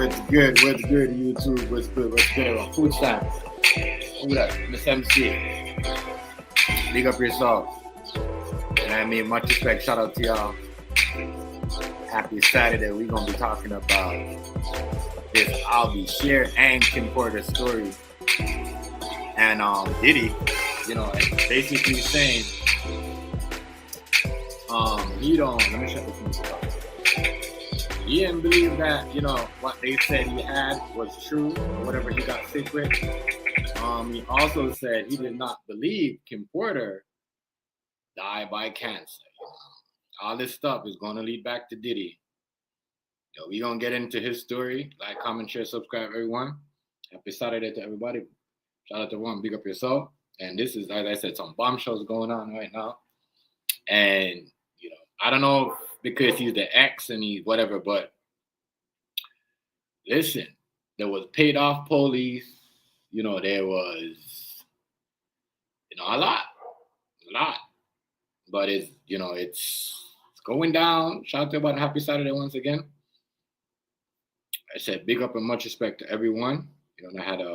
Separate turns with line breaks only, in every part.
What's good, YouTube? What's good? Food stamps. Who that? Miss MC. Big up yourself. And I mean, much respect. Shout out to y'all. Happy Saturday. We're going to be talking about this I'll Be Share and Kim Porter's story. And Diddy, basically saying, he don't, let me shut this music off. He didn't believe that, what they said he had was true, or whatever he got sick with. He also said he did not believe Kim Porter died by cancer. All this stuff is going to lead back to Diddy. We're going to get into his story. Like, comment, share, subscribe, everyone. Happy Saturday to everybody. Shout out to everyone. Big up yourself. And this is, as I said, some bombshells going on right now. And, I don't know because he's the ex and he's whatever, but listen, there was paid off police. There was, a lot. But it's, it's going down. Shout out to everybody. Happy Saturday once again. I said big up and much respect to everyone. I had like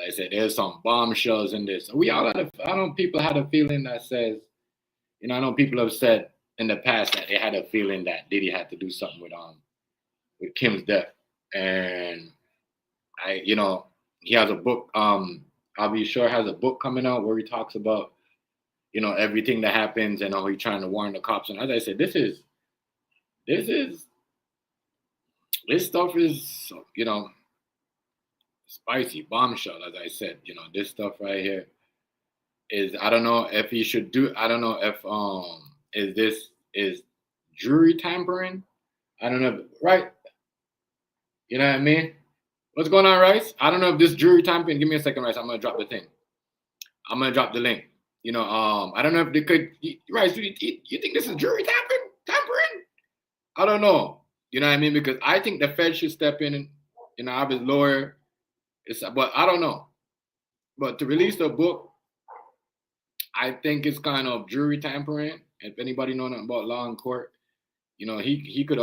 I said, there's some bombshells in this. We all people had a feeling that says, I know people have said in the past that they had a feeling that Diddy had to do something with Kim's death. And he has a book, I'll Be Sure has a book coming out where he talks about, everything that happens and how he's trying to warn the cops. And as I said, this stuff is, spicy bombshell, as I said. This stuff right here is, I don't know if he should do, I don't know if is jury tampering. I don't know, right? You know what I mean? What's going on, Rice? I don't know if this jury tampering. Give me a second, Rice. I'm gonna drop the thing. I'm gonna drop the link. I don't know if they could. Rice, you think this is jury tampering? I don't know. You know what I mean? Because I think the Fed should step in and, I'm his lawyer. But I don't know. But to release the book, I think it's kind of jury tampering. If anybody know nothing about law in court, he could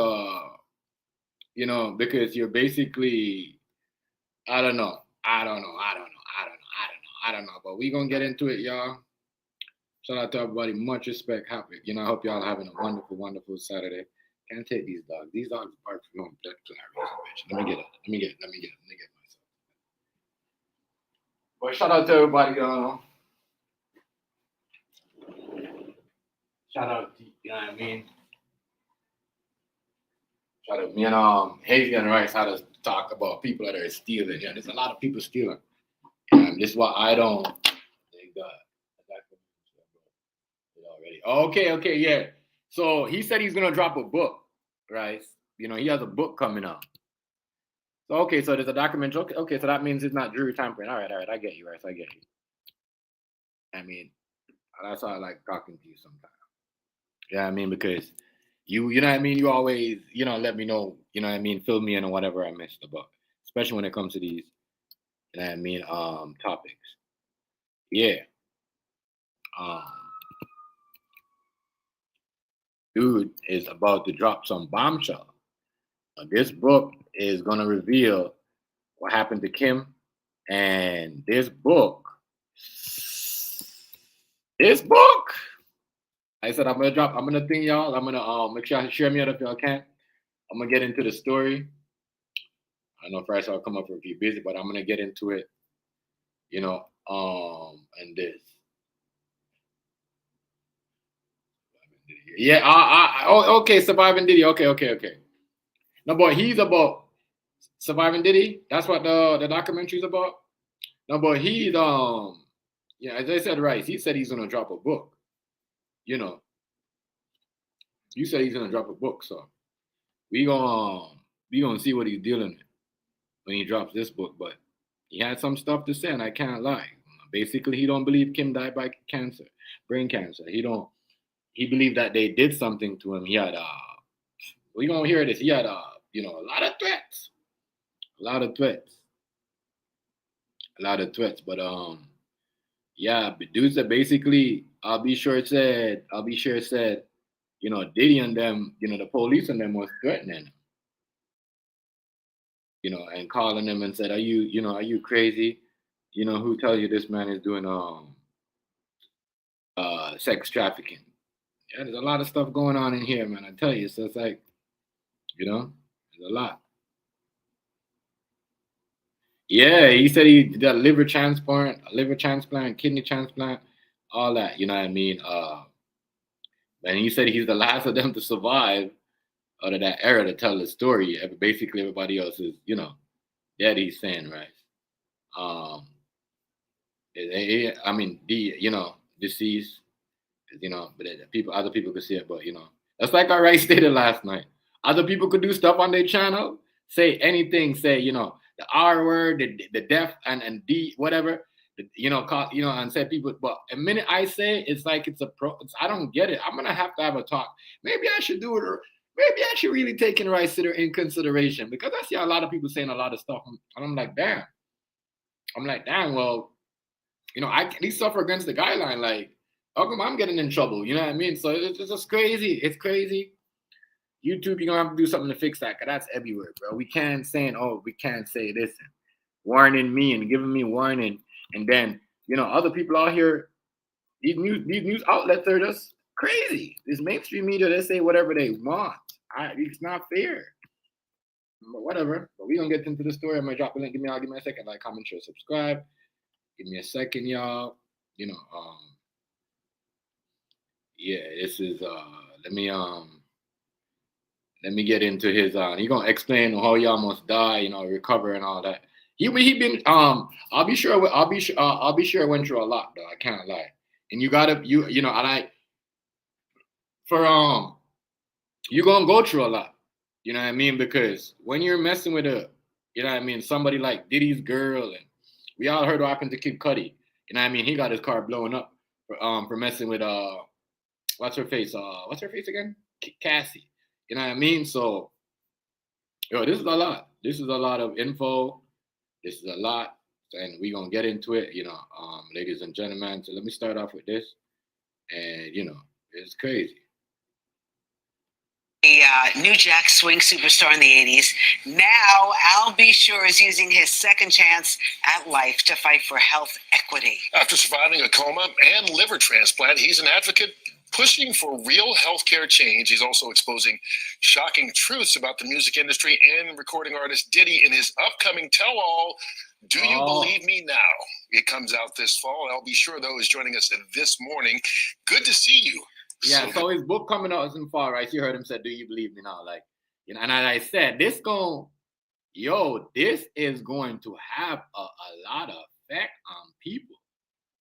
because you're basically, I don't know. But we gonna get into it, y'all. Shout out to everybody. Much respect. Happy. I hope y'all having a wonderful, wonderful Saturday. Can't take these dogs. These dogs bark for no particular reason, bitch. Let me get myself. But shout out to everybody, shout out to, you know what I mean? Shout out me and Hazy and Rice had to talk about people that are stealing. Yeah, there's a lot of people stealing. This is why I don't. They got it already. Okay, yeah. So he said he's gonna drop a book, right? You know, he has a book coming out. So okay, so there's a documentary. Okay, so that means it's not jury tampering. All right, I get you, Rice. I get you. I mean, that's why I like talking to you sometimes. Yeah, I mean, because you know what I mean. You always, let me know. You know what I mean. Fill me in on whatever I missed about, especially when it comes to these. You know what I mean. Topics. Yeah. Um, dude is about to drop some bombshell. This book is gonna reveal what happened to Kim, and this book. I said I'm gonna think y'all. I'm gonna make sure I share me out if y'all can. I'm gonna get into the story. I know Friday I'll come up if you're busy, but I'm gonna get into it. And this. Yeah, okay, Surviving Diddy. Okay. No, but he's about Surviving Diddy. That's what the documentary's about. No, but he's as I said, right. He said he's gonna drop a book. You said he's gonna drop a book, so we gonna see what he's dealing with when he drops this book. But he had some stuff to say, and I can't lie. Basically, he don't believe Kim died by cancer, brain cancer. He believed that they did something to him. He had we gonna hear this. He had a lot of threats. But yeah, but dude said basically, I'll be sure it said, Diddy and them, the police and them was threatening him, and calling him and said, are you crazy? Who tells you this man is doing sex trafficking? Yeah, there's a lot of stuff going on in here, man. I tell you, so it's like, there's a lot. Yeah, he said he did a liver transplant, kidney transplant, all that. You know what I mean? And he said he's the last of them to survive out of that era to tell the story. Basically, everybody else is, dead. He's saying, right? I mean, deceased. But other people could see it. But that's like our right stated last night. Other people could do stuff on their channel, say anything, say the R word, the deaf and D whatever, and say people. But a minute I say it's like I don't get it. I'm gonna have to have a talk. Maybe I should do it, or maybe I should really take in consideration, because I see a lot of people saying a lot of stuff, and I'm like, damn. Well, I at least suffer against the guideline. Like, how come I'm getting in trouble? You know what I mean? So it's just crazy. It's crazy. YouTube, you're gonna have to do something to fix that, because that's everywhere, bro. We can't say this, and warning me and giving me warning, and then other people out here, these news outlets are just crazy. This mainstream media, they say whatever they want. It's not fair. But whatever. But we gonna get into the story. I'm gonna drop a link. Give me a second. Like, comment, share, subscribe. Give me a second, y'all. Yeah, this is let me get into his he gonna explain how he almost died, recover and all that. He been I'll be sure I went through a lot, though. I can't lie. And you gotta and I you're gonna go through a lot. You know what I mean? Because when you're messing with somebody like Diddy's girl, and we all heard what happened to Kid Cudi. You know what I mean? He got his car blown up for messing with what's her face again? Cassie. You know what I mean? So, this is a lot. This is a lot of info. This is a lot, and we're gonna get into it. Ladies and gentlemen. So let me start off with this, and it's crazy.
A New Jack Swing superstar in the 80s. Now, Al B. Sure is using his second chance at life to fight for health equity.
After surviving a coma and liver transplant, he's an advocate pushing for real healthcare change. He's also exposing shocking truths about the music industry and recording artist Diddy in his upcoming tell-all, Do You Believe Me Now? It comes out this fall. I'll Be Sure, though, is joining us this morning. Good to see you.
Yeah, so his book coming out isn't far, right? You heard him say, Do You Believe Me Now? Like, you know, and as I said, this is going to have a lot of effect on people.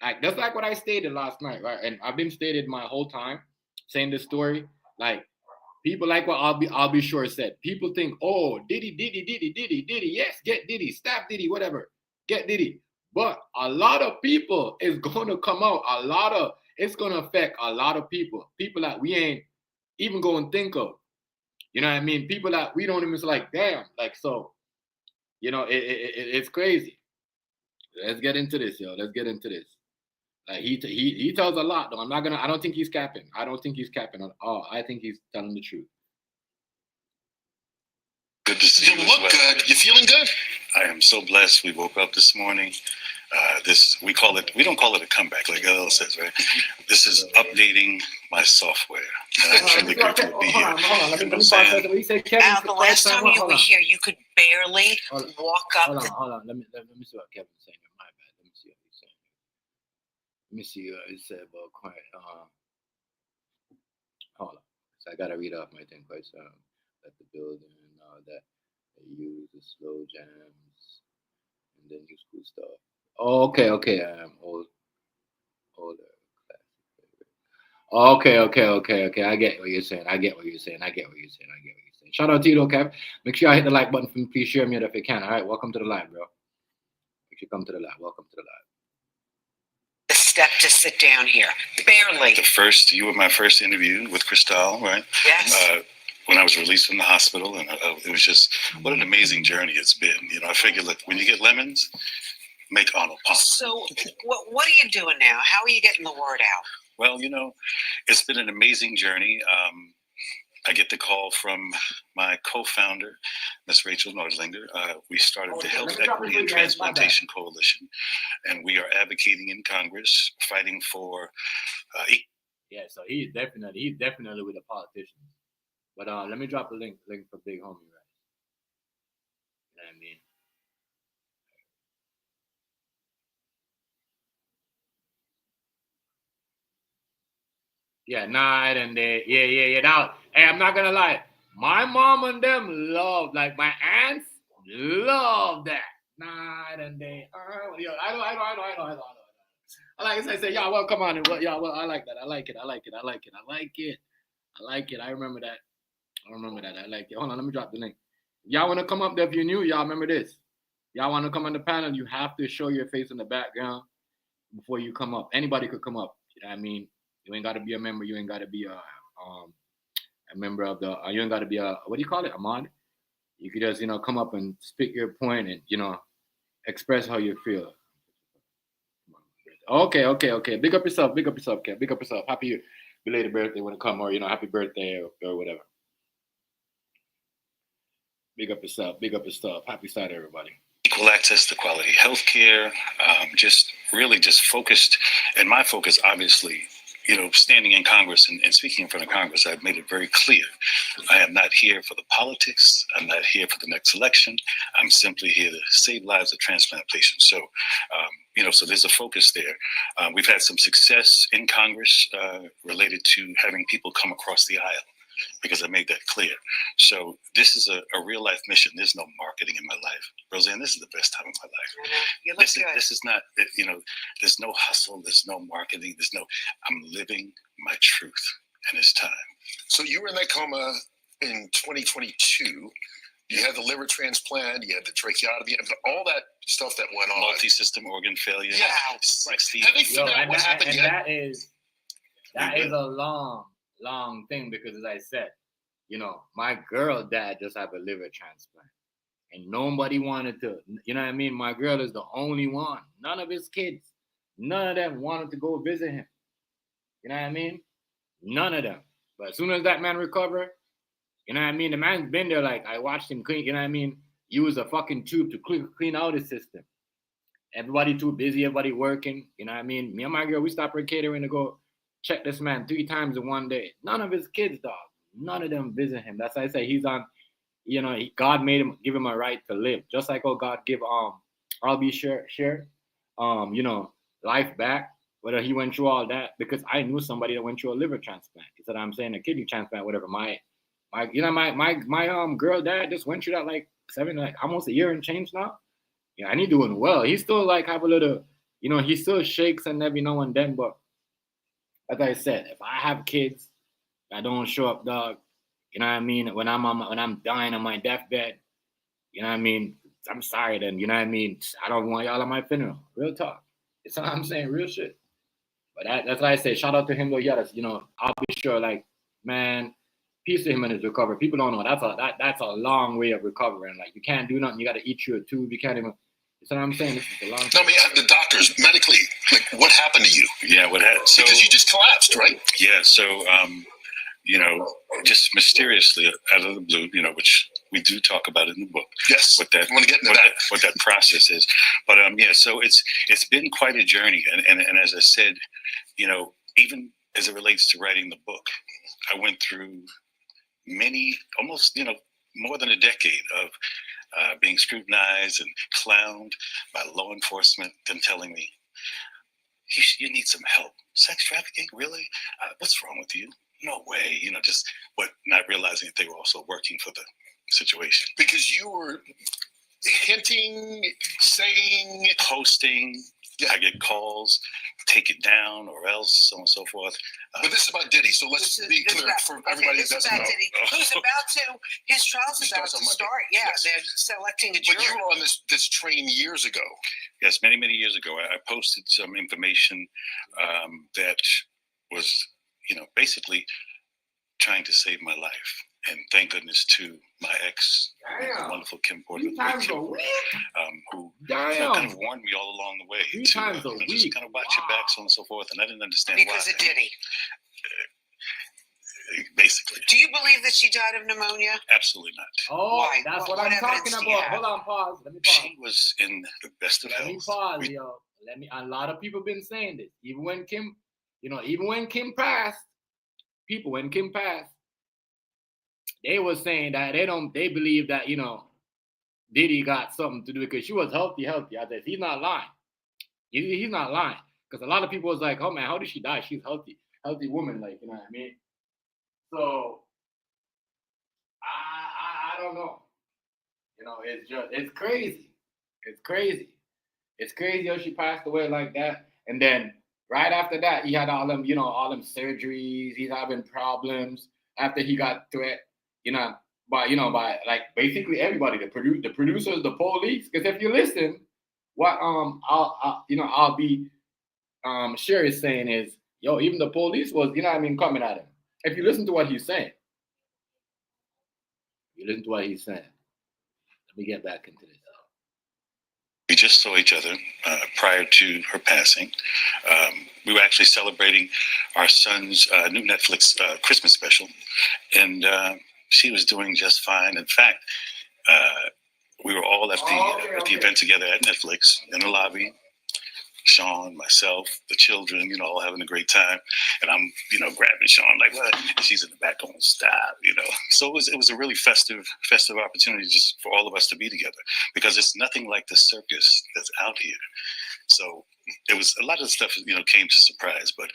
Like, that's like what I stated last night, right? And I've been stated my whole time saying this story. Like, people like what I'll be sure said. People think, oh, Diddy, yes, get Diddy, stop Diddy, whatever, get Diddy. But a lot of people is gonna come out. It's gonna affect a lot of people that we ain't even going to think of. You know what I mean? People that we don't even like, damn. Like, so, you know, it's crazy. Let's get into this, yo. Let's get into this. He tells a lot, though. I don't think he's capping. I don't think he's capping at all. I think he's telling the truth.
Good to see you. You look good. You feeling good?
I am so blessed. We woke up this morning. We don't call it a comeback like LL says, right? This is updating my software. I'm truly grateful to be here.
Hold on. Let me pause.
Al, the last time you were here, you could barely walk up.
Hold on. Let me see what Kevin's saying. My bad. Let me see what he's saying. Let me see what he said about quiet. Hold on. So I gotta read off my thing quite soon. At the building and all that. They use the slow jams and then use cool stuff. Oh, okay. Older. Okay. I get what you're saying. Shout out to you, though, Kev. Make sure I hit the like button for me. Please share me if you can. All right, welcome to the live, bro. Make sure you come to the live. Welcome to the live.
The step to sit down here, barely.
You were my first interview with Cristal, right?
Yes.
When I was released from the hospital, and it was just what an amazing journey it's been. You know, I figured, look, when you get lemons, make Arnold Palmer.
So, what are you doing now? How are you getting the word out?
Well, you know, it's been an amazing journey. I get the call from my co-founder, Ms. Rachel Nordlinger. We started the Health Equity and Transplantation Coalition, and we are advocating in Congress, fighting for.
Yeah, so he's definitely with the politicians. But let me drop the link for Big Homie, right? You know what I mean? Yeah, night and day. Yeah. Now, hey, I'm not gonna lie. My mom and them love, like my aunts love that night and day. Yo, I know. I say, yeah, well, come on, I like that. I like it. I remember that. I like it. Hold on, let me drop the link. Y'all want to come up there if you're new? Y'all remember this? Y'all want to come on the panel? You have to show your face in the background before you come up. Anybody could come up. You know what I mean? You ain't got to be a member. You ain't got to be a member of the. You ain't got to be a, what do you call it? A mod. You could just, come up and spit your point and, express how you feel. Okay. Big up yourself, Kev. Big up yourself. Happy belated birthday when it come, or happy birthday or whatever. Big up yourself. Happy Saturday, everybody.
Equal access to quality healthcare. Just focused, and my focus, obviously, standing in Congress and speaking in front of Congress, I've made it very clear. I am not here for the politics. I'm not here for the next election. I'm simply here to save lives of transplant patients. So, so there's a focus there. We've had some success in Congress related to having people come across the aisle, because I made that clear. So this is a real life mission. There's no marketing in my life. Roseanne, this is the best time of my life.
You look good.
This is not, there's no hustle, there's no marketing, I'm living my truth, and it's time.
So you were in that coma in 2022. You had the liver transplant, you had the tracheotomy, all that stuff that went on.
Multi-system organ failure.
Yeah. Have they figured out what happened yet?
That is a long thing, because as I said, my girl dad just had a liver transplant and nobody wanted to, you know what I mean? My girl is the only one. None of his kids, none of them wanted to go visit him. You know what I mean? None of them. But as soon as that man recovered, you know what I mean? The man's been there, like, I watched him clean, you know what I mean? Use a fucking tube to clean out his system. Everybody too busy, everybody working, you know what I mean? Me and my girl, we stopped her catering to go check this man 3 times in one day. None of his kids, dog. None of them visit him. That's why I say he's on. God made him, give him a right to live, just like how God give I'll be sure life back. Whether he went through all that, because I knew somebody that went through a liver transplant. He said, I'm saying a kidney transplant, whatever. My girl dad just went through that like almost a year and change now. Yeah, and he doing well. He still like have a little, he still shakes and every now and then. But as I said, if I have kids that don't show up, dog, you know what I mean? When I'm dying on my deathbed, you know what I mean? I'm sorry then, you know what I mean? I don't want y'all at my funeral. Real talk. It's what I'm saying, real shit. But that's why I say, shout out to him though. Yeah, I'll be sure, like, man, peace to him and his recovery. People don't know that's a long way of recovering. Like, you can't do nothing. You got to eat your tube. You can't even. You know what I'm saying? This is a long.
Tell me, the doctors medically, like, what happened to you?
Yeah, what happened? So,
because you just collapsed, right?
Yeah. So, just mysteriously out of the blue, which we do talk about in the book.
Yes.
What that,
I want to get into that.
What that process is. But so it's been quite a journey, and as I said, even as it relates to writing the book, I went through many, almost more than a decade of being scrutinized and clowned by law enforcement, them telling me, you need some help. Sex trafficking, really? What's wrong with you? No way, but not realizing that they were also working for the situation.
Because you were hinting, saying,
posting. Yeah. I get calls, take it down, or else, so on and so forth.
But this is about Diddy, so let's be clear for everybody that doesn't know.
He's about to, his trial's about to start. Yeah, yes. They're selecting a jury.
But you were on this train years ago.
Yes, many, many years ago. I posted some information that was, basically trying to save my life. And thank goodness to my ex, the wonderful Kim Porter, who kind of warned me all along the way to just kind of watch your back, so on and so forth. And I didn't understand why.
Because of Diddy.
Basically.
Do you believe that she died of pneumonia?
Absolutely not.
Oh, why? That's what I'm talking about. Hold on, pause. Let me pause.
She was in the best of health.
Let me pause, yo. A lot of people been saying this. Even when Kim passed, they were saying that they believe that, Diddy got something to do because she was healthy. I said, he's not lying. He's not lying. Because a lot of people was like, oh man, how did she die? She's healthy woman, like, you know what I mean? So I don't know. It's crazy. It's crazy how she passed away like that. And then right after that, he had all them surgeries. He's having problems after he got threat. By like basically everybody, the producers, the police. Because if you listen, what I'll be sure is saying is, even the police was, coming at him. If you listen to what he's saying, let me get back into this.
We just saw each other prior to her passing. We were actually celebrating our son's new Netflix Christmas special, and she was doing just fine. In fact, we were all at the event together at Netflix in the lobby. Sean, myself, the children, all having a great time. And I'm, grabbing Sean like, what? And she's in the back going, stop, So it was a really festive opportunity just for all of us to be together, because it's nothing like the circus that's out here. So it was a lot of the stuff, came to surprise, but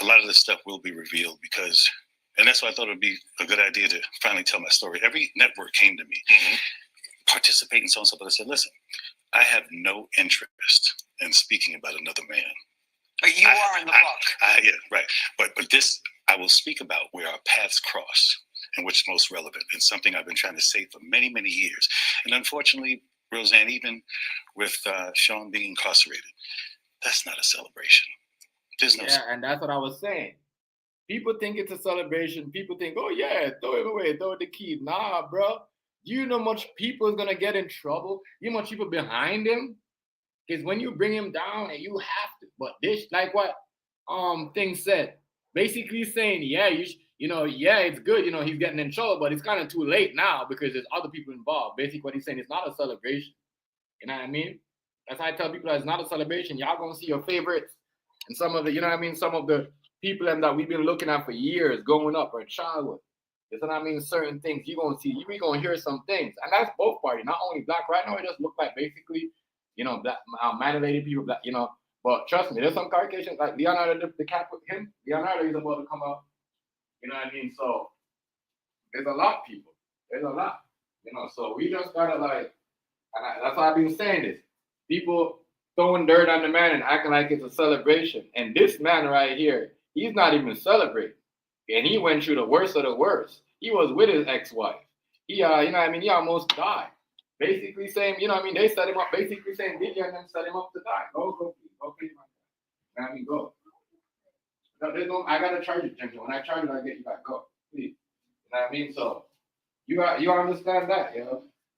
a lot of the stuff will be revealed and that's why I thought it would be a good idea to finally tell my story. Every network came to me, participate and so on and so forth. I said, listen, I have no interest in speaking about another man.
You are in the book.
Yeah, right. But this, I will speak about where our paths cross and which is most relevant, and something I've been trying to say for many, many years. And unfortunately, Roseanne, even with Sean being incarcerated, that's not a celebration. There's no.
Yeah, and that's what I was saying. People think it's a celebration. People think, oh yeah, throw it away, throw the key. Nah, bro. You know much people is gonna get in trouble. You know much people behind him. Because when you bring him down, and you have to. But this, like what Thing said, basically saying, yeah, it's good. He's getting in trouble, but it's kind of too late now because there's other people involved. Basically, what he's saying, it's not a celebration. You know what I mean? That's why I tell people that it's not a celebration. Y'all gonna see your favorites and some of the, some of the people them that we've been looking at for years, growing up or childhood. You know what I mean? Certain things you gonna see, you gonna hear some things, and that's both parties, not only black. Right now, it just look like basically, black, melanated people, black, But trust me, there's some Caucasians like Leonardo DiCaprio. Leonardo is about to come out. You know what I mean? So there's a lot, people. There's a lot. So we just gotta that's why I've been saying this. People throwing dirt on the man and acting like it's a celebration. And this man right here, he's not even celebrating. And he went through the worst of the worst. He was with his ex-wife. He, he almost died. Basically saying, they set him up. Basically saying Diddy and them set him up to die. Go, please, man. Go. No, I gotta charge it, Ginger. When I charge it, I get you back. Go, please. So you understand that,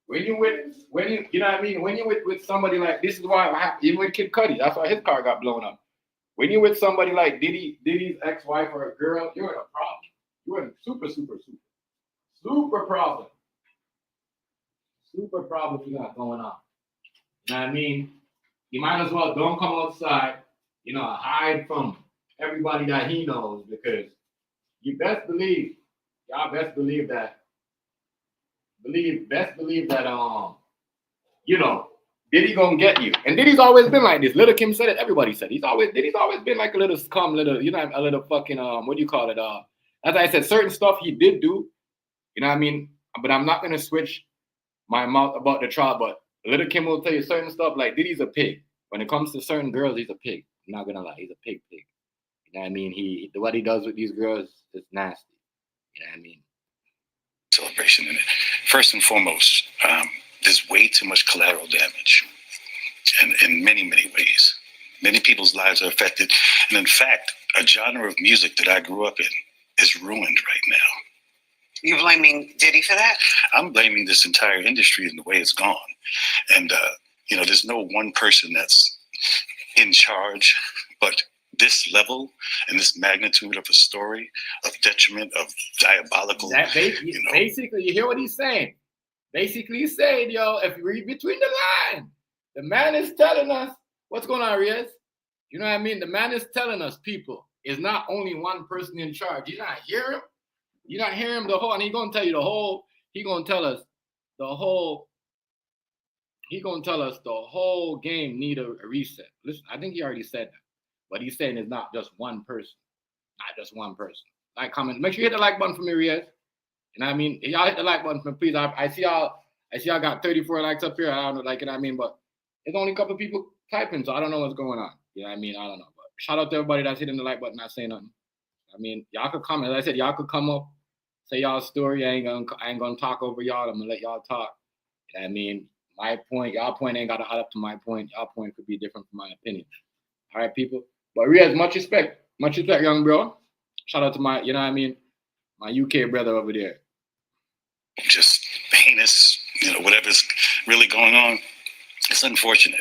When you with somebody like, this is why even with Kid Cudi, that's why his car got blown up. When you're with somebody like Diddy's ex-wife or a girl, you're in a problem. You're in a super problem. Super problem you got going on. You know what I mean? You might as well don't come outside, hide from everybody that he knows, because y'all best believe that Diddy gonna get you. And Diddy's always been like this. Little Kim said it, everybody said it. Diddy's always been like a little scum, a little fucking what do you call it? As I said, certain stuff he did do, but I'm not gonna switch my mouth about the trial, but Little Kim will tell you certain stuff like Diddy's a pig. When it comes to certain girls, he's a pig. I'm not gonna lie, he's a pig. You know what I mean? What he does with these girls is nasty. You know what I mean?
Celebration in it. First and foremost, there's way too much collateral damage, and in many, many ways. Many people's lives are affected. And in fact, a genre of music that I grew up in is ruined right now.
You're blaming Diddy for that?
I'm blaming this entire industry and the way it's gone. And, there's no one person that's in charge, but this level and this magnitude of a story, of detriment, of diabolical.
Basically, you hear what he's saying. Basically, he's saying, if you read between the lines, the man is telling us, what's going on, Riaz? You know what I mean? The man is telling us, people, is not only one person in charge. You not hear him? You not hear him the whole, and he's going to tell you the whole, he's going to tell us the whole game need a reset. Listen, I think he already said that. But he's saying it's not just one person. Not just one person. Like, comment. Make sure you hit the like button for me, Riaz. You know what I mean? Y'all hit the like button for me, please. I see y'all got 34 likes up here. I don't know, but there's only a couple of people typing, so I don't know what's going on. You know what I mean? I don't know. But shout out to everybody that's hitting the like button, not saying nothing. I mean, y'all could comment. As I said, y'all could come up, say y'all's story. I ain't gonna talk over y'all. I'm gonna let y'all talk. You know what I mean? My point, y'all point ain't gotta add up to my point. Y'all point could be different from my opinion. All right, people. But Riaz, much respect, young bro. Shout out to my, my UK brother over there.
Just heinous, whatever's really going on. It's unfortunate.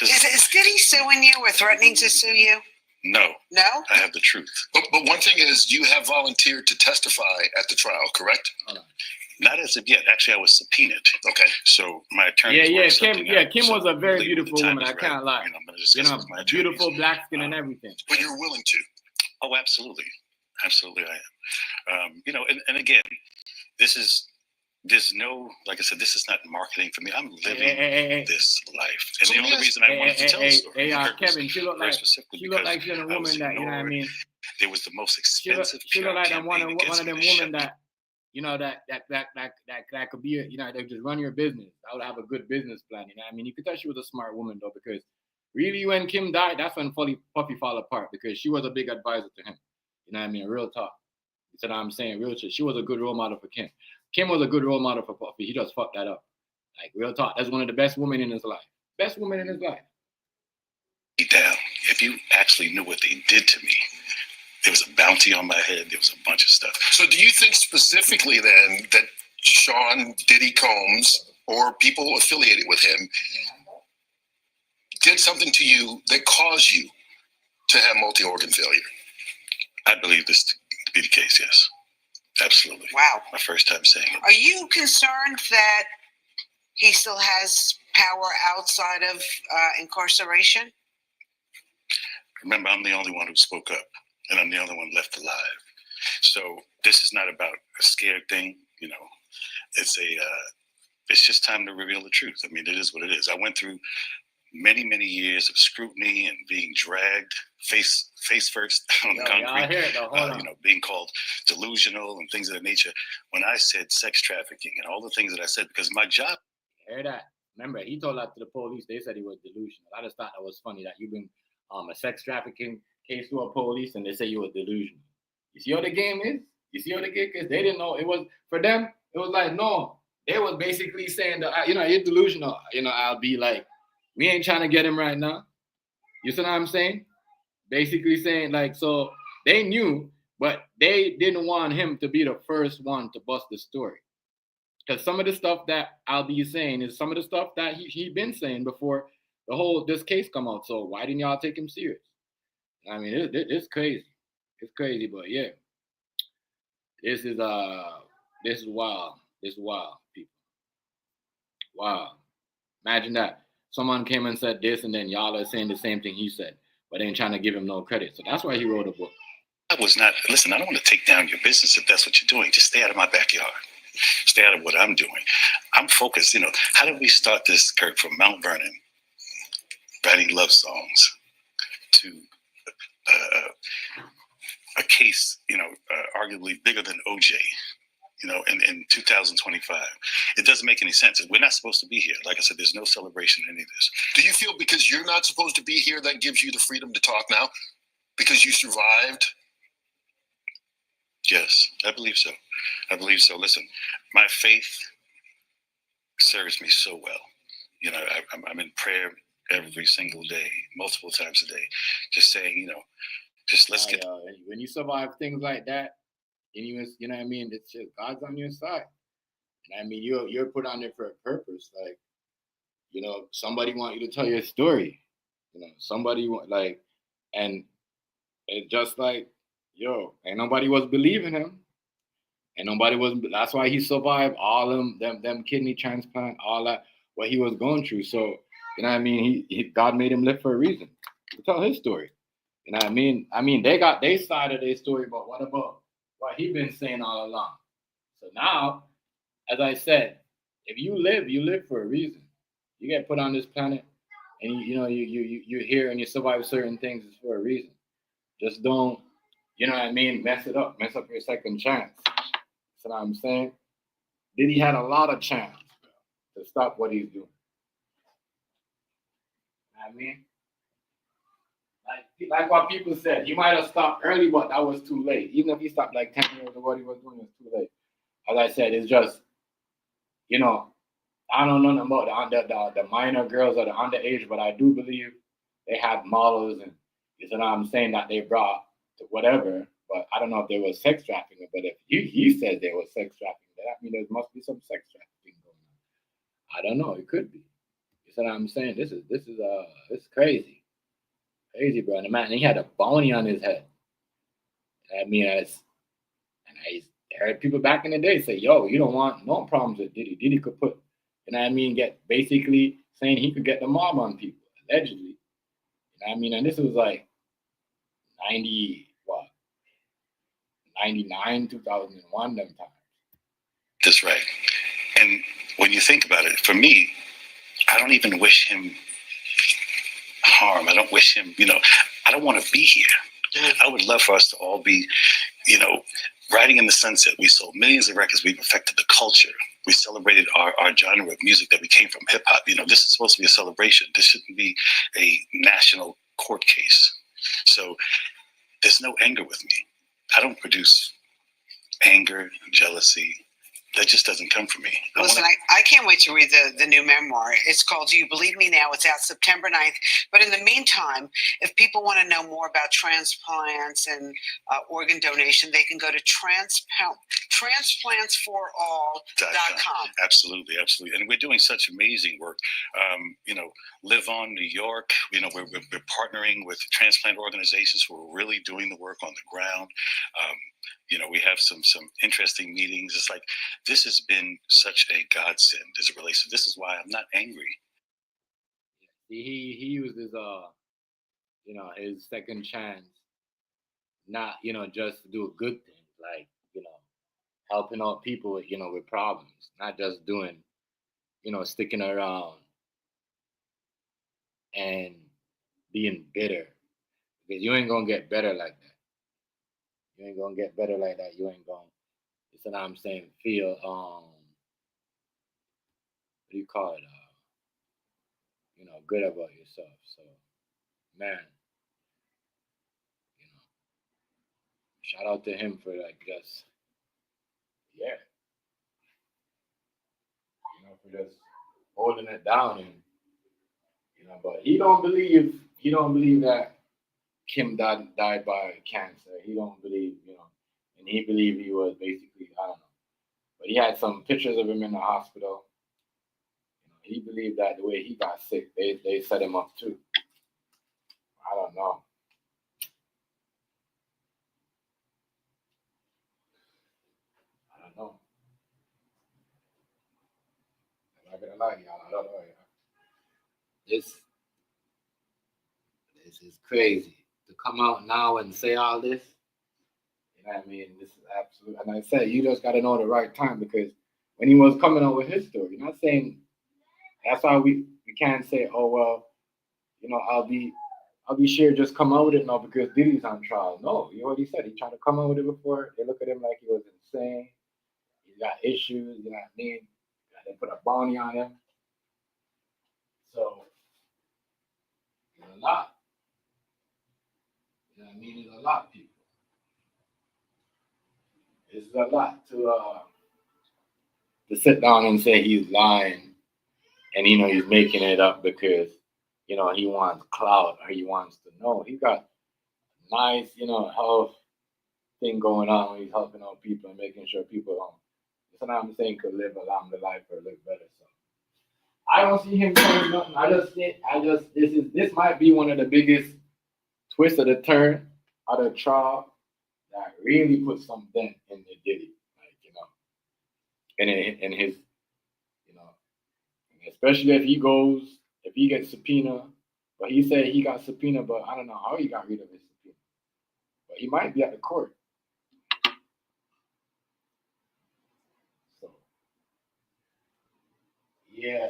Is Diddy suing you or threatening to sue you?
No.
No?
I have the truth.
But one thing is, you have volunteered to testify at the trial, correct?
Not as of yet. Actually, I was subpoenaed.
Okay.
So my attorney.
Kim was a very beautiful woman. I can't lie. Beautiful black skin and everything.
But you're willing to.
Oh, absolutely. Absolutely, I am. And again, there's no, like I said, this is not marketing for me. I'm living this life. And the only reason I wanted to tell the story.
Kevin, she looked like she's a woman that, you know what I mean?
It was the most expensive.
She looked like one of them women that, that could be, they just run your business. I would have a good business plan. You know what I mean? You could tell she was a smart woman, though, because really when Kim died, that's when Puffy fell apart, because she was a big advisor to him. You know what I mean? Real talk. You said I'm saying real shit. She was a good role model for Kim. Kim was a good role model for Puffy. He just fucked that up. Like, real talk. That's one of the best women in his life. Best woman in his life.
Down. If you actually knew what they did to me, there was a bounty on my head. There was a bunch of stuff.
So do you think specifically then that Sean Diddy Combs or people affiliated with him did something to you that caused you to have multi-organ failure?
I believe this to be the case, yes. Absolutely.
Wow.
My first time saying it.
Are you concerned that he still has power outside of incarceration?
Remember, I'm the only one who spoke up. and I'm the only one left alive. So this is not about a scared thing, you know. It's just time to reveal the truth. I mean, it is what it is. I went through many, many years of scrutiny and being dragged face first on the concrete. Being called delusional and things of that nature. When I said sex trafficking and all the things that I said, because my job.
Hear that? Remember, he told that to the police. They said he was delusional. I just thought that was funny that you bring a sex trafficking case to a police and they say you were delusional. You see what the game is? You see what the game is? They didn't know. It was, for them, it was like, no. They was basically saying that, you're delusional. I'll be like, we ain't trying to get him right now. You see what I'm saying? Basically saying, like, so they knew, but they didn't want him to be the first one to bust the story. Because some of the stuff that I'll be saying is some of the stuff that he been saying before this case come out. So why didn't y'all take him serious? I mean, it's crazy. It's crazy, but yeah. This is wild. This is wild, people. Wow. Imagine that. Someone came and said this, and then y'all are saying the same thing he said, but ain't trying to give him no credit. So that's why he wrote a book.
Listen, I don't want to take down your business if that's what you're doing. Just stay out of my backyard. Stay out of what I'm doing. I'm focused. How did we start this, Kirk, from Mount Vernon, writing love songs, to a case, arguably bigger than OJ, in 2025. It doesn't make any sense. We're not supposed to be here. Like I said, there's no celebration in any of this.
Do you feel because you're not supposed to be here, that gives you the freedom to talk now? Because you survived?
Yes, I believe so. Listen, my faith serves me so well. I'm in prayer every single day, multiple times a day, just saying, just let's get.
When you survive things like that, and you know what I mean, it's just God's on your side. And I mean, you're put on there for a purpose. Like, somebody want you to tell your story. Somebody want, like, and it's just like, ain't nobody was believing him. And nobody was. That's why he survived all them kidney transplant, all that what he was going through. So you know what I mean. God made him live for a reason to tell his story. You know what I mean. They got their side of their story, but what about what he been saying all along? So now, as I said, if you live for a reason. You get put on this planet, and you're here and you survive certain things is for a reason. Just don't, mess it up, mess up your second chance. That's what I'm saying. Diddy had a lot of chance to stop what he's doing. I mean, like what people said, he might have stopped early, but that was too late. Even if he stopped like 10 years ago, what he was doing was too late. As I said, it's just, I don't know nothing about the minor girls or the underage, but I do believe they have models and you know what I'm saying that they brought to whatever. But I don't know if there was sex trafficking. But if he says there was sex trafficking, that means there must be some sex trafficking going on. I don't know. It could be. You know what I'm saying? This is crazy, bro. And the man, he had a bounty on his head. I mean, I heard people back in the day say, "Yo, you don't want no problems with Diddy. Diddy could put." You know what I mean? Get basically saying he could get the mob on people, allegedly. You know what I mean? And this was like 99, 2001, them times.
That's right. And when you think about it, for me, I don't even wish him harm. I don't wish him, I don't want to be here. I would love for us to all be, riding in the sunset. We sold millions of records. We've affected the culture. We celebrated our genre of music that we came from, hip hop. This is supposed to be a celebration. This shouldn't be a national court case. So there's no anger with me. I don't produce anger, jealousy. That just doesn't come from me.
Listen, I can't wait to read the new memoir. It's called Do You Believe Me Now? It's out September 9th. But in the meantime, if people want to know more about transplants and organ donation, they can go to transplantsforall.com.
Absolutely. And we're doing such amazing work. Live On New York, we're partnering with transplant organizations who are really doing the work on the ground. We have some interesting meetings. It's like, this has been such a godsend as it relates to. This is why I'm not angry.
He used his his second chance not just do good things like helping out people with with problems, not just doing sticking around and being bitter because you ain't gonna get better like that. You ain't gonna get better like that. You ain't gonna. It's what I'm saying. Feel what do you call it? Good about yourself. So, man, you know, shout out to him for like just yeah, for just holding it down and but he don't believe that Kim died by cancer. He don't believe and he believed he was basically I don't know, but he had some pictures of him in the hospital. He believed that the way he got sick, they set him up too. I don't know. I don't know. I'm not gonna lie to y'all. I don't know. This this is crazy to come out now and say all this. You know what I mean? This is absolute. And I said you just got to know the right time because when he was coming out with his story, not saying that's why we can't say, oh well, I'll be sure just come out with it now because Diddy's on trial. No, you already said he tried to come out with it before. They look at him like he was insane. He's got issues. You know what I mean? They put a bounty on him. So it's a lot. You know what I mean? It's a lot, people. It's a lot to sit down and say he's lying and he's making it up because he wants clout or he wants to know. He got nice health thing going on when he's helping out people and making sure people sometimes I'm saying could live a longer life or live better. So I don't see him doing nothing. I just this might be one of the biggest twists of the turn of the trial that really puts some dent in the Diddy, like in his you know, especially if he gets subpoena. But he said he got subpoena, but I don't know how he got rid of his subpoena. But he might be at the court. So yeah,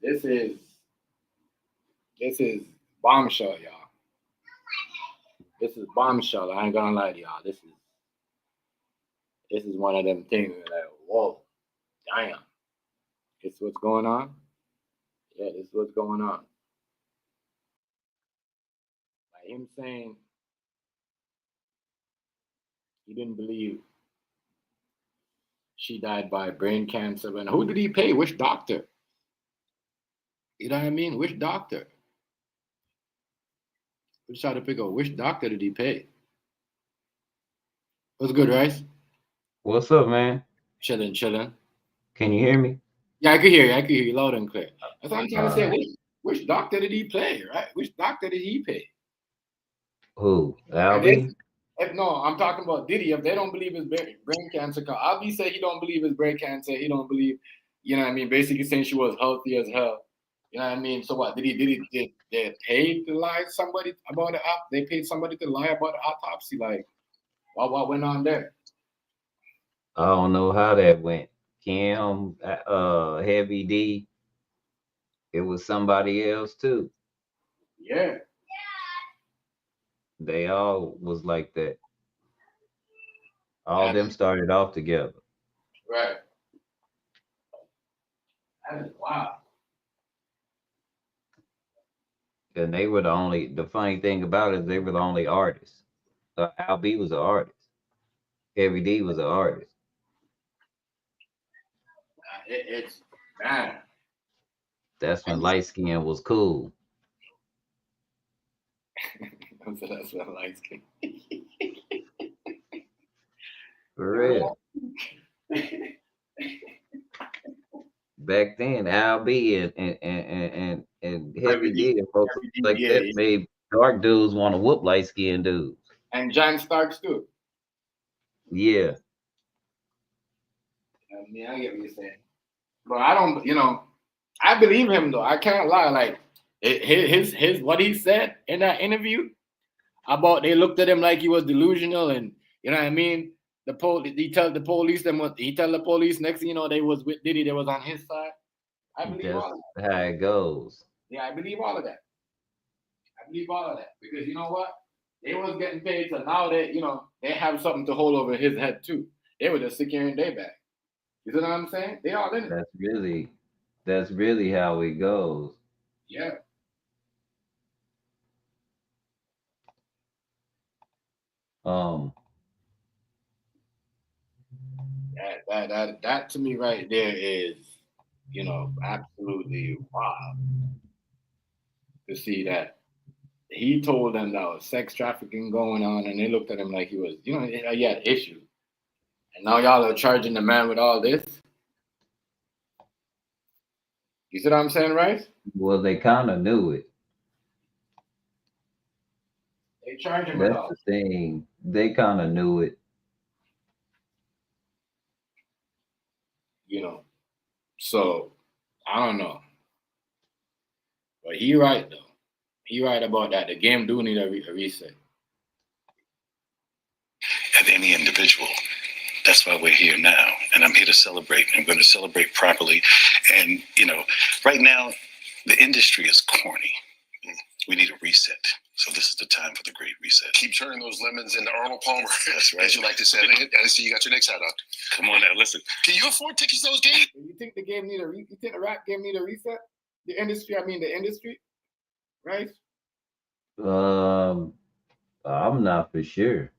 this is this is bombshell, y'all. This is bombshell. I ain't gonna lie to y'all. This is one of them things like, whoa, damn. This is what's going on? Yeah, this is what's going on. Like him saying he didn't believe she died by brain cancer. And who did he pay? Which doctor? You know what I mean? Which doctor? We try to figure out which doctor did he pay? What's good, Rice?
What's up, man?
Chilling, chilling.
Can you hear me?
Yeah, I can hear you. I can hear you loud and clear. That's what I'm trying to say.
Alright.
Which doctor did he play, right? Which doctor did he pay?
Who?
And this,
Albie?
if no, I'm talking about Diddy. If they don't believe his brain cancer, cause Albie said he don't believe his brain cancer. He don't believe, you know what I mean? Basically saying she was healthy as hell. You know what I mean? So what? Did they pay to lie somebody about the They paid somebody to lie about the autopsy. Like, what went on there?
I don't know how that went. Kim, Heavy D, it was somebody else too.
Yeah,
They all was like that. All of
that
them
is
started off together.
right. That is wild.
And they were the funny thing about it is they were the only artists. Albie was an artist. Heavy D was an artist.
It's man.
That's when
And
light skin was cool.
so that's what I like.
For real. Back then, Albie and
Heavy
Heavy
D,
D and folks
Heavy D,
like
yeah,
that
yeah.
made dark dudes want to whoop light skinned dudes.
And John Starks too.
Yeah.
I mean, I get what you're saying, but I don't. I believe him though. I can't lie. Like his what he said in that interview, about they looked at him like he was delusional, and you know what I mean. He tell the police them what he tell the police. Next thing you know, they was with Diddy. They was on his side. I believe
That's
all of that.
how it goes.
Yeah, I believe all of that. I believe all of that because you know what? They was getting paid, so now they have something to hold over his head too. They were just securing their bag. You see what I'm saying? They all in it.
That's really how it goes.
Yeah.
Um,
That to me right there is, absolutely wild to see that he told them that was sex trafficking going on, and they looked at him like he was, he had issues. And now y'all are charging the man with all this. You see what I'm saying, right?
well, they kind of knew it.
They charge him with
That's
all.
the thing. They kind of knew it.
So I don't know, but he right though. He right about that. The game do need a reset.
At any individual. That's why we're here now, and I'm here to celebrate. I'm going to celebrate properly. And right now, the industry is corny. We need a reset. So this is the time for the great reset.
Keep turning those lemons into Arnold Palmer.
That's right.
As you like to say. I see you got your next hat on.
Come on now, listen.
Can you afford tickets to those games?
You think the game need you think the rap game need a reset? The industry, right?
I'm not for sure.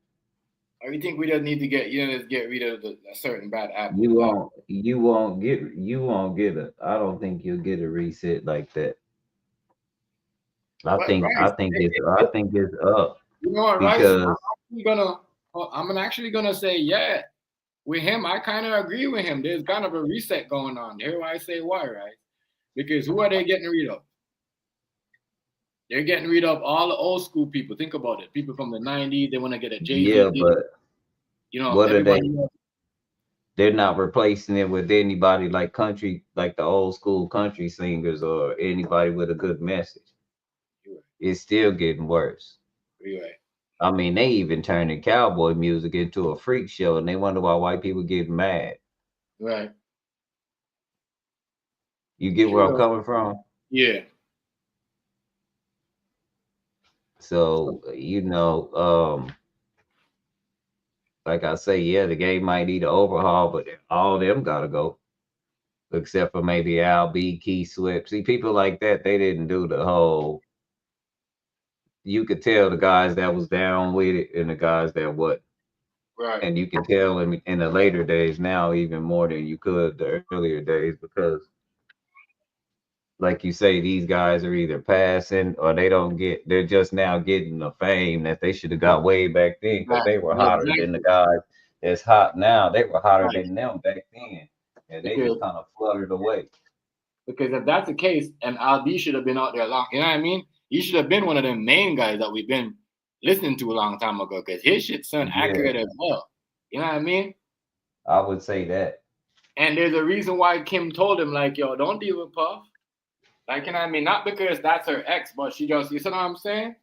Or you think we just need to just get rid of a certain bad apple?
You won't get it. I don't think you'll get a reset like that. I think it's up
You know what, Rice?
because
I'm actually gonna say, yeah, with him, I kind of agree with him. There's kind of a reset going on. Here I say why, right? Because who are they getting rid of? They're getting rid of all the old school people. Think about it. People from the 90s, they want to get a Jay-Z.
yeah, but what are they?
Else.
They're not replacing it with anybody like country, like the old school country singers or anybody with a good message.
Right.
It's still getting worse.
Right.
I mean, they even turning cowboy music into a freak show, and they wonder why white people get mad.
Right.
You get where I'm coming from?
Yeah.
So, like I say, yeah, the game might need an overhaul, but all of them gotta go. Except for maybe Al B, Key Swift. See, people like that, they didn't do the whole. You could tell the guys that was down with it and the guys that wasn't.
Right.
And you can tell in the later days now even more than you could the earlier days because, like you say, these guys are either passing or they're just now getting the fame that they should have got way back then because they were hotter than the guys that's hot now. They were hotter than them back then. And they just kind of fluttered away.
Because if that's the case, and Al B should have been out there long, you know what I mean? He should have been one of the main guys that we've been listening to a long time ago because his shit sound accurate as well. You know what I mean?
I would say that.
And there's a reason why Kim told him, like, yo, don't deal with Puff. Like, you know what I mean? Not because that's her ex, but she just, you see what I'm saying?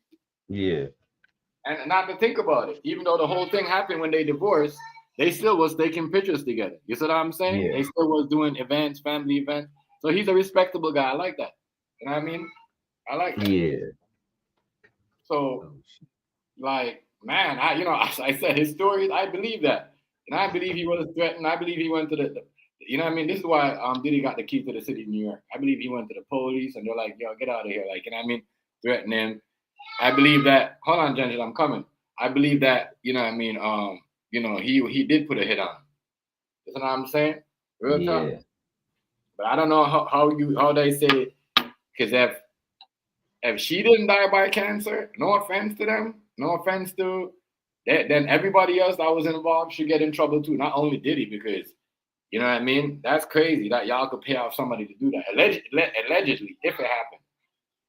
Yeah.
And not to think about it, even though the whole thing happened when they divorced, they still was taking pictures together. You see what I'm saying?
Yeah.
They still was doing events, family events. So he's a respectable guy. I like that. You know what I mean? I like that.
Yeah.
So, like, man, I said his stories, I believe that. And I believe he was threatened. I believe he went to you know what I mean? This is why Diddy got the key to the city of New York. I believe he went to the police and they're like, yo, get out of here. Like, you know what I mean? Threaten him. I believe that, hold on, Ginger, I'm coming. I believe that, you know what I mean? He did put a hit on him. You know what I'm saying? Real talk. But I don't know how they say, because if she didn't die by cancer, no offense to them, no offense to, then everybody else that was involved should get in trouble too. Not only Diddy, because, you know what I mean? That's crazy that y'all could pay off somebody to do that. Allegedly, if it happened.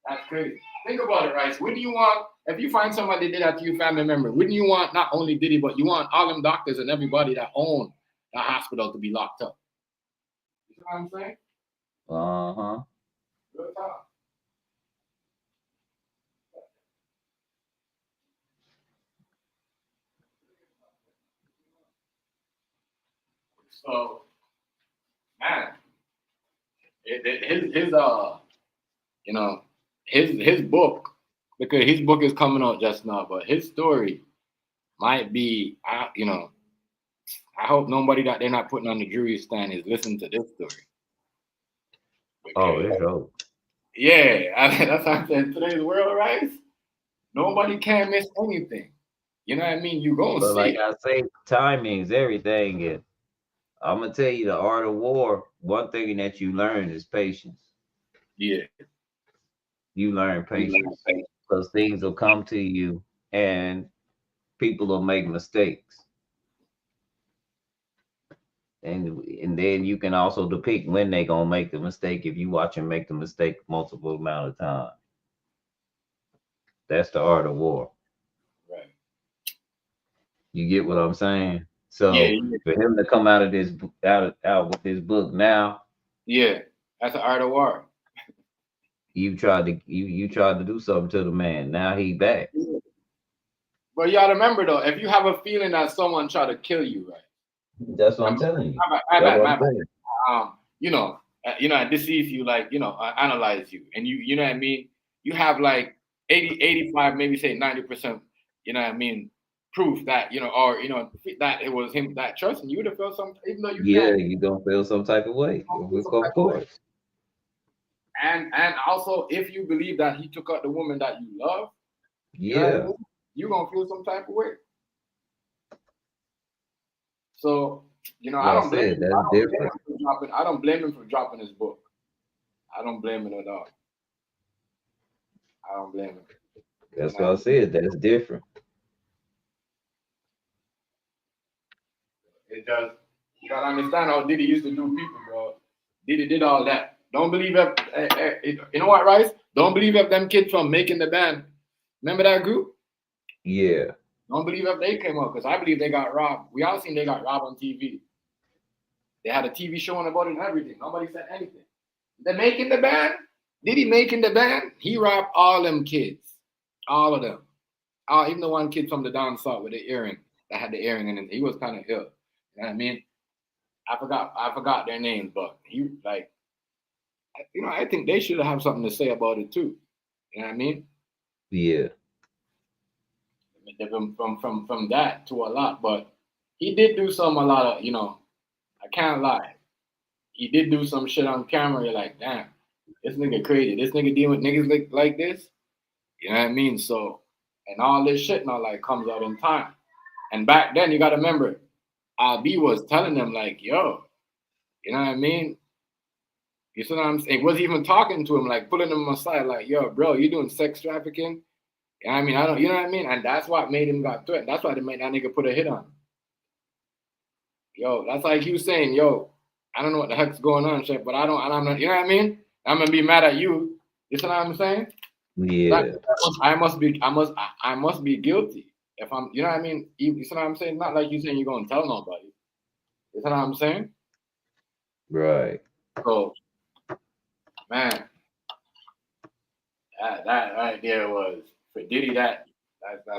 That's crazy. Think about it, Rice. Wouldn't you want, if you find somebody did that to your family member, wouldn't you want not only Diddy, but you want all them doctors and everybody that own the hospital to be locked up? You know what I'm saying?
Uh-huh.
Good talk. So, man, his you know, his book, because his book is coming out just now, but his story might be, I hope nobody that they're not putting on the jury stand is listening to this story.
Oh,
Because,
it's hope.
yeah, that's what I'm saying. Today's world, right? Nobody can miss anything. You know what I mean? You gonna
But
see
like
it.
I say, timing is everything. And I'm gonna tell you the art of war. One thing that you learn is patience.
Yeah.
You learn patience because things will come to you and people will make mistakes. And then you can also depict when they gonna make the mistake if you watch them make the mistake multiple amount of time. That's the art of war.
Right.
You get what I'm saying?
Yeah,
So for him to come out of this out with this book now,
yeah. That's the art of war.
you tried to do something to the man. Now he back.
But you gotta remember though, if you have a feeling that someone tried to kill you, right?
That's what I'm telling you. That's what
My
I'm
bad.
saying.
I deceive you, like, I analyze you, and you know what I mean. You have like 80, 85, maybe say 90%, you know what I mean, proof that or that it was him that trust, and you would have felt some, even though you
Yeah,
can't.
you gonna feel some type of way.
Feel some
Of
type of way.
course.
And also, if you believe that he took out the woman that you love, you know what I
Yeah.
mean, you're gonna feel some type of way. So, I
Like I
don't blame
said,
him.
that's different.
I don't blame him for dropping his book. I don't blame him at all. I don't blame him.
That's
You
what I
know,
said. That's different.
it does. You gotta understand how Diddy used to do people, bro. Diddy did all that. Don't believe you know what, Rice? Don't believe if them kids from Making the Band. Remember that group?
Yeah.
Don't believe if they came up, because I believe they got robbed. We all seen they got robbed on TV. They had a TV show about it and everything. Nobody said anything. The Making the Band, Diddy Making the Band, he robbed all them kids. All of them. Even the one kid from the down south with the earring, that had the earring in it. He was kind of ill. You know what I mean? I forgot their names, but he, like, I think they should have something to say about it too. You know what I mean?
Yeah.
From that to a lot, but he did do a lot of, I can't lie. He did do some shit on camera. You're like, damn, this nigga crazy. This nigga dealing with niggas like this. You know what I mean? So, and all this shit now like comes out in time. And back then, you gotta remember, B was telling them like, yo, you know what I mean? You see what I'm saying? Was even talking to him, like pulling him aside, like, yo, bro, you doing sex trafficking? You know what I mean? You know what I mean? And that's what made him got threatened. That's why they made that nigga put a hit on him. Yo, that's like you saying, yo, I don't know what the heck's going on, shit, but I'm not, you know what I mean? I'm gonna be mad at you. You see what I'm saying?
Yeah.
I must be guilty if I'm, you know what I mean? You see what I'm saying? Not like you saying you're gonna tell nobody. You see what I'm saying?
Right.
So, man, that right there was for Diddy. That's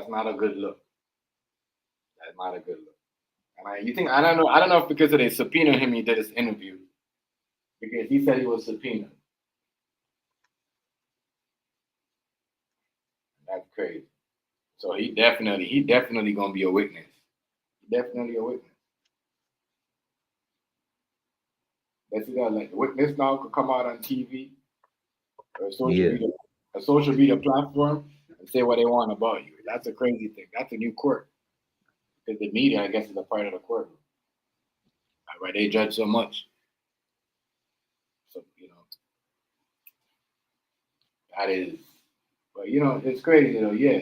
not a good look. That's not a good look. And you think I don't know? I don't know if because they subpoenaed him, he did this interview because he said he was subpoenaed. That's crazy. So he definitely gonna be a witness. Definitely a witness. That's that like the witness now could come out on TV or a social media platform and say what they want about you. That's a crazy thing. That's a new court. Because the media, I guess, is a part of the court. Right? They judge so much. So, that is, but it's crazy though. Yeah,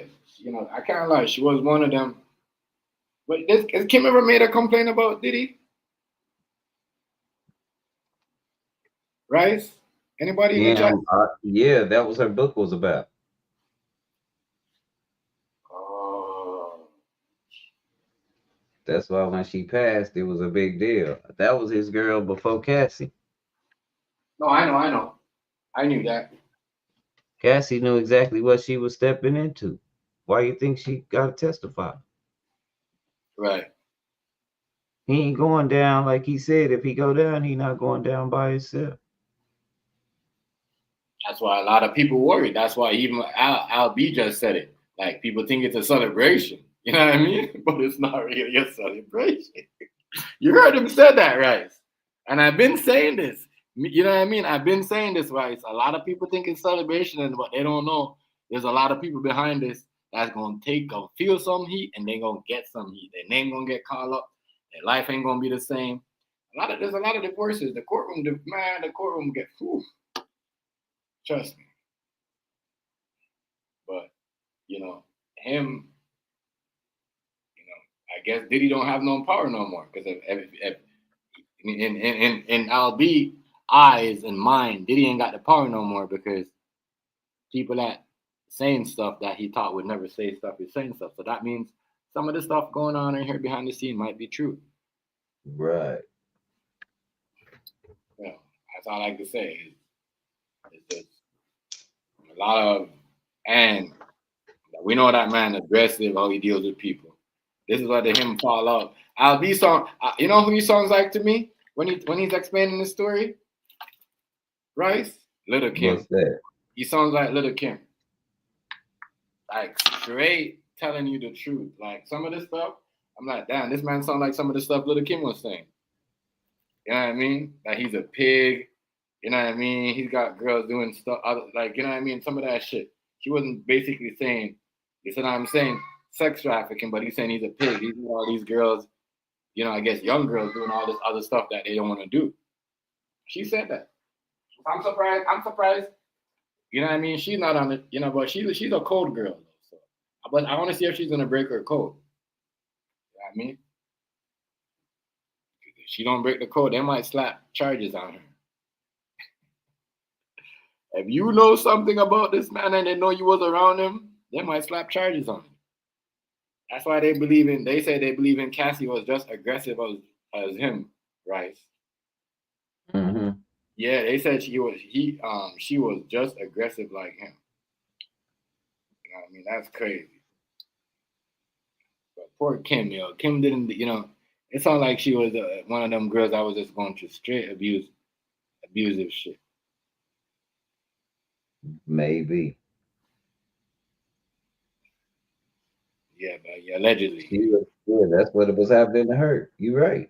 I can't lie. She was one of them. But has Kim ever made a complaint about Diddy? Rice? Anybody in the chat?
Yeah, that was her book was about.
Oh.
That's why when she passed, it was a big deal. That was his girl before Cassie.
No, I know. I knew that.
Cassie knew exactly what she was stepping into. Why you think she got to testify?
Right.
He ain't going down like he said. If he go down, he not going down by himself.
That's why a lot of people worry. That's why even Al B just said it. Like people think it's a celebration. You know what I mean? But it's not really a celebration. You heard him say that, right? And I've been saying this. You know what I mean? I've been saying this, right? A lot of people think it's celebration, and what they don't know, there's a lot of people behind this that's gonna feel some heat, and they gonna get some heat. Their name gonna get called up. Their life ain't gonna be the same. There's a lot of divorces. The courtroom get whew, trust me. But you know, him, I guess Diddy don't have no power no more because if in Al B eyes and mind, Diddy ain't got the power no more because people that saying stuff that he thought would never say stuff is saying stuff. So that means some of the stuff going on in here behind the scene might be true.
Right.
Yeah, that's all I like to say. It's just a lot of, and we know that man aggressive, how he deals with people. This is why the him fall out. Al B song, you know who he sounds like to me when he's explaining the story? Rice? Little Kim.
What's that?
He sounds like Little Kim. Like straight telling you the truth. Like some of this stuff, I'm like, damn, this man sounds like some of the stuff Little Kim was saying. You know what I mean? Like he's a pig. You know what I mean? He's got girls doing stuff, like, you know what I mean? Some of that shit. She wasn't basically saying, you said I'm saying sex trafficking, but he's saying he's a pig. He's got all these girls, I guess young girls doing all this other stuff that they don't want to do. She said that. I'm surprised. You know what I mean? She's not on it, but she's a code girl. Though, so. But I want to see if she's going to break her code. You know what I mean? If she don't break the code, they might slap charges on her. If you know something about this man and they know you was around him, they might slap charges on him. That's why they say they believe in Cassie was just aggressive as him, Rice.
Mm-hmm.
Yeah, they said she was just aggressive like him. You know what I mean? That's crazy. But poor Kim, Kim didn't, it sounded like she was one of them girls that was just going through straight abusive shit.
Maybe.
Yeah, but yeah, allegedly.
Yeah, that's what it was happening to her. You're right.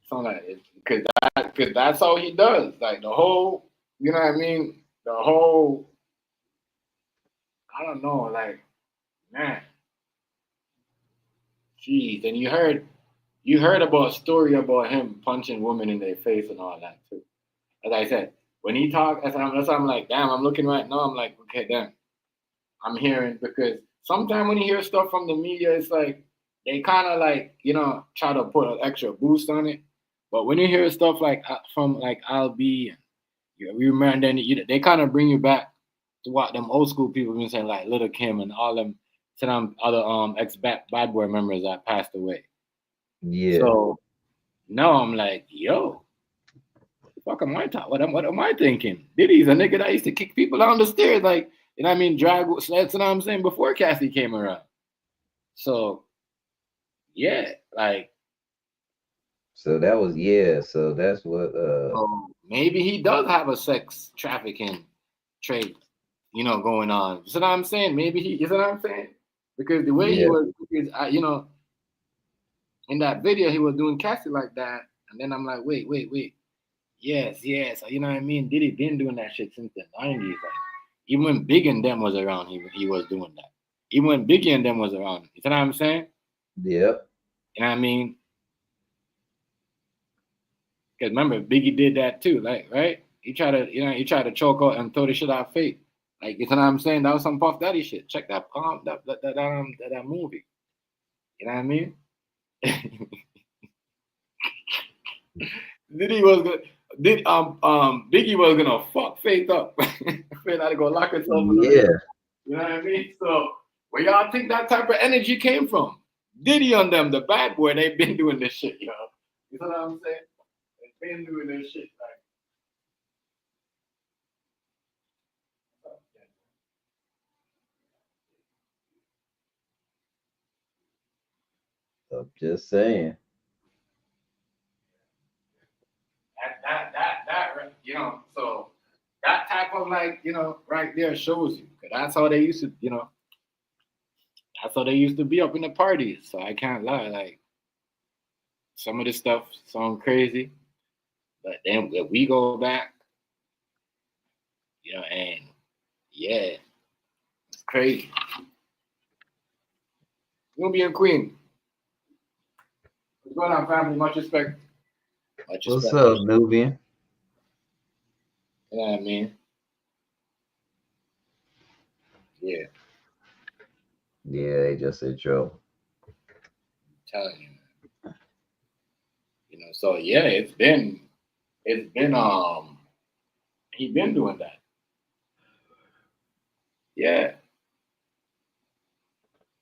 Sound like it because that's how he does. Like the whole, you know what I mean? The whole, I don't know, like, man. Jeez, and you heard about a story about him punching women in their face and all that too. As I said, when he talked, that's why I'm like, damn, I'm looking right now, I'm like, okay, damn. I'm hearing because sometimes when you hear stuff from the media, it's like they kind of like, try to put an extra boost on it. But when you hear stuff like from like Al B, we remember then they kind of bring you back to what them old school people been saying, like Little Kim and all them other ex bad boy members that passed away.
Yeah.
So now I'm like, yo, what the fuck am I talking? What am I thinking? Diddy's a nigga that used to kick people down the stairs, like, you know what I mean, drag sleds, you know what I'm saying, before Cassie came around. So yeah, like,
So that's what
maybe he does have a sex trafficking trade, going on. You know what I'm saying? Maybe you know what I'm saying? Because the way he was, in that video, he was doing Cassie like that. And then I'm like, wait. Yes. You know what I mean? Diddy been doing that shit since the 90s. Like, even when Big and them was around, he was doing that. Even when Biggie and them was around. You know what I'm saying?
Yep.
You know what I mean? Because remember, Biggie did that too, like, right? He tried to choke out and throw the shit out of Fate. Like, you know what I'm saying? That was some Puff Daddy shit. Check that that movie. You know what I mean? Biggie was gonna fuck Faith up. Faith had to go lock herself in the room. You know what I mean? So where y'all think that type of energy came from? Diddy on them, the bad boy, they've been doing this shit, You know what I'm saying? They've been doing this shit. Like,
I'm just saying.
That so that type of like, right there shows you. 'Cause that's how they used to, that's how they used to be up in the parties. So I can't lie, like some of this stuff sound crazy, but then if we go back, and yeah, it's crazy. Nubian Queen, what's going on, family? Much respect. Much
What's
respect.
up, Nubian?
You know what I mean? Yeah,
Yeah, they just in trouble.
I'm telling you. So yeah, it's been he been doing that. Yeah,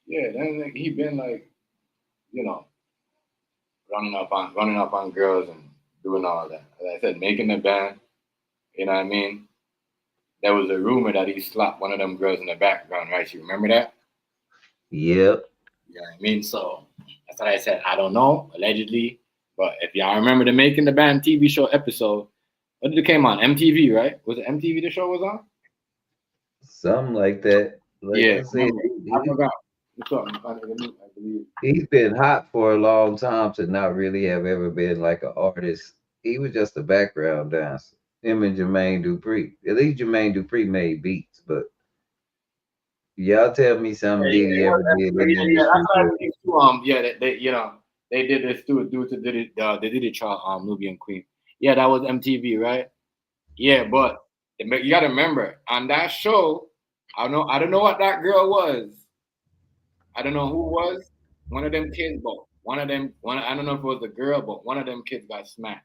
yeah. Then like, he been like, you know, running up on girls and doing all that. As I said, making the band. You know what I mean? There was a rumor that he slapped one of them girls in the background, right? You remember that?
Yep.
You know what I mean? So that's what I said. I don't know, allegedly. But if y'all remember the Making the Band TV show episode, what did it came on? MTV, right? Was it MTV the show was on?
Something like that. Like
Yeah,
I said,
remember. I forgot. It's something, I believe.
he's been hot for a long time to not really have ever been like an artist. He was just a background dancer. Him and Jermaine Dupri. At least Jermaine Dupri made beats, but y'all tell me something
Yeah,
Diddy
it was
ever did in the
yeah, that's
industry
what I
good.
believe too. Yeah, they did this due to Diddy, the Diddy trial, Nubian Queen. Yeah, that was MTV, right? Yeah, but you gotta remember on that show, I don't know what that girl was. I don't know who was one of them kids, but I don't know if it was a girl, but one of them kids got smacked.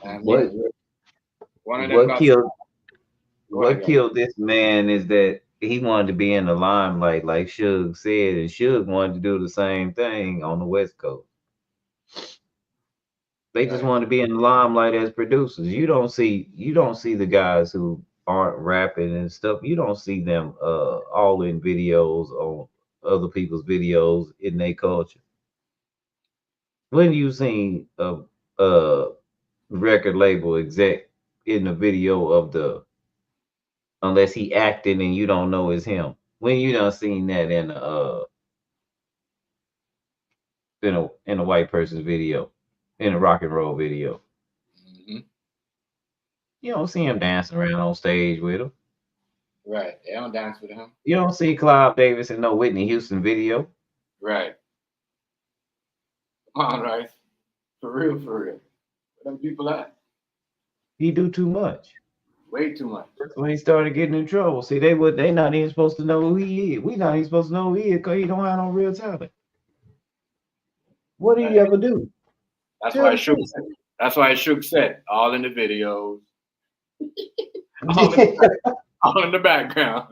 I
What
mean, one of them
what
got smacked.
killed
Go ahead,
what
guys.
killed this man is that he wanted to be in the limelight, like Suge said, and Suge wanted to do the same thing on the West Coast. They just
Right.
want to be in the limelight as producers. You don't see the guys who aren't rapping and stuff. You don't see them all in videos on other people's videos in their culture. When you seen a record label exec in the video of the unless he acting and you don't know it's him. When you done seen that in a white person's video, in a rock and roll video.
Hmm.
You don't see him dancing around on stage with him.
Right. They don't dance with him.
You don't see Clive Davis in no Whitney Houston video.
Right. Come on, Rice. For real, for real. Where them people at?
He do too much.
Way too much.
That's when he started getting in trouble. See, they not even supposed to know who he is. We not even supposed to know who he is because he don't have no real talent. What did he
Right.
ever do?
That's
Tell
why
the
Shook
truth.
said. That's why Shook said all in the videos, all in the, all in the background.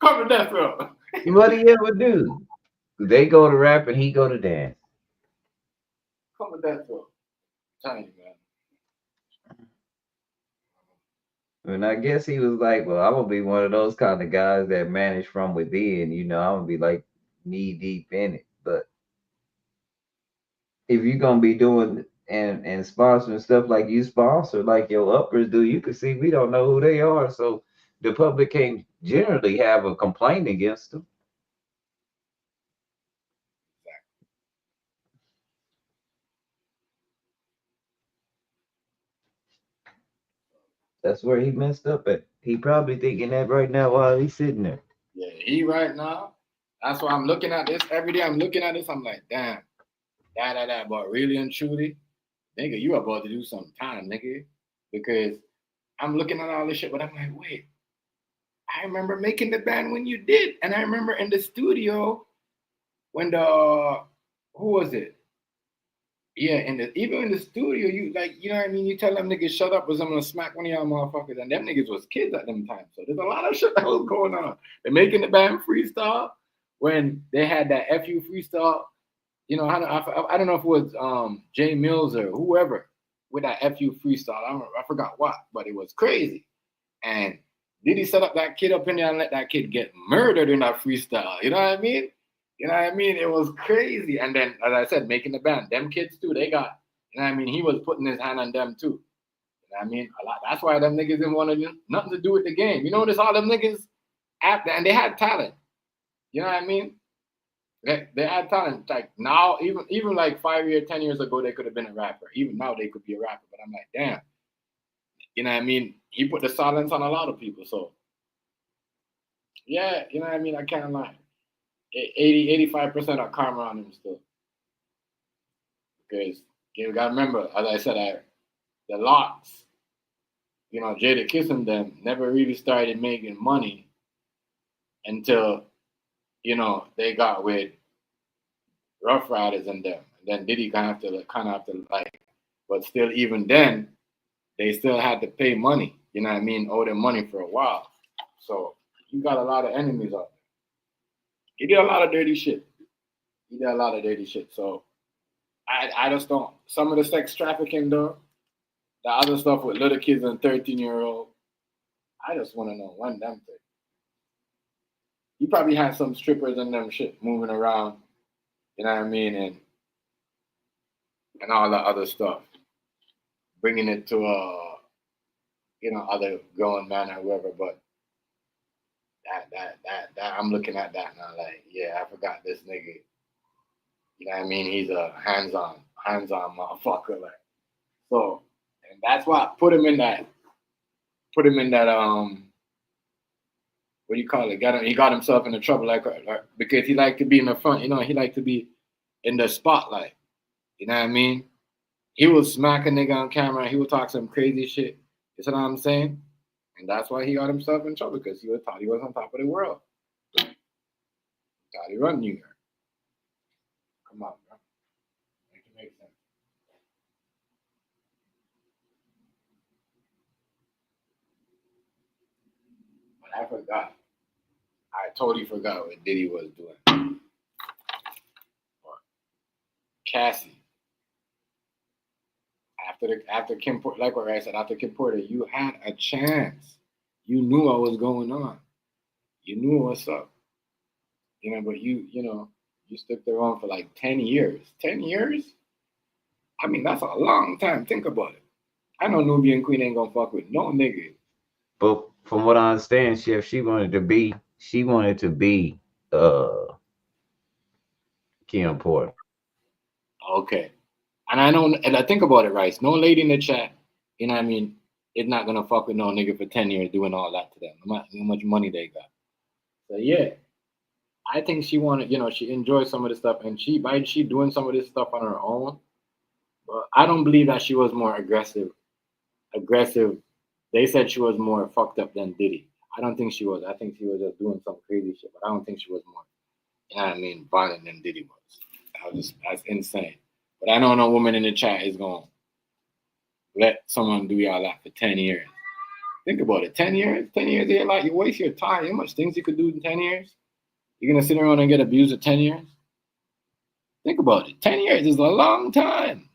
Come to death row.
What did he ever do? They go to rap and he go to dance.
Come to death row. I'm telling you, man.
And I guess he was like, well, I'm gonna be one of those kind of guys that manage from within, I'm gonna be like knee deep in it. But if you're gonna be doing and sponsoring stuff like you sponsor, like your uppers do, you can see we don't know who they are. So the public can't generally have a complaint against them. That's where he messed up at. He probably thinking that right now while he's sitting there.
Yeah, he right now. That's why I'm looking at this every day. I'm looking at this. I'm like, damn, that. But really and truly, nigga, you about to do some time, nigga, because I'm looking at all this shit. But I'm like, wait, I remember making the band when you did, and I remember in the studio when who was it? Yeah, even in the studio, you like, you know what I mean? You tell them niggas shut up, or I'm gonna smack one of y'all motherfuckers, and them niggas was kids at them times. So there's a lot of shit that was going on. They're making the band freestyle when they had that FU freestyle. I don't know if it was Jay Mills or whoever with that FU freestyle. I forgot what, but it was crazy. And Diddy set up that kid up in there and let that kid get murdered in that freestyle. You know what I mean? You know what I mean? It was crazy. And then, as I said, making the band, them kids too, they got, you know what I mean? He was putting his hand on them too. You know what I mean? A lot. That's why them niggas didn't want to do nothing to do with the game. You notice all them niggas after, and they had talent. You know what I mean? They had talent. Like now, even like 5 years, 10 years ago, they could have been a rapper. Even now, they could be a rapper. But I'm like, damn. You know what I mean? He put the silence on a lot of people. So, yeah, you know what I mean? I can't lie. 85% of karma on him still. Because you got to remember, as I said, the Locks, you know, Jada Kissing them never really started making money until, you know, they got with Rough Riders and them. And then Diddy kind of have to like, but still, even then, they still had to pay money. You know what I mean? Owe them money for a while. So you got a lot of enemies out there. He did a lot of dirty shit. So I just don't. Some of the sex trafficking though, the other stuff with little kids and 13-year-old, I just want to know when them thing. He probably had some strippers and them shit moving around. You know what I mean? And all the other stuff. Bringing it to you know, other grown man or whoever, but that I'm looking at that now like, yeah, I forgot this nigga. You know what I mean? He's a hands-on motherfucker. Like, so, and that's why I put him in that what do you call it? He got himself into trouble like because he liked to be in the front, you know, he liked to be in the spotlight. You know what I mean? He will smack a nigga on camera, he would talk some crazy shit. You see what I'm saying? And that's why he got himself in trouble, because he thought he was on top of the world. Thought he run New York. Come on, bro. Make it make sense. But I forgot. I totally forgot what Diddy was doing. Cassie. After Kim Porter, like what I said, after Kim Porter, you had a chance. You knew what was going on. You knew what's up. You know, but you stuck around for like 10 years. 10 years? I mean, that's a long time. Think about it. I know Nubian Queen ain't gonna fuck with no nigga.
But from what I understand, Chef, she wanted to be Kim Porter.
Okay. And I know, and I think about it, right? No lady in the chat, you know what I mean, is not gonna fuck with no nigga for 10 years doing all that to them, no matter how much money they got. So yeah, I think she wanted, you know, she enjoyed some of this stuff, and she doing some of this stuff on her own. But I don't believe that she was more aggressive. They said she was more fucked up than Diddy. I don't think she was. I think she was just doing some crazy shit, but I don't think she was more, you know what I mean, violent than Diddy was. That's insane. But I know no woman in the chat is going to let someone do all that for 10 years. Think about it. 10 years? 10 years of your life, you waste your time. You know how much things you could do in 10 years? You're going to sit around and get abused for 10 years? Think about it. 10 years is a long time.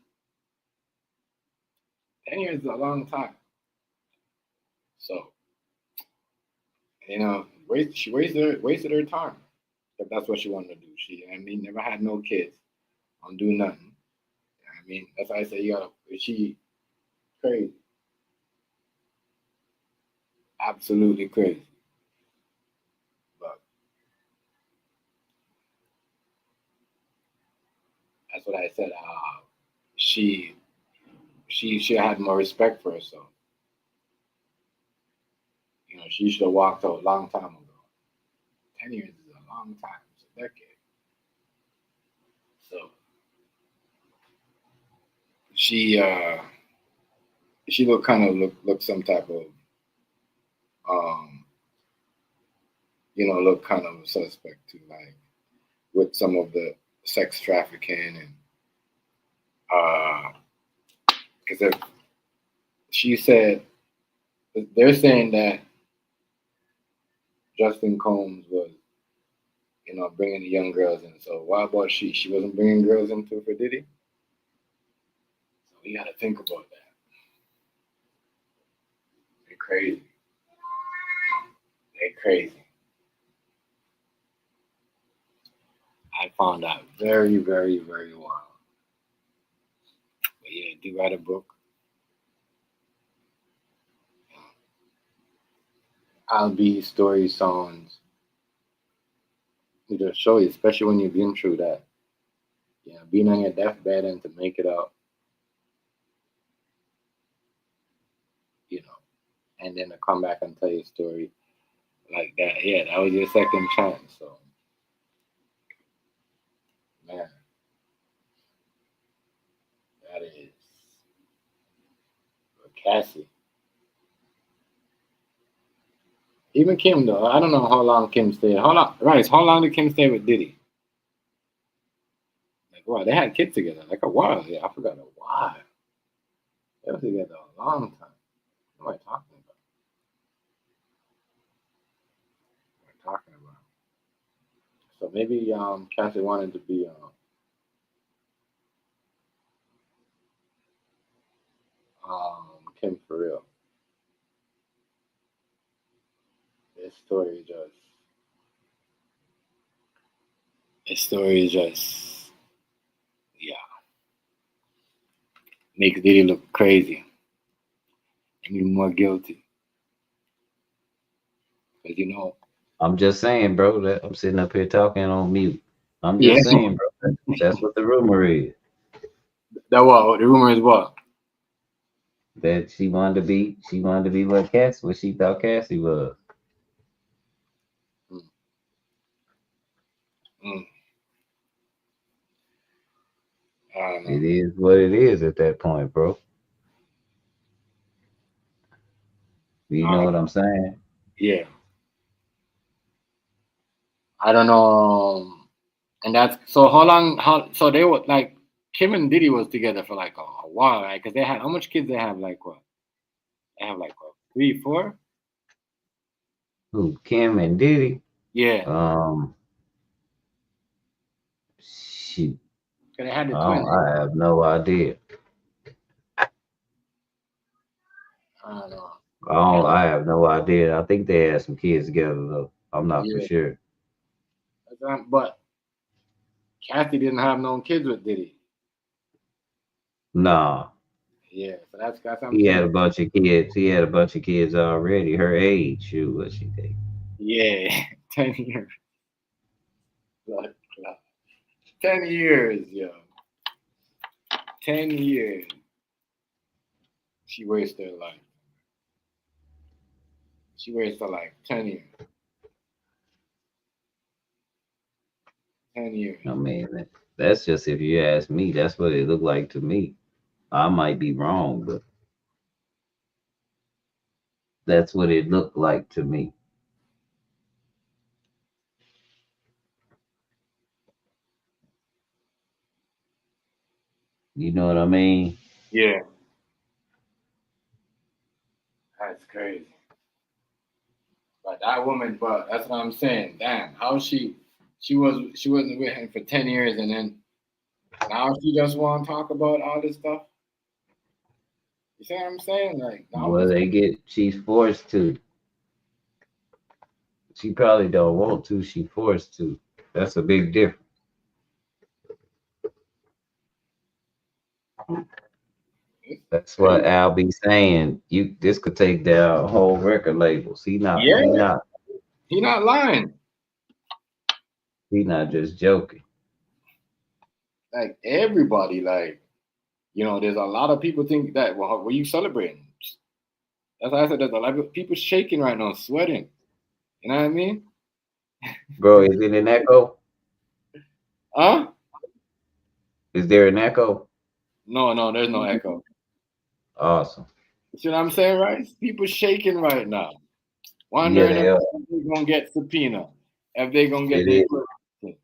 10 years is a long time. So, you know, she wasted her time. If that's what she wanted to do. Never had no kids. Don't do nothing. I mean, that's why I say she crazy. Absolutely crazy. But that's what I said. She had more respect for herself. You know, she should have walked out a long time ago. 10 years is a long time. It's a decade. So she look some type of look kind of suspect too, like with some of the sex trafficking and because if she said they're saying that Justin Combs was, you know, bringing the young girls in. So why about she? She wasn't bringing girls into for Diddy. So we got to think about that. It's crazy. They're crazy. I found out very, very, very wild. But yeah, do write a book. I'll be story songs. It'll show you, especially when you've been through that. Yeah, being on your deathbed and to make it out, you know, and then to come back and tell your story like that. Yeah, that was your second chance. So, man, that is Cassie. Even Kim though, I don't know how long Kim stayed. How long? Right? How long did Kim stay with Diddy? Like, wow, they had kids together. Like a while. Yeah, I forgot a while. They were together a long time. What am I talking about? What am I talking about? So maybe Cassie wanted to be Kim for real. This story just yeah makes Diddy look crazy and even more guilty. Because
I'm just saying, bro, that I'm sitting up here talking on mute. I'm
yeah,
just saying, bro. That's what the rumor is.
that what the rumor is what.
That she wanted to be what she thought Cassie was.
Mm, mm, I don't know.
It is what it is at that point, bro. You know what I'm saying?
Yeah, I don't know. And that's so how long? How so they were like Kim and Diddy was together for like a while, right? Because they had how much kids they have? Like what? They have like what, three, four?
Who, Kim and Diddy?
Yeah,
Um, shoot,
'cause they had the
I
twins.
don't, I have no idea.
I don't know.
I have no idea. I think they had some kids together though. I'm not for
Yeah,
sure.
but Kathy didn't have no kids with Diddy.
Nah,
Yeah, so that's what I'm
he had
saying.
a bunch of kids. He had a bunch of kids already. Her age, shoot, what she think?
Yeah, 10 years. Blood clot. 10 years, yo. 10 years. She wasted her life. She wasted her life. 10 years. 10 years.
I mean, that's just if you ask me. That's what it looked like to me. I might be wrong, but that's what it looked like to me. You know what I mean?
Yeah, that's crazy. But that woman, but that's what I'm saying. Damn, how she wasn't with him for 10 years, and then now she just want to talk about all this stuff. You see what I'm saying? Like now
Well,
this.
she's forced to. She probably don't want to. She forced to. That's a big difference. That's what
Crazy.
Al be saying. This could take down whole record labels. He not. He
Yeah,
not.
he not lying.
He not just joking.
Like everybody, like there's a lot of people think that. Well, were you celebrating? That's why I said there's a lot of people shaking right now, sweating. You know what I mean?
Bro, is it an echo?
Huh?
Is there an echo?
No, no, there's no echo.
Awesome.
You see what I'm saying, right? People shaking right now,
Yeah,
wondering if
they are.
they're gonna get subpoena, if they're gonna get
It
their
is.
question.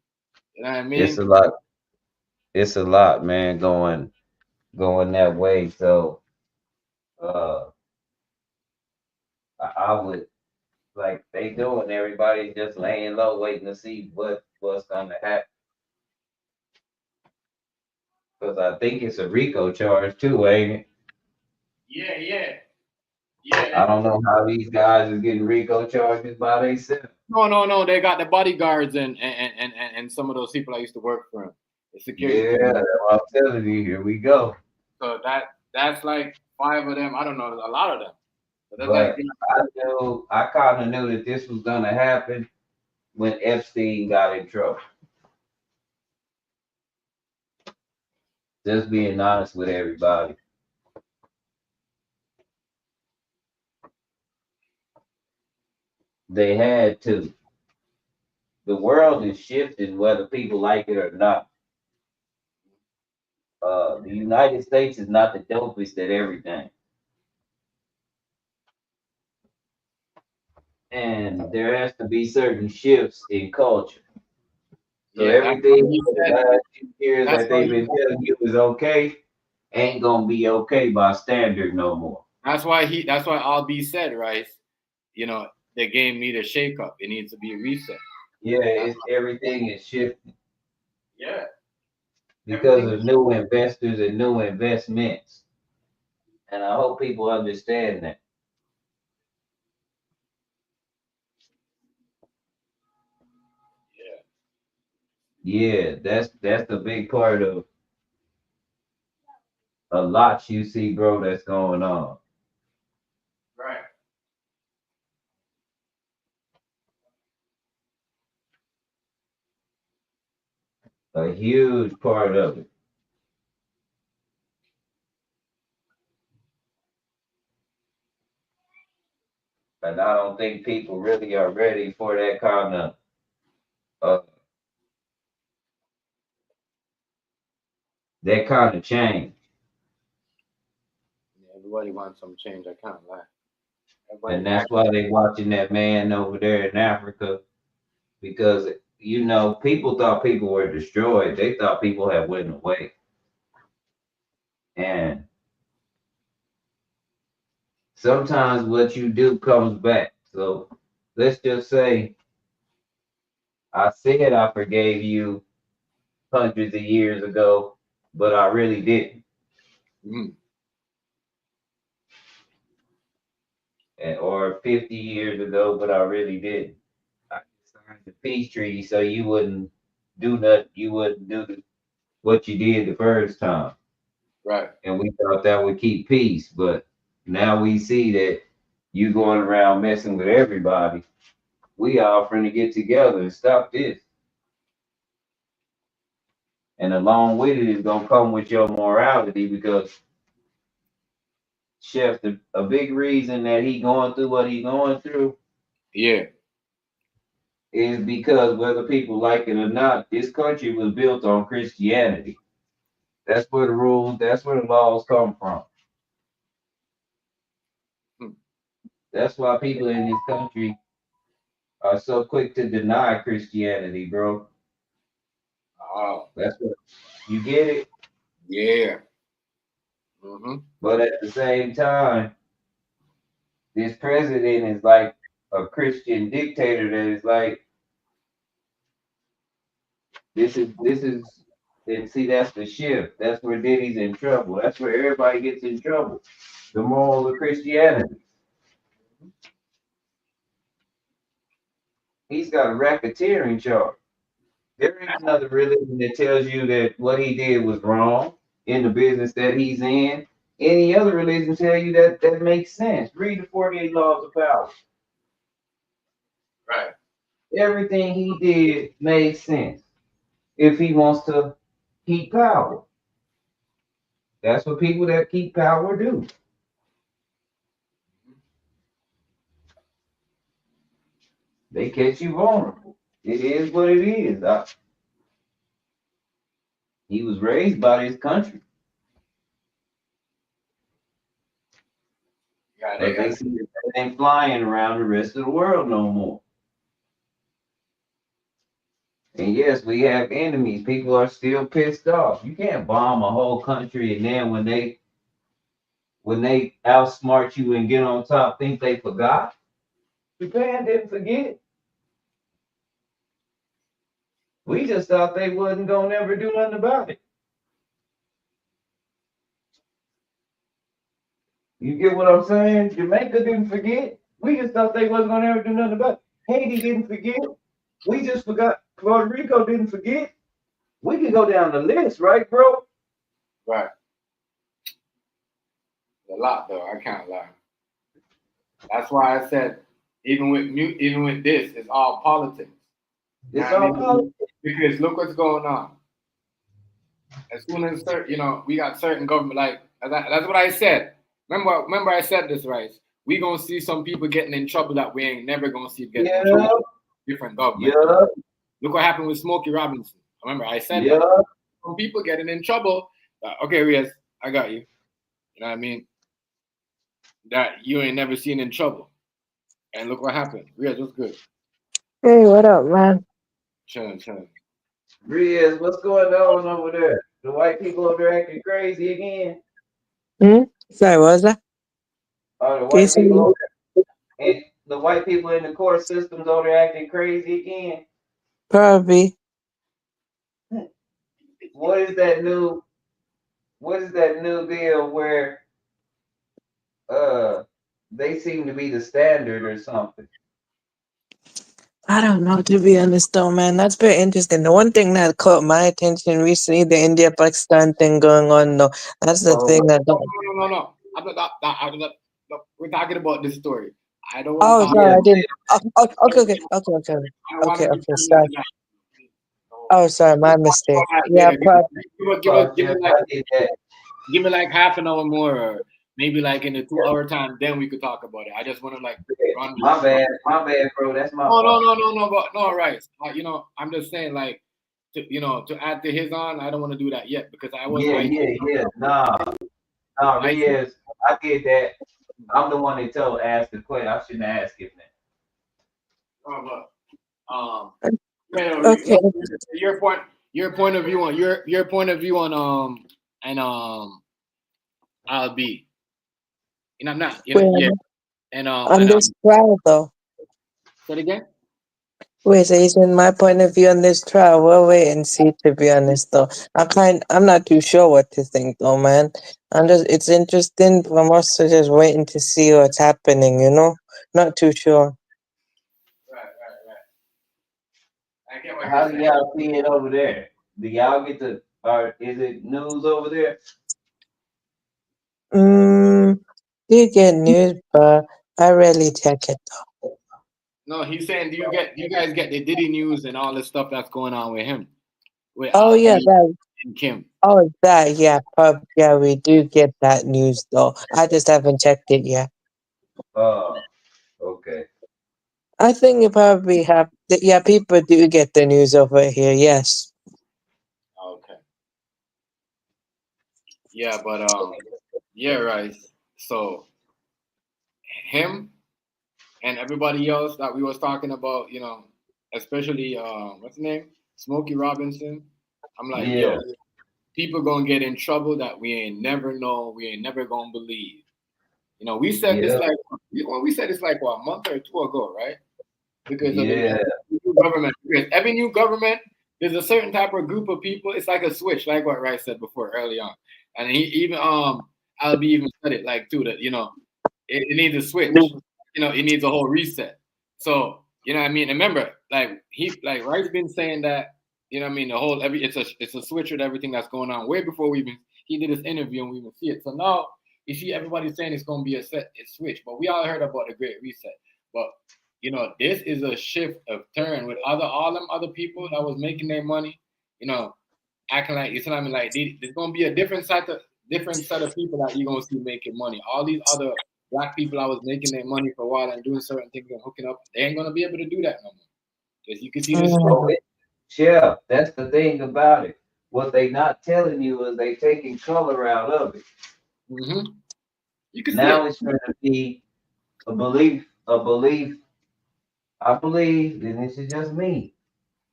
You know what I
It's
mean?
a lot. It's a lot, man, going that way. So uh I would like they doing everybody just laying low waiting to see what's gonna happen. Because I think it's a RICO charge too, ain't it?
Yeah, yeah, yeah.
I don't know how these guys are getting RICO charges by themselves.
No. They got the bodyguards and some of those people I used to work for him. The security
Yeah,
team.
that's what I'm telling you. Here we go.
So that's like 5 of them. I don't know, a lot of them. But that's like,
But I kind of knew that this was gonna happen when Epstein got in trouble. Just being honest with everybody. They had to. The world is shifting whether people like it or not. The United States is not the dopest at everything. And there has to be certain shifts in culture. So
yeah, that's
everything
what he
for the
said.
last 2 years
That's
that
why
they've been telling you is okay ain't gonna be okay by standard no more.
that's why Albie said, right? You know, the game need a shake up. It needs to be a reset.
Yeah, it's everything is shifting
Yeah.
because
Everything.
of new investors and new investments. And I hope people understand that. Yeah, that's the big part of a lot you see, bro, that's going on.
Right.
A huge part of it. And I don't think people really are ready for uh, that kind of change.
Yeah, everybody wants some change. I can't lie.
And
Everybody
that's
act.
why they watching that man over there in Africa because people thought people were destroyed. They thought people had went away. And sometimes what you do comes back. So let's just say I said I forgave you hundreds of years ago, but I really didn't.
Mm,
Or 50 years ago, but I really didn't. I signed the peace treaty so you wouldn't do nothing. You wouldn't do what you did the first time.
right.
And we thought that would keep peace, but now we see that you going around messing with everybody. We offering to get together and stop this. And along with it is gonna come with your morality because Chef, a big reason that he going through what he going through
Yeah.
is because whether people like it or not, this country was built on Christianity. That's where the rules, that's where the laws come from.
Hmm.
That's why people in this country are so quick to deny Christianity, bro.
Oh,
That's what you get it.
yeah. Mm-hmm.
But at the same time, this president is like a Christian dictator that is like, this is and see that's the shift. That's where Diddy's in trouble. That's where everybody gets in trouble. The moral of Christianity. He's got a racketeering charge. There ain't another religion that tells you that what he did was wrong in the business that he's in. Any other religion tell you that that makes sense. Read the 48 laws of power.
Right.
Everything he did made sense if he wants to keep power. That's what people that keep power do. They catch you vulnerable. It is what it is. He was raised by this country,
Yeah, they
but they
got.
see that they ain't flying around the rest of the world no more. And yes, we have enemies. People are still pissed off. You can't bomb a whole country and then when they outsmart you and get on top, think they forgot. Japan didn't forget. We just thought they wasn't gonna never do nothing about it. You get what I'm saying? Jamaica didn't forget. We just thought they wasn't gonna ever do nothing about it. Haiti didn't forget. We just forgot. Puerto Rico didn't forget. We can go down the list, right, bro?
Right. A lot though. I can't lie. That's why I said even with this, it's all politics. You know
It's
what I
all
mean?
politics.
Because look what's going on. As soon as we got certain government like that's what I said. Remember I said this right. We gonna see some people getting in trouble that we ain't never gonna see getting in trouble.
Yeah,
Different government.
yeah,
Look what happened with Smokey Robinson. Remember I said that.
yeah.
Some people getting in trouble. Okay, Riaz, I got you. You know what I mean? That you ain't never seen in trouble. And look what happened. Riaz, what's good?
Hey, what up, man?
Chilling, chilling.
Riaz, what's going on over there? The white people over there acting crazy again?
Hmm? Sorry, what was that?
Are the
Can you
white
say
people
again?
over there, and the white people in the court systems over there acting crazy again?
Probably.
What is that new? What is that new deal where uh they seem to be the standard or something?
I don't know, to be honest, though, man. That's very interesting. The one thing that caught my attention recently, the India Pakistan thing going on, though. That's the
Oh,
thing that.
No. No. We're talking about this story. I don't want to
Oh,
talk.
sorry,
yeah,
I didn't. Oh, oh, okay.
I want to keep
Okay,
telling
sorry.
you that. So,
Oh, sorry, my
we'll talk
mistake.
about that
Yeah,
later.
oh, Jeff, I did that.
Give me like half an hour more, or maybe like in a 2 hour time. Then we could talk about it. I just want to like run.
My bad, bro. That's my
No, no,
fault.
no, no, no, but no, right. I'm just saying, like, to add to his on, I don't want to do that yet because
Yeah,
I,
yeah, yeah. Nah,
I,
Riaz, I did that. I'm the one that told ask the question. I shouldn't ask him that.
but, yeah, no,
okay.
your point of view on your point of view on and I'll be, I'm not, yeah,
Wait, on
and
this trial, though.
say it again.
Wait, so you said my point of view on this trial. We'll wait and see, to be honest, though. I'm not too sure what to think, though, man. It's interesting from us to just waiting to see what's happening, you know? Not too sure.
Right. I get what you're
How do
saying.
y'all see it over there? Do y'all get to, or is it news over there?
Mm, do get news, but I rarely check it.
No, he's saying, do you guys get the Diddy news and all this stuff that's going on with him, with
Oh, yeah,
Ali
that.
and Kim?
Oh, that, yeah, yeah, we do get that news, though. I just haven't checked it yet.
Oh, okay.
I think you probably have. Yeah, people do get the news over here. Yes.
Okay. Yeah, but yeah, right. So him and everybody else that we was talking about, especially what's his name, Smokey Robinson. I'm like, yo,
Yeah,
people gonna get in trouble that we ain't never know, we ain't never gonna believe. We said this
yeah,
we said this like what, a month or two ago, right? Because of the
yeah,
new government. Because every new government, there's a certain type of group of people. It's like a switch, like what Rice said before early on, and he even Albie even said it like too that it needs a switch. It needs a whole reset. So what I mean. Remember, like Rice been saying that what I mean. The whole it's a switch with everything that's going on way before we even he did his interview and we even see it. So now you see everybody saying it's going to be a switch, but we all heard about the Great Reset. But this is a shift of turn with all them other people that was making their money, you know, acting like you know what I mean. Like there's gonna be a different set of people that you're gonna see making money. All these other black people that was making their money for a while and doing certain things and hooking up, they ain't gonna be able to do that no more. Because you can see this.
oh,
Mm.
yeah. That's the thing about it. What they not telling you is they taking color out of it.
Mm-hmm. You can see
Now
it.
it's going to be a belief. I believe, and this is just me,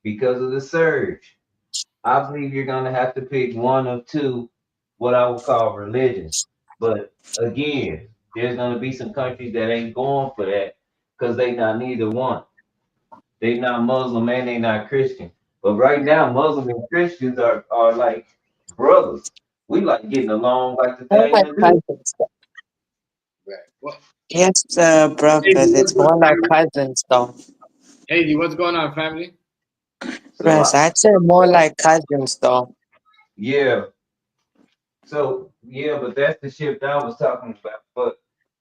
because of the surge. I believe you're gonna have to pick one of two, what I would call religions. But again, there's gonna be some countries that ain't going for that because they not neither one. They not Muslim and they not Christian. But right now, Muslim and Christians are like brothers. We like getting along like the
I
thing
like
to do.
private stuff.
Right. What?
Yes, brothers.
Hazy,
It's
what's going
more
on,
like
family?
cousins, though.
Hazy, what's going on, family?
So
Yes, I'd say more like cousins, though.
yeah, so yeah, but that's the shift I was talking about. But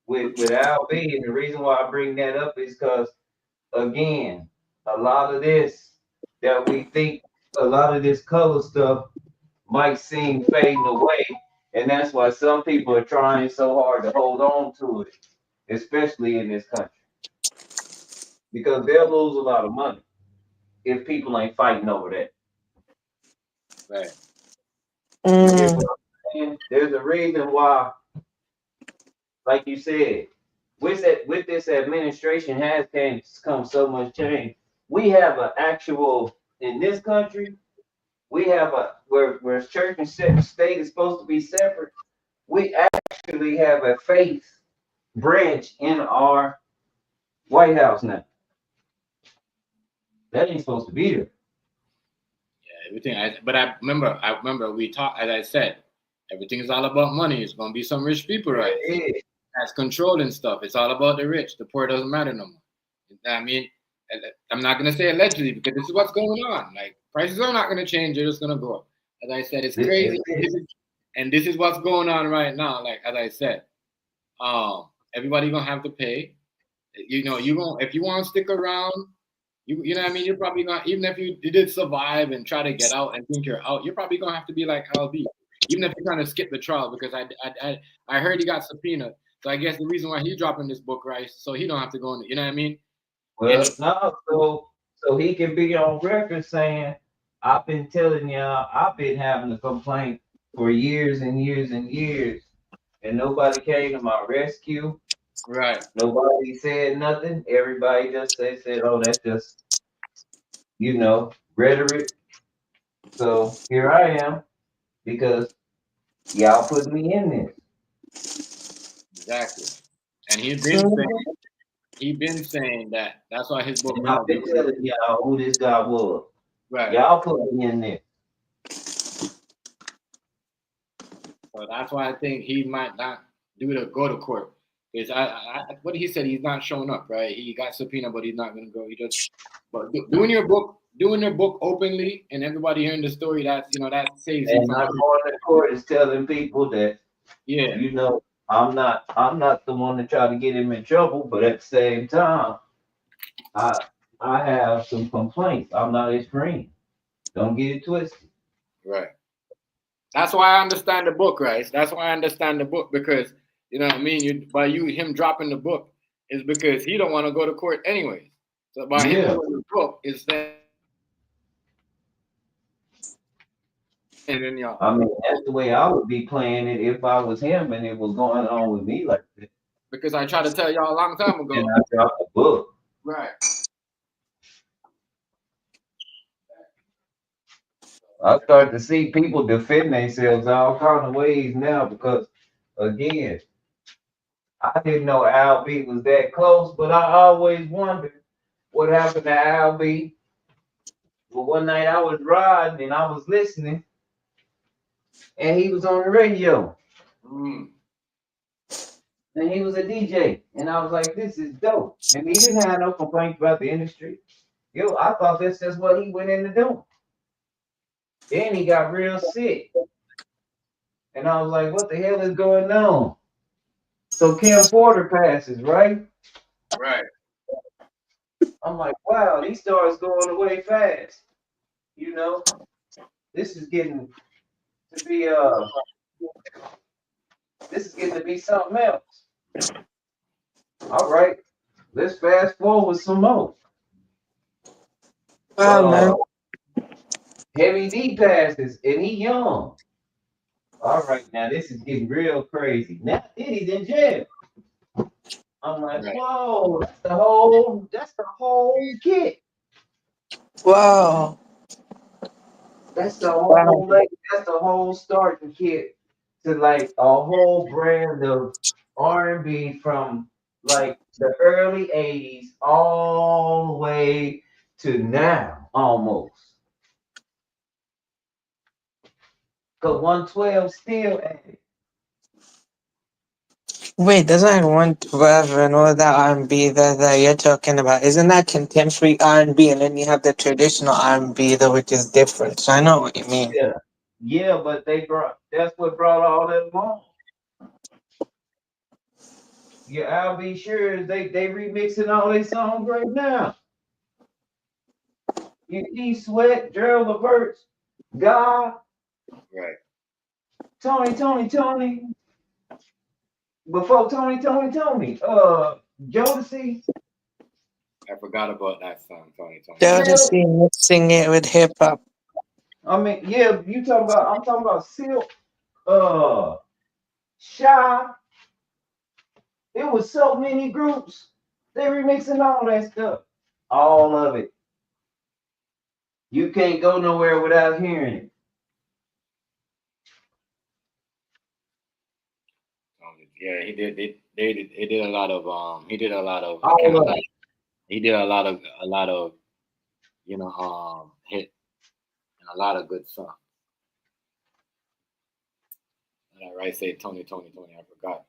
with Al B, and the reason why I bring that up is because again, a lot of this that we think, a lot of this color stuff might seem fading away, and that's why some people are trying so hard to hold on to it, especially in this country, because they'll lose a lot of money if people ain't fighting over that.
Right.
You get
Mm,
what I'm saying? There's a reason why, like you said, with this administration has come so much change. We have an actual in this country. We have a where church and state is supposed to be separate. We actually have a faith branch in our White House now. That ain't supposed to be there.
Yeah, everything. But I remember we talked. As I said, everything is all about money. It's gonna be some rich people, right?
It is.
That's controlling stuff. It's all about the rich. The poor doesn't matter no more. I mean, I'm not gonna say allegedly because this is what's going on. Like prices are not gonna change; they're just gonna go up. As I said, it's crazy. And this is what's going on right now. Like as I said, everybody gonna have to pay. You know, you going if you want to stick around, you know what I mean. You're probably gonna even if you did survive and try to get out and think you're out, you're probably gonna have to be like LB. Even if you're trying to skip the trial, because I heard he got subpoenaed. So I guess the reason why he's dropping this book, right? So he don't have to go in. You know what I mean? And
Well, no, so he can be on record saying, "I've been telling y'all, I've been having a complaint for years and years and years, and nobody came to my rescue.
right,
Nobody said nothing. Everybody just said, oh, that's just rhetoric. So here I am because y'all put me in this.
exactly. And
mm,
he been saying that. That's why his book
And I've
called
been telling y'all who this guy was.
right.
Y'all put me in this.
So that's why I think he might not do the go to court. Because what he said, he's not showing up, right? He got subpoenaed, but he's not going to go. He just, but doing your book openly, and everybody hearing the story, that saves you
And
from.
not going to court is telling people that,
Yeah,
you know, I'm not the one to try to get him in trouble, but at the same time, I I have some complaints. I'm not his friend. Don't get it twisted.
right. That's why I understand the book, right? That's why I understand the book because you know what I mean. Him dropping the book is because he don't want to go to court anyways. So by him
Yeah.
doing the book is saying, and then y'all
I mean, that's the way I would be playing it if I was him and it was going on with me like that.
because I tried to tell y'all a long time
And
ago,
I dropped the book.
right?
I start to see people defend themselves all kind of ways now because, again, I didn't know Al B was that close, but I always wondered what happened to Al B. Well, one night I was riding and I was listening, and he was on the radio,
Mm,
and he was a DJ, and I was like, "This is dope." And he didn't have no complaints about the industry. Yo, I thought that's just what he went into doing. Then he got real sick, and I was like, "What the hell is going on?" So Kim Porter passes, right?
right.
I'm like, "Wow, these stars going away fast." You know, this is getting to be this is getting to be something else. All right, let's fast forward some more.
wow, man.
Uh, Heavy D passes, and he young. All right, now this is getting real crazy. Now Diddy's in jail. I'm like,
Right.
whoa, that's the whole kit.
Wow,
That's the
wow,
whole that's the whole starting kit to like a whole brand of R&B from like the early 80s all the way to now almost. Cause 112 still at it.
Wait, there's like 112 and all that R&B that you're talking about. Isn't that contemporary R&B? And then you have the traditional R&B though, which is different. So I know what you mean.
Yeah, yeah, but that's what brought all that along. Yeah, I'll be sure they remixing all their songs right now. You Sweat, Gerald Levert, God,
Right.
Tony. Before Tony. Jodeci.
I forgot about that song, Tony.
Just
Silk.
see mixing it with hip hop.
I mean, yeah, I'm talking about Silk, uh, Shy. It was so many groups. They remixing all that stuff. All of it. You can't go nowhere without hearing it.
Yeah, he did. They did a lot of. He did a lot of. I
All
can't
of
like.
it.
He did a lot of. Hit and a lot of good songs. And I right say Tony. I forgot.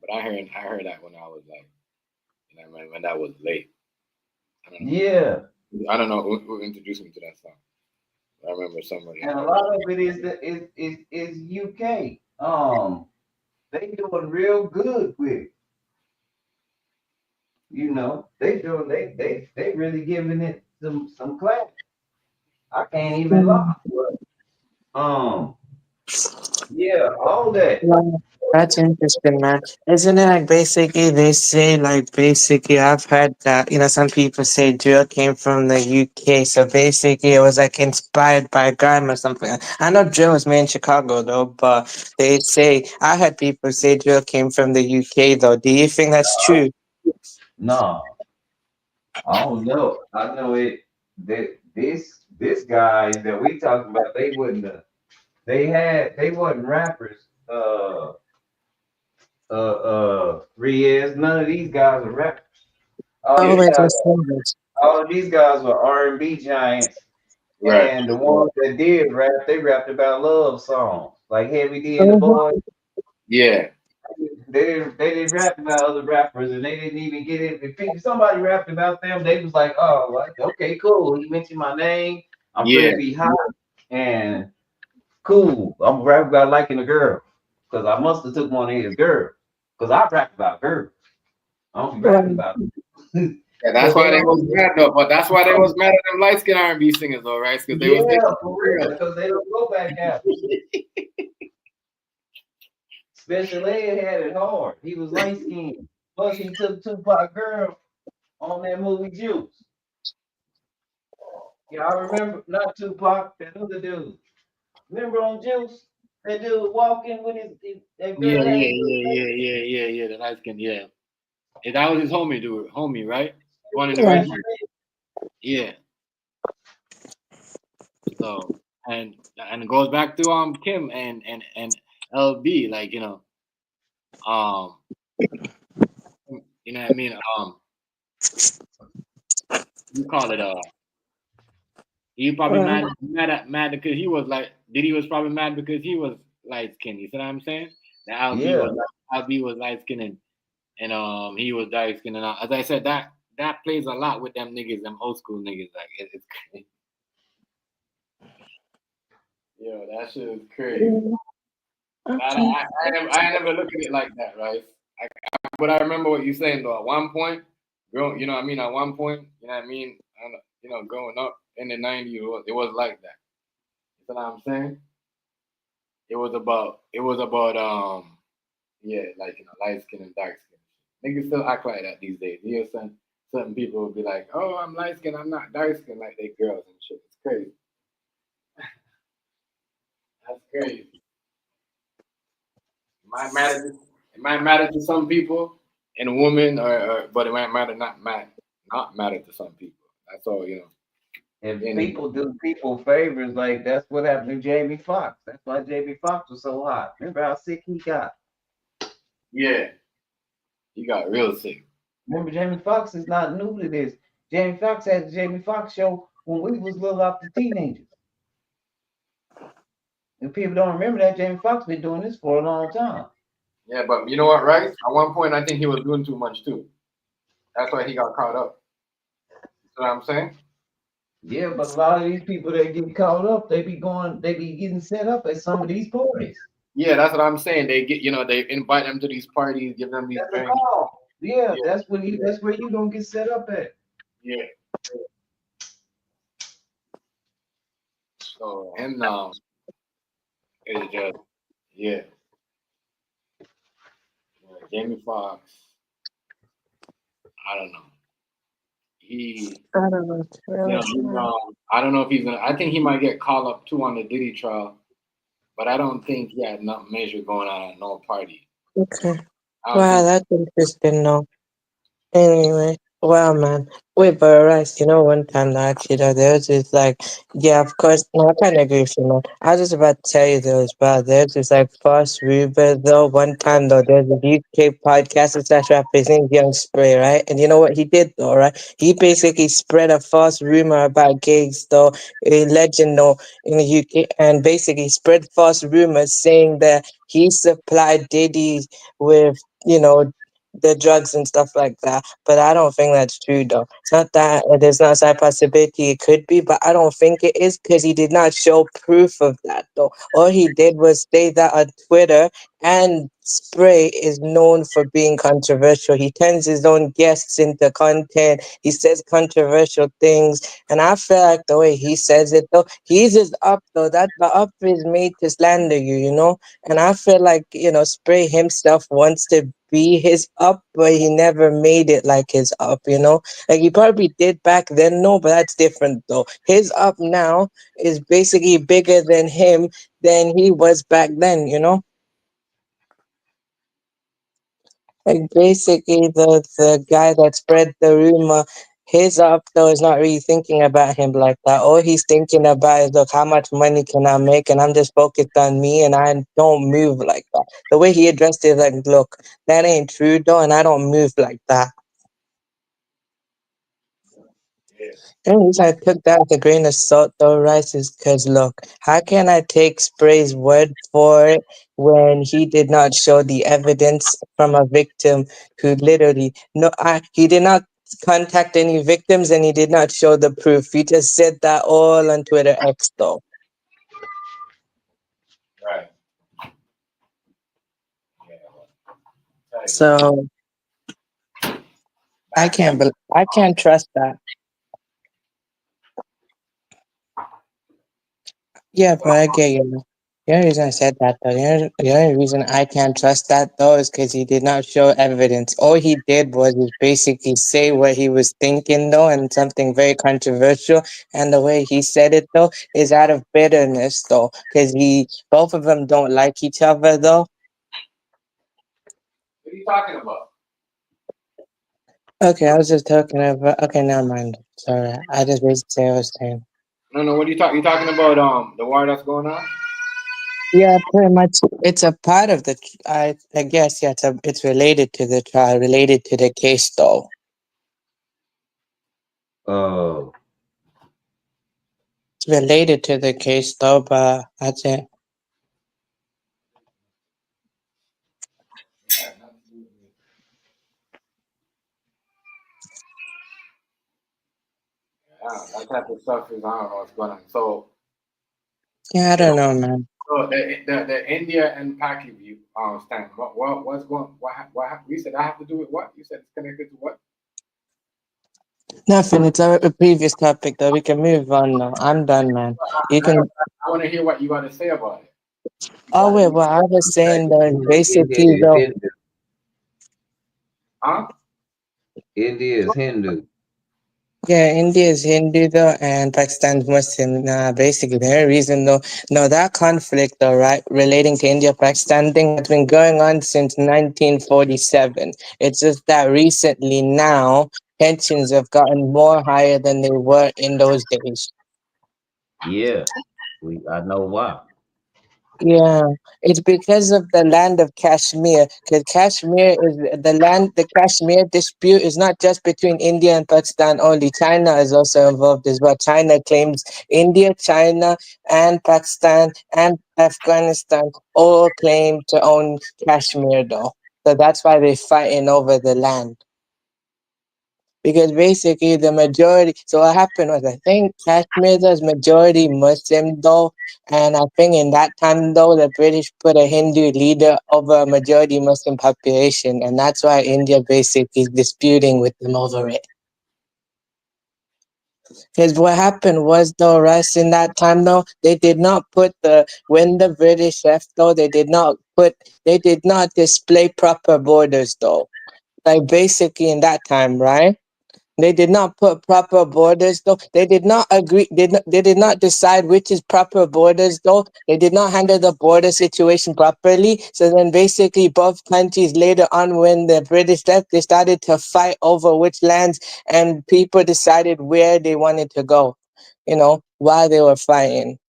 But I heard that when I was like, when that was late. I don't know.
Yeah.
I don't know who introduced me to that song. I remember somebody.
And a lot of it is UK. They doing real good with it. They really giving it some class. I can't even lie. Um, yeah, all that.
Wow, that's interesting, man. Isn't it like basically they say like basically I've heard that some people say drill came from the UK, so basically it was like inspired by grime or something. I know drill was made in Chicago though, but they say I heard people say drill came from the UK though. Do you think that's true?
No, I don't know. I know it. That this guys that we talking about, they wouldn't. They wasn't rappers. Riaz. None of these guys are rappers. All
Oh
these
wait,
guys,
just singers.
all of these guys were R&B giants,
Right.
and the ones that did rap, they rapped about love songs, like Heavy D and the
Mhm.
Boys.
Yeah.
They didn't rap about other rappers, and they didn't even get it. If somebody rapped about them, they was like, "Oh, like, okay, cool. He mentioned my name. I'm
Yeah.
gonna be hot and cool. I'm rap about liking a girl because I must have took one of his girls because I rap about girls. I don't be rapping
Right.
about
Yeah, that's
because they
why they
don't.
was mad though. But that's why they was mad at them light skinned R&B singers though, right? Because they was
Yeah,
taking
for real,
real.
because they don't go back out. Special Ed had it hard. He was light skinned. Plus, he took Tupac girl on that movie Juice. Yeah, I remember not Tupac, that other dude. Remember on Juice? That dude walking with that
Yeah,
girl had
yeah,
his little
yeah,
baby.
yeah, yeah, yeah, yeah. The light skin, yeah. And that was his homie, right? One in the
Yeah.
red shirt. Yeah. So and it goes back to Kim and LB, like um, you know what I mean? You call it he probably
Right.
mad because he was like Diddy was probably mad because he was light skinned. You see what I'm saying? The
Yeah,
LB was light skinned and he was dark skinned and as I said that plays a lot with them niggas, them old school niggas. Like it's crazy. Yo, that shit is crazy.
Yeah.
I,
Okay.
I, I never look at it like that, right? But I remember what you're saying though. At one point, girl, you know what I mean. At one point, you know what I mean. Growing up in the '90s, it was like that. You know what I'm saying? It was about yeah, like light skin and dark skin. Niggas still act like that these days. You know, certain people will be like, "Oh, I'm light skin, I'm not dark skin," like they girls and shit. It's crazy. That's crazy. It might matter. It might matter to some people and a woman, but it might not matter to some people. That's all you know.
if
And
people do people favors, like that's what happened to Jamie Foxx. That's why Jamie Foxx was so hot. Remember how sick he got?
yeah, you got real sick.
Remember, Jamie Foxx is not new to this. Jamie Foxx had the Jamie Foxx show when we was little after teenagers. And people don't remember that Jamie Foxx been doing this for a long time.
Yeah, but you know what, right? At one point, I think he was doing too much too. That's why he got caught up. You know what I'm saying?
Yeah, but a lot of these people that get caught up, they be getting set up at some of these parties.
Yeah, that's what I'm saying. They get, they invite them to these parties, give them these
That's a
drinks.
call. Yeah,
Yeah,
that's where you gonna get set up at.
yeah. So him now is just, yeah, yeah. Jamie Foxx. I don't know. He,
I don't know. To be honest, man.
I don't know if he's gonna. I think he might get called up too on the Diddy trial, but I don't think he had nothing major going on at no party.
Okay.
I don't
Wow,
think.
that's interesting. No. Anyway, wow, man. Wait, but Rice, one time that actually, though, there was this like, yeah, of course, no, I kind of agree with you, man. I was just about to tell you though, as well. There's this like false rumor though. One time though, there's a UK podcast slash rapper, his name's Young Spray, right? And you know what he did though, right? He basically spread a false rumor about gigs though, a legend though in the UK, and basically spread false rumors saying that he supplied Diddy with, the drugs and stuff like that. But I don't think that's true though. It's not that there's not a side possibility it could be, but I don't think it is because he did not show proof of that though. All he did was say that on Twitter, and Spray is known for being controversial. He turns his own guests into content. He says controversial things. And I feel like the way he says it though, he's just up though. That the up is made to slander you. And I feel like, Spray himself wants to be his up, but he never made it like his up. Like he probably did back then, no, but that's different though. His up now is basically bigger than him than he was back then. Like basically the guy that spread the rumor, his up though is not really thinking about him like that. All he's thinking about is, look, how much money can I make, and I'm just focused on me, and I don't move like that. The way he addressed it, like, look, that ain't true though, and I don't move like that.
Yeah,
The only reason I took that with a grain of salt though, Rice, is because look, how can I take Spray's word for it when he did not show the evidence from a victim who literally he did not contact any victims and he did not show the proof. He just said that all on Twitter X though.
right. Yeah, well, tell you,
So
back then,
I can't trust that. Yeah, but I get you. The only reason I said that though, the only reason I can't trust that though is because he did not show evidence. All he did was just basically say what he was thinking though, and something very controversial. And the way he said it though is out of bitterness though, because both of them don't like each other though.
what are you talking about?
Okay, I was just talking about. Okay, never mind. Sorry, I just basically what I was saying.
No, no. What are you talking? You talking about the war that's going on?
Yeah, pretty much. It's a part of the. I guess yeah. It's related to the trial, related to the case though.
Uh,
It's related to the case though, but that's it.
Yeah, that type of stuff is, I don't know what's going on. So,
Yeah, I
you
don't
know,
know, man.
so the India and Pakistan stand. What's going? You said I have to do with what? You said it's connected to what?
Nothing. It's a previous topic though. We can move on now. I'm done, man. You
I,
can.
I want to hear what you got to say about it.
Oh wait, what I was saying though is
India
basically
is
though.
Hindu.
Huh?
India is Hindu.
Yeah, India is Hindu though, and Pakistan's Muslim. Nah, basically, the only reason though, no, that conflict though, right, relating to India-Pakistan thing has been going on since 1947. It's just that recently now tensions have gotten more higher than they were in those days.
Yeah, I know why.
Yeah, it's because of the land of Kashmir. Because Kashmir is the land, the Kashmir dispute is not just between India and Pakistan only. China is also involved as well. China claims India, China, and Pakistan and Afghanistan all claim to own Kashmir, though. So that's why they're fighting over the land. Because basically the majority, so what happened was, I think Kashmir was majority Muslim though, and I think in that time though the British put a Hindu leader over a majority Muslim population, and that's why India basically is disputing with them over it. Because what happened was though, Russ, in that time though, they did not put the, when the British left though, they did not display proper borders though. Like basically in that time, right? They did not put proper borders though. They did not agree. They did not decide which is proper borders though. They did not handle the border situation properly. So then basically both countries later on, when the British left, they started to fight over which lands, and people decided where they wanted to go, while they were fighting.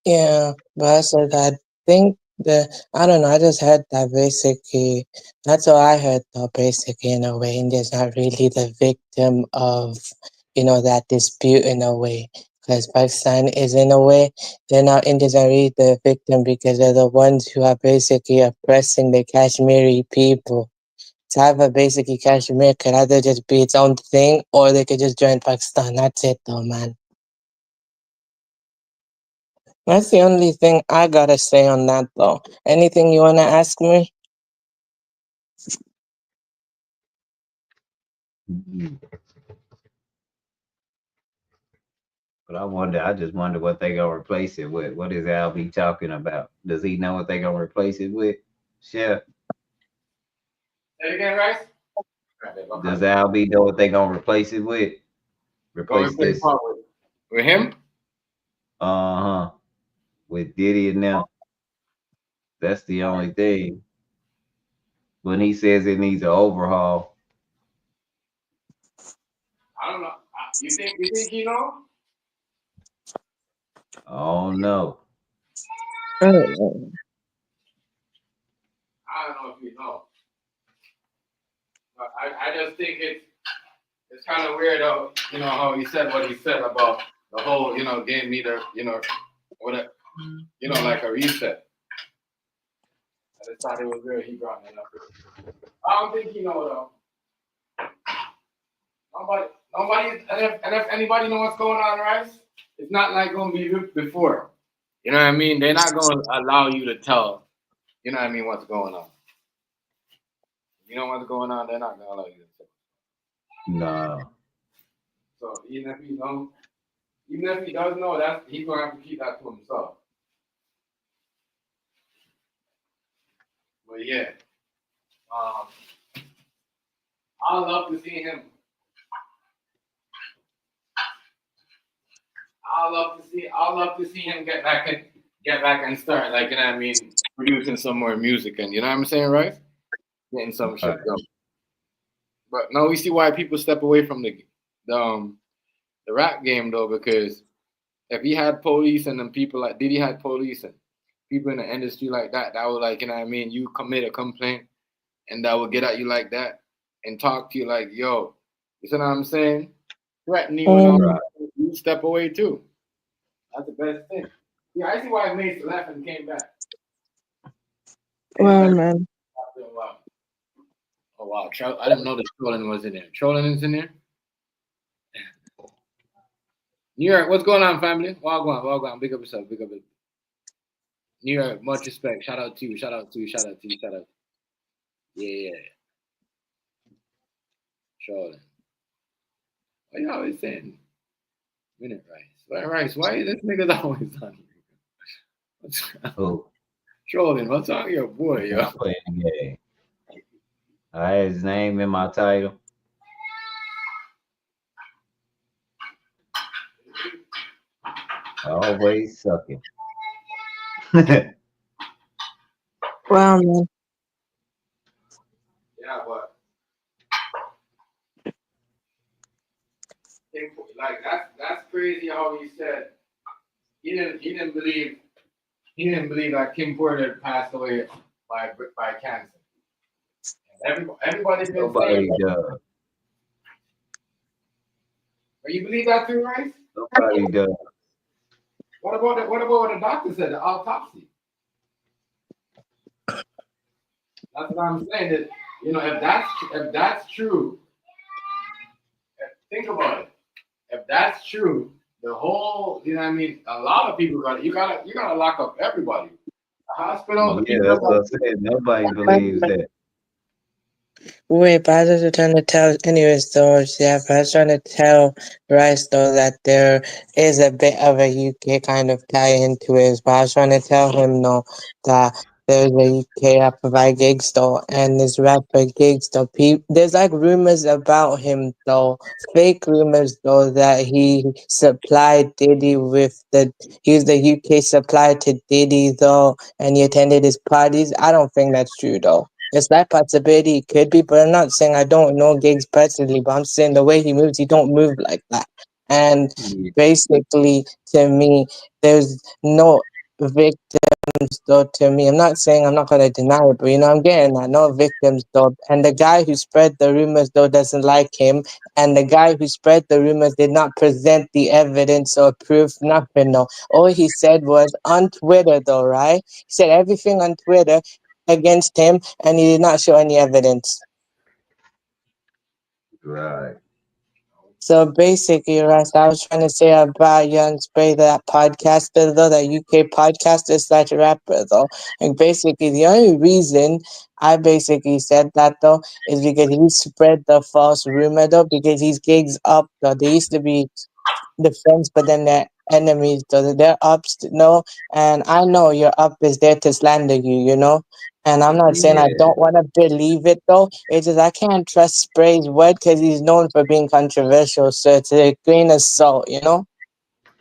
Yeah, but also I think I don't know, I just heard that basically, that's all I heard though, basically, in a way, India's not really the victim of, that dispute in a way. Because Pakistan is in a way, they're not, India's not really the victim because they're the ones who are basically oppressing the Kashmiri people. To have a basically Kashmir could either just be its own thing or they could just join Pakistan. That's it though, man. That's the only thing I gotta say on that, though. Anything you wanna ask me?
Mhm. But I just wonder what they gonna replace it with. What is Al be talking about? Does he know what they gonna replace it with? Chef,
Say it again, Rice.
does Al be know what they gonna replace it with?
Going
Replace
pretty
this,
far with him.
uh-huh, with Diddy and them. That's the only thing. When he says it needs an overhaul,
I don't know. You think he know?
I don't know.
Mm.
I don't know if he know. But I just think it's kind of weird though. You know how he said what he said about the whole game meter. What a, like a reset. I just thought it was weird. He brought that up. I don't think he know though. Nobody, and if anybody know what's going on, right? It's not like gonna be before. You know what I mean? They're not gonna allow you to tell. You know what I mean? What's going on? You know what's going on? They're not gonna allow you to tell.
No.
So even if he does know, that he's gonna have to keep that to himself. But yeah, um, I love to see him. I love to see him get back and start, like, you know what I mean, producing some more music, and you know what I'm saying, right? Getting some shit
Right.
done. But now we see why people step away from the rap game though, because if he had police and then people like Diddy had police and people in the industry like that, that would, like, you know what I mean, you commit a complaint and that would get at you like that and talk to you like, yo, you see what I'm saying? Threaten you and all
Um,
Right.
that, you step away too. That's the best thing. Yeah, I see why Mace left and came back. Mace
well,
left
man.
after a while. Oh wow, I didn't know the trolling was in there. Trolling is in there. New York, what's going on, family? Wagwan, Wagwan, big up yourself, big up. New York, much respect. Shout out to you, shout out to you, shout out to you, shout out. Yeah, yeah, trolling. Why you always saying minute rice? Why rice? Why this nigga's always on here? What's
Oh,
trolling? What's on your boy,
I'm
yo?
not playing the game. I had his name in my title. Always sucking.
Well, man.
Yeah, but Like that's crazy how he said he didn't believe that Kim Porter passed away by cancer. Everybody been saying
Nobody
that.
does.
But you believe that too, right?
Nobody does.
What about what the doctor said? The autopsy. That's what I'm saying. That if that's true, think about it. If that's true, the whole what I mean. A lot of people you gotta lock up everybody. The hospital,
Yeah,
even
that's
though
what I said. Nobody believes that.
Wait, but I was just trying to tell, anyways, though, yeah, but I was trying to tell Rice, though, that there is a bit of a UK kind of tie into it. But I was trying to tell him, though, that there's a UK rapper by Gigs, though, and this rapper Gigs, though, there's like rumors about him, though, fake rumors, though, that he supplied Diddy with he's the UK supplier to Diddy, though, and he attended his parties. I don't think that's true, though. It's that possibility it could be, but I'm not saying I don't know Gigs personally, but I'm saying the way he moves, he don't move like that. And
Yeah,
basically, to me, there's no victims though to me. I'm not saying I'm not gonna deny it, but I'm getting that. No victims though. And the guy who spread the rumors though doesn't like him. And the guy who spread the rumors did not present the evidence or proof, nothing though. All he said was on Twitter though, right? He said everything on Twitter against him and he did not show any evidence.
right.
So basically, Russ, I was trying to say about Young Spray, that podcaster though, that UK podcaster slash rapper though. And basically, the only reason I basically said that though is because he spread the false rumor though, because he's gigs up though. They used to be the friends, but then they're enemies. So they're ups, and I know your up is there to slander you. And I'm not saying I
Yeah,
don't want to believe it though. It's just I can't trust Spray's word because he's known for being controversial. So it's a grain of salt.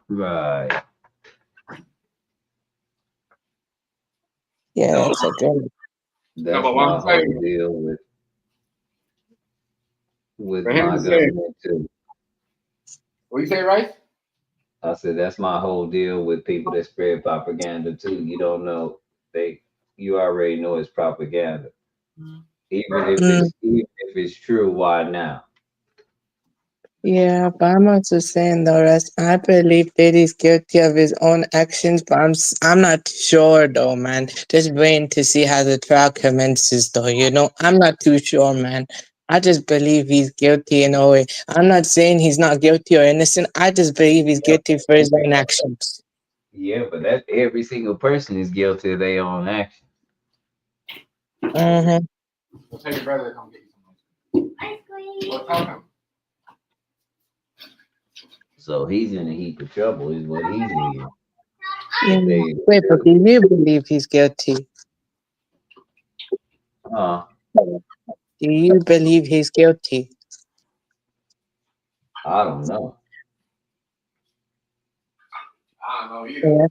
right.
Yeah, it's a grain.
no,
That's
but what I'm
my whole
saying,
deal with
for him
my
to say,
government too.
what you say, right?
I said that's my whole deal with people that spread propaganda too. You don't know you already know it's propaganda. Even
Right.
if it's true, why now?
Yeah, but I'm also saying though, Russ, I believe Diddy's guilty of his own actions, but I'm not sure though, man. Just waiting to see how the trial commences though, I'm not too sure, man. I just believe he's guilty in a way. I'm not saying he's not guilty or innocent. I just believe he's
Yeah,
guilty for his own actions.
yeah, but that every single person is guilty of their own action.
Mm-hmm.
We'll tell your brother to come get you some ice cream. Well, tell him.
So he's in a heap of trouble, is what he's in.
Yeah.
To tell you the
Wait, but
truth.
do you believe he's guilty?
Uh,
Do you believe he's guilty?
I don't know.
I don't know either.
Yeah.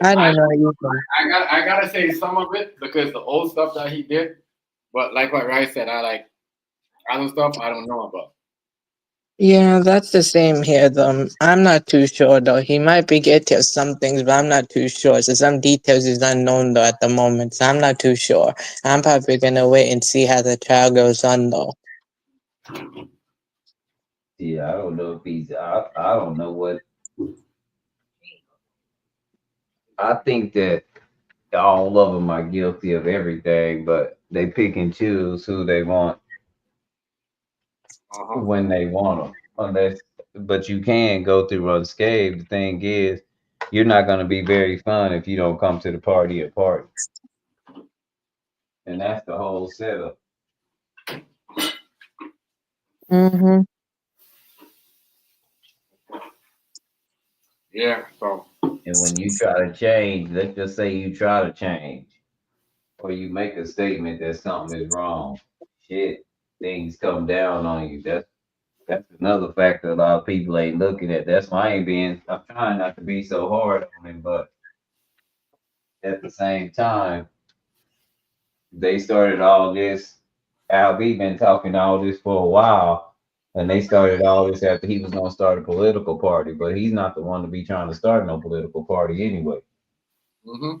I
I
don't know either.
I gotta say some of it because the old stuff that he did. But like what Rice said, I like other stuff I don't know about.
Yeah, that's the same here, though. I'm not too sure, though. He might be guilty of some things, but I'm not too sure. So some details is unknown, though, at the moment. So I'm not too sure. I'm probably gonna wait and see how the trial goes on, though.
Yeah, I don't know if I don't know what I think that all of them are guilty of everything, but they pick and choose who they want
Uh huh.
when they want them. But you can go through unscathed. The thing is, you're not going to be very fun if you don't come to the party, and that's the whole setup.
Mm-hmm.
Yeah. So
And when you try to change, let's just say you try to change, or you make a statement that something is wrong, shit, things come down on you. That's another factor a lot of people ain't looking at. That's why I'm trying not to be so hard on him, but at the same time, they started all this. Al B been talking all this for a while, And they started all this after he was gonna start a political party, but he's not the one to be trying to start no political party anyway.
Mm-hmm.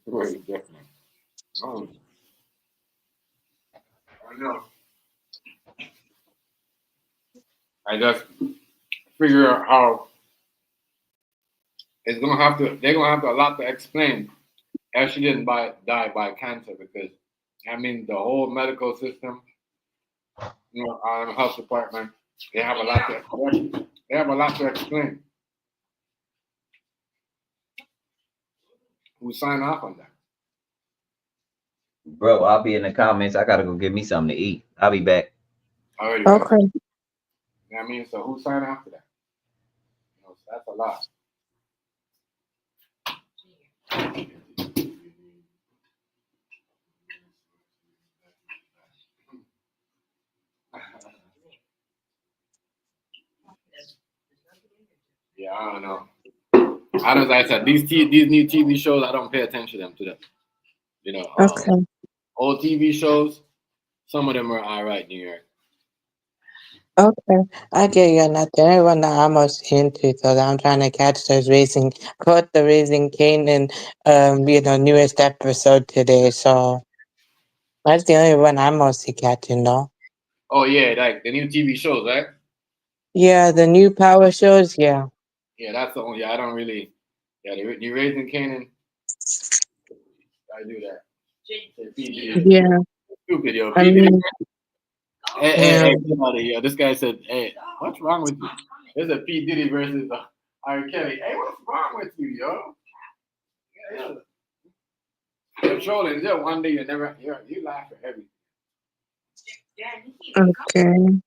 Very different. Oh, I know. I just figure out how it's gonna have to. They're gonna have to a lot to explain if she didn't die by cancer because I mean the whole medical system, health department, they have a lot to. They have a lot to explain. Who signed off on that?
Bro, I'll be in the comments. I gotta go get me something to eat. I'll be back.
Already right.
Okay.
I mean, so who signed off for that? So that's a lot. Yeah, I don't know. As I said, these new TV shows, I don't pay attention to them. You know,
Okay.
old TV shows, some of them are all right. New York.
Okay. I get you on that. The only one that I'm most into, so that I'm trying to catch those caught the Raising Cane and newest episode today. So that's the only one I'm mostly catching though.
Oh yeah, like the new TV shows, right?
Yeah, the new power shows, yeah.
Yeah, that's the only. Yeah, I don't really. Yeah, the new Raising Canaan. I do that. Say P Diddy.
Yeah.
Stupid, yo.
I
P Diddy.
mean, yeah.
Hey, buddy, yo. This guy said, "Hey, what's wrong with you?" There's a P Diddy versus R. Kelly. Hey, what's wrong with you, yo? Yeah, you're trolling. Yeah, one day you laugh at everything.
Okay.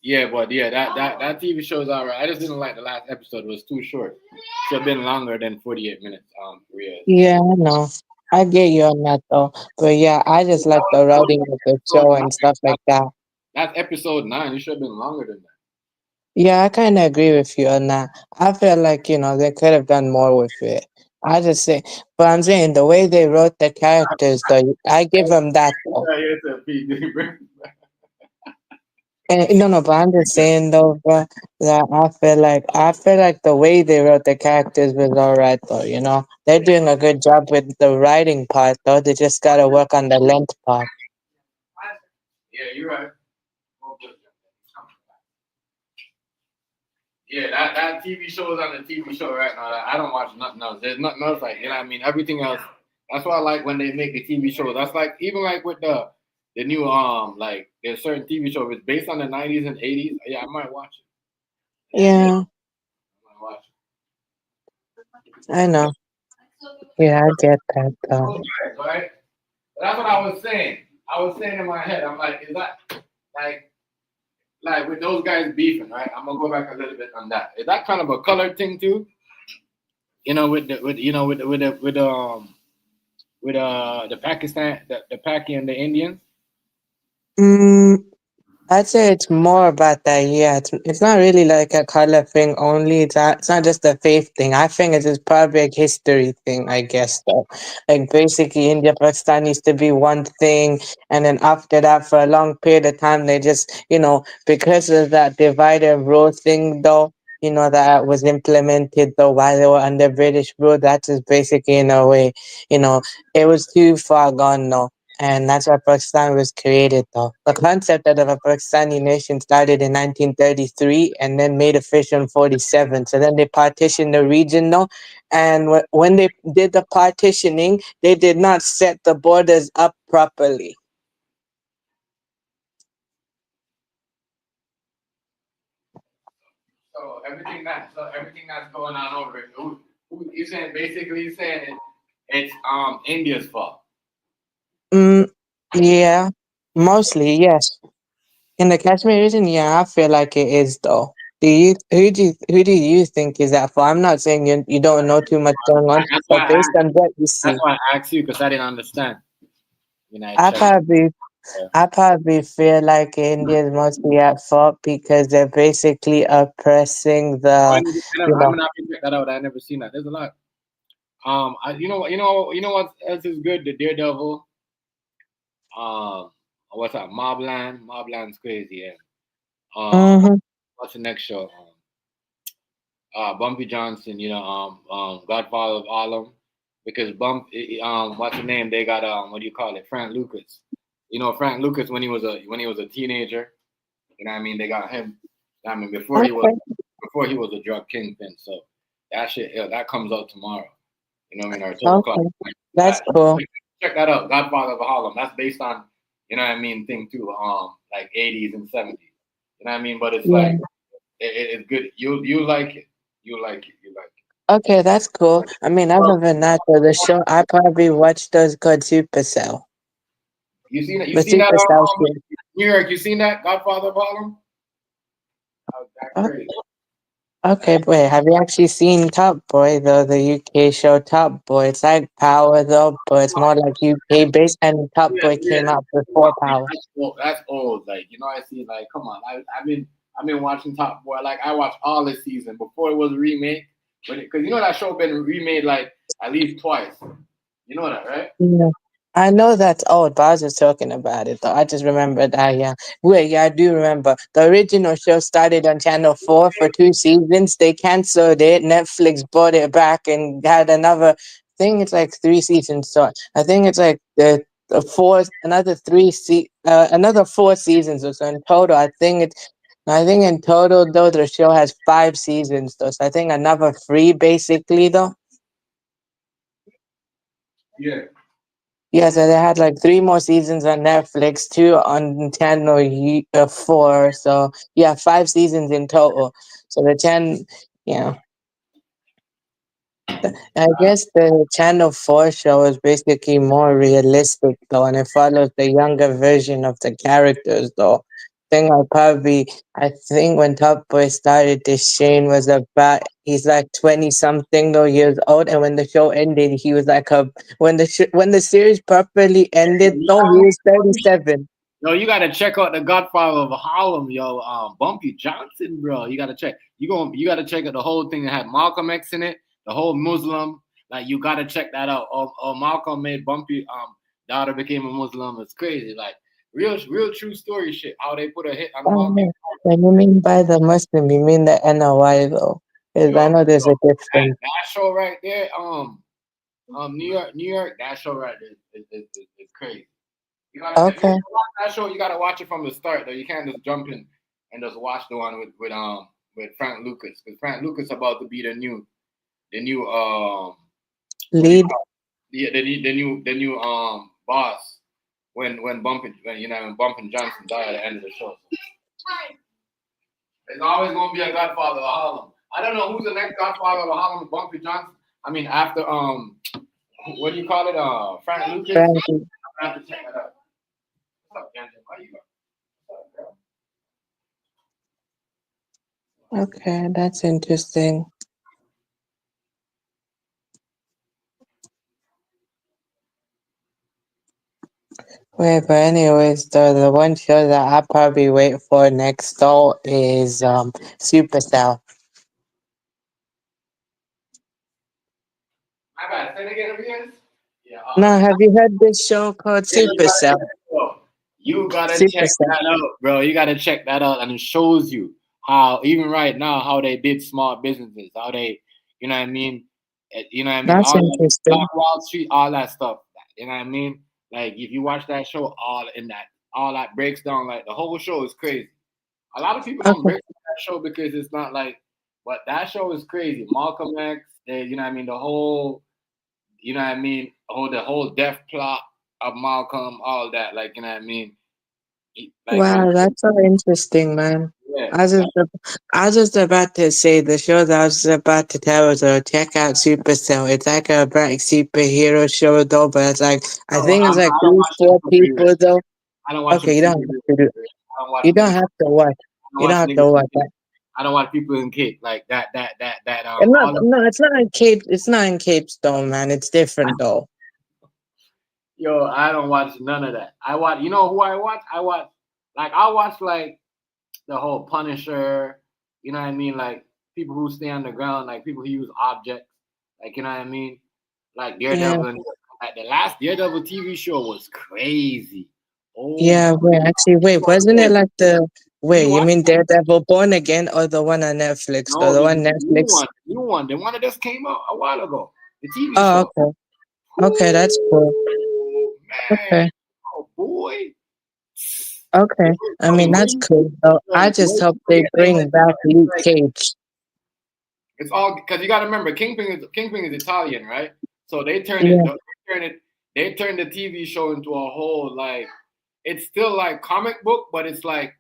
Yeah, but yeah, that TV show is alright. I just didn't like the last episode. It was too short. Should have been longer than 48 minutes. Real.
Yeah, I know. I get you on that though. But yeah, I just like the writing of the
Episode
show
nine.
and stuff like that.
That's episode 9. It should have been longer than that.
Yeah, I kind of agree with you on that. I feel like, they could have done more with it. I just say, but I'm saying the way they wrote the characters, though, I give them that though.
Yeah, it's a P Diddy versus.
And, no, but I'm just saying though, bro, that I feel like the way they wrote the characters was alright though. They're doing a good job with the writing part though. They just gotta work on the length part.
Yeah, you're right. Yeah, that TV show is on the TV show right now. I don't watch nothing else. There's nothing else like what I mean. Everything else. That's why I like when they make a TV show. That's like even like with the new like there's certain TV show. If it's based on the 90s and 80s, yeah, I might watch it.
Yeah,
I might watch
I know. Yeah, I get that though.
it. Right? But that's what I was saying. I was saying in my head, I'm like, is that like with those guys beefing, right? I'm gonna go back a little bit on that. Is that kind of a color thing too? With the Pakistan, the Paki and the Indians.
Mm, I'd say it's more about that. Yeah, it's not really like a color thing only. It's not just a faith thing. I think it's just probably a history thing. I guess though, like basically India Pakistan used to be one thing, and then after that, for a long period of time, they just because of that divide and rule thing though. That was implemented though while they were under British rule. That is basically in a way, it was too far gone though. And that's why Pakistan was created, though. The concept of a Pakistani nation started in 1933 and then made official in 47. So then they partitioned the region, though. And when they did the partitioning, they did not set the borders up properly.
So everything that's going on over it. Who you saying basically you saying it's India's fault.
Mm, yeah, mostly, yes. In the Kashmir region, yeah, I feel like it is, though. Who do you think is that for? I'm not saying you don't know too much going on,
That's why
but
I
based
asked.
on what you
That's
see,
why I asked you because I didn't understand. I
I
checked.
probably
Yeah.
I probably feel like India is mostly at fault because they're basically oppressing
I
the,
never,
you
I'm
know,
gonna have to check that out. I never seen that. There's a lot. You know what else is good? The Daredevil. Um, what's that? Mobland. Mobland's crazy. Yeah.
Mm-hmm.
What's the next show? Bumpy Johnson. Godfather of Harlem. Because what's the name? They got what do you call it? Frank Lucas. Frank Lucas when he was a teenager. You know what I mean? They got him. I mean,
Okay.
before he was a drug kingpin. So that shit, yeah, that comes out tomorrow. You know what I mean? Or 12 o'clock.
Okay. That's cool.
Check that out. Godfather of Harlem. That's based on, you know what I mean, thing too. Like 80s and 70s. You know what I mean? But it's
Yeah.
like it's good. You like it. You like it. You like
Okay, that's cool. I mean,
it.
other than that, though, the show I probably watched those called Supercell.
You seen it? You
The
seen that?
Supercell show.
New York. You seen that? Godfather of Harlem. That's
Oh,
crazy.
okay, wait, have you actually seen Top Boy though? The UK show Top Boy. It's like Power though, but it's more like UK based. And Top
Yeah,
Boy
yeah.
came out before Power.
That's old. Like I see. Like, come on. I've been watching Top Boy. Like I watched all this season before it was a remake. Because that show been remade like at least twice. You know that, right?
Yeah. I know that's old, but I was just talking about it though. I just remembered that, yeah. Wait, yeah, I do remember. The original show started on Channel 4 for 2 seasons. They canceled it. Netflix bought it back and had another, I think it's like 3 seasons. So I think it's like the four, another 4 seasons or so in total. I think in total though, the show has 5 seasons though. So I think another three basically though.
Yeah.
Yeah, so they had like 3 more seasons on Netflix, 2 on Channel 4. So yeah, 5 seasons in total. So yeah, I guess the Channel 4 show is basically more realistic though, and it follows the younger version of the characters though. I think when Top Boy started this, Shane was he's like 20 something though years old, and when the show ended, he was like when the series properly ended though, he was 37.
Yo, you gotta check out the Godfather of Harlem, yo. Bumpy Johnson, bro. You gotta check. You gotta check out the whole thing that had Malcolm X in it, the whole Muslim. Like you gotta check that out. Or Malcolm made Bumpy daughter became a Muslim. It's crazy. Like real true story shit. How they put a hit on
Oh,
Malcolm.
no. When you mean by the Muslim, you mean the NOI though? Because
Yo,
I know there's a difference.
that show right there, New York, that show right there is crazy. If you
Okay.
watch that show, you gotta watch it from the start though. You can't just jump in and just watch the one with Frank Lucas, because Frank Lucas about to be the new what do you
Lead.
call it? The new boss when Bumpin' Johnson died at the end of the show. So there's always gonna be a Godfather of Harlem. I don't know who's the next Godfather of Harlem. Bumpy Johnson. I mean, after what do you call it? Frank Lucas.
Frankie.
I have to check that out. What's up, Kendra? How you? What's up, girl?
Okay, that's interesting. Wait, but anyways, the one show that I probably wait for next though is Supercell.
My bad. Say it again, Riaz. Yeah.
Now, have you heard this show called
Yeah, you gotta
Supercell?
check that out. You gotta check
Supercell.
that out, bro. You gotta check that out, and it shows you how even right now how they did small businesses, how they, you know what I mean,
That's
all that
interesting.
Black Wall Street, all that stuff. You know what I mean? Like if you watch that show, all that breaks down. Like the whole show is crazy. A lot of people don't
Okay.
break down that show because it's not like, but that show is crazy. Malcolm X, you know what I mean, the whole, you know what I mean, the whole death plot of Malcolm, all that, like you know what I mean, like
Wow, that's so interesting, man.
yeah,
I was just, I was just about to say the show that I was just about to tell was check out Supercell. It's like a black superhero show though, but it's like I
no,
think it's like
I don't
three,
watch them
four
superheroes.
people though.
I don't watch them
Okay, you don't have
superheroes.
to do.
I don't watch
You don't
niggas.
have to watch.
I don't
You don't
watch
have to
niggas in
watch
cape.
that.
I don't watch people in cape like that.
And not,
All of,
no, it's not in Cape. It's not in Cape Stone, man. It's different though.
yo, I don't watch none of that. I watch. You know who I watch? I watch like the whole Punisher. You know what I mean? Like people who stay on the ground, like people who use objects. Like you know what I mean? Like
Yeah.
Daredevil. Like the last Daredevil TV show was crazy. Oh
Yeah,
my
wait, actually,
God.
wait, wasn't it like the
Did
wait,
you
you
watch
mean
that?
Daredevil Born Again or the one on Netflix? Though
No,
the
the
one
new
Netflix.
one, the new one, the one that just came out a while ago. The TV
Oh,
show.
okay. Okay, that's cool.
Ooh, man.
Okay.
Oh boy.
Okay. I mean,
The way
that's
you
cool. So I
the way
just hope
you
they
get them,
bring back
it's
Luke
like
Cage.
it's all because you got to remember Kingpin is Italian, right? So
Yeah.
they turn it they turned the TV show into a whole like it's still like comic book, but it's like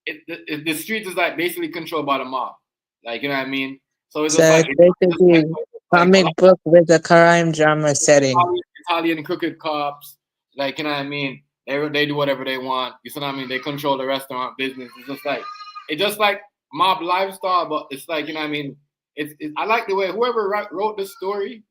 the streets is like basically controlled by the mob, like you know what I mean. So it's
So
just like
it's
it's just
basically
like a lot
comic book with a crime drama setting.
Italian crooked cops, like you know what I mean. They do whatever they want. You know what I mean? They control the restaurant business. It's just like mob lifestyle, but it's like you know what I mean. I like the way whoever wrote the story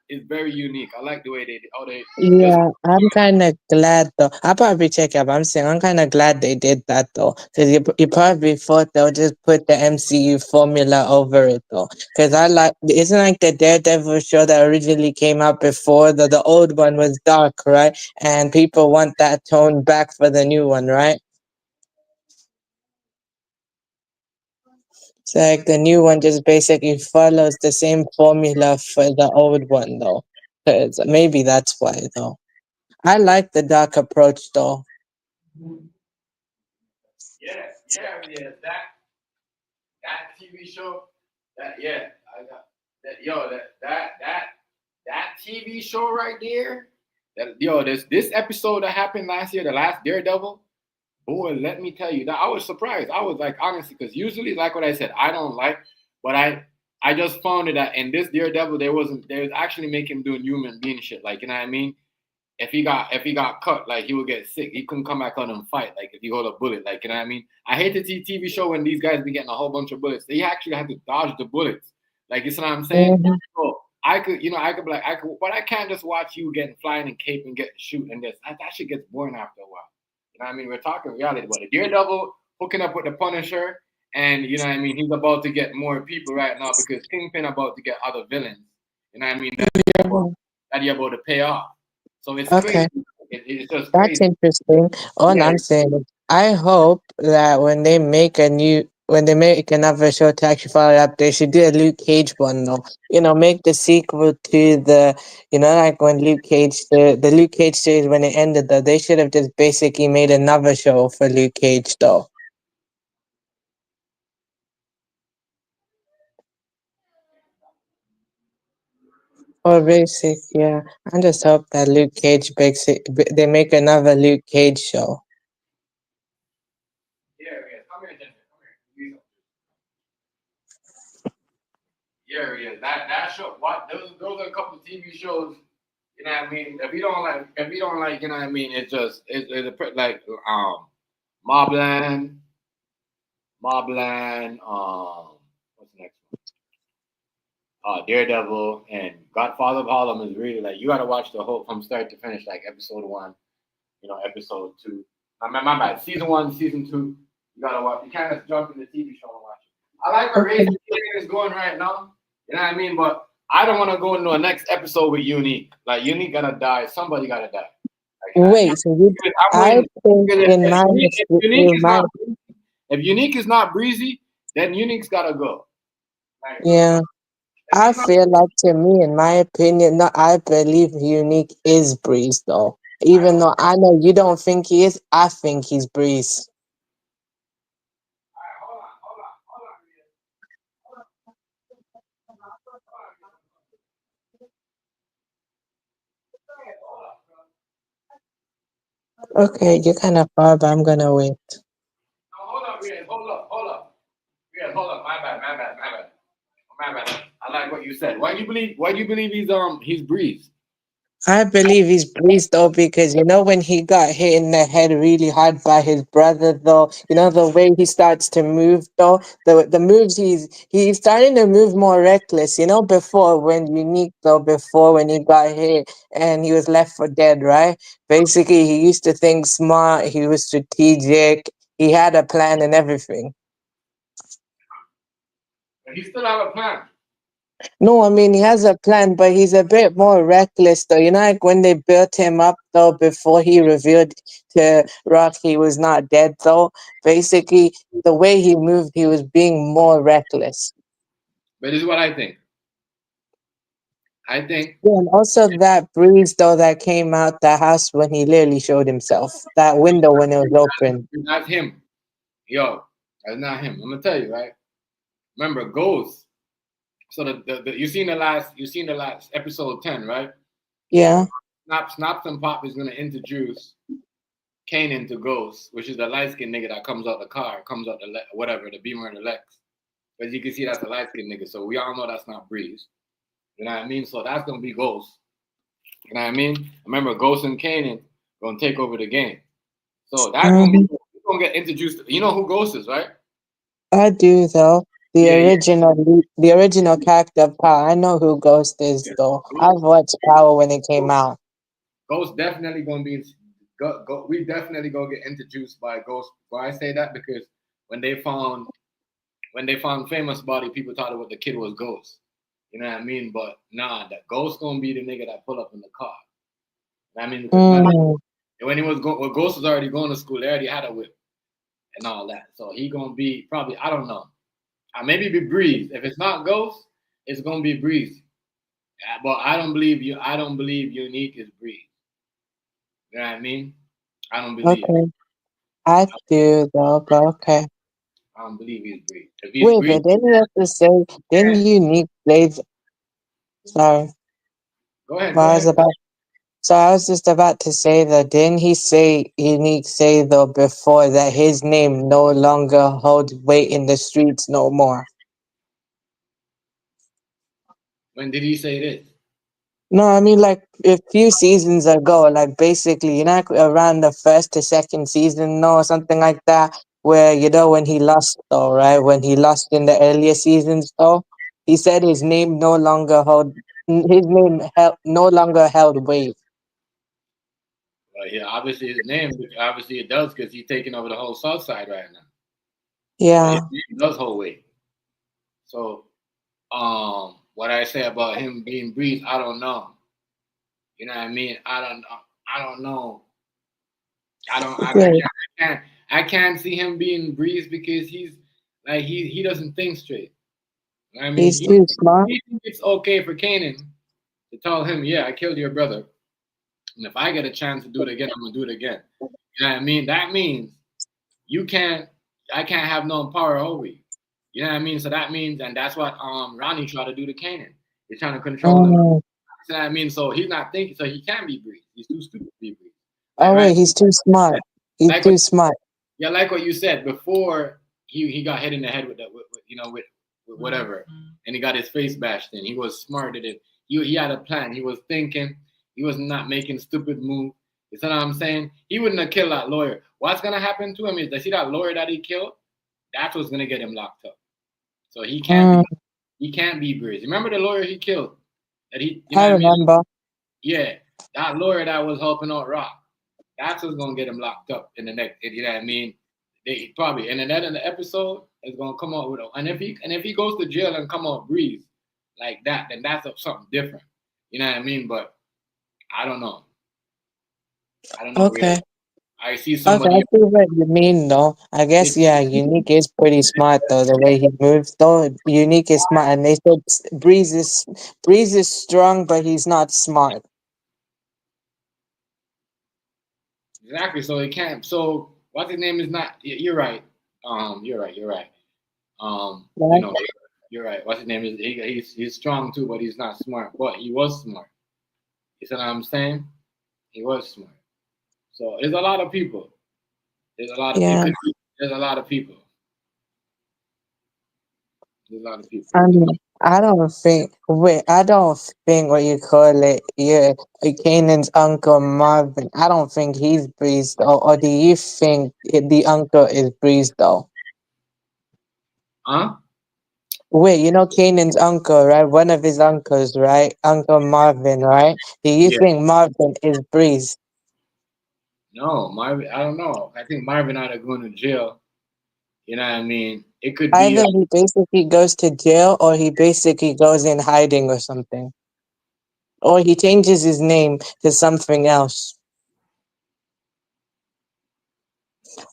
is very unique. I like the way they how they just
Yeah, I'm kind of glad though. I'll probably check it, but I'm saying I'm kind of glad they did that though, because you probably thought they'll just put the MCU formula over it though. Because I like, isn't like the Daredevil show that originally came out before the old one was dark, right? And people want that tone back for the new one, right? So like the new one just basically follows the same formula for the old one though. 'Cause maybe that's why though. I like the dark approach though.
yeah that TV show that yeah I got that yo that TV show right there that yo this episode that happened last year, the last Daredevil. Boy, let me tell you that I was surprised. I was like, honestly, because usually, like what I said, I don't like, but I just found it that in this Daredevil, there was actually making him doing human being shit. Like, you know what I mean? If he got cut, like he would get sick. He couldn't come back on and fight. Like if he got a bullet, like you know what I mean. I hate the TV show when these guys be getting a whole bunch of bullets. They actually had to dodge the bullets. Like you see what I'm saying?
Mhm.
So I could, I could be like, but I can't just watch you getting flying and cape and get shoot and this. That shit gets boring after a while. You know what I mean? We're talking reality, but the Daredevil hooking up with the Punisher, and you know what I mean. He's about to get more people right now because Kingpin about to get other villains. You know what I mean? That you're about to pay off. So it's crazy.
Okay,
It's just
that's
crazy.
interesting. All
Yeah,
I'm saying is, I hope that when they make another show to actually follow up, they should do a Luke Cage one though. Make the sequel to like when Luke Cage, the Luke Cage series when it ended though, they should have just basically made another show for Luke Cage though. Or basic, yeah. I just hope that Luke Cage they make another Luke Cage show.
yeah. Come here, Jensen. Come here. Yeah. That show. What those are a couple of TV shows. You know what I mean? If you don't like, you know what I mean? It's like Mobland, Mobland. What's the next one? Daredevil and Godfather of Harlem is really like you got to watch the whole from start to finish, like episode one. Episode two. My bad. Season one, season two. You gotta watch. You can't just jump in the TV show and watch it. I like where
Okay.
Raising is going right now. You know what I mean? But I don't want to go into a next episode with Unique. Like Unique gotta die. Somebody gotta die. Like
Wait, so
I'm
I
waiting.
think
Because
in my in my
If Unique is not breezy, then Unique's gotta go. Like real
yeah,
talk. If
I
he's not,
feel like to me, in my opinion, no, I believe Unique is Breeze though. Even though I know you don't think he is, I think he's Breeze.
hold on, Rhea. Hold on, bro.
Okay, you're kind of far, but I'm gonna wait.
No, hold on, Rhea. Hold up. Rhea, hold up. My bad. I like what you said. Why do you believe he's Breeze?
I believe he's Breeze though because when he got hit in the head really hard by his brother though, the way he starts to move though, the moves he's starting to move more reckless, before when Unique though, before when he got hit and he was left for dead, right? Basically he used to think smart, he was strategic, he had a plan and everything.
But he still have a plan.
No, I mean he has a plan, but he's a bit more reckless though. You know, like when they built him up though before he revealed to Rock he was not dead though. Basically, the way he moved, he was being more reckless.
But this is what I think. I think
Yeah, and also that breeze though that came out the house when he literally showed himself. That window when it was open.
that's him. Yo, that's not him. I'm gonna tell you, right? Remember, Ghost. So you seen the last episode 10, right?
Yeah.
Snaps and Pop is gonna introduce Kanan to Ghost, which is the light skinned nigga that comes out the car, comes out the whatever, the Beamer and the Lex. Because you can see that's a light skinned nigga. So we all know that's not Breeze. You know what I mean? So that's gonna be Ghost. You know what I mean? Remember, Ghost and Kanan gonna take over the game. So that's gonna be
Hmm.
we're gonna get introduced. You know who Ghost is, right?
I do though.
Yeah, yeah.
The original character of Power. I know who Ghost is though.
Ghost,
I've watched Power when it came out.
Ghost definitely gonna be. We definitely gonna get introduced by Ghost. Why I say that because when they found famous body, people thought it was the kid was Ghost. You know what I mean? But nah, that Ghost gonna be the nigga that pull up in the car. You know what I mean, because remember
Mm,
when he was well, Ghost was already going to school. They already had a whip and all that. So he gonna be probably I don't know. Maybe be Breeze. If it's not Ghost, it's gonna be Breeze. But I don't believe you. I don't believe Unique is Breeze. You know what I mean? I don't believe it.
okay. I do though, but okay.
I don't believe he's Breeze. If he's
Wait,
Breeze,
but then you have to say, then Unique plays. Sorry,
go ahead.
well,
Go
I was
ahead.
about. So I was just about to say that. Didn't he say Unique say though before that his name no longer holds weight in the streets no more?
When did he say this?
No, I mean like a few seasons ago, like basically, you know, like around the first to second season, no, or something like that, where you know when he lost though, right? When he lost in the earlier seasons, though, he said his name no longer no longer held weight.
Well, yeah, obviously his name. Obviously it does because he's taking over the whole South Side right now. So his
Yeah.
name does hold weight. So what I say about him being Breeze, I don't know. You know what I mean? I don't know. I don't know.
Okay.
I can't see him being Breeze because he's like he doesn't think straight. I mean,
He's too smart.
he thinks it's okay for Kanan to tell him, "Yeah, I killed your brother, and if I get a chance to do it again, I'm gonna do it again." You know what I mean? That means you can't, I can't have no power over you. You know what I mean? So that means, and that's what Ronnie tried to do to Kanan. He's trying to control him.
Mm.
You know what I mean? So he's not thinking, so he can't be Breeze. He's too stupid to be Breeze. Like
Oh
right,
wait, he's too smart. He's
like what
too smart.
yeah, like what you said before. He got hit in the head with that, with whatever, and he got his face bashed in. He was smarter than he had a plan. He was thinking. He was not making stupid moves. You know what I'm saying? He wouldn't have killed that lawyer. What's gonna happen to him is, see that lawyer that he killed? That's what's gonna get him locked up. So
Mm,
he can't be Breeze. Remember the lawyer he killed? That you know
I
what I mean?
remember.
Yeah, that lawyer that was helping out Rock. That's what's gonna get him locked up in the next. You know what I mean? They probably and then that in the episode is gonna come out with and if he goes to jail and come out Breeze like that, then that's something different. You know what I mean? But I don't know. I don't know really.
Okay.
I see
Okay, I
somebody.
see what you mean though. I guess yeah, Unique is pretty smart though, the way he moves. Though Unique is smart and they said Breeze is strong but he's not smart.
Exactly. So he can't. So what's his name is not. You're right. You're right. You're right. You
Right?
know, you're right. What's his name is he's strong too, but he's not smart. But he was smart. You see what I'm saying? He was smart. So there's a lot of people. There's a lot of it
Yeah.
could be, there's a lot of people. There's a lot of people.
I mean I don't think what you call it, yeah, Kanan's uncle Marvin. I don't think he's Breeze though. Or do you think the uncle is Breeze though?
Huh?
Wait, you know Kanan's uncle, right? One of his uncles, right? Uncle Marvin, right? Do you
Yeah.
think Marvin is Breeze?
No, Marvin. I don't know. I think Marvin ought to go to jail. You know what I mean? It could be
Either he basically goes to jail or he basically goes in hiding or something. Or he changes his name to something else.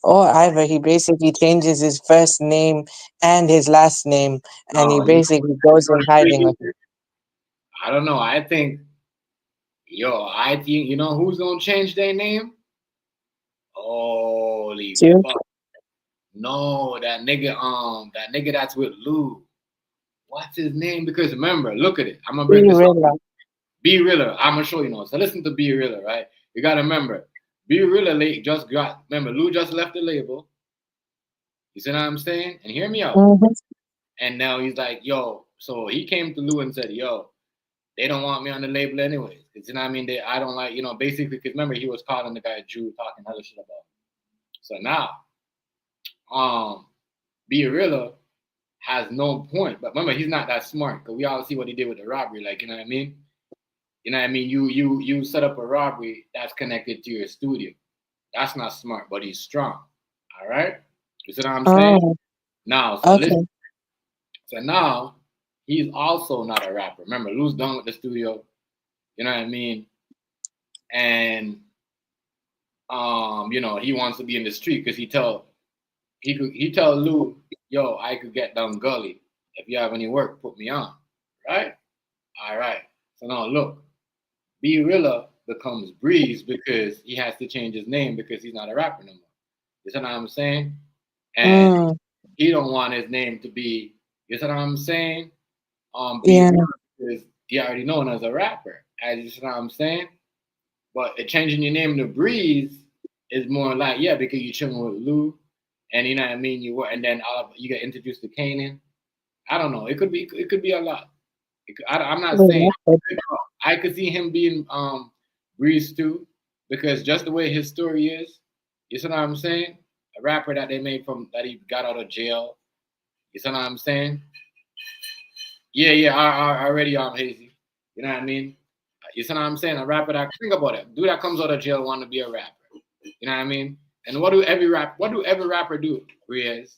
Or either he basically changes his first name and his last name and he
no. You know,
basically goes in hiding or something.
I don't know. I think I think you know who's gonna change their name? Holy
Too.
fuck! No, that nigga that's with Lou. What's his name? Because remember, look at it. I'm gonna
Be
break this up.
real.
Be Realer. I'm gonna show you now. So listen to Be Realer, right? You gotta remember, Be Realer just got. Remember, Lou just left the label. You see what I'm saying? And hear me out.
Mhm.
And now he's like, yo. So he came to Lou and said, yo, they don't want me on the label anyways. Cause you know what I mean? I don't like, basically, because remember he was calling the guy Jew, talking hella shit about him. So now, Be Realer has no point. But remember, he's not that smart because we all see what he did with the robbery. Like, you know what I mean? You know what I mean? You set up a robbery that's connected to your studio. That's not smart, but he's strong. All right? You see what I'm saying?
Oh,
Now, so
okay.
listen. So now he's also not a rapper. Remember, Lou's done with the studio. You know what I mean? And he wants to be in the street because he tell Lou, yo, I could get down gully. If you have any work, put me on. Right? All right. So now look, B Rilla becomes Breeze because he has to change his name because he's not a rapper no more. You see what I'm saying? And
Mm,
he don't want his name to be, you see what I'm saying? B
yeah.
Rilla because he already known as a rapper. As you see what I'm saying? But changing your name to Breeze is more like, yeah, because you're chilling with Lou, and you know what I mean. And then you get introduced to Kanan. I don't know. It could be a lot. I'm not saying
Yeah.
I could see him being Breeze too, because just the way his story is, you see what I'm saying? A rapper that they made from that he got out of jail. You see what I'm saying? Yeah, yeah. I already hazy. You know what I mean? You see what I'm saying? A rapper that think about it. Dude that comes out of jail want to be a rapper. You know what I mean? And what do every rapper do? Riaz?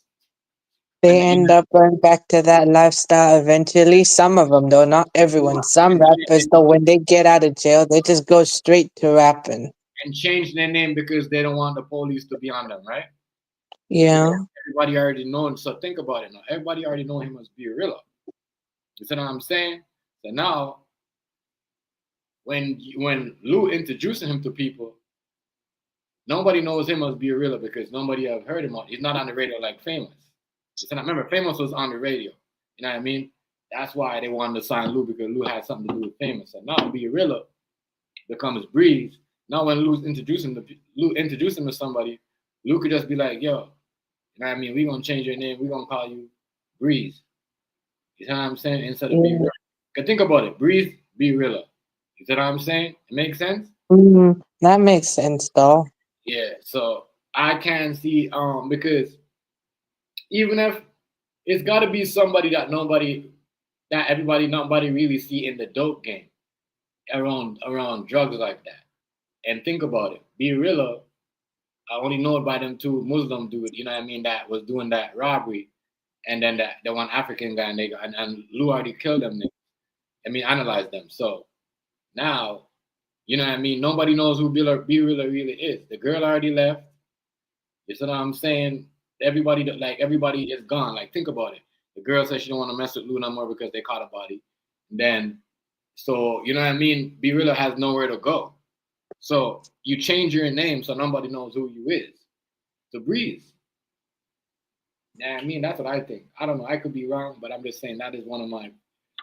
When
They end up going back to that lifestyle eventually. Some of them, though, not everyone. Some rappers, though, when they get out of jail, they just go straight to rapping.
and change their name because they don't want the police to be on them, right? Because
Yeah.
everybody already know him. So think about it now. Everybody already know him as Birilla. You see what I'm saying? So now, when Lou introducing him to people, nobody knows him as Birilla because nobody have heard him. He's not on the radio like Famous. You see, remember Famous was on the radio. You know what I mean? That's why they wanted to sign Lou because Lou had something to do with Famous. So now Birilla becomes Breeze. Now when Lou introduced him to somebody, Lou could just be like, yo, you know what I mean? We're gonna change your name. We're gonna call you Breeze. You know what I'm saying? Instead of Be
Yeah.
Real. Cause think about it. Breeze, Be Realer. You see what I'm saying? It makes sense?
That makes sense, though.
Yeah. So I can see because even if it's gotta be somebody nobody really see in the dope game around drugs like that. And think about it. Be Realer, I only know it by them two Muslim dude, you know what I mean, that was doing that robbery. And then the one African guy and Lou already killed them. I mean, analyze them. So now, you know what I mean? Nobody knows who B really is. The girl already left. You see what I'm saying? Everybody is gone. Like, think about it. The girl said she don't want to mess with Lou no more because they caught a body. And then, so you know what I mean? B has nowhere to go. So you change your name so nobody knows who you is. To Breeze. Yeah, I mean that's what I think. I don't know. I could be wrong, but I'm just saying that is one of my,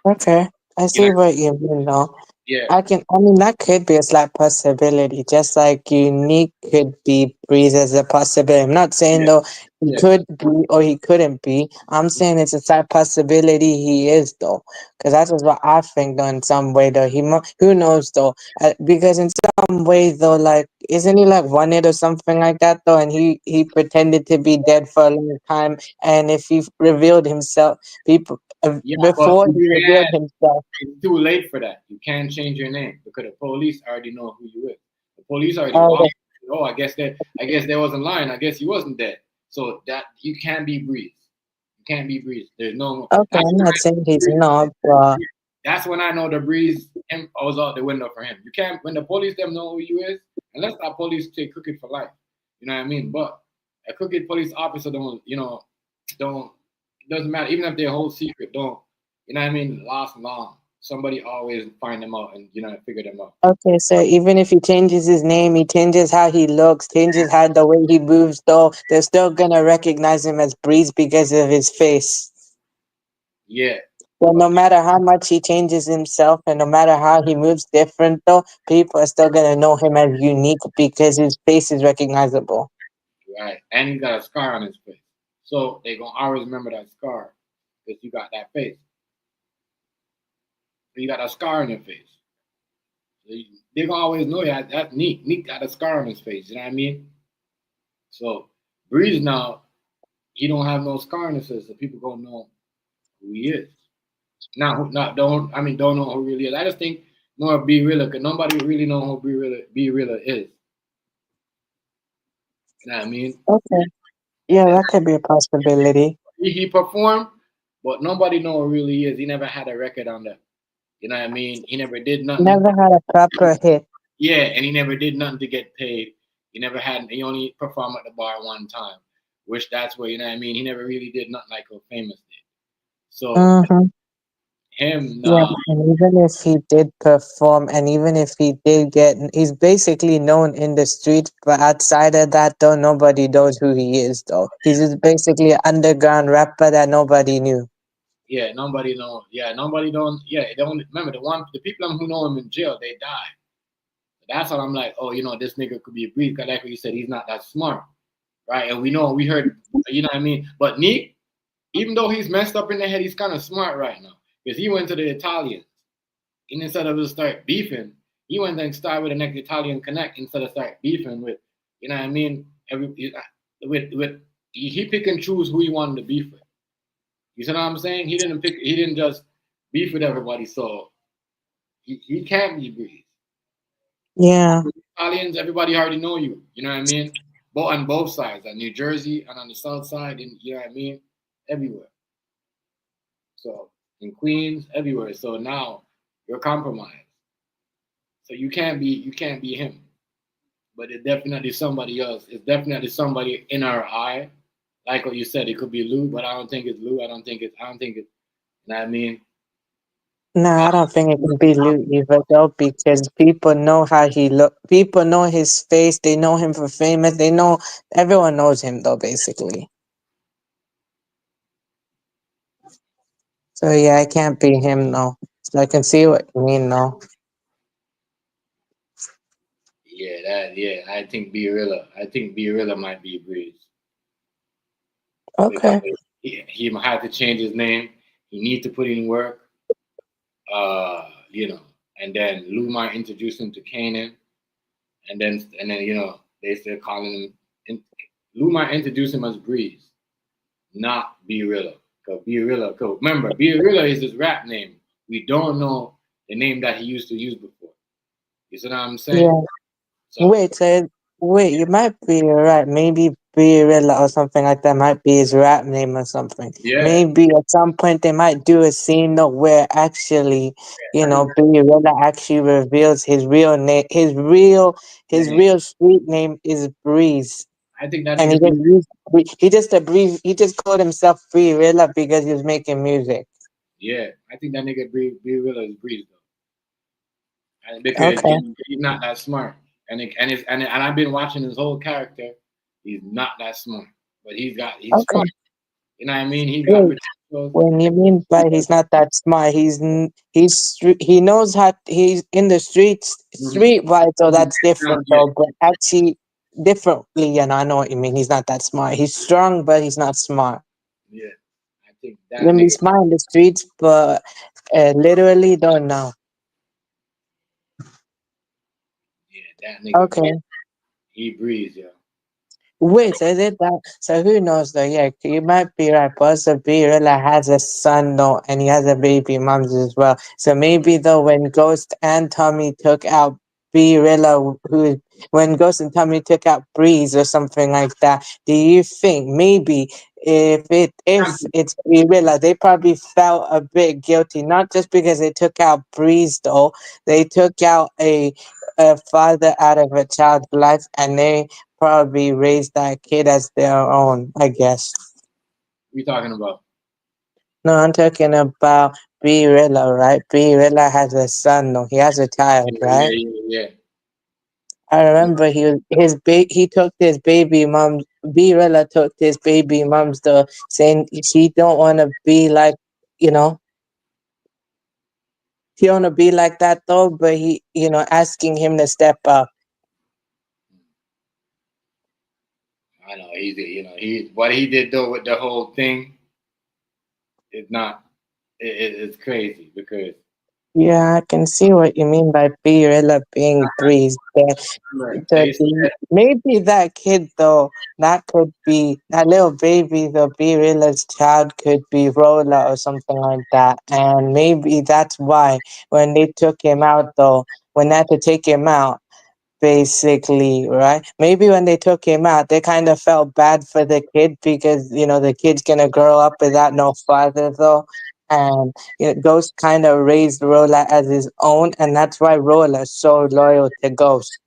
Okay. I
you know,
see what you mean, though.
yeah,
I mean, that could be a slight possibility, just like unique could be Breeze as a possibility. I'm not saying,
yeah,
though, he
yeah.
could be or he couldn't be. I'm saying it's a slight possibility he is, though. Because that's just what I think, though, in some way, though. Who knows, though? Because in some way, though, like, isn't he like wanted or something like that, though? And he pretended to be dead for a long time. And if he revealed himself, people,
Yeah, but
before
you
he revealed
can't.
himself,
It's too late for that. You can't change your name because the police already know who you is. The police already
oh,
want. Oh, I guess they wasn't lying. I guess he wasn't dead. So that you can't be Breeze. You Can't be Breeze. There's no.
Okay,
That's
I'm
when
not
I
saying
know
he's
Breeze.
not, but
That's when I know the Breeze him I was out the window for him. You can't when the police them know who you is, unless that police take crooked for life. You know what I mean? But a crooked police officer don't, don't it doesn't matter. Even if they hold secret, don't you know what I mean, last long. Somebody always find them out and figure them out.
okay, so even if he changes his name, he changes how he looks, changes how the way he moves, though, they're still gonna recognize him as Breeze because of his face.
Yeah.
Well,
But
no matter how much he changes himself and no matter how he moves different, though, people are still gonna know him as unique because his face is recognizable.
right. And he got a scar on his face. So they gonna always remember that scar because you got that face. You got a scar on your face. They gonna always know that that's Neek. Neek got a scar on his face. You know what I mean? So Breeze now he don't have no scar on his face, so people gonna know who he is. Now, not don't know who really is. I just think more Be Realer, because nobody really know who Be Realer is. You know what I mean?
Okay. Yeah, that could be a possibility.
He performed, but nobody know who really is. He never had a record on that. You know what I mean? He never did nothing.
Never had a proper hit.
Yeah, and he never did nothing to get paid. He never had. He only performed at the bar one time, which that's where you know what I mean. He never really did nothing like a famous did. So
Mm-hmm.
him,
Yeah,
nah,
and even if he did perform, and even if he did get, he's basically known in the streets, but outside of that, though, nobody knows who he is, though. He's just basically an underground rapper that nobody knew.
yeah, nobody know. Yeah, nobody don't. Yeah, they don't remember the people who know him in jail. They died. That's how I'm like, oh, this nigga could be a breed. Cause like what you said, he's not that smart, right? And we heard, you know what I mean. But Nick, even though he's messed up in the head, he's kind of smart right now because he went to the Italians. And instead of just start beefing, he went and started with the next Italian connect instead of start beefing with, you know what I mean? With he pick and choose who he wanted to beef with. You see what I'm saying? He didn't just beef with everybody. So he can't be breeze.
Yeah.
Italians, everybody already know you. You know what I mean? Both on both sides, on New Jersey and on the South Side, and you know what I mean, everywhere. So in Queens, everywhere. So now you're compromised. So you can't be him. But it's definitely somebody else. It's definitely somebody in our eye. Like what you said, it could be Lou, but I don't think it's Lou. I don't think it's. You know what I mean?
No, I don't think it can be Lou either, though, because people know how he look. People know his face. They know him for famous. They know everyone knows him, though, basically. So yeah, I can't be him, no. So I can see what you mean, no.
Yeah. I think Be Rilla might be Breeze because
Okay.
he had to change his name. He need to put in work. And then Lou might introduce him to Kanan, and then they still calling him. Lou might introduce him as Breeze, not Be Rilla. Cause remember, Be Rilla is his rap name. We don't know the name that he used to use before. You see what I'm saying?
Yeah.
So
Wait, so wait, you might be right. Maybe Birilla or something like that might be his rap name or something.
yeah,
Maybe at some point they might do a scene though where actually,
I think
Birilla actually reveals his real name. His
that,
real street name is Breeze,
I think that
and he
nigga
just
Be
used he just called himself Birilla because he was making music.
yeah, I think that nigga Be Rilla is Breeze though. Because
Okay,
he's not that smart. And I've been watching his whole character. He's not that smart, but he's
okay.
funny. You know what I mean? He's got potential.
When you mean by he's not that smart, he knows how he's in the
Mm-hmm.
street wise, so that's different
Yeah,
though. But actually, differently, and I know what you mean. He's not that smart. He's strong, but he's not smart.
yeah. I think
You
that
can be
nigga,
smart in the streets, but literally don't know.
yeah, that nigga,
Okay.
he breathes, yo.
Wait, so is it that? So who knows though? Yeah, you might be right. But also, Birilla has a son though, and he has a baby mums as well. So maybe though, when Ghost and Tommy took out Birilla, who when Ghost and Tommy took out Breeze or something like that, do you think maybe if it's Gorilla, they probably felt a bit guilty, not just because they took out Breeze though, they took out a father out of a child's life, and they probably raised that kid as their own, I guess.
We talking about?
No, I'm talking about B Rilla, right? B Rilla has a son, no, he has a child,
Yeah,
right?
yeah, yeah,
I
yeah.
remember he took his baby mom. B Rilla took his baby mom's though, saying she don't want to be like, you know, he don't want to be like that though. But asking him to step up.
I know he what he did though with the whole thing is not it's crazy because
Yeah, I can see what you mean by B Rilla being breezed.
remember
The,
they
the
said
maybe that kid though, that could be that little baby though, B Rilla's child could be Rolla or something like that. And maybe that's why when they took him out though, when they had to take him out, basically, right? Maybe when they took him out, they kind of felt bad for the kid because the kid's gonna grow up without no father though. And Ghost kind of raised Rolla as his own, and that's why Rolla's so loyal to Ghost.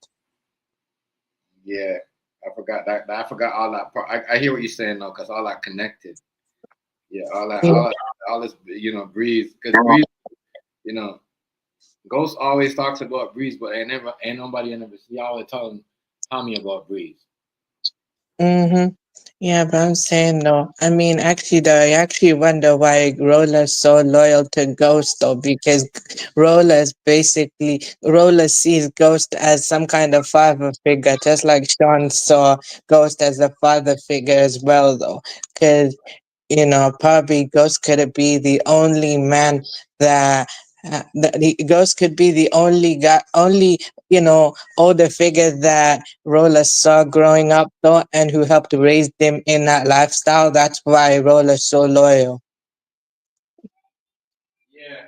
yeah. I forgot that. I forgot all that part. I hear what you're saying though, because all that connected. Yeah, all this Breeze because Breeze you know Ghost always talks about Breeze, but ain't nobody ever see always telling Tommy about Breeze.
Mm-hmm. Yeah, but I'm saying no. I mean, actually, though, I actually wonder why Roller's so loyal to Ghost, though, because Roller sees Ghost as some kind of father figure, just like Sean saw Ghost as a father figure as well, though. Because probably Ghost could be the only man that. The Ghost could be the only guy, only older figure that Roller saw growing up, though, and who helped raise them in that lifestyle. That's why Roller's so loyal.
Yeah,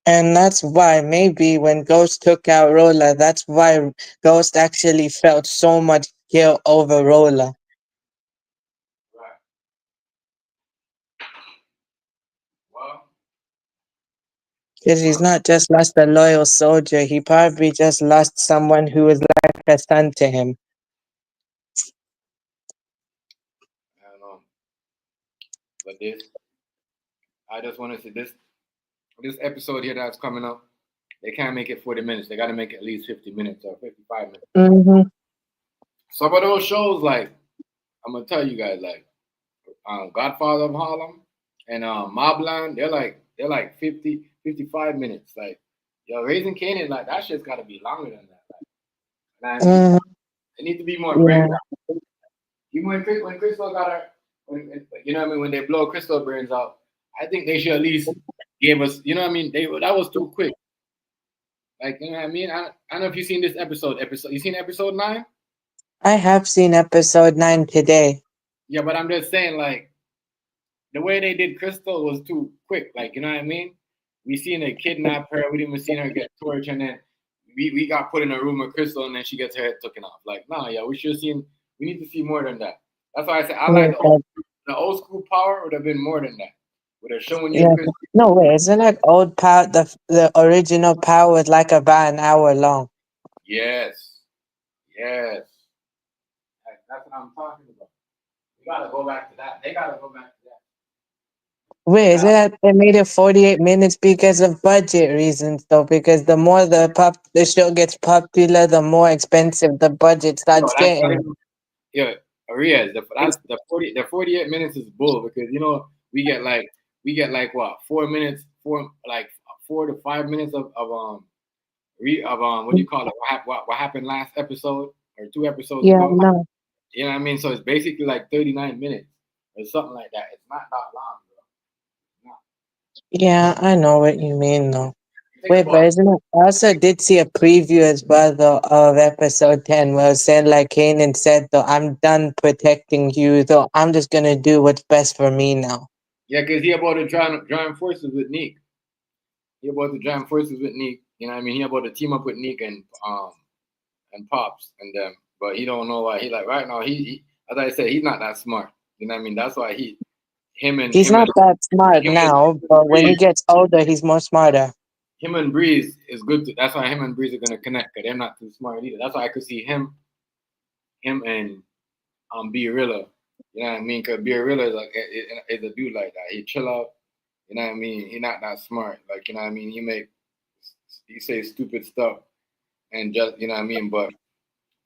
And that's why maybe when Ghost took out Roller, that's why Ghost actually felt so much guilt over Roller.
right. Well,
Because he's not just lost a loyal soldier, he probably just lost someone who was like a son to him.
I don't know, but I just want to say this episode here that's coming up. They can't make it 40 minutes. They got to make it at least 50 minutes or 55 minutes.
Mm-hmm.
Some of those shows, like I'm gonna tell you guys, like Godfather of Harlem and Mobland, they're like 50, 55 minutes. Like Raising Canaan, like that shit's got to be longer than that. Like, man,
Mm-hmm.
it needs to be more
Yeah.
breakdown. Even when Crystal got her, you know what I mean, when they blow Crystal brains out, I think they should at least give us, you know what I mean. That was too quick. Like you know what I mean. I don't know if you seen this episode. You seen episode 9?
I have seen episode 9 today.
Yeah, but I'm just saying like the way they did Crystal was too quick. Like, you know what I mean? We seen her kidnap her. We didn't even see her get tortured, and then we got put in a room with Crystal, and then she gets her head taken off. Like, nah, yeah, we should have seen. We need to see more than that. That's why I said I like
Yeah,
the old school power would have been more than that. Would have shown you
yeah.
Crystal.
No way, isn't that old power? The original power was like about an hour long.
Yes, yes, that's what I'm talking about. We gotta go back to that. They gotta go back to that.
Wait,
They
is it
got
that they made it 48 minutes because of budget reasons, though? Because the more the show gets popular, the more expensive the budget starts
that's not
getting.
even yeah, Arias, that's the 48 minutes is bull because we get like what 4 minutes, 4 to 5 minutes of what do you call it? What happened last episode or 2 episodes
Yeah,
ago?
no.
You know what I mean? So it's basically like 39 minutes or something like that. It's not that long, bro. No.
Yeah, I know what you mean, though.
Think
Wait, but
about
isn't it? I also did see a preview as well, though, of episode 10, where it said, like Kanan said, though, I'm done protecting you, though. I'm just gonna do what's best for me now.
yeah, because he about to join forces with Nick. He about to join forces with Nick. You know what I mean? He about to team up with Nick and and pops and them, but he don't know why. He like right now he as I said, he's not that smart. You know what I mean? That's why him and
He's
him
not
and
that smart
him and
now, but when he
Breeze,
gets older, he's more smarter.
him and Breeze is good. That's why him and Breeze are gonna connect. Cause they're not too smart either. That's why I could see him and B Rilla. You know what I mean? Cause B Rilla is like is a dude like that. He chill out. You know what I mean? He not that smart. Like you know what I mean? He say stupid stuff and just you know what I mean. But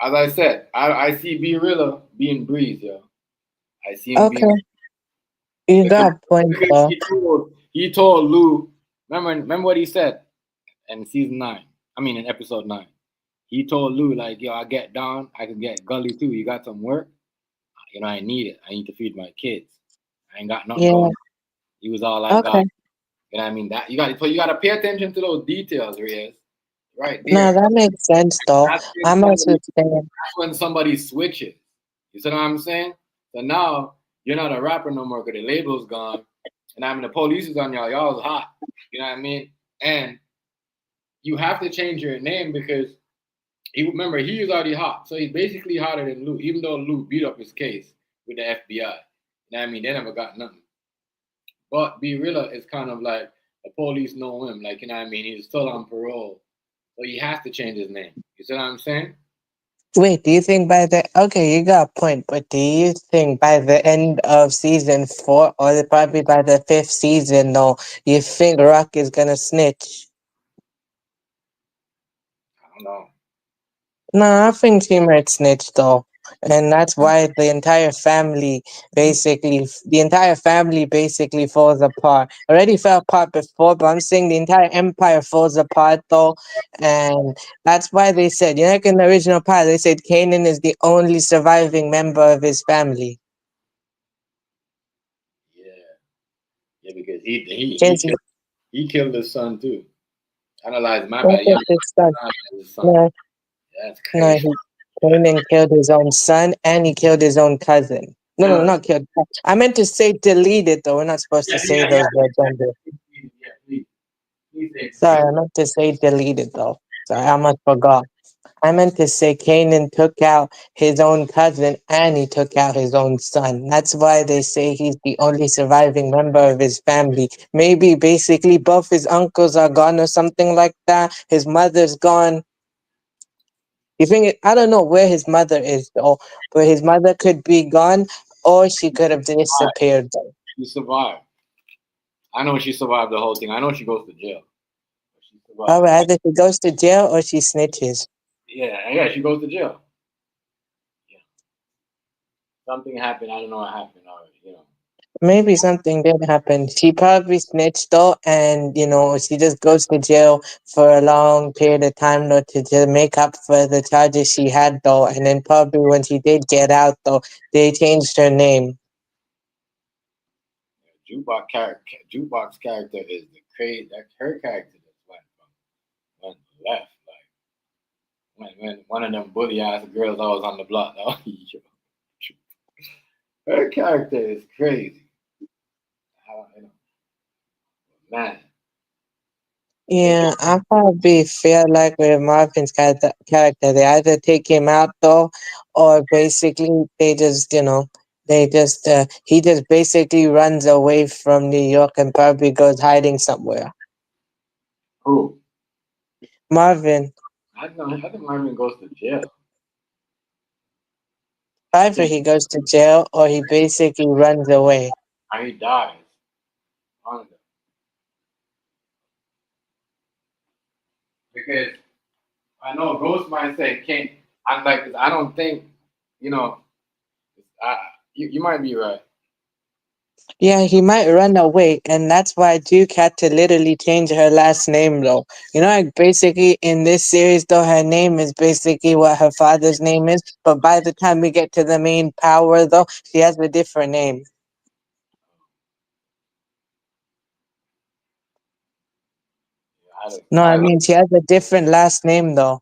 as I said, I see B Rilla being Breeze, yo. I see him being
Okay, you
because,
got a point
because
though.
he told Lou. Remember what he said in season 9. I mean in episode 9. He told Lou like, yo, I get down, I can get gully too. You got some work? You know, I need it. I need to feed my kids. I ain't got nothing
Yeah.
going. He was all like, God.
Okay.
You know what I mean? That you got to pay attention to those details, Reyes. Right
No,
there.
that makes sense though.
That's when
I'm
somebody
also saying,
that's when somebody switches. You see what I'm saying? So now you're not a rapper no more because the label's gone. And I mean the police is on y'all. Y'all's hot. You know what I mean? And you have to change your name because he was already hot. So he's basically hotter than Lou, even though Lou beat up his case with the FBI. You know what I mean? They never got nothing. But B Rilla is kind of like the police know him, like you know what I mean. He's still on parole, so he has to change his name. You see what I'm saying?
wait, do you think by the okay, you got a point, but do you think by the end of season 4 or probably by the 5th season though, you think Rock is gonna snitch?
I don't know.
No, I think he might snitch though. And that's why the entire family basically falls apart. Already fell apart before, but I'm saying the entire empire falls apart though. And that's why they said, you know, like in the original part, they said Kanan is the only surviving member of his family.
Yeah, yeah, because he
Because
killed he killed his son too. Analyze my
look
bad.
at
Yeah,
his son.
his son.
No,
That's
no,
crazy.
Kanan killed his own son and he killed his own cousin. No, no,
Yeah,
not killed. I meant to say deleted though. We're not supposed to say those words
yeah.
on this.
Yeah, please say
Sorry, I meant to say deleted though. Sorry, I almost forgot. I meant to say Kanan took out his own cousin and he took out his own son. That's why they say he's the only surviving member of his family. Maybe basically both his uncles are gone or something like that. His mother's gone. You think I don't know where his mother is though, but his mother could be gone or she could have disappeared though.
she survived. I know she survived the whole thing. I know she goes to jail. She survived.
Or either she goes to jail or she snitches.
Yeah, she goes to jail. Yeah. Something happened. I don't know what happened. Or you know.
Maybe something did happen. She probably snitched though, and she just goes to jail for a long period of time though to make up for the charges she had though. And then probably when she did get out though, they changed her name.
Jukebox character is the crazy. That her character just went left. Like when one of them bully ass girls always on the block. Oh, her character is crazy. You know, man.
Yeah, I probably feel like with Marvin's character, they either take him out though, or basically he just basically runs away from New York and probably goes hiding somewhere.
Who?
Marvin.
I think Marvin goes to jail. I
Either
think
he goes to jail or he basically runs away.
he dies. Honestly. Because I know Ghost might say can't. I'm like, 'cause I don't think, you know, I, you might be right.
Yeah, he might run away, and that's why Duke had to literally change her last name, though. Like basically in this series, though, her name is basically what her father's name is, but by the time we get to the main power, though, she has a different name. No, I mean, she has a different last name, though.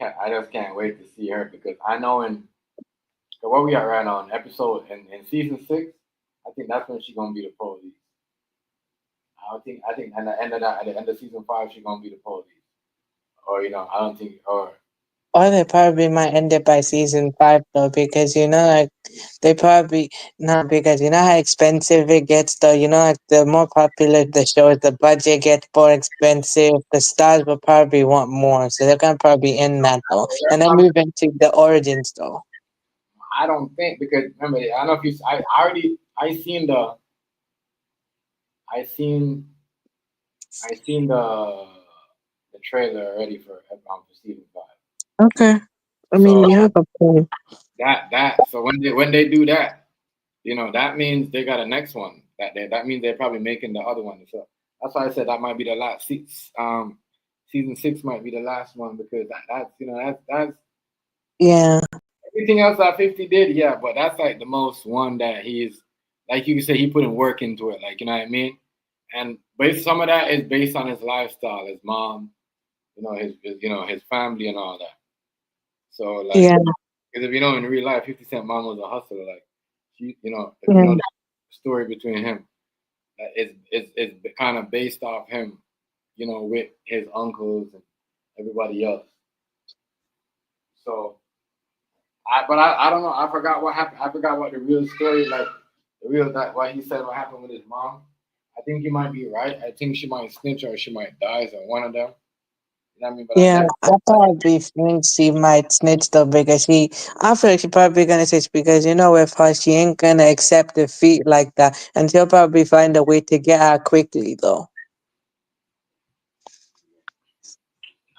I just can't wait to see her because I know so where we are right now in episode in season 6, I think that's when she's gonna be the police. At the end of season 5 she's gonna be the police. Or I don't think or
Or they probably might end it by season 5 though, because like they probably not, because how expensive it gets though. Like the more popular the shows, the budget gets more expensive. The stars will probably want more, so they're gonna probably end that though, and then move into the origins though.
I don't think because remember I don't know if you I already I seen I seen the trailer already for season 5.
Okay, I mean
So
you have a point.
so when they do that, that means they got a next one that means they're probably making the other one. So that's why I said that might be the last season 6 might be the last one because that's
Yeah,
everything else that 50 did, yeah, but that's like the most one that he's like you say he put in work into it, like you know what I mean? And some of that is based on his lifestyle, his mom, his family and all that. So like
yeah,
because if in real life 50 Cent mom was a hustler, like she if you
yeah,
know the story between him, it's kind of based off him, with his uncles and everybody else. So I don't know. I forgot what happened. I forgot what the real story, like the real that what he said what happened with his mom. I think he might be right. I think she might snitch or she might die. So one of them. You know what I mean? But I
yeah.
never.
I probably think she might snitch though, because I feel like she probably gonna snitch, because with her she ain't gonna accept defeat like that, and she'll probably find a way to get out quickly though.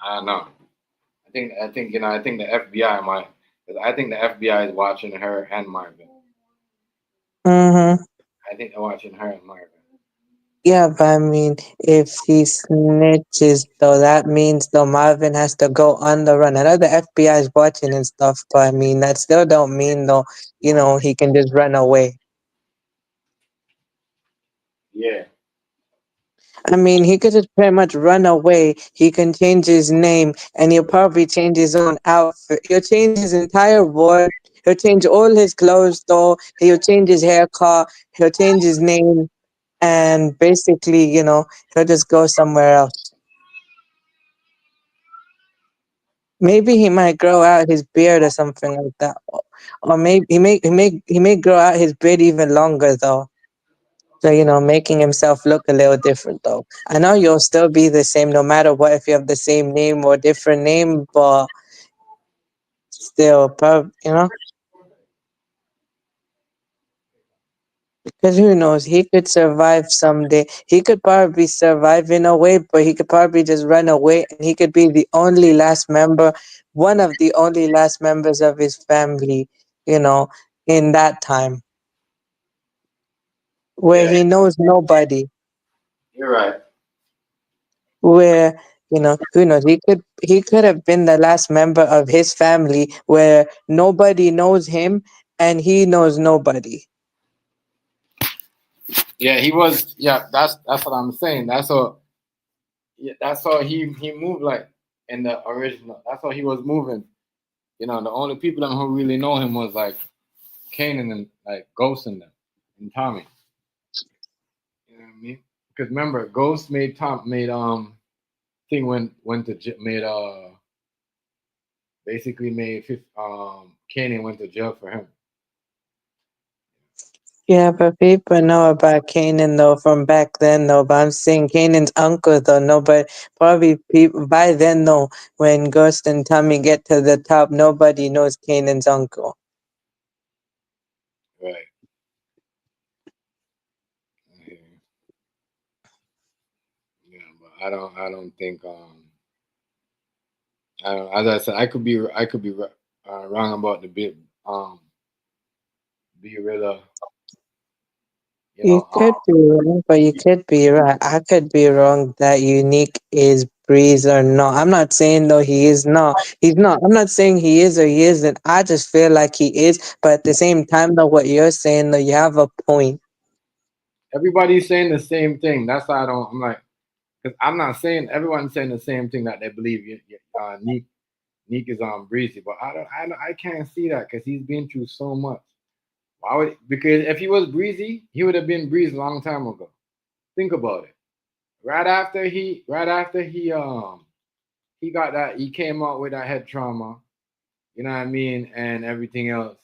I don't know. I think the FBI might. 'Cause I think the FBI is watching her and Marvin.
Mm-hmm.
I think they're watching her and Marvin.
Yeah, but I mean, if he snitches, though, that means though Marvin has to go on the run. I know the FBI is watching and stuff, but I mean, that still don't mean though, he can just run away.
Yeah.
I mean, he could just pretty much run away. He can change his name, and he'll probably change his own outfit. He'll change his entire ward. He'll change all his clothes, though. He'll change his haircut. He'll change his name, and basically, he'll just go somewhere else. Maybe he might grow out his beard or something like that, or maybe he may grow out his beard even longer though. So making himself look a little different though. I know you'll still be the same no matter what if you have the same name or different name, but still, because who knows? He could survive someday. He could probably survive in a way, but he could probably just run away, and he could be the only last member, one of the only last members of his family, you know, in that time where
Yeah.
he knows nobody,
You're right.
where who knows, he could have been the last member of his family where nobody knows him and he knows nobody.
Yeah. He was. Yeah. That's what I'm saying. That's all. Yeah, that's all he moved like in the original. That's all he was moving. The only people who really know him was like Kanan and like Ghost and them and Tommy. You know what I mean? Because remember, Ghost thing went to made basically made Kanan went to jail for him.
Yeah, but people know about Canaan though from back then though. But I'm saying Canaan's uncle though. No, but probably people by then though, when Ghost and Tommy get to the top, nobody knows Canaan's uncle.
Right. Yeah, yeah, but I don't think I don't, as I said I could be wrong about the bit be real you
You
know
could be wrong, but you could be right. I could be wrong that Unique is Breeze or not. I'm not saying though he is not. He's not. I'm not saying he is or he isn't. I just feel like he is. But at the same time though, what you're saying though, you have a point.
everybody's saying the same thing. That's why I'm like, because I'm not saying everyone's saying the same thing that they believe. Neek is breezy, but I can't see that because he's been through so much. Why would because if he was breezy, he would have been breezy a long time ago. Think about it. Right after he he got that. He came out with that head trauma. You know what I mean, and everything else.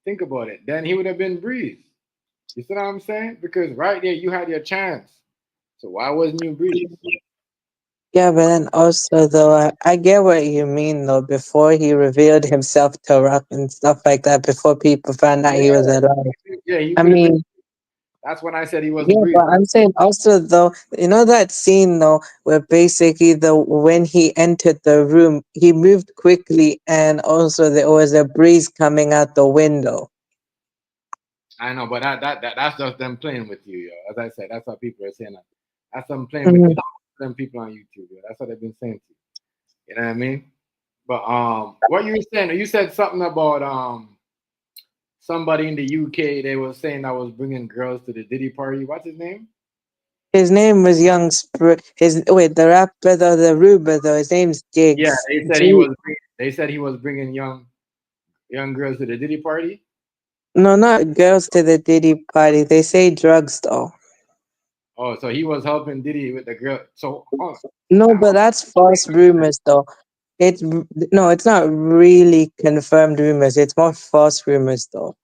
Think about it. Then he would have been Breeze. You see what I'm saying? Because right there, you had your chance. So why wasn't you Breeze?
Yeah, but then also though, I get what you mean though. Before he revealed himself to Rock and stuff like that, before people found out
Yeah,
he was alive.
yeah, he
I
could have been.
mean,
That's when I said he wasn't
yeah,
Breeze.
but I'm saying also though, you know that scene though, where basically the when he entered the room, he moved quickly, and also there was a breeze coming out the window.
I know, but that's just them playing with you, yo. As I said, that's what people are saying. That's them playing with
Mhm.
you. Them people on YouTube, yo. That's what they've been saying to you. You know what I mean? But what you were saying? You said something about somebody in the UK. They were saying I was bringing girls to the Diddy party. What's his name?
His name was Young His wait, the rap brother, the rude brother. His name's
Yeah,
Gigs.
they said he was. They said he was bringing young girls to the Diddy party.
No, not girls to the Diddy party. They say drugs though.
Oh, so he was helping Diddy with the girl. So,
No, but that's false rumors though. No, it's not really confirmed rumors. It's more false rumors though.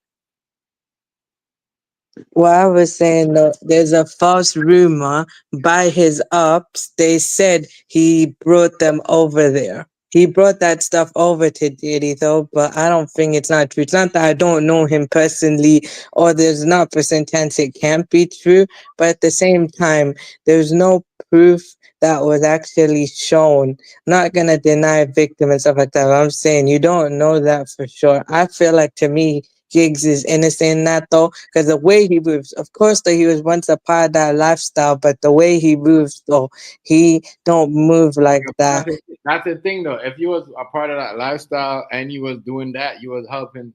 What I was saying though, there's a false rumor by his ups. They said he brought them over there. He brought that stuff over to Diddy though, but I don't think it's not true. It's not that I don't know him personally, or there's not percent chance it can't be true, but at the same time, there's no proof that was actually shown. Not gonna deny victim and stuff like that. But I'm saying you don't know that for sure. I feel like to me, Gigs is innocent in that though, because the way he moves, of course, that he was once a part of that lifestyle, but the way he moves though, he don't move like
yeah,
that.
that's the thing though. If you was a part of that lifestyle and you was doing that, you was helping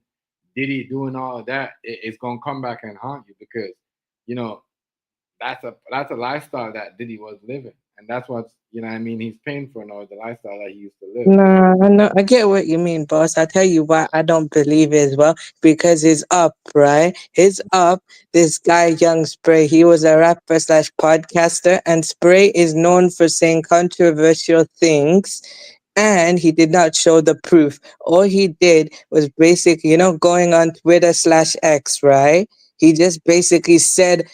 Diddy doing all of that. It's gonna come back and haunt you because you know that's a lifestyle that Diddy was living, and that's what you know. What I mean, he's paying for now the lifestyle that he used to live.
No, no, I get what you mean, boss. I tell you why I don't believe it as well. Because he's up, right? He's up. This guy, Young Spray, he was a rapper slash podcaster, and Spray is known for saying controversial things. And he did not show the proof. All he did was basically, going on Twitter slash X, right? He just basically said,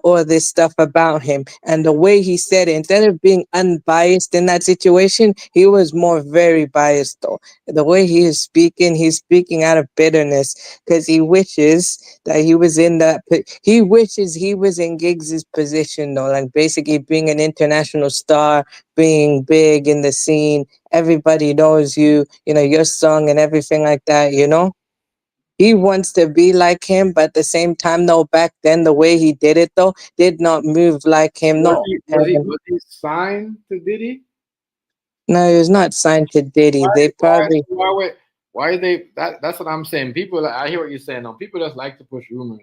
all this stuff about him. And the way he said it, instead of being unbiased in that situation, he was more very biased, though. The way he is speaking, he's speaking out of bitterness because he wishes that he was in that. He wishes he was in Giggs's position, though, like basically being an international star, being big in the scene. Everybody knows you, your song and everything like that. He wants to be like him, but at the same time, though, back then, the way he did it, though, did not move like him,
Was
no.
he was he
And
was he signed to Diddy?
no, he was not signed to Diddy.
Why
They
why
probably,
why would why they that's what I'm saying. People I hear what you're saying. No, people just like to push rumors.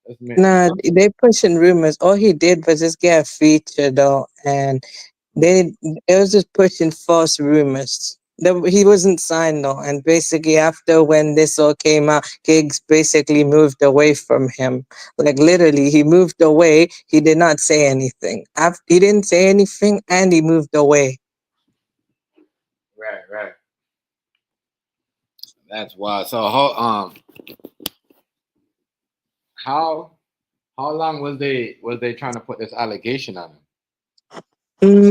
That's me.
nah, they pushing rumors. All he did was just get a feature, though, and it was just pushing false rumors. He wasn't signed though, and basically after when this all came out, Gigs basically moved away from him. Like literally, he moved away. He did not say anything. He didn't say anything, and he moved away.
Right, right. That's wild. So how how long was they trying to put this allegation on him?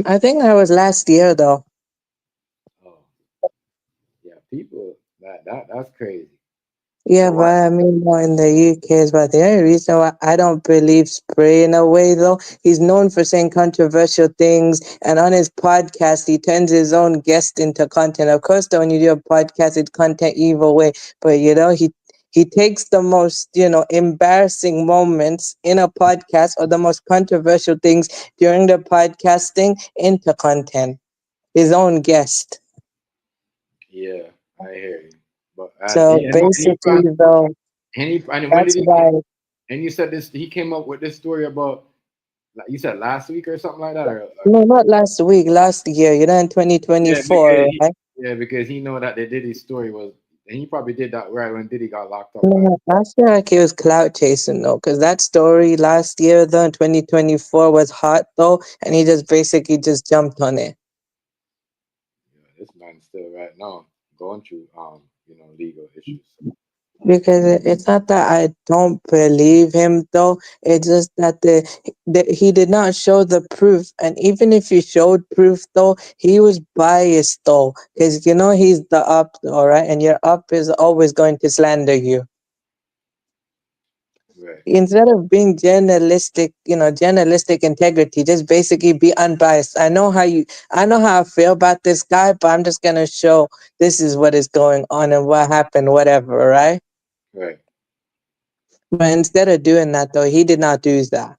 I think that was last year though.
Oh, yeah, people that's crazy.
Yeah,
So
but
what?
I mean, more in the UK is but the only reason why I don't believe Spray in a way, though, he's known for saying controversial things, and on his podcast, he turns his own guest into content. Of course, though, when you do a podcast, it's content either way, but he takes the most, embarrassing moments in a podcast or the most controversial things during the podcasting into content. His own guest.
Yeah, I hear you. But
So basically, though,
and when
that's
did he?
why.
And you said this. He came up with this story about like you said last week or something like that, or
No, not last week, last year, in
yeah, because
2024, right?
he know that the Diddy story was, and he probably did that right when Diddy got locked up. Right?
No, I feel like it was clout chasing though, because that story last year, though, in 2024 was hot though, and he just basically just jumped on it.
still right now going through legal issues. So,
Because it's not that I don't believe him, though. It's just that he did not show the proof, and even if he showed proof, though, he was biased, though, because he's the up, all right, and your up is always going to slander you.
right,
Instead of being journalistic, journalistic integrity, just basically be unbiased. I know how I feel about this guy, but I'm just gonna show this is what is going on and what happened, whatever, right?
right.
But instead of doing that, though, he did not do that.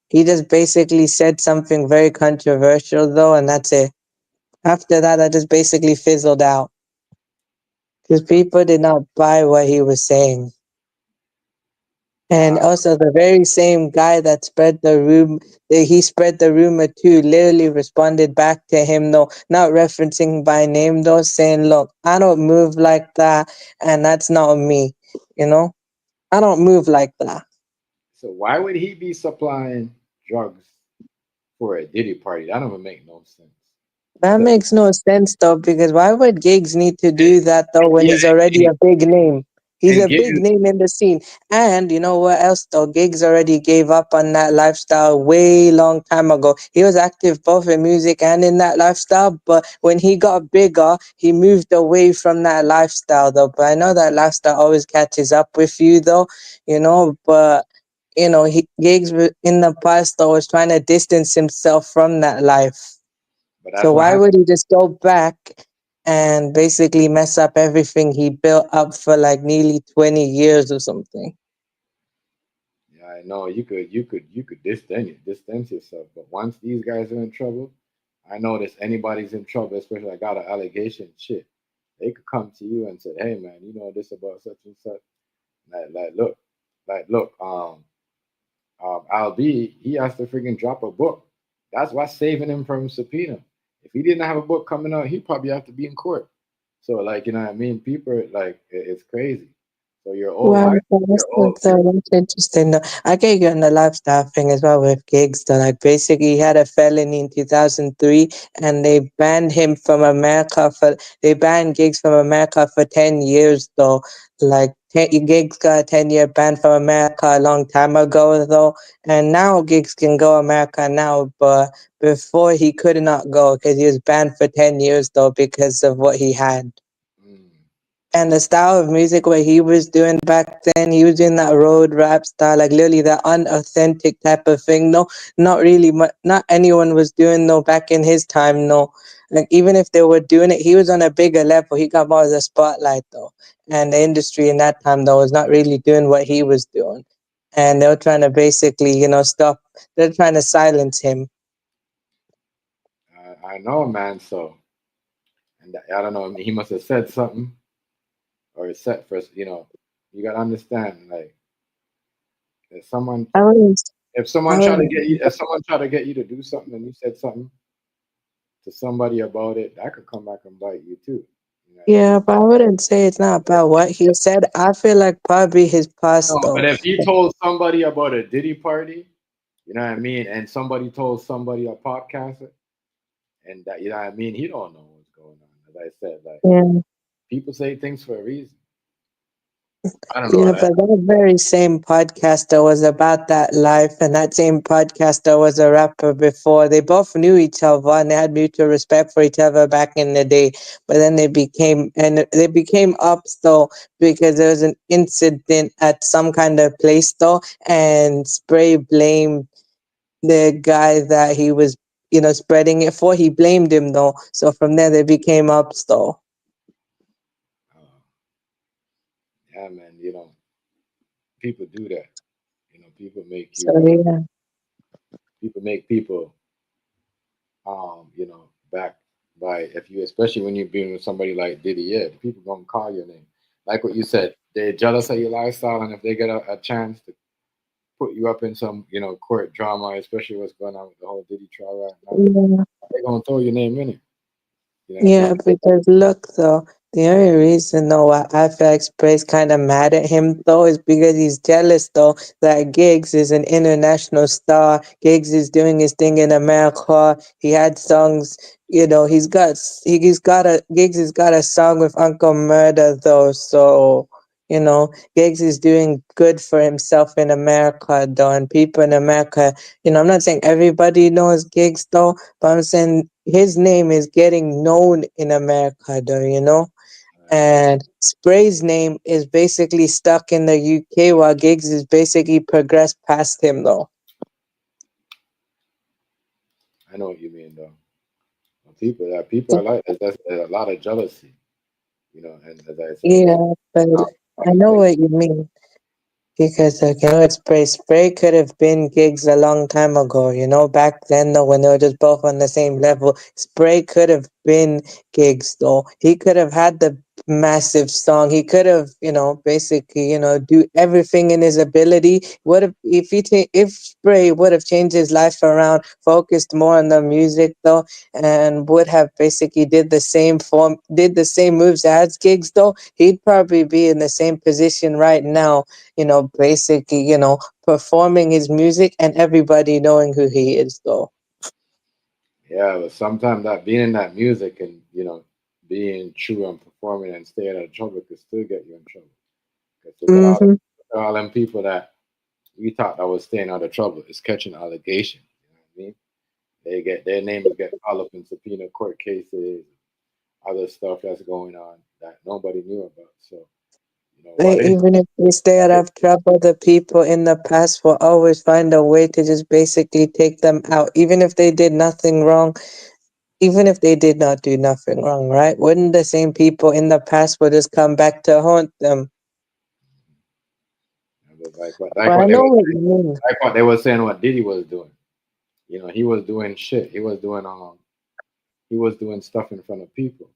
He just basically said something very controversial, though, and that's it. After that, I just basically fizzled out because people did not buy what he was saying. And
Uh,
also, the very same guy that spread the that he spread the rumor too, literally responded back to him, though, not referencing by name, though, saying, "Look, I don't move like that, and that's not me. You know, I don't move like that."
so why would he be supplying drugs for a Diddy party? That don't even make no sense.
That
So,
makes no sense though, because why would Giggs need to do that though when
yeah,
he's already a big name? He's
and
a big
gigs,
name in the scene. And you know what else though? Giggs already gave up on that lifestyle way long time ago. He was active both in music and in that lifestyle, but when he got bigger, he moved away from that lifestyle though. But I know that lifestyle always catches up with you though, but Giggs in the past though was trying to distance himself from that life.
but
So
that's what
why
happened.
would he just go back and basically mess up everything he built up for like nearly 20 years or something?
Yeah, I know you could distance yourself, but once these guys are in trouble, I notice anybody's in trouble, especially I got an allegation, shit, they could come to you and say, hey man, you know this about such and such. Look, Al B, he has to freaking drop a book. That's what's saving him from subpoena. If he didn't have a book coming out, he'd probably have to be in court. So like, you know what I mean? People like it's crazy. So you're old,
Well,
you're old.
that's interesting. Though. I get you on the lifestyle thing as well with gigs. Though, like basically, he had a felony in 2003, and they banned him from America they banned gigs from America for 10 years. Though, like gigs got a 10-year ban from America a long time ago. Though, and now gigs can go America now, but before he could not go because he was banned for 10 years. Though, because of what he had.
Mm,
And the style of music what he was doing back then, he was doing that road rap style, like literally that unauthentic type of thing. No, not really, not anyone was doing no back in his time. No, like even if they were doing it, he was on a bigger level. He got more of the spotlight though, and the industry in that time though was not really doing what he was doing, and they were trying to basically, stop. They're trying to silence him.
I know, man. So, and I don't know. He must have said something or said first. You gotta understand. Like, if someone,
I wouldn't.
if
I
someone try to
wouldn't.
get you, if someone try to get you to do something, and you said something to somebody about it, that could come back and bite you too. You know what I
Yeah,
mean?
but I wouldn't say it's not about what he said. I feel like probably his past
No, but
though.
if he told somebody about a Diddy party, you know what I mean, and somebody told somebody a podcaster, and that you know what I mean, he don't know what's going on. As I said, like
Yeah.
people say things for a reason. I don't know
Yeah,
that.
but that very same podcaster was about that life, and that same podcaster was a rapper before. They both knew each other and they had mutual respect for each other back in the day. But then they became ups though because there was an incident at some kind of place though, and Spray blamed the guy that he was, spreading it for. He blamed him though, so from there they became ups though.
Uh, yeah, man. People do that. People make
So
you.
yeah,
People make people. Back by if you, especially when you're being with somebody like Diddy, yeah, people gonna call your name. Like what you said, they're jealous of your lifestyle, and if they get a chance to put you up in some, court drama, especially what's going on with the whole Diddy trial right now,
yeah.
they're gonna throw your name in it. You know what I mean?
Yeah, because look though. The only reason though why I feel like Spray's kind of mad at him though is because he's jealous though that Giggs is an international star. Giggs is doing his thing in America. He had songs, he's got a Giggs has got a song with Uncle Murder though, so Giggs is doing good for himself in America though, and people in America, I'm not saying everybody knows Giggs though, but I'm saying his name is getting known in America though, and Spray's name is basically stuck in the UK while Giggs is basically progressed past him though.
I know what you mean though. People are like that. There's a lot of jealousy, and as I said,
Yeah, but I know
like,
what you mean. Because it's Spray could have been gigs a long time ago, back then though when they were just both on the same level. Spray could have been gigs though. He could have had the massive song. He could have, basically, do everything in his ability. Would have if Spray would have changed his life around, focused more on the music though, and would have basically did the same moves as gigs though, he'd probably be in the same position right now, basically, performing his music and everybody knowing who he is, though.
yeah, but sometimes that being in that music and being true and performing and staying out of trouble could still get you in trouble. Because
Mm-hmm.
all them people that we thought that was staying out of trouble is catching allegations. You know what I mean? They get their names get called up in subpoena court cases, other stuff that's going on that nobody knew about. So what is
Even if we stay out of trouble, the people in the past will always find a way to just basically take them out, even if they did nothing wrong, even if they did not do nothing wrong, right? Wouldn't the same people in the past would just come back to haunt them?
like
But I
what they
know
were
what you mean.
like what they were saying what Diddy was doing. He was doing shit. He was doing stuff in front of people.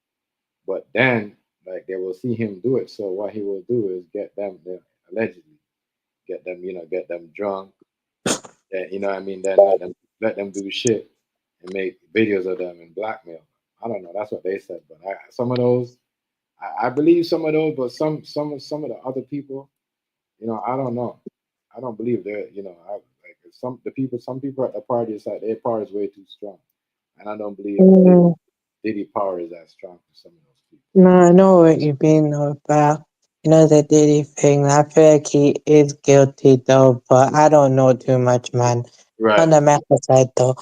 But then like they will see him do it. So what he will do is get them allegedly get them drunk. And, what I mean, then let them do shit and make videos of them and blackmail. I don't know. That's what they said. But some of those, I believe some of those, but some of the other people, I don't know. I don't believe they're, like some people at the party, it's like their power is way too strong, and I don't believe
Mm,
Diddy power is that strong for some of those people.
no, I know what you mean though about the Diddy thing. I feel like he is guilty though, but I don't know too much, man. On
Right.
the matter side though,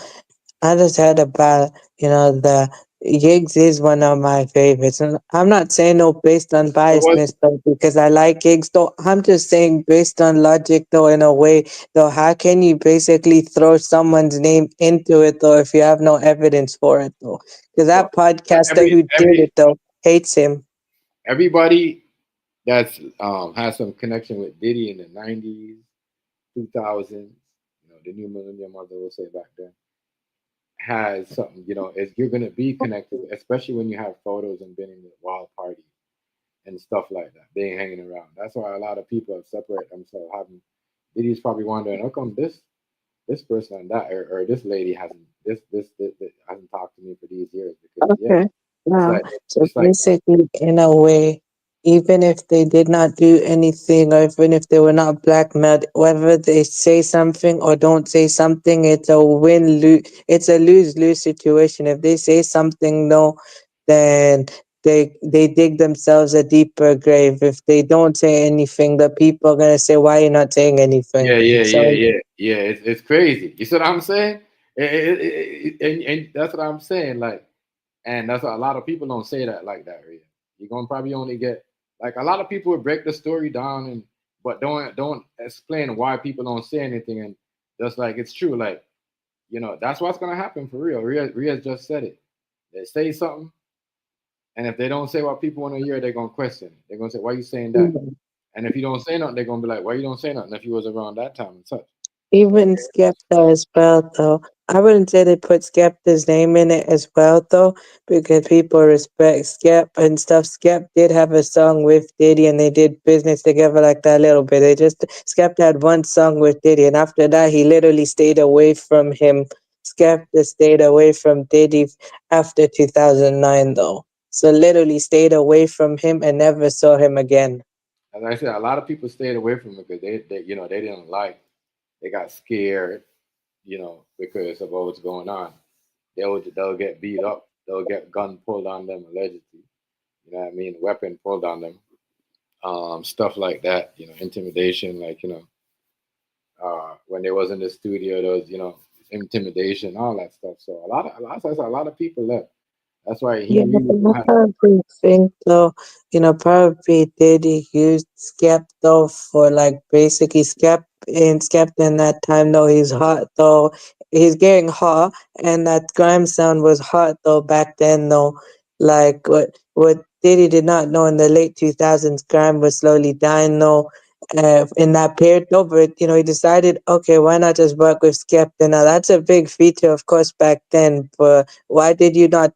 I just heard about, the Gigs is one of my favorites. And I'm not saying no based on
So what?
biasness though, because I like Gigs though. I'm just saying based on logic though, in a way though, how can you basically throw someone's name into it though if you have no evidence for it though? Because
But,
that
but
podcaster who did it though hates him.
everybody that's has some connection with Diddy in the '90s, 2000s, the new millennium, as they would say back then, has something. Is you're gonna be connected, especially when you have photos and been in the wild party and stuff like that. They ain't hanging around. That's why a lot of people have separated themselves. Having Diddy's probably wondering, how come this person and that or this lady hasn't this hasn't talked to me for these years because yeah,
Okay.
it's
Wow.
like
So
it's like
basically, in a way, even if they did not do anything, or even if they were not blackmailed, whether they say something or don't say something, it's a win lose. It's a lose lose situation. If they say something, no, then they dig themselves a deeper grave. If they don't say anything, the people are gonna say, "Why are you not saying anything?" So
yeah. It's crazy. You see what I'm saying? And that's what I'm saying. Like, and that's what a lot of people don't say that like that. Really. You're gonna probably only get like a lot of people would break the story down and but don't explain why people don't say anything and just like it's true. Like that's what's gonna happen for real. Rhea just said it. They say something, and if they don't say what people want to hear, they're gonna question it. They're gonna say, "Why you saying that?" And if you don't say nothing, they're gonna be like, "Why you don't say nothing?" If you was around that time and such.
even Skepta as well, though. I wouldn't say they put Skepta's name in it as well, though, because people respect Skep and stuff. Skep did have a song with Diddy, and they did business together like that a little bit. Skepta had one song with Diddy, and after that, he literally stayed away from him. Skepta stayed away from Diddy after 2009, though. So literally stayed away from him and never saw him again.
As I said, a lot of people stayed away from it because they didn't like. They got scared, because of what was going on. They'll get beat up. They'll get gun pulled on them allegedly. You know what I mean? Weapon pulled on them. Stuff like that. Intimidation. Like when they was in the studio, there was intimidation, all that stuff. So a lot of people left. That's why he
Yeah,
really
but
don't
I
have.
probably think though, probably Diddy used Skepto for like basically Skepta in that time though he's hot though. He's getting hot and that grime sound was hot though back then though. Like what Diddy did not know in the late 2000s grime was slowly dying though. In that period though, but he decided, okay, why not just work with Skepta? Now that's a big feature, of course, back then. But why did you not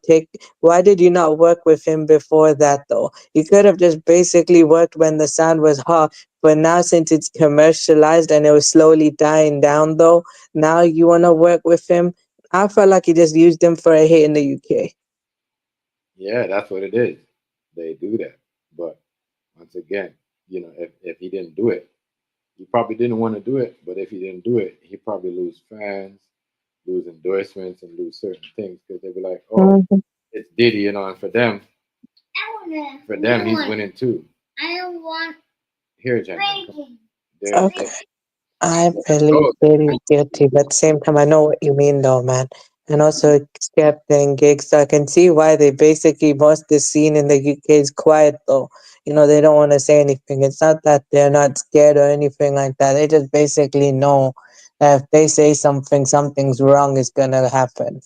work with him before that though? You could have just basically worked when the sound was hot, but now since it's commercialized and it was slowly dying down though, now you wanna work with him. I felt like you just used him for a hit in the UK.
Yeah, that's what it is. They do that. But once again, if he didn't do it, he probably didn't want to do it. But if he didn't do it, he probably lose fans, lose endorsements, and lose certain things because they'd be like, "Oh,
Mhm.
it's Diddy," and for them, he's winning too. Here, gentlemen, come.
Okay. I believe
Oh,
Diddy's guilty, but at the same time, I know what you mean, though, man. And also, accepting gigs, so I can see why they basically most the scene in the UK is quiet, though. They don't want to say anything. It's not that they're not scared or anything like that. They just basically know that if they say something, something's wrong is gonna happen.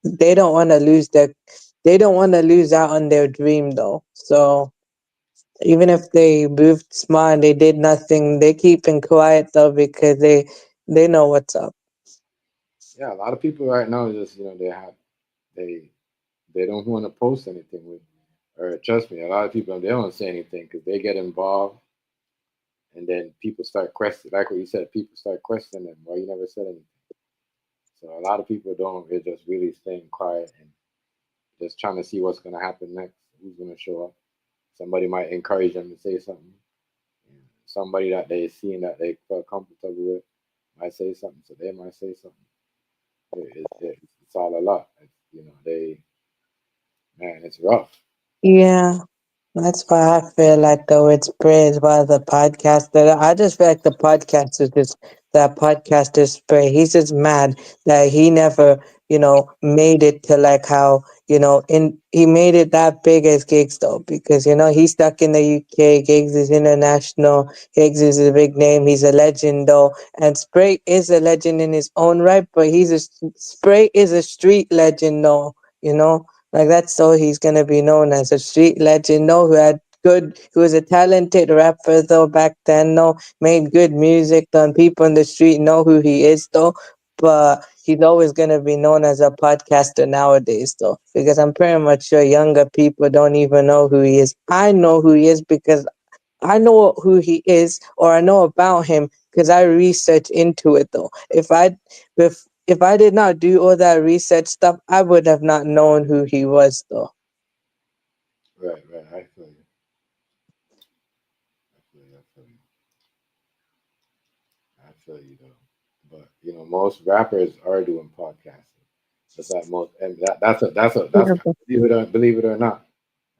They don't want to lose they don't want to lose out on their dream, though. So even if they moved smart and they did nothing, they keeping quiet though because they know what's up.
yeah, a lot of people right now just they they don't want to post anything with, or trust me, a lot of people they don't say anything because they get involved, and then people start questioning, like what you said, people start questioning them. Why you never said anything? So a lot of people don't. They're just really staying quiet and just trying to see what's going to happen next. Who's going to show up? Somebody might encourage them to say something. And somebody that they seen that they felt comfortable with might say something, so they might say something. It's all a lot. They man, it's rough.
Yeah. That's why I feel like though it's praised by the podcaster. I just feel like the podcaster just that podcaster spray. He's just mad that he never, made it to like how, in he made it that big as gigs though, because he's stuck in the UK, gigs is international, gigs is a big name, he's a legend though. And Spray is a legend in his own right, but Spray is a street legend though, you know. Like that's all he's gonna be known as a street legend, no, who was a talented rapper though back then, no, made good music though, and people in the street know who he is though. But he's always gonna be known as a podcaster nowadays though. Because I'm pretty much sure younger people don't even know who he is. I know who he is because I know who he is or I know about him because I research into it though. If I did not do all that research stuff, I would have not known who he was though.
Right, right. I feel you. I feel you. I feel you. I feel you though. But most rappers are doing podcasting. That's like most, and that's
Yeah, but
believe it or not,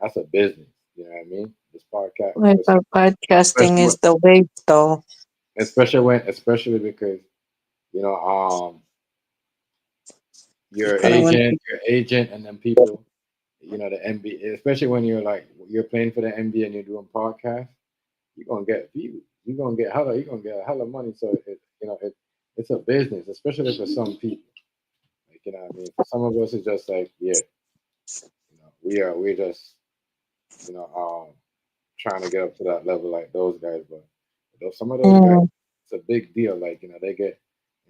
that's a business. You know what I mean? This podcast,
like podcasting
especially
is the way though.
especially because you know um
You
your
gotta want
agent, and then people, the NBA, especially when you're playing for the NBA and you're doing podcasts, you're gonna get views. You're gonna get a hella money. So it's a business, especially for some people. Like what I mean. For some of us, it's just like yeah, we're just you know um trying to get up to that level like those guys. But some of those guys,
mm,
it's a big deal. Like they get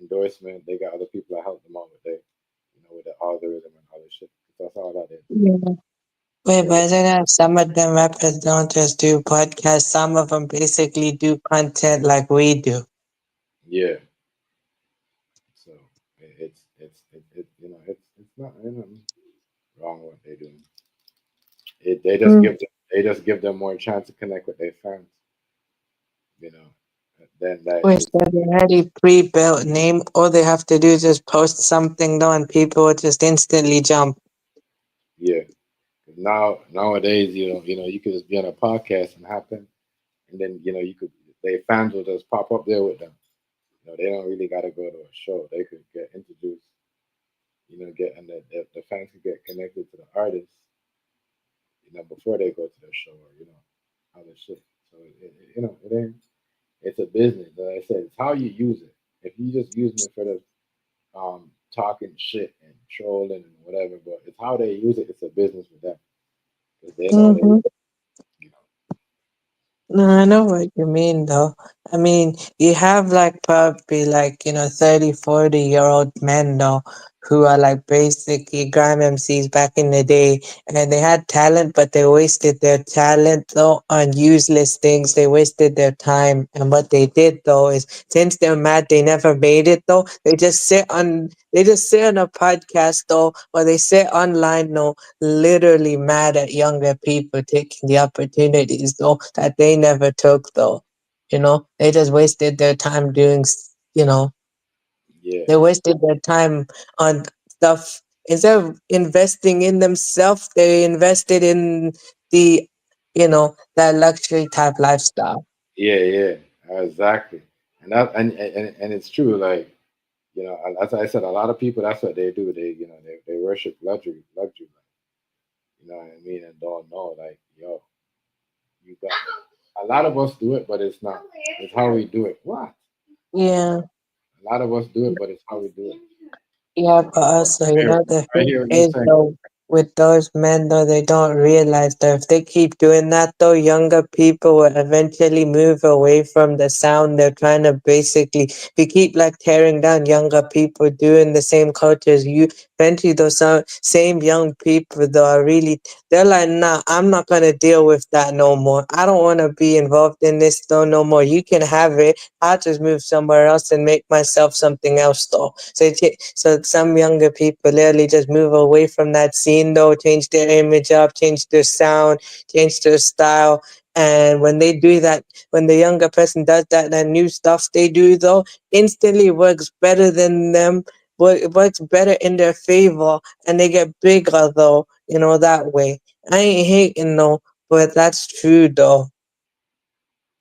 endorsement. They got other people that help them out with with the algorithm and all this shit. That's all that is.
yeah. Wait,
Yeah,
but isn't that some of them rappers don't just do podcasts? Some of them basically do content like we do.
yeah. So it's not wrong what they're doing.
Mm.
they just give them more chance to connect with their fans, you know. Then that
Which
it's
they already pre-built name. All they have to do is just post something though, and people will just instantly jump.
yeah. 'Cause nowadays, you could just be on a podcast and happen, and then you could their fans will just pop up there with them. They don't really got to go to a show. They could get introduced, get and the fans could get connected to the artist, before they go to the show or other shit. So it ain't. It's a business. Like I said, it's how you use it. If you just using it for the talking shit and trolling and whatever, but it's how they use it. It's a business for them because they know
Mm-hmm.
you know,
No, I know what you mean though. I mean, you have like probably like, 30, 40-year-old men though, who are like basically grime MCs back in the day, and they had talent, but they wasted their talent though on useless things. They wasted their time. And what they did though is, since they're mad they never made it though, they just sit on a podcast though, or they sit online though, literally mad at younger people taking the opportunities though that they never took though. They just wasted their time doing,
yeah,
they wasted their time on stuff instead of investing in themselves. They invested in the, that luxury type lifestyle.
yeah, exactly. And and it's true. Like as I said, a lot of people that's what they do. They worship luxury. You know what I mean? And don't know like you got. A lot of us do it, but it's not. It's how we do it. What?
Yeah.
A lot of us do it, but it's how we do it.
Yeah, but also, the
I
thing
hear what you're
is,
saying.
though, with those men, though, they don't realize that if they keep doing that, though, younger people will eventually move away from the sound they're trying to basically. If you keep like tearing down younger people doing the same culture as you, eventually those same young people, though, are really, they're like, nah, I'm not gonna deal with that no more. I don't want to be involved in this though no more. You can have it. I'll just move somewhere else and make myself something else though. So some younger people literally just move away from that scene though, change their image up, change their sound, change their style. And when they do that, when the younger person does that new stuff they do though, instantly works better than them. It works better in their favor, and they get bigger though, that way. I ain't hating though, but that's true though.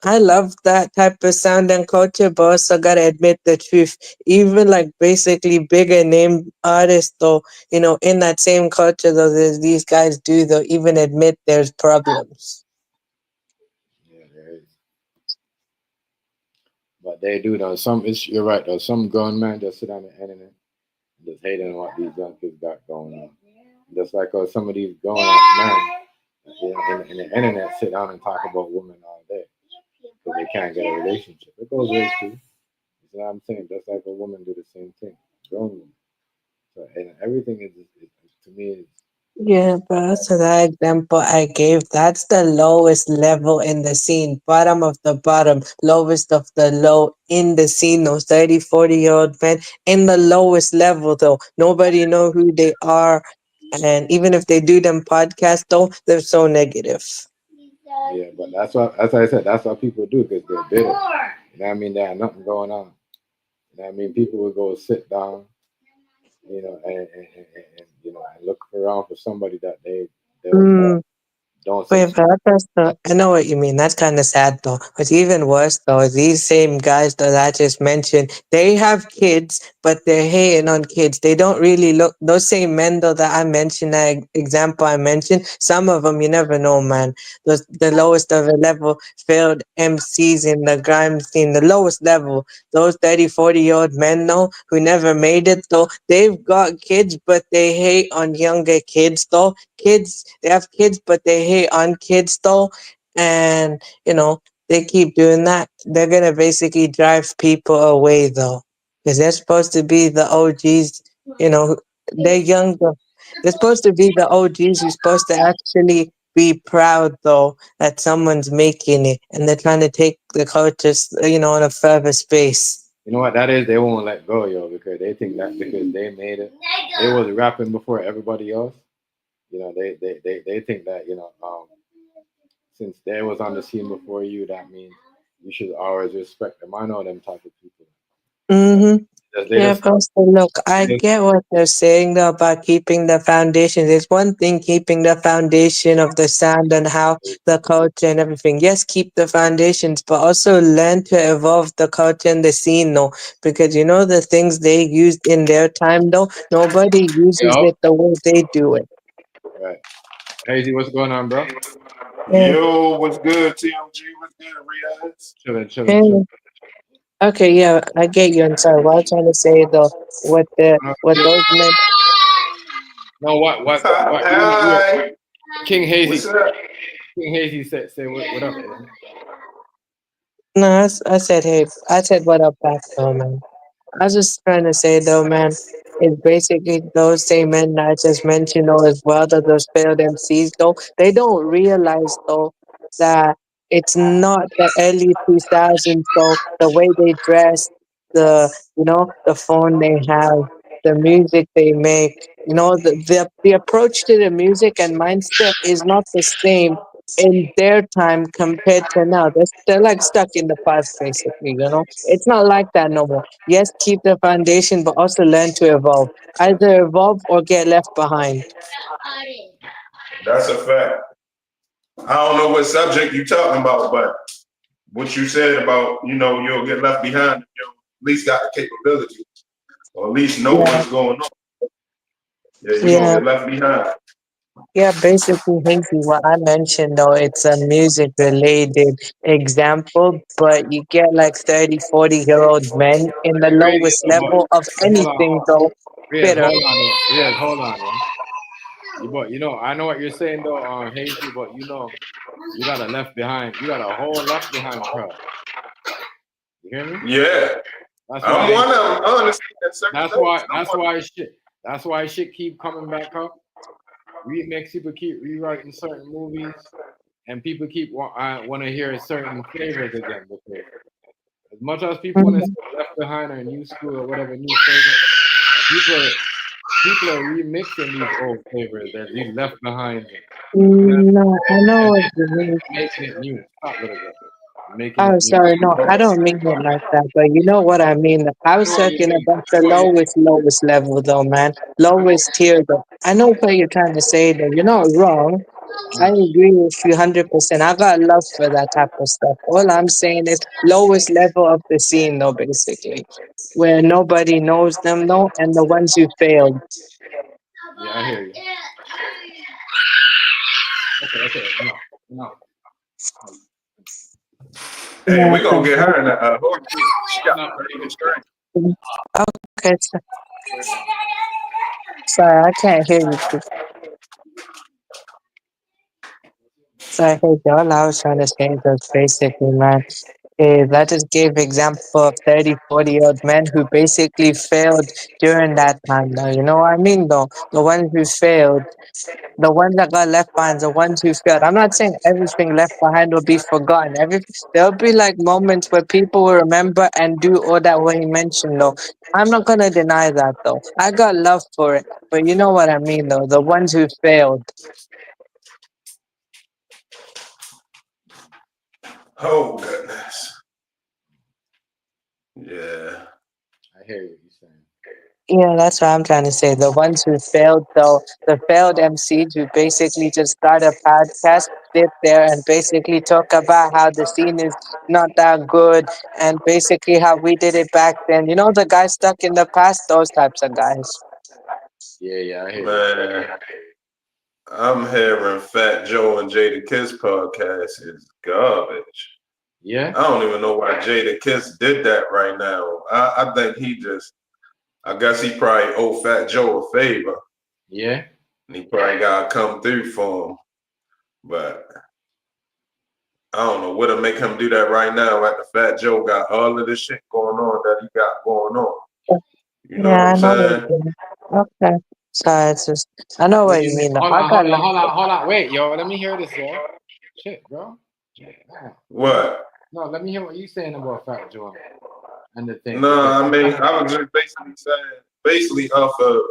I love that type of sound and culture, but also gotta admit the truth. Even like basically bigger name artists, though, in that same culture, though, these guys do, though, even admit there's problems.
Yeah, there is. But they do though. You're right though. Some grown men just sit on the internet and just hating on what these young kids got going on. Just like some of these grown ass men, in the internet sit down and talk about women all day because they can't get a relationship. It goes ways too. You know what I'm saying? Just like a woman do the same thing. Grown women. So and everything to me is
Yeah, but also that example I gave, that's the lowest level in the scene, bottom of the bottom, lowest of the low in the scene, those 30, 40-year-old men in the lowest level, though. Nobody know who they are. And even if they do them podcasts, though, they're so negative.
yeah. But that's what as I said, that's what people do because they're bitter. You know what I mean? They have nothing going on. You know what I mean? People will go sit down, and and look around for somebody that they
Mm.
don't
Wait,
succeed.
but that's I know what you mean. That's kind of sad though. What's even worse though is these same guys that I just mentioned, they have kids, but they're hating on kids. They don't really look, those same men though that I mentioned, that example I mentioned, some of them you never know, man. The lowest of the level failed MCs in the grime scene, the lowest level. Those 30, 40-year-old men though, who never made it though, they've got kids, but they hate on younger kids though. They have kids, but they hate on kids though. And they keep doing that. They're gonna basically drive people away though, because they're supposed to be the OGs. you know they're younger. They're supposed to be the OGs. You're supposed to actually be proud though that someone's making it, and they're trying to take the culture in a further space.
You know what that is? They won't let go, yo, because they think that because they made it, they was rapping before everybody else. They think that since they was on the scene before you, that means you should always respect them. I know them type of people.
Mm-hmm.
They
Yeah,
just,
Pastor, look, I
they just
get what they're saying though about keeping the foundation. It's one thing keeping the foundation of the sound and how the culture and everything. Yes, keep the foundations, but also learn to evolve the culture and the scene, though. Because you know the things they used in their time, though, nobody uses
yo
it the way they do it.
right. Hazy, what's going on, bro?
Yeah.
Yo, what's good, TMG? What's good, Riaz?
Chilling, chilling, chilling.
Hey. Okay, yeah, I get you. I'm sorry. What I'm trying to say though, what those men.
No, what?
Hi.
King Hazy,
What's up?
King Hazy say what up, man?
No, I said hey. I said what up back though, man. I was just trying to say though, man, it's basically those same men that I just mentioned though as well, that those failed MCs though, they don't realize though that it's not the early 2000s though, the way they dress, the phone they have, the music they make, the approach to the music and mindset is not the same in their time compared to now. They're like stuck in the past basically. It's not like that no more. Yes, keep the foundation, but also learn to evolve. Either evolve or get left behind.
That's a fact. I don't know what subject you talking about, but what you said about, you'll get left behind, at least got the capability, or at least know
Yeah,
what's going on. Yeah, you're gonna
yeah,
get left behind.
yeah. Basically, Hazy, what I mentioned though, it's a music related example, but you get like 30, 40-year-old men in the
Crazy,
lowest level of
hold on,
anything though,
Riaz,
bitter.
hold on, man. But I know what you're saying though, Hazy, but you got a left behind, you got a whole left behind crowd. You hear me?
Yeah,
That's
I'm
why
one of them. I understand that certain
that's
things.
why that's why shit that's why shit keep coming back up. Remakes, people keep rewriting certain movies, and people keep want to hear certain flavors again. Because as much as people want to
Mhm.
say Left Behind or New School or whatever new flavor, people people are remixing these old flavors that these Left Behinds
No, I know
and
what you mean.
making it new. Stop, little bit. Making
Oh,
it new.
sorry. No, I don't mean it like that. But you know what I mean. I
I
was
know what you
talking
mean.
about
I
the
know what you mean.
lowest level, though, man. Lowest tier, though. I know what you're trying to say, though. You're not wrong. I agree with you 100%. I got love for that type of stuff. All I'm saying is lowest level of the scene, though, basically, where nobody knows them, though, and the ones who failed.
Yeah, I hear you. Okay. No, no.
Hey,
Yeah,
we're gonna get her in a horse. She got
No.
pretty good strength.
okay. Sorry, I can't hear you. So I think all I was trying to say was basically, man, is I just gave example of 30, 40-year-old men who basically failed during that time though. You know what I mean though? The ones who failed, the ones that got left behind, the ones who failed. I'm not saying everything left behind will be forgotten. There'll be like moments where people will remember and do all that what he mentioned though. I'm not gonna deny that though. I got love for it. But you know what I mean though, the ones who failed.
Oh goodness. Yeah.
I hear you. You're saying.
Yeah, that's what I'm trying to say. The ones who failed, though, the failed MCs who basically just start a podcast, sit there and basically talk about how the scene is not that good and basically how we did it back then. You know, the guys stuck in the past, those types of guys.
Yeah, I hear you.
Man, I'm hearing Fat Joe and Jada Kiss podcast is garbage.
Yeah,
I don't even know why Jada Kiss did that right now. I think I guess he probably owe Fat Joe a favor.
yeah.
And he probably got to come through for him. But I don't know what'll make him do that right now after Fat Joe got all of this shit going on that he got going on. You know what
Yeah,
I'm
I know what
saying?
you mean. Okay. So it's just, I know what you mean. Though.
Hold
I
on,
got
hold on,
love.
hold on, hold on. Wait, yo, let me hear this, yo. Shit, bro. Damn.
What?
No, let me hear what you saying about Fat Joe and the thing
No,
because
I mean, I was just basically saying, basically off of,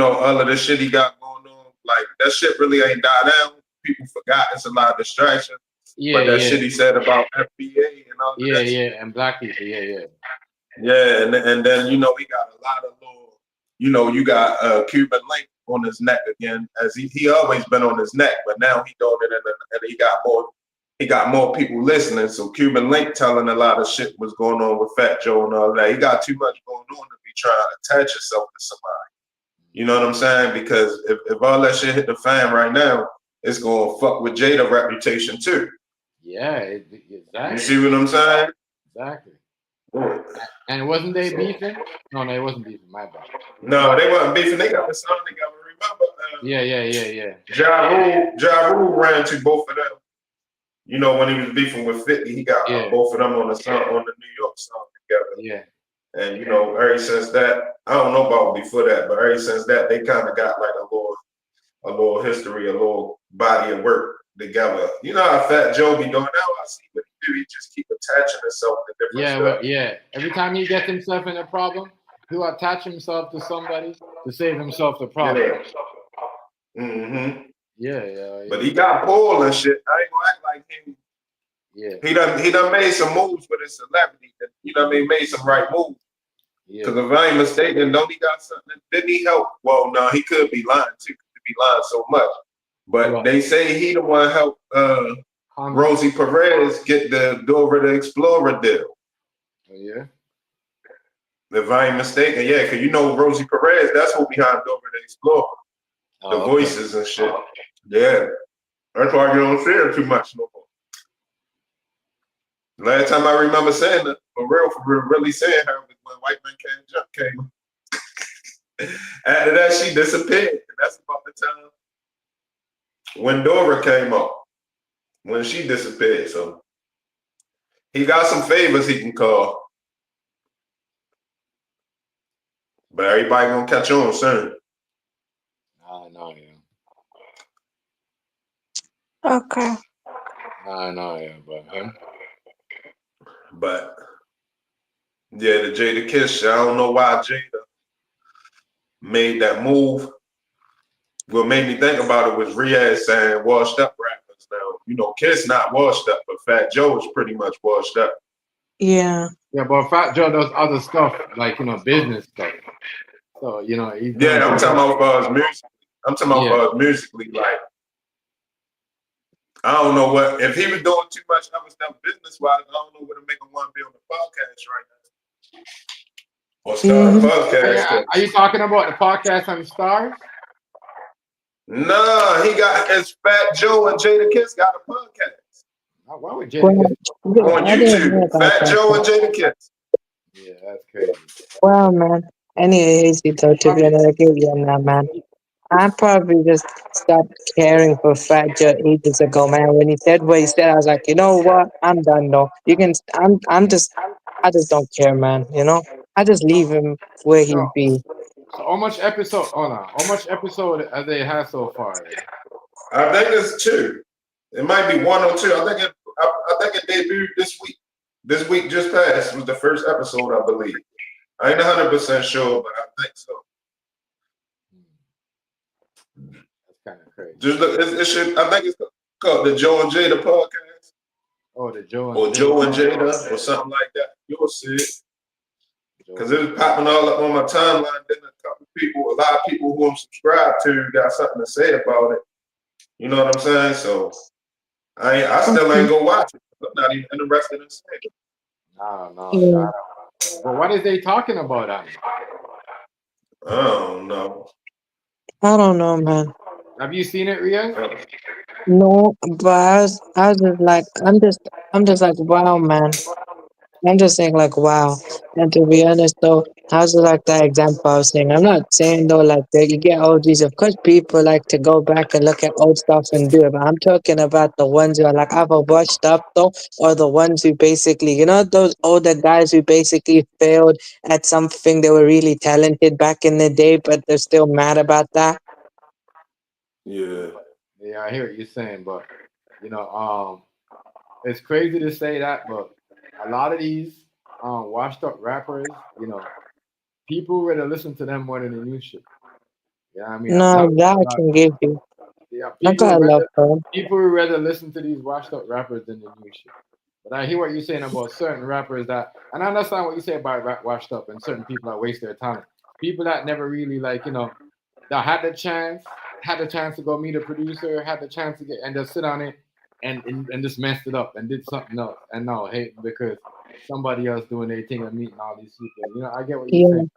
all of the shit he got going on, Like that shit really ain't died down. People forgot it's a lot of distraction.
Yeah,
But that
yeah,
shit he said about FBA and all
yeah,
that shit.
yeah, and black people. Yeah.
Yeah, and then he got a lot of little, you got Cuban Link on his neck again, as he always been on his neck, but now he doing it and he got more people listening. So Cuban Link telling a lot of shit was going on with Fat Joe and all that. He got too much going on to be trying to attach yourself to somebody. You know what I'm saying? Because if all that shit hit the fan right now, it's gonna fuck with Jada reputation too.
Yeah, exactly.
You see what I'm saying?
Exactly.
Yeah.
And wasn't they beefing? No, it wasn't beefing. My bad.
No, they wasn't beefing. They got the song together. Remember?
Yeah.
Ja Rule ran to both of them. When he was beefing with 50, he got both of them on the song, on the New York song together.
Yeah.
And ever since that, I don't know about before that, but ever since that, they kind of got like a little history, a little body of work together. You know how Fat Joe be doing now? I see what he do. He just keep attaching himself to different stuff.
Well, yeah. Every time he gets himself in a problem, he'll attach himself to somebody to save himself the problem.
Yeah. Mm-hmm.
Yeah.
But he got pulled and shit. I ain't gonna act like him.
Yeah.
He done made some moves with his celebrity. Made some right moves.
Yeah.
Because if I ain't mistaken, don't he got something? Didn't he help? Well, no, he could be lying too. Could be lying so much. But they say he the one helped Rosie Perez get the Dora the Explorer deal.
Oh, yeah.
If I ain't mistaken, yeah, because Rosie Perez, that's who behind Dora the Explorer. The voices and shit. Yeah. That's why you don't see her too much no more. Last time I remember saying it, for real, really saying her was when White Man Can't Jump came. After that, she disappeared. And that's about the time when Dora came up, when she disappeared. So he got some favors he can call. But everybody gonna catch on soon.
I know, yeah.
Okay.
I know, yeah, but him.
But yeah, the Jada Kiss shit, I don't know why Jada made that move. What made me think about it was Riaz saying washed up rappers now. Kiss not washed up, but Fat Joe is pretty much washed up.
Yeah.
Yeah, but Fat Joe does other stuff, like, business stuff. So, he's
I'm talking about musically. I'm talking about musically, like, I don't know what, if he was doing too much other stuff business-wise, I don't know what to make him want to be on the podcast right now. Or start a podcast.
Are you talking about the podcast on Stars?
Nah, he got his Fat Joe and Jada Kiss got a podcast.
Why would Jada Kiss?
On YouTube, Fat Joe and Jada Kiss.
Yeah, that's crazy.
Wow, man. Anyway, Hazy, though, to be honest, I give you on that, man. I probably just stopped caring for Fat Joe ages ago, man. When he said what he said, I was like, you know what? I'm done, though. I just don't care, man. I just leave him where he be.
So how much episode? How much episode have they had so far?
I think it's 2. It might be 1 or 2. I think it debuted this week. This week just passed was the first episode, I believe. I ain't 100% sure, but I think so.
That's kind of crazy.
Just look, I think it's called the Joe and Jada podcast.
Oh, the Joe and
or Joe and Jada or something like that. You'll see it. Because it was popping all up on my timeline. Then a lot of people who I'm subscribed to got something to say about it. You know what I'm saying? So I still ain't go watch it. I'm not even interested in saying it.
No. But what is they talking about?
I don't know.
I don't know, man.
Have you seen it, Ria?
No, but I was just like, I'm just like, wow, man. I'm just saying, like, wow. And to be honest, though, how's it like that example I was saying? I'm not saying, though, like, that you get all these. Of course, people like to go back and look at old stuff and do it. But I'm talking about the ones who are, like, either washed up, though, or the ones who basically, those older guys who basically failed at something they were really talented back in the day, but they're still mad about that.
Yeah.
Yeah, I hear what you're saying, but, it's crazy to say that, but a lot of these washed up rappers, people rather listen to them more than the new shit. Yeah, I mean, I'm
No,
happy
that
a
I
lot.
can give you.
Yeah,
I got love for him.
people would rather listen to these washed up rappers than the new shit. But I hear what you're saying about certain rappers that, and I understand what you say about washed up and certain people that waste their talent. People that never really like, that had the chance to go meet a producer, had the chance to get and just sit on it and just messed it up and did something else and now hating because somebody else doing their thing and meeting all these people. I get what you're
Yeah.
saying.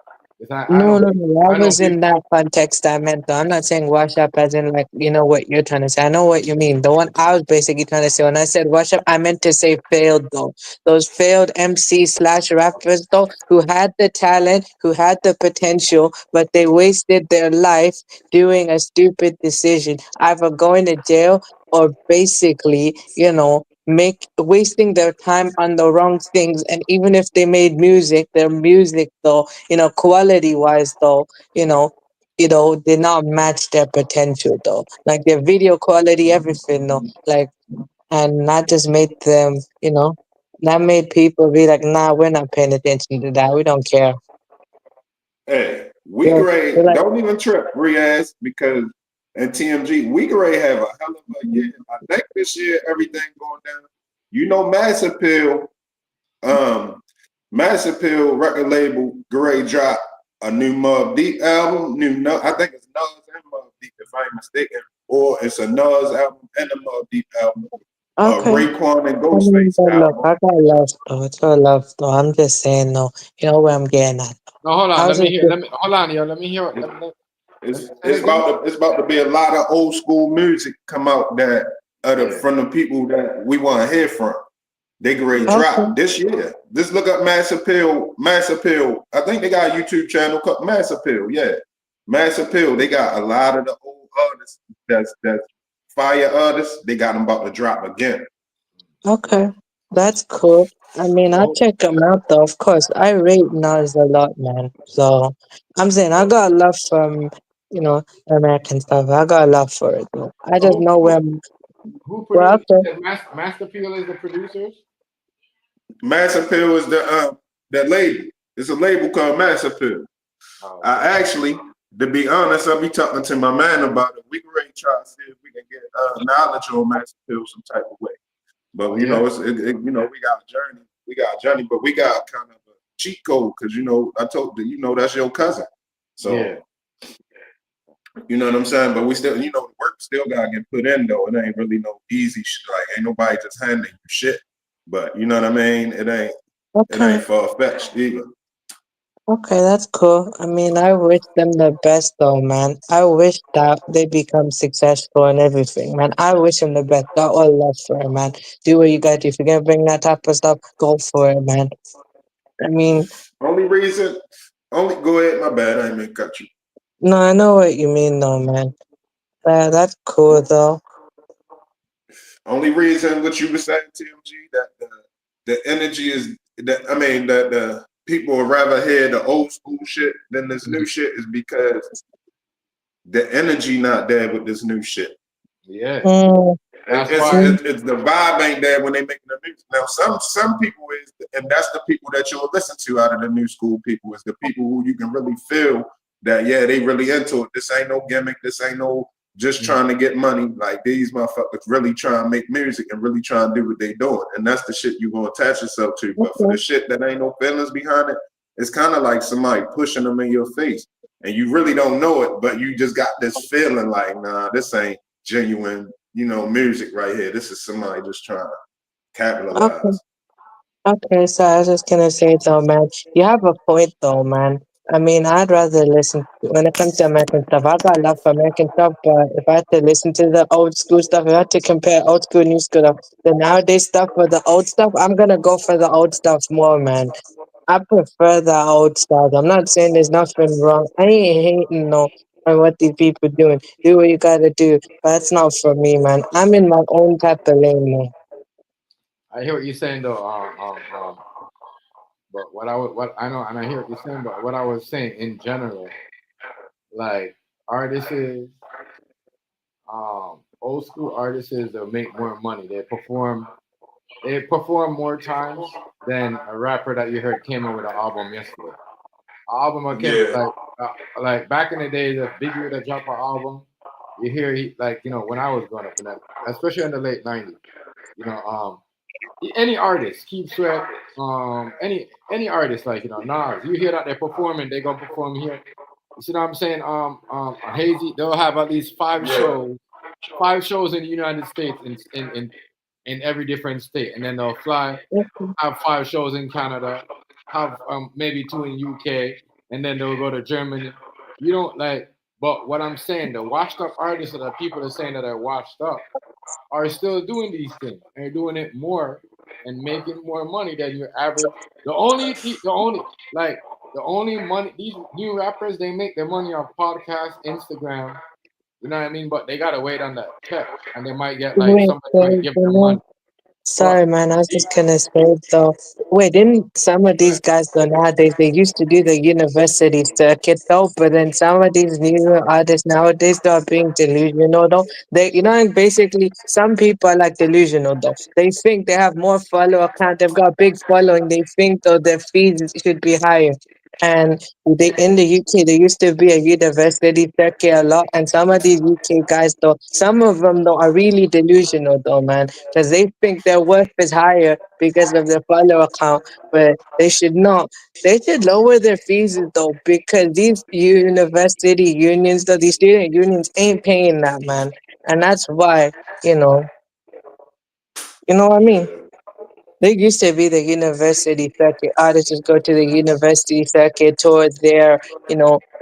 'Cause
No, no, no. I
I know
was
people.
in that context I meant though. I'm not saying wash up as in like what you're trying to say. I know what you mean. The one I was basically trying to say when I said wash up, I meant to say failed though. Those failed MC slash rappers though, who had the talent, who had the potential, but they wasted their life doing a stupid decision, either going to jail or basically, make wasting their time on the wrong things. And even if they made music, their music though, quality wise though, did not match their potential though. Like their video quality, everything though. Like, and that just made them, that made people be like, nah, we're not paying attention to that. We don't care.
Hey, we
They're
grade,
like,
don't even trip, Riaz, because in TMG, we grade have a hell of a year. I think this year everything going down. Mass Appeal, Mass Appeal record label, Gray drop a new Mobb Deep album, I think it's Nas and Mobb Deep, if I ain't mistaken, or it's a Nas album and a Mobb Deep album,
okay.
Raekwon and
I mean,
Ghostface
but look,
album.
I got love though. It's all love though. I'm just saying though, you know where I'm getting at.
No, hold on.
How's it?
Let me hold on, yo. Let me hear it. Let me say it
It's
again.
about to be a lot of old school music come out that
Yeah.
from the people that we want to hear from. They grade
Okay.
drop this year. Just look up Mass Appeal. Mass Appeal. I think they got a YouTube channel called Mass Appeal. Yeah, Mass Appeal. They got a lot of the old artists that's fire artists. They got them about to drop again.
Okay, that's cool. I mean, I'll
So,
check them out though. Of course, I rate Nas a lot, man. So I'm saying I got love from American stuff. I got love for it though. I
So
just know where.
who
Well,
produced?
okay,
Master Peel is the producers.
Mass Appeal is the that label. It's a label called Mass Appeal.
Oh, okay.
I actually, to be honest, I'll be talking to my man about it. We can really try to see if we can get knowledge on Mass Appeal some type of way. But
Oh yeah.
we got a journey. We got a journey, but we got kind of a cheat code because I told you, that's your cousin. So
Yeah.
you know what I'm saying. But we still, the work still gotta get put in though. It ain't really no easy shit. Like ain't nobody just handing you shit. But you know what I mean. It ain't
okay,
far fetched either.
okay, that's cool. I mean, I wish them the best though, man. I wish that they become successful and everything, man. I wish them the best. Got all love for it, man. Do what you gotta do. If you're gonna bring that type of stuff, go for it, man. I mean,
Only reason, only go ahead. My bad. I ain't mean to cut you.
no, I know what you mean though, man. That's cool though.
Only reason what you were saying, TMG, that the energy is that the people would rather hear the old school shit than this new shit is because the energy not there with this new shit.
Yeah.
Mm,
That's
It's,
why.
mm,
it's, it's the vibe ain't there when they making the music. Now some people is, and that's the people that you'll listen to out of the new school people is the people who you can really feel that they really into it. This ain't no gimmick. This ain't no just trying to get money. Like these motherfuckers really trying to make music and really trying to do what they doing, and that's the shit you gonna attach yourself to. But for the
okay.
shit that ain't no feelings behind it, it's kind of like somebody pushing them in your face, and you really don't know it, but you just got this feeling like, nah, this ain't genuine, music right here. This is somebody just trying to
Okay.
capitalize.
Okay, so I was just gonna say though, man, you have a point though, man. I mean, I'd rather listen when it comes to American stuff. I got love for American stuff, but if I had to listen to the old school stuff, if I had to compare old school and new school stuff, the nowadays stuff with the old stuff, I'm gonna go for the old stuff more, man. I prefer the old stuff. I'm not saying there's nothing wrong. I ain't hating no on what these people doing. Do what you gotta do, but that's not for me, man. I'm in my own type of lane, man.
I hear what you're saying though. But what I know, and I hear what you're saying. But what I was saying in general, like artists is, old school artists is they'll make more money. They perform more times than a rapper that you heard came in with an album yesterday. album I can
Yeah.
like back in the days, if Biggie would have dropped an album, you hear he like when I was growing up in that, especially in the late '90s, you know, any artist, Keith Sweat, any artist like Nas, you hear that they're performing, they gonna perform here. You see what I'm saying? Hazy, they'll have at least
Yeah.
five shows in the United States in every different state, and then they'll fly,
Okay.
have 5 shows in Canada, have maybe 2 in UK, and then they'll go to Germany. You don't like, but what I'm saying, the washed up artists that people are saying that are washed up are still doing these things. They're doing it more and making more money than your average. The only money these new rappers, they make their money off podcasts, Instagram. You know what I mean? But they gotta wait on that check, and they might get like
Wait,
somebody might
so,
give them money. But
sorry, man. I was just gonna say though. Wait, didn't some of these guys though nowadays they used to do the university circuit though, but then some of these new artists nowadays they are being delusional though. And basically some people are like delusional though. They think they have more follower count, they've got a big following. They think though their fees should be higher. And they in the UK, there used to be a university circuit a lot, and some of these UK guys though, some of them though are really delusional though, man, because they think their worth is higher because of their follower account, but they should not. They should lower their fees though, because these university unions, though, these student unions ain't paying that, man, and that's why you know, you know what I mean.
Yeah.
They used to be the university circuit. Artists just go to the university circuit tour there,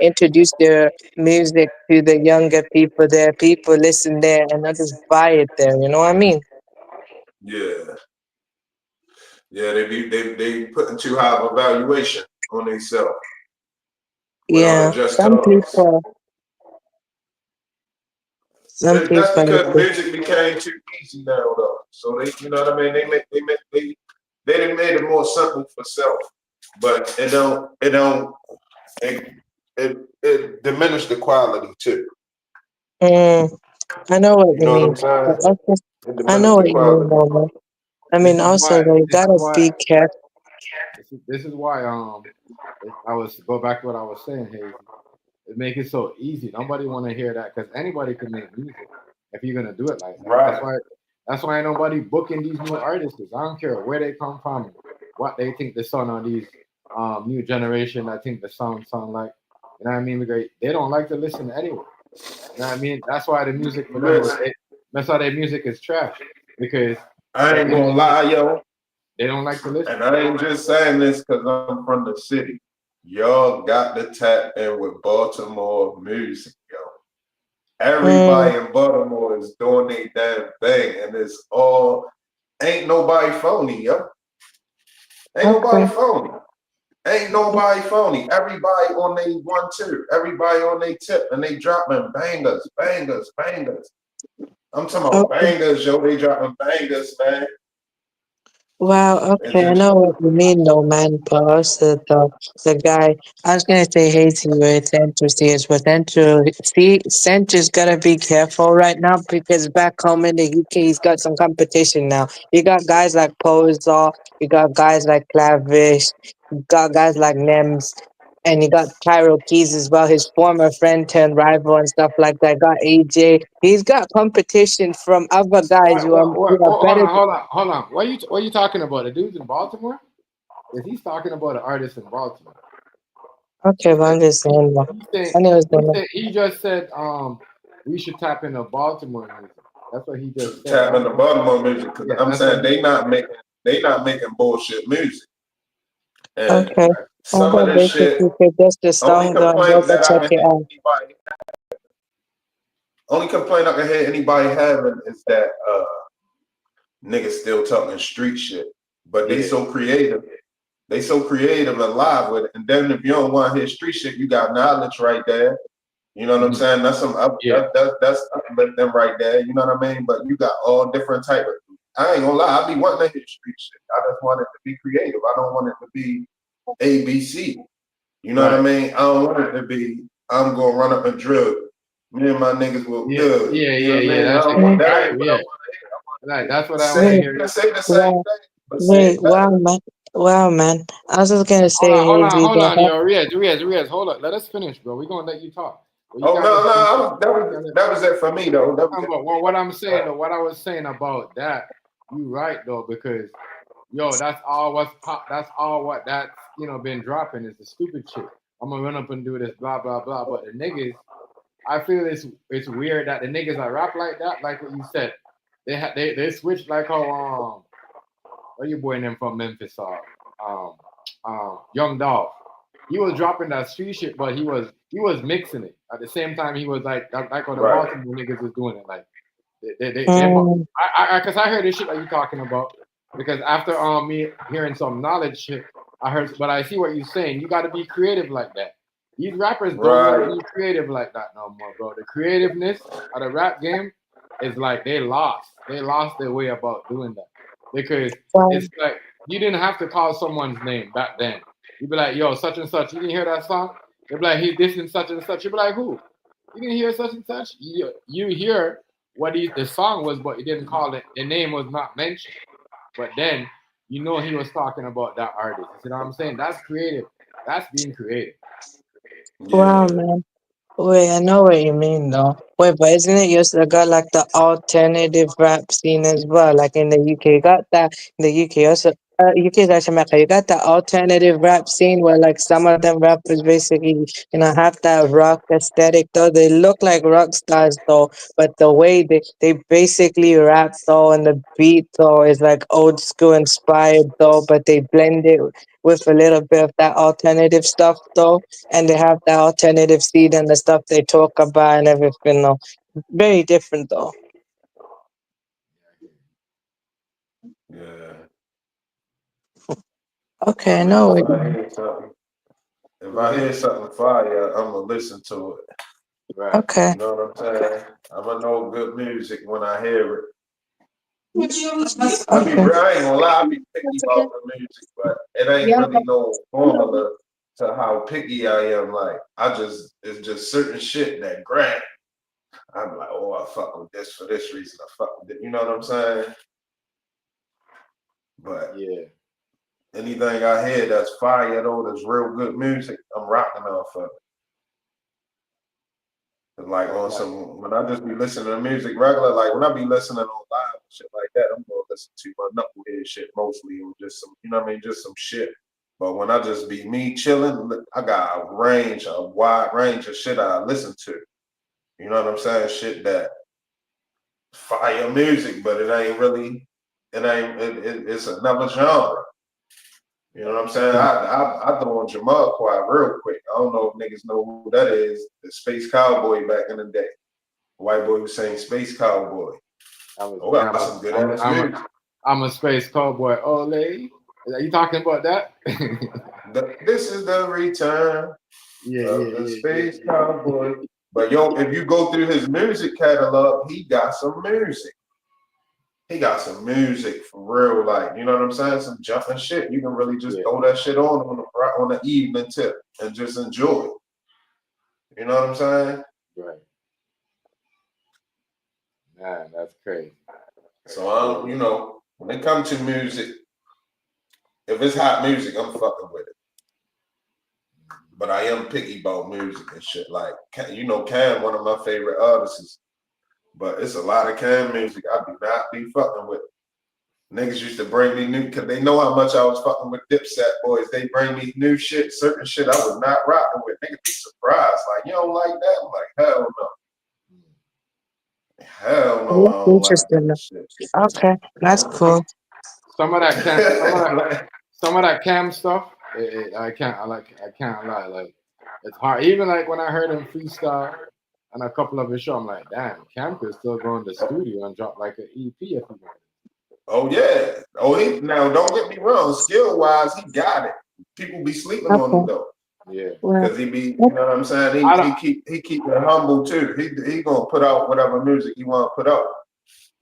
introduce their music to the younger people there. People listen there and not just buy it there. You know what I mean?
Yeah. Yeah, they putting too high of a valuation on themselves with all the
Yeah.
just
Some
cause.
people, some
That's
people.
because music became too easy now, though. So you know what I mean. They done made it more simple for self, but it diminished the quality too.
Mm, I know what
You
you
know what
mean.
I'm saying?
But also,
It
I
diminished
know
the
what you mean,
quality.
though, man. I
this
mean,
is
also,
why
though, you
this is
gotta
why
be careful.
this is why I was go back to what I was saying, Hazy. It make it so easy. Nobody want to hear that because anybody can make music if you're gonna do it like that.
Right.
That's why ain't nobody booking these new artists. I don't care where they come from, what they think the sound of these new generation. I think the sound like. You know what I mean? Because they don't like to listen anyway. You know what I mean? That's why the music for them,
Listen,
that's why their music is trash because
I
at
ain't
the end
gonna
of the day,
lie, yo,
they don't like to listen.
and I ain't just saying this because I'm from the city. Y'all got to tap in with Baltimore music, yo.
Mm,
Everybody in Baltimore is doing their damn thing, and it's all ain't nobody phony, yo. Ain't nobody
okay.
phony. Ain't nobody phony. Everybody on they 1-2. Everybody on they tip, and they dropping bangers, bangers, bangers. I'm talking about
Okay.
bangers, yo. They dropping bangers, man.
Wow,
And
okay, I
just
know what you mean though, man, but also the guy, I was gonna say Hazy where Centris is, but Centris gotta be careful right now because back home in the UK he's got some competition now. You got guys like Poser, you got guys like Clavish, you got guys like Nems, and you got Cairo Keys as well, his former friend turned rival and stuff like that. Got AJ. He's got competition from other guys who are
Hold
better.
on, hold on. What are you talking about? The dude's in Baltimore? Because he's talking about an artist in Baltimore.
Okay,
He
but
said
I'm just saying that.
he said
Anyways,
he
then,
said he just said we should tap into Baltimore music. That's what he just said.
tap in the Baltimore music because
Yeah,
I'm
that's what
saying
he
they not making bullshit music. And
okay. I
some of
got
this shit,
basically suggest the
only
song though and go
complaint that I
check
can
it
hear
out.
anybody, only complaint I can hear anybody having is that niggas still talking street shit. But they
yeah.
so creative. They so creative and live with it. And then if you don't want to hear street shit, you got knowledge right there. You know what I'm
Mhm.
saying? That's some
Yeah.
that's uplift them right there. You know what I mean? But you got all different type of. I ain't gonna lie. I be wanting to hear street shit. I just want it to be creative. I don't want it to be ABC. You know what I
Right.
mean? I don't want it to be. I'm gonna run up and drill. Me and my niggas will
Yeah,
do.
yeah,
You know
yeah,
what I
yeah.
mean? I
That's
don't
it.
want
Mm,
that.
I,
Ain't what I
yeah.
want to hear. I want
Like that's what
to
I want to
say
Wait,
hear.
you can say the same
wow,
thing, but say
wait,
it better.
wow, man. Wow, man. I was just gonna
Hold on,
say,
hold on,
Hazy,
hold
the
on, yo, Riaz, hold up. Let us finish, bro. We're gonna let you talk. Well, you
Oh
got
no,
this.
no,
You got
that was it for me though. That was it
but
for me.
what I'm saying though, what I was saying about that, you right though, because yo, that's all what that's been dropping is the stupid shit. I'm gonna run up and do this, blah blah blah. But the niggas, I feel it's weird that the niggas that rap like that, like what you said, they switch like how what you boy name from Memphis Young Dolph. He was dropping that street shit, but he was mixing it. At the same time, he was like how the
Right,
Baltimore niggas was doing it. Like
mm,
because I heard this shit that you talking about. Because after me hearing some knowledge shit, I heard, but I see what you're saying. You got to be creative like that. These rappers don't want to
right.
be creative like that no more, bro. The creativeness of the rap game is like they lost. They lost their way about doing that because
wow,
it's like you didn't have to call someone's name back then. You'd be like, "Yo, such and such." You didn't hear that song? They'd be like, "He's this and such and such." You'd be like, "Who?" You didn't hear such and such. You hear what the song was, but you didn't call it. The name was not mentioned. But then he was talking about that artist. You see what I'm saying? That's creative. That's being creative.
wow,
Yeah,
man. Wait, I know what you mean though. Wait, but isn't it you still got like the alternative rap scene as well? Like in the UK, you got that in the UK also. UK is actually America. You got the alternative rap scene where like some of them rappers basically, have that rock aesthetic though. They look like rock stars though, but the way they basically rap though and the beat though is like old school inspired though, but they blend it with a little bit of that alternative stuff though, and they have the alternative seed and the stuff they talk about and everything though. Very different though.
yeah.
Okay,
I
I
mean,
know what you mean.
if
Go
I
ahead.
hear something fire, I'm gonna listen to it.
Right.
Okay.
You know what I'm saying? I'm gonna know good music when I hear it.
Okay.
I ain't gonna lie, I be picky about the music, but it ain't really no formula to how picky I am. Like it's just certain shit that grab. I'm like, oh, I fuck with this for this reason. I fuck with it. You know what I'm saying? But
Yeah.
anything I hear that's fire though, that's real good music, I'm rocking off of it. Like
That's
on
like
some when I just be listening to music regular, like when I be listening on live and shit like that, I'm gonna listen to my knucklehead shit mostly and just some, you know what I mean, just some shit. But when I just be me chilling, I got a wide range of shit I listen to. You know what I'm saying? Shit that fire music, but it ain't really, it's another genre. You know what I'm saying? I throw on Jamiroquai real quick. I don't know if niggas know who that is. The Space Cowboy back in the day. White boy was saying Space Cowboy.
I'm a,
Oh,
yeah,
got some good ass
I'm
music.
a, I'm a space cowboy. Ole. Are you talking about that?
This is the return
Yeah,
of
yeah,
the
yeah, yeah,
Space
yeah.
Cowboy. But yo, if you go through his music catalog, he got some music. He got some music for real, like you know what I'm saying. Some jumping shit. You can really just
Yeah,
throw that shit on the evening tip and just enjoy it. You know what I'm saying?
right. Man, that's crazy.
So I don't, when it comes to music, if it's hot music, I'm fucking with it. But I am picky about music and shit. Like Cam, one of my favorite artists. But it's a lot of Cam music I do not be fucking with. Niggas used to bring me new because they know how much I was fucking with Dipset boys. They bring me new shit, certain shit I was not rocking with. Niggas be surprised, like you don't like that? I'm like, hell no, I
That's
don't like
interesting
that
though.
shit.
Okay, that's cool.
Some of that cam,
Like,
some of that cam stuff. I can't lie. Like it's hard. Even like when I heard him freestyle on a couple of his shows, I'm like, damn, Cam could still go in the studio and drop like an EP if he wanted.
oh yeah, he now don't get me wrong, skill wise he got it. People be sleeping on him
Okay.
though.
Yeah,
Well,
Cause he be, you
that-
know what I'm saying?
I don't.
He keep it humble too. He gonna put out whatever music he wanna put out.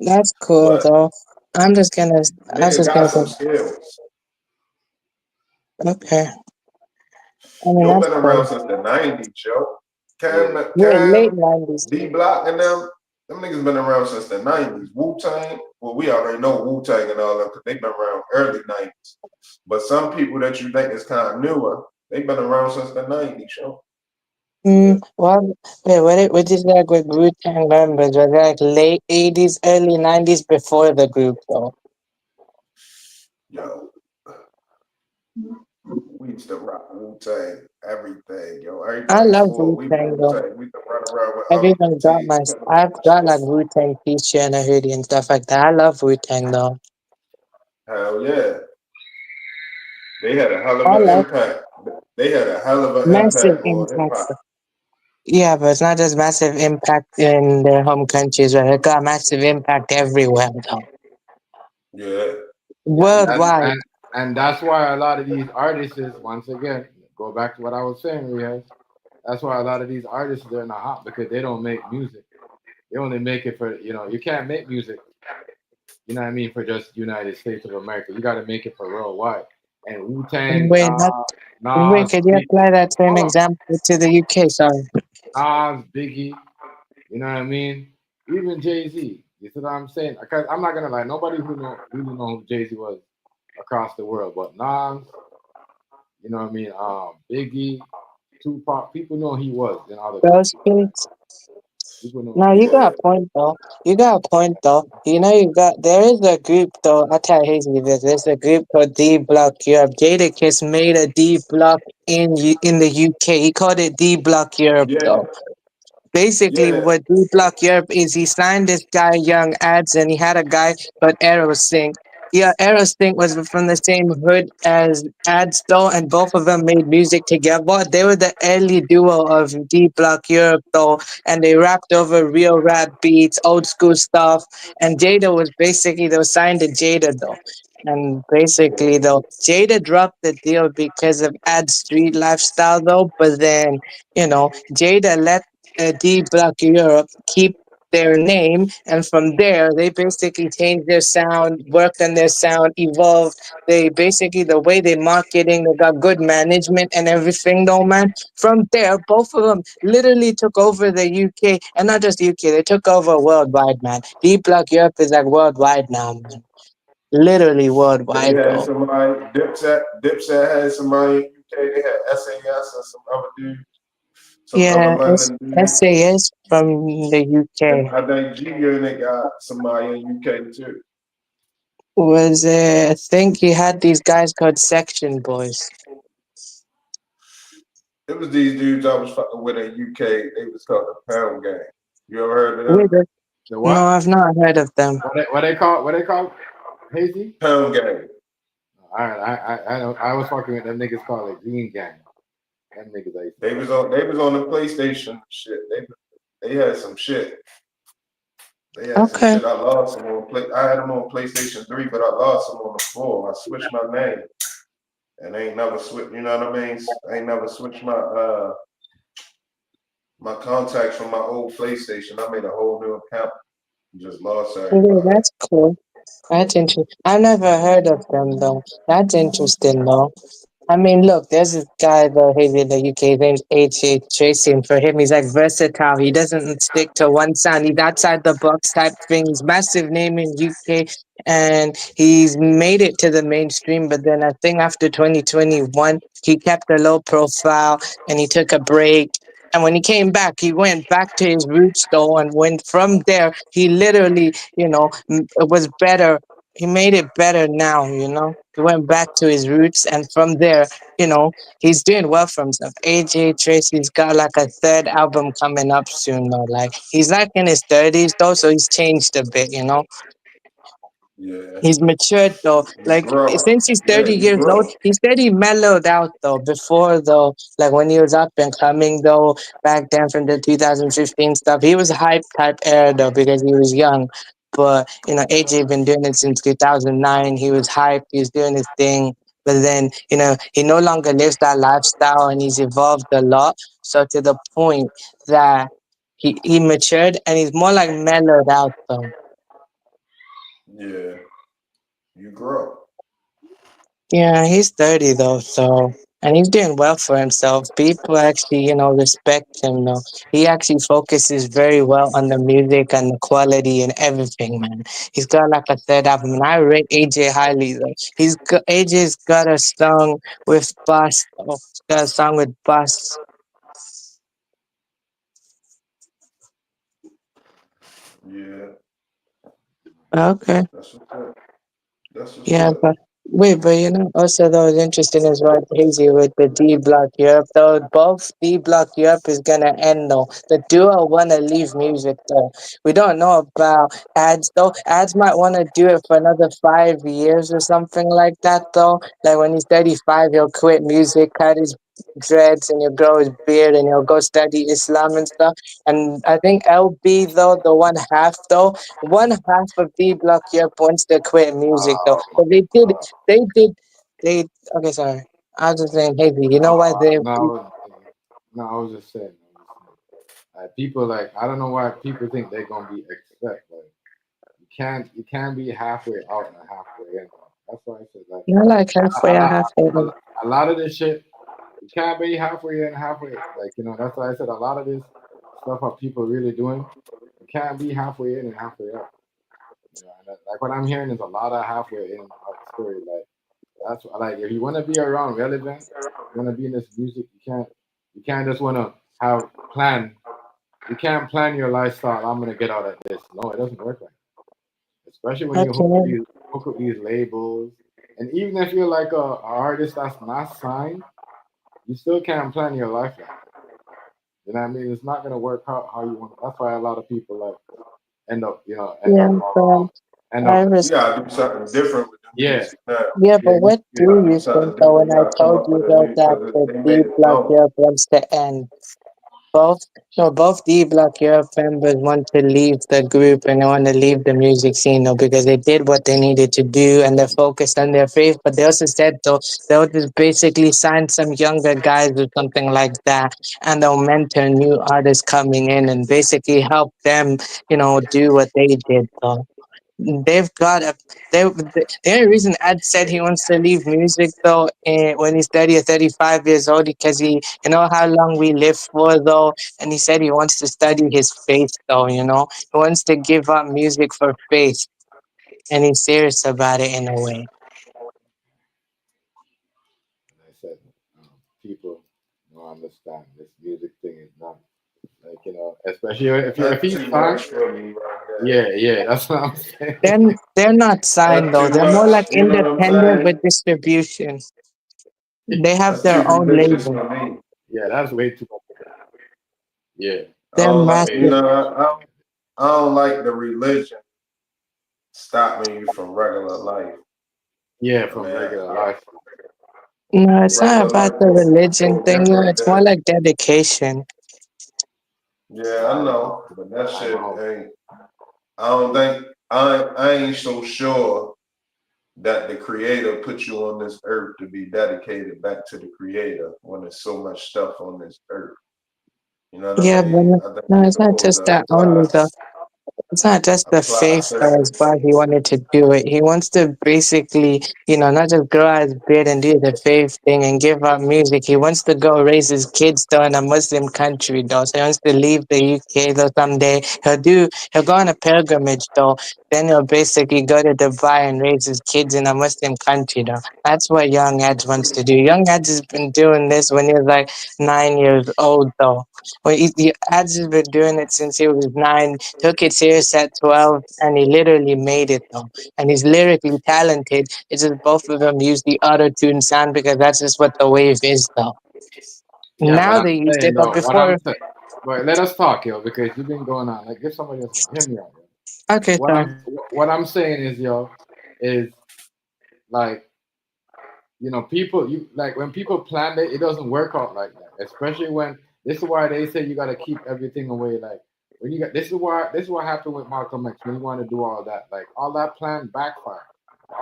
that's cool
But
though. I'm just gonna. I was
nigga
just gonna
got
say.
some skills.
Okay. I mean,
Yo
that's
been around
cool.
since the '90s, Joe.
Yeah,
Cam,
Yeah, late
Cam,
'90s.
D Block and them. Them niggas been around since the '90s. Wu Tang, well, we already know Wu Tang and all that because they've been around early '90s. But some people that you think is kind of newer, they've been around since the '90s. Yo. Yeah,
Well, wait, what is like with Wu Tang members? Was it like late 80s, early 90s before the group, though?
yo, we used to rock Wu Tang, everything, yo.
I
Everybody
love
swore
Wu
we
Tang,
Wu
though.
Tang. We used to run around with
I've
Uncle
even got
T.
my, I've got like Wu Tang t-shirt and a hoodie and stuff like that. I love Wu Tang, though.
Hell yeah, they had a hell of
I
an
love
impact. They had a hell of an
massive
impact on hip
impacts.
hop.
Yeah, but it's not just massive impact in their home countries, but it got massive impact everywhere, though.
Yeah,
And that's
Worldwide.
and that's why a lot of these artists is, once again, go back to what I was saying, Riaz. That's why a lot of these artists they're not hot because they don't make music. They only make it for you can't make music, you know what I mean, for just United States of America. You gotta make it for worldwide. And Wu Tang,
Wait, not, wait,
Nas,
could you apply that same
hold on,
example to the UK? Sorry.
Nas, Biggie, you know what I mean? Even Jay Z. You see what I'm saying? Because I'm not gonna lie, nobody who really know who Jay Z was across the world, but Nas, you know what I mean? Biggie, Tupac, people know he was in other
Those
countries.
kids.
People know
No,
he
you
was.
got
yeah,
a point though. You got a point though. You know, there is a group though. I tell Hazy this. There's a group called D Block Europe. Jadakiss made a D Block in the UK. He called it D Block Europe
yeah,
though. Basically,
yeah,
what D Block Europe is, he signed this guy Young Ads, and he had a guy called Aerosync. Yeah, Aerosync was from the same hood as Ads though, and both of them made music together. They were the early duo of D Block Europe though, and they rapped over real rap beats, old school stuff. And Jada was basically, they were signed to Jada though. And
yeah,
basically though, Jada dropped the deal because of Ad's street lifestyle though, but then Jada let D Block Europe keep their name, and from there they basically changed their sound, worked on their sound, evolved. They basically, the way they marketing, they got good management and everything though, man. From there, both of them literally took over the UK, and not just UK, they took over worldwide, man. D Block Europe is like worldwide now, man. Literally
They
worldwide
had
though.
somebody, Dipset had somebody in UK. They had SAS and some other dudes, some other
Yeah, it's
London dudes.
SAS from the
And
UK.
I think G Unit got somebody in UK too.
Was I think he had these guys called Section Boys.
It was these dudes I was fucking with in UK. They was called the Pound Gang. You ever heard of
Wait,
them?
The
no,
what?
I've not heard of them.
What they call? What they call? Hazy?
Pound Gang.
All right, I was fucking with them niggas called it Green Gang. Them niggas I used to
They
fuck
was
with.
on. They was on the PlayStation shit. They had some shit. They had some
Okay.
shit. I lost them on play. I had them on PlayStation 3, but I lost them on the 4. I switched my name and I ain't never switched. You know what I mean? I ain't never switched my contacts from my old PlayStation. I made a whole new account. Just lost
Okay,
everybody.
that's cool. That's interesting. I've never heard of them though. That's interesting though. I mean, look, there's this guy though here in the UK. His name's H.H. Tracy, and for him, he's like versatile. He doesn't stick to one sound. He's outside the box type thing. He's massive name in UK, and he's made it to the mainstream. But then I think after 2021, he kept a low profile and he took a break. And when he came back, he went back to his roots though, and went from there. He literally, was better. He made it better now. He went back to his roots, and from there, he's doing well for himself. AJ Tracy's got like a third album coming up soon though. Like he's like in his 30s though, so he's changed a bit.
Yeah,
He's matured though.
you
Like
grow.
since he's
Yeah,
30
you
years old,
grow.
he said he mellowed out though before though. Like when he was up and coming though, back then from the 2015 stuff, he was hype type era though because he was young. But AJ been doing it since 2009. He was hyped. He was doing his thing. But then he no longer lives that lifestyle, and he's evolved a lot. So to the point that he matured and he's more like mellowed out though.
Yeah, you grow.
Yeah, he's 30 though, so. And he's doing well for himself. People actually, respect him. No, he actually focuses very well on the music and the quality and everything, man. He's got like a third album, and I rate AJ highly. Though AJ's got a song with Bus. Oh, he's got a song with Bus.
Yeah,
Okay.
that's what's up. That's what's
Yeah,
up.
but wait, but also though it's interesting as well, Hazy, with the D Block Europe though. Both D Block Europe is gonna end though. The duo wanna leave music though. We don't know about ads though. Ads might wanna do it for another 5 years or something like that though. Like when he's 35, he'll quit music, cut his dreads, and he'll grow his beard, and he'll go study Islam and stuff. And I think LB though, the one half though, one half of D Block Europe wants to quit music though.
Oh my
But
God.
they did, they, okay, sorry. I was just saying, hey, you know why they,
No, no, I was just saying. People like I don't know why people think they're gonna be accept. Like you can't be halfway out and halfway in. That's why I said like
not like halfway or halfway in.
a lot of this shit you can't be halfway in, halfway. Like that's why I said a lot of this stuff what people really doing. You can't be halfway in and halfway out. And like what I'm hearing is a lot of halfway in and out story. Like that's like if you want to be around relevant, you want to be in this music. You can't just want to have plan. You can't plan your lifestyle. I'm gonna get out of this. No, it doesn't work like that. Especially when you
Okay.
hook up these labels. And even if you're like a artist that's not signed, you still can't plan your life like that. You know what I mean? It's not gonna work out how you want. That's why a lot of people like end up,
Yeah, but
end
I
up.
You
was,
gotta do something different with the
Yeah,
music now.
yeah,
yeah,
but what
You
do
gotta do
you think
something
though
different.
when
You
I
gotta come
told
up
you
with a
though
new
that
because
the
they
D
made it
Block
known.
Europe wants to end? Both no, both D Block Europe members want to leave the group and they want to leave the music scene though because they did what they needed to do and they're focused on their faith. But they also said though they'll just basically sign some younger guys or something like that and they'll mentor new artists coming in and basically help them, do what they did though. They've got a the only reason Ed said he wants to leave music though when he's 30 or 35 years old because you know how long we live for though, and he said he wants to study his faith though, he wants to give up music for faith, and he's serious about it in a way.
and I said, people don't understand this music thing is not like especially if
That's
he's
too
fine.
much for me right there.
Yeah, yeah, that's what I'm saying.
They're not signed
That's
though,
too
they're more like
much. You know what I'm
independent
saying?
with distribution. They have
That's too
their own
religious
label.
for me.
Yeah, that's way too much. Yeah,
I
They're
don't
that's
like,
way
you
massive.
too
know,
much.
I don't like the religion stopping you from regular life.
Yeah,
I
from
mean,
regular life.
No, it's not
regular
about
life
the
is
religion
so
thing,
different
it's more
than,
like dedication.
yeah, I
I
know,
know,
but that
I
shit
know.
ain't, I don't think, I ain't so sure that the creator put you on this earth to be dedicated back to the creator when there's so much stuff on this earth. You know what I
Yeah, but
mean? I think
no,
you're
it's not
supposed
just
to
that only though. It's not just the
apply
faith though, as
certain.
why he wanted to do it. He wants to basically, not just grow out his beard and do the faith thing and give up music. He wants to go raise his kids though in a Muslim country though. So he wants to leave the UK though someday. He'll go on a pilgrimage though. Then he'll basically go to Dubai and raise his kids in a Muslim country though. That's what Young Edge wants to do. Young Edge has been doing this when he was like 9 years old though. Well, Edge has been doing it since he was 9, took it serious at 12, and he literally made it though. And he's lyrically talented. It's just both of them use the auto tune sound because that's just what the wave is though.
Yeah, but
Now
I'm
they used
saying
it, but
though, what I'm
before.
saying. But let us talk, because you've been going on. Like, give somebody else hear me out, yo.
Okay,
What
sorry.
I'm saying is, is like people you like when people plan it, it doesn't work out like that. Especially when this is why they say you got to keep everything away. Like when you got this is what happened with Malcolm X when he wanted to do all that. Like all that plan backfire.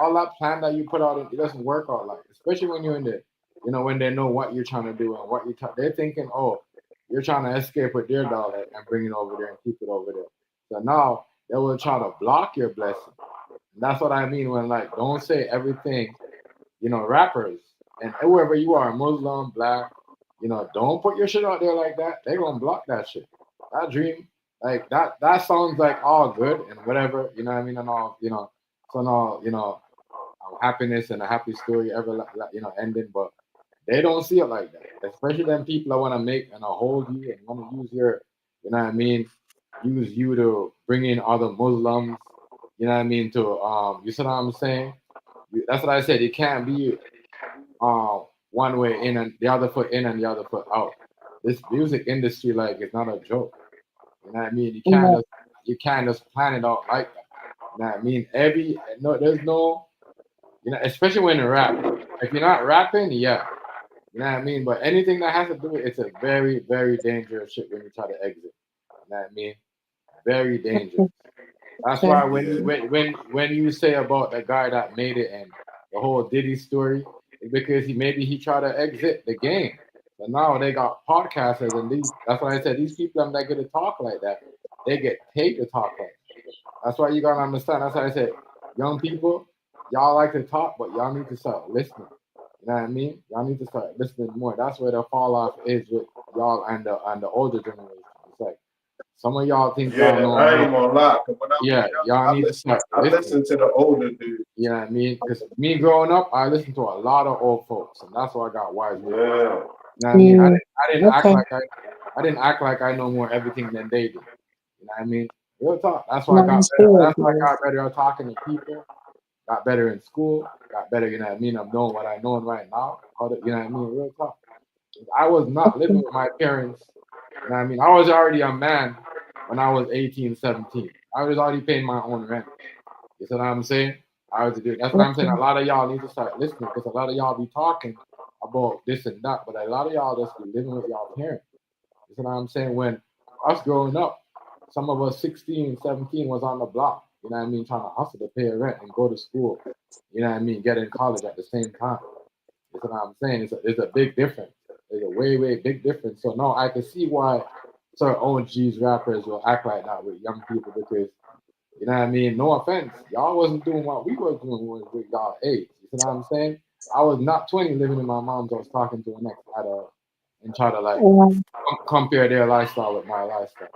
All that plan that you put out, it doesn't work out like. Especially when you're in the, when they know what you're trying to do and what they're thinking. Oh, you're trying to escape with their dollar and bring it over there and keep it over there. So now they will try to block your blessing. And that's what I mean when like don't say everything rappers. And whoever you are, Muslim, black, don't put your shit out there like that. They gonna block that shit. That dream, like that sounds like all good and whatever, you know what I mean, and all, so all, happiness and a happy story ever, ending, but they don't see it like that. Especially them people that want to make and hold you and want to use your, you know what I mean, use you to bring in other Muslims, you know what I mean, to you see what I'm saying? That's what I said. It can't be one way in and the other foot in and the other foot out. This music industry, like, it's not a joke. You know what I mean? You can't just plan it out like that. You know what I mean? There's no, especially when you rap. If you're not rapping, yeah, you know what I mean. But anything that has to do with it's a very, very dangerous shit when you try to exit. You know what I mean? Very dangerous. That's why when you say about the guy that made it and the whole Diddy story, it's because he tried to exit the game. But now they got podcasters and that's why I said these people that get to talk like that, they get paid to talk like that. That's why you gotta understand. That's why I said, young people, y'all like to talk, but y'all need to start listening. You know what I mean? Y'all need to start listening more. That's where the fall off is with y'all and the older generation. It's like some of y'all think
Yeah,
y'all know
I
more.
ain't gonna lie. 'Cause when I was
Yeah,
young,
y'all need to start
I
listening.
listened to the older dudes.
You know what I mean? Because me growing up, I listened to a lot of old folks, and that's why I got wise with.
Yeah.
You know what I mean? I didn't act
Okay.
like I didn't act like I know more everything than they did. You know what I mean? Real talk. That's why I
No,
got
it's
better.
good,
That's why I
man.
got better at talking to people. Got better in school. Got better. You know what I mean? I'm knowing what I know right now. You know what I mean? Real talk. I was not living
Okay.
with my parents. You know what I mean? I was already a man when I was 18, 17. I was already paying my own rent. You see what I'm saying? I was do. That's what I'm saying. A
Okay.
lot of y'all need to start listening because a lot of y'all be talking about this and that, but a lot of y'all just be living with y'all parents. You see what I'm saying? When us growing up, some of us 16, 17 was on the block. You know what I mean? Trying to hustle to pay rent and go to school. You know what I mean? Get in college at the same time. You see what I'm saying? It's a big difference. There's a way, way big difference. So now I can see why certain OGs rappers will act like that with young people because you know what I mean? No offense. Y'all wasn't doing what we were doing with y'all age. You see what I'm saying? I was not 20 living in my mom's house talking to an ex and try to like
Um,
compare their lifestyle with my lifestyle.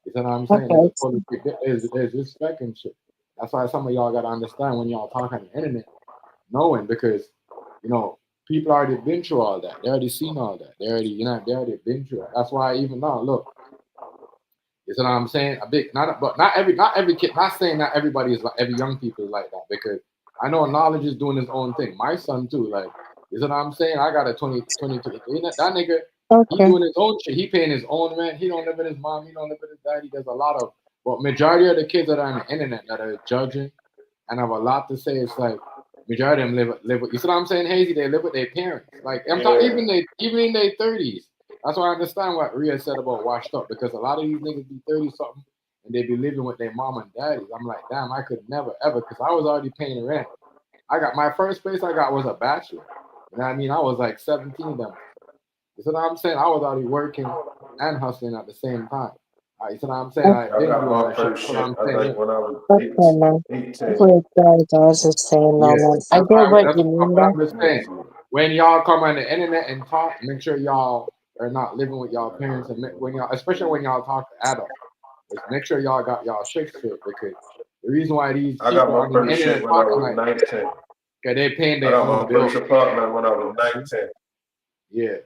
You see what I'm saying? It's a
okay.
totally there's respect and shit. That's why some of y'all gotta understand when y'all talk on the internet, knowing because, you know, people already been through all that. They already seen all that. They already been through it. That's why even now, look, you see what I'm saying? A big, but not every kid. Not saying that everybody is like every young people is like that because I know knowledge is doing his own thing. My son too, like, you see what I'm saying? I got a 22. That nigga, he
Okay.
doing his own shit. He paying his own rent. He don't live with his mom. He don't live with his dad. He does a lot of. But majority of the kids that are on the internet that are judging and have a lot to say, it's like majority of them live with. You see what I'm saying, Hazy? They live with their parents. Like I'm talking,
Yeah.
even in their 30s. That's why I understand what Rhea said about washed up because a lot of these niggas be 30 something and they be living with their mom and daddies. I'm like, damn, I could never ever because I was already paying rent. I got my first place I got was a bachelor. You know what I mean? I was like 17 then. You see what I'm saying? I was already working and hustling at the same time. You see what I'm saying?
Okay,
I've
I
been
got
doing
my
that shit.
first
That's what
shit,
I'm
I
saying.
think, when I was
okay, man.
18.
Great, guys. I was just saying, no,
Yeah,
man. I get what
that's
you mean,
what
though.
I'm just saying. When y'all come on the internet and talk, make sure y'all are not living with y'all parents, and when y'all, especially when y'all talk to adults, just make sure y'all got y'all shit straight because the reason why these
I got
people
my
on the
first
internet
shit when I
talking
was
like
19.
okay, they paying
I
their
got
own
my first
bills.
apartment when I was 19.
Yeah,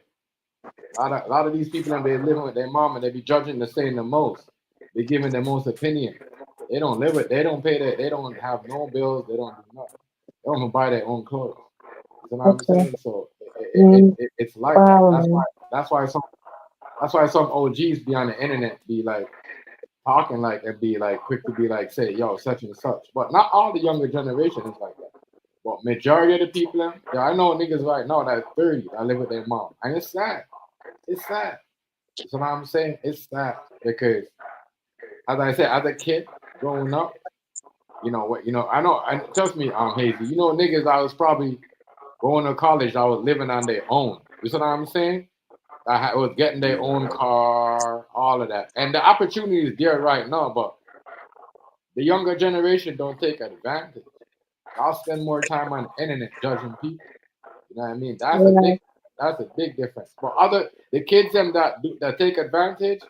a lot of these people and they living with their mom and they be judging the saying the most. They giving the most opinion. They don't live it. They don't pay that. They don't have no bills. They don't do nothing. They don't even buy their own clothes. You know what I'm
Okay.
saying? So
Mm,
it's like that.
wow, man.
That's why some OGs be on the internet be like talking like and be like quick to be like say yo such and such. But not all the younger generation is like that. But majority of the people, yeah, I know niggas right now that's 30 that live with their mom, and it's sad. It's sad. You know what I'm saying? It's sad because as I said, as a kid growing up, you know what? You know I know. And trust me, Hazy. You know niggas. I was probably going to college. I was living on their own. You know what I'm saying? Was getting their own
Yeah.
car, all of that. And the opportunity is there right now, but the younger generation don't take advantage. I'll spend more time on the internet judging people. You know what I mean?
Yeah.
That's a big difference. But the kids them that take advantage,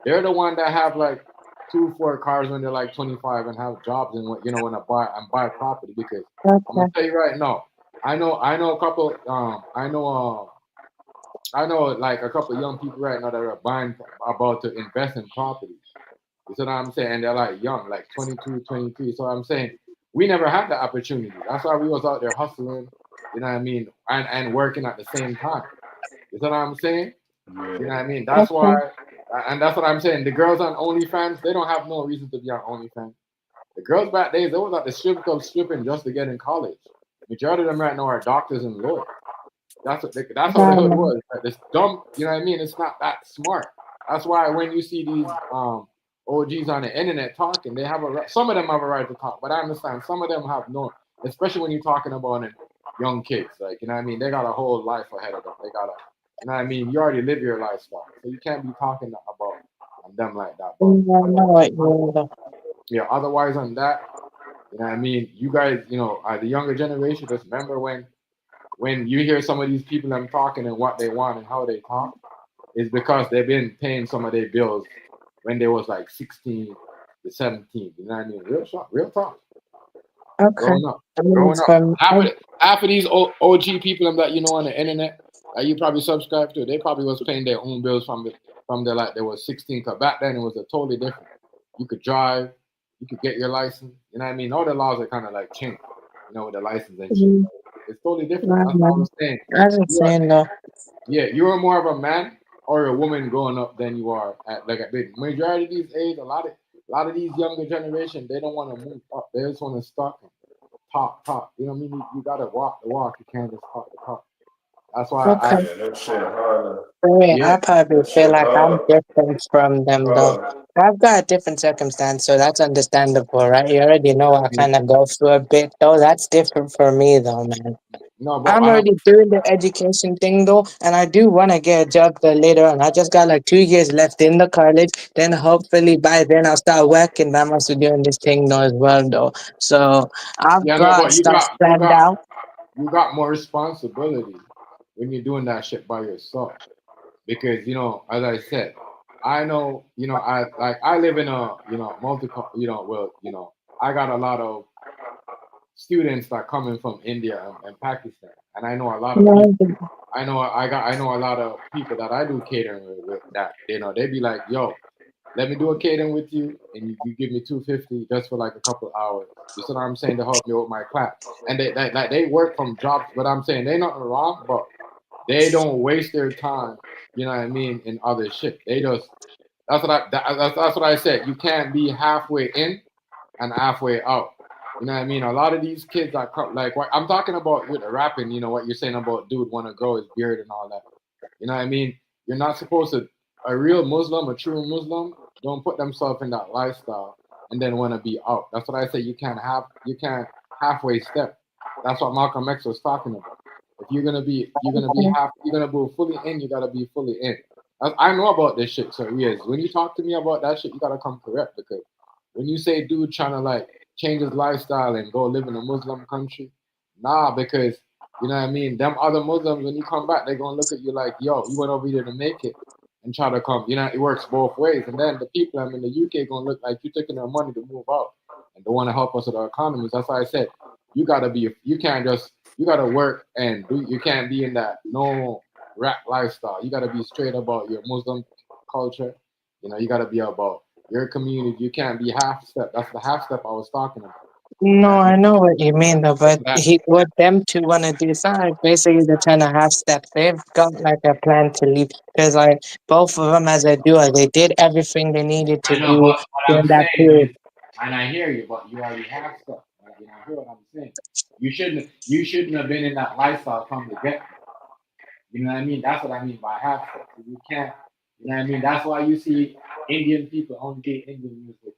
they're the one that have like 2, 4 cars when they're like 25 and have jobs and when buy property because I'm gonna
Okay.
tell you right now, I know a couple I know like a couple young people right now that are about to invest in property. You see what I'm saying? And they're like young, like 22, 23. So I'm saying we never had the opportunity. That's why we was out there hustling, you know what I mean, and working at the same time. You see what I'm saying? You know what I mean? That's
Okay.
why, and that's what I'm saying. The girls on OnlyFans, they don't have no reason to be on OnlyFans. The girls back days, they was at the strip club stripping just to get in college. Majority of them right now are doctors and lawyers. That's how the
Yeah,
hood
man.
was. Like, this dumb, you know what I mean? It's not that smart. That's why when you see these OGs on the internet talking, they have some of them have a right to talk, but I understand some of them have no, especially when you're talking about young kids. Like, you know what I mean? They got a whole life ahead of them. They got you know what I mean? You already live your lifestyle, so you can't be talking about them like that. But
Yeah, I know what you mean, though.
yeah, otherwise on that, you know what I mean? You guys, the younger generation, just remember when you hear some of these people them talking and what they want and how they talk, is because they've been paying some of their bills when they was like 16 to 17. You know what I mean? Real talk.
Okay.
Growing up,
I mean,
growing up.
from
Half of these OG people that on the internet that you probably subscribe to, they probably was paying their own bills from the like they was 16. Cause back then it was a totally different. You could drive, you could get your license. You know what I mean? All the laws are kind of like changed. With the license and shit.
mm,
It's totally different.
yeah,
That's what I
man.
was saying.
I was
You are,
saying though.
yeah, you are more of a man or a woman growing up than you are at like a big majority of these age. A lot of these younger generation, they don't want to move up. They just want to stuck and talk. You know what I mean? You gotta walk the walk. You can't just talk the talk. That's why
Okay.
Yeah, that shit harder.
For me,
yeah,
I probably
That
feel
shit
like I'm
harder.
different from them though.
Harder.
I've got a different circumstance, so that's understandable, right? You already know I
yeah.
kind of go through a bit though. That's different for me though, man.
No, but
I'm already doing the education thing though, and I do want to get a job there later on. I just got like 2 years left in the college. Then hopefully by then I'll start working. I'm also doing this thing though as well though. So I've
yeah, no,
got
but you
stuff
got you
planned
got
out.
you got more responsibility when you're doing that shit by yourself. Because as I said, I know I live in a multi well I got a lot of students that coming from India and Pakistan, and I know a lot of people.
Yeah,
I know a lot of people that I do catering with that they be like, yo, let me do a catering with you, and you give me 250 just for like a couple hours. You see what I'm saying, to help me with my class, and they work from jobs, but I'm saying they nothing wrong, but they don't waste their time. You know what I mean, in other shit. They just that's what I said. You can't be halfway in and halfway out. You know what I mean? A lot of these kids are like what I'm talking about with rapping. What you're saying about dude want to grow his beard and all that. You know what I mean? You're not supposed to. A real Muslim, a true Muslim, don't put themselves in that lifestyle and then want to be out. That's what I say. You can't halfway step. That's what Malcolm X was talking about. If you're gonna be you're gonna be fully in. You gotta be fully in. I know about this shit. So yes, when you talk to me about that shit, you gotta come correct because when you say dude trying to like change his lifestyle and go live in a Muslim country, nah, because you know what I mean? Them other Muslims, when you come back, they're gonna look at you like, yo, you went over here to make it and try to come. It works both ways. And then the people I'm in the UK gonna look like you taking their money to move out and they want to help us with our economies. That's why I said you can't just you gotta work and do you can't be in that no rap lifestyle. You gotta be straight about your Muslim culture. You gotta be about your community. You can't be half step. That's the half step I was talking about. You know
no,
what I
I
mean?
know what you mean though,
That's
but
that.
what them two want to do is not like basically they're trying to half step. They've got like a plan to leave because like both of them as a duo, they did everything they needed to
I know,
do
but what I'm
during that
saying
period.
is, and I hear you, but you already have stuff. Hear what I'm saying. You shouldn't have been in that lifestyle from the get. You know what I mean? That's what I mean by half steps. You can't. You know what I mean? That's why you see Indian people only do Indian music,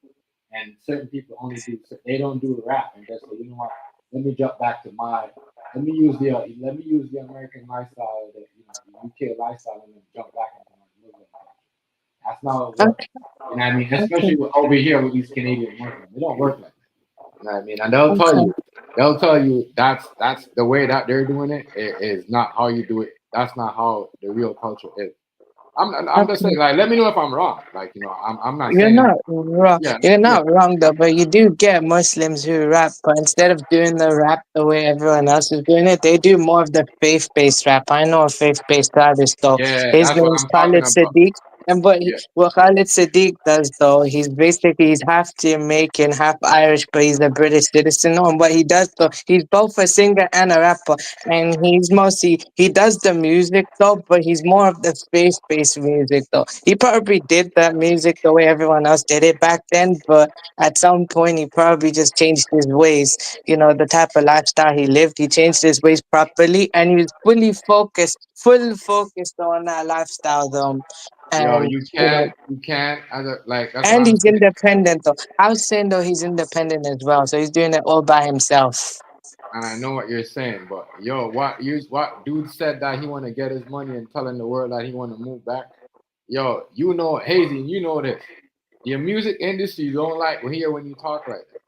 and certain people only do. They don't do rap, and just say, you know what? Let me jump back to my. Let me use the American lifestyle, the UK lifestyle, and then jump back into my Muslim culture. That's not how it works.
Okay,
You know what I mean?
okay,
Especially over here with these Canadian Muslims, they don't work like that. You know what I mean? And they'll tell
okay.
you. They'll tell you that's the way that they're doing it is not how you do it. That's not how the real culture is. I'm just saying,
Okay.
like, let me know if I'm wrong. Like, I'm not
You're
saying,
not wrong.
yeah,
You're
yeah,
not wrong though, but you do get Muslims who rap, but instead of doing the rap the way everyone else is doing it, they do more of the faith-based rap. I know a faith-based artist though.
yeah.
His
That's what
name's
I'm talking
Khalid
about.
Sadiq. And
Yeah,
what Khalid Sadiq does though, he's half Jamaican, half Irish, but he's a British citizen. And what he does though, he's both a singer and a rapper, and he does the music though, but he's more of the space-based music though. He probably did that music the way everyone else did it back then, but at some point he probably just changed his ways. You know, the type of lifestyle he lived, he changed his ways properly, and he was full focused on that lifestyle though.
yo,
And you know,
you can't, as a, like, that's what
and
I'm
he's
saying.
independent though. I was saying though he's independent as well, so he's doing it all by himself.
And I know what you're saying, but yo, what dude said that he want to get his money and telling the world that he want to move back? Yo, Hazy, you know this. The music industry don't like to hear when you talk like that.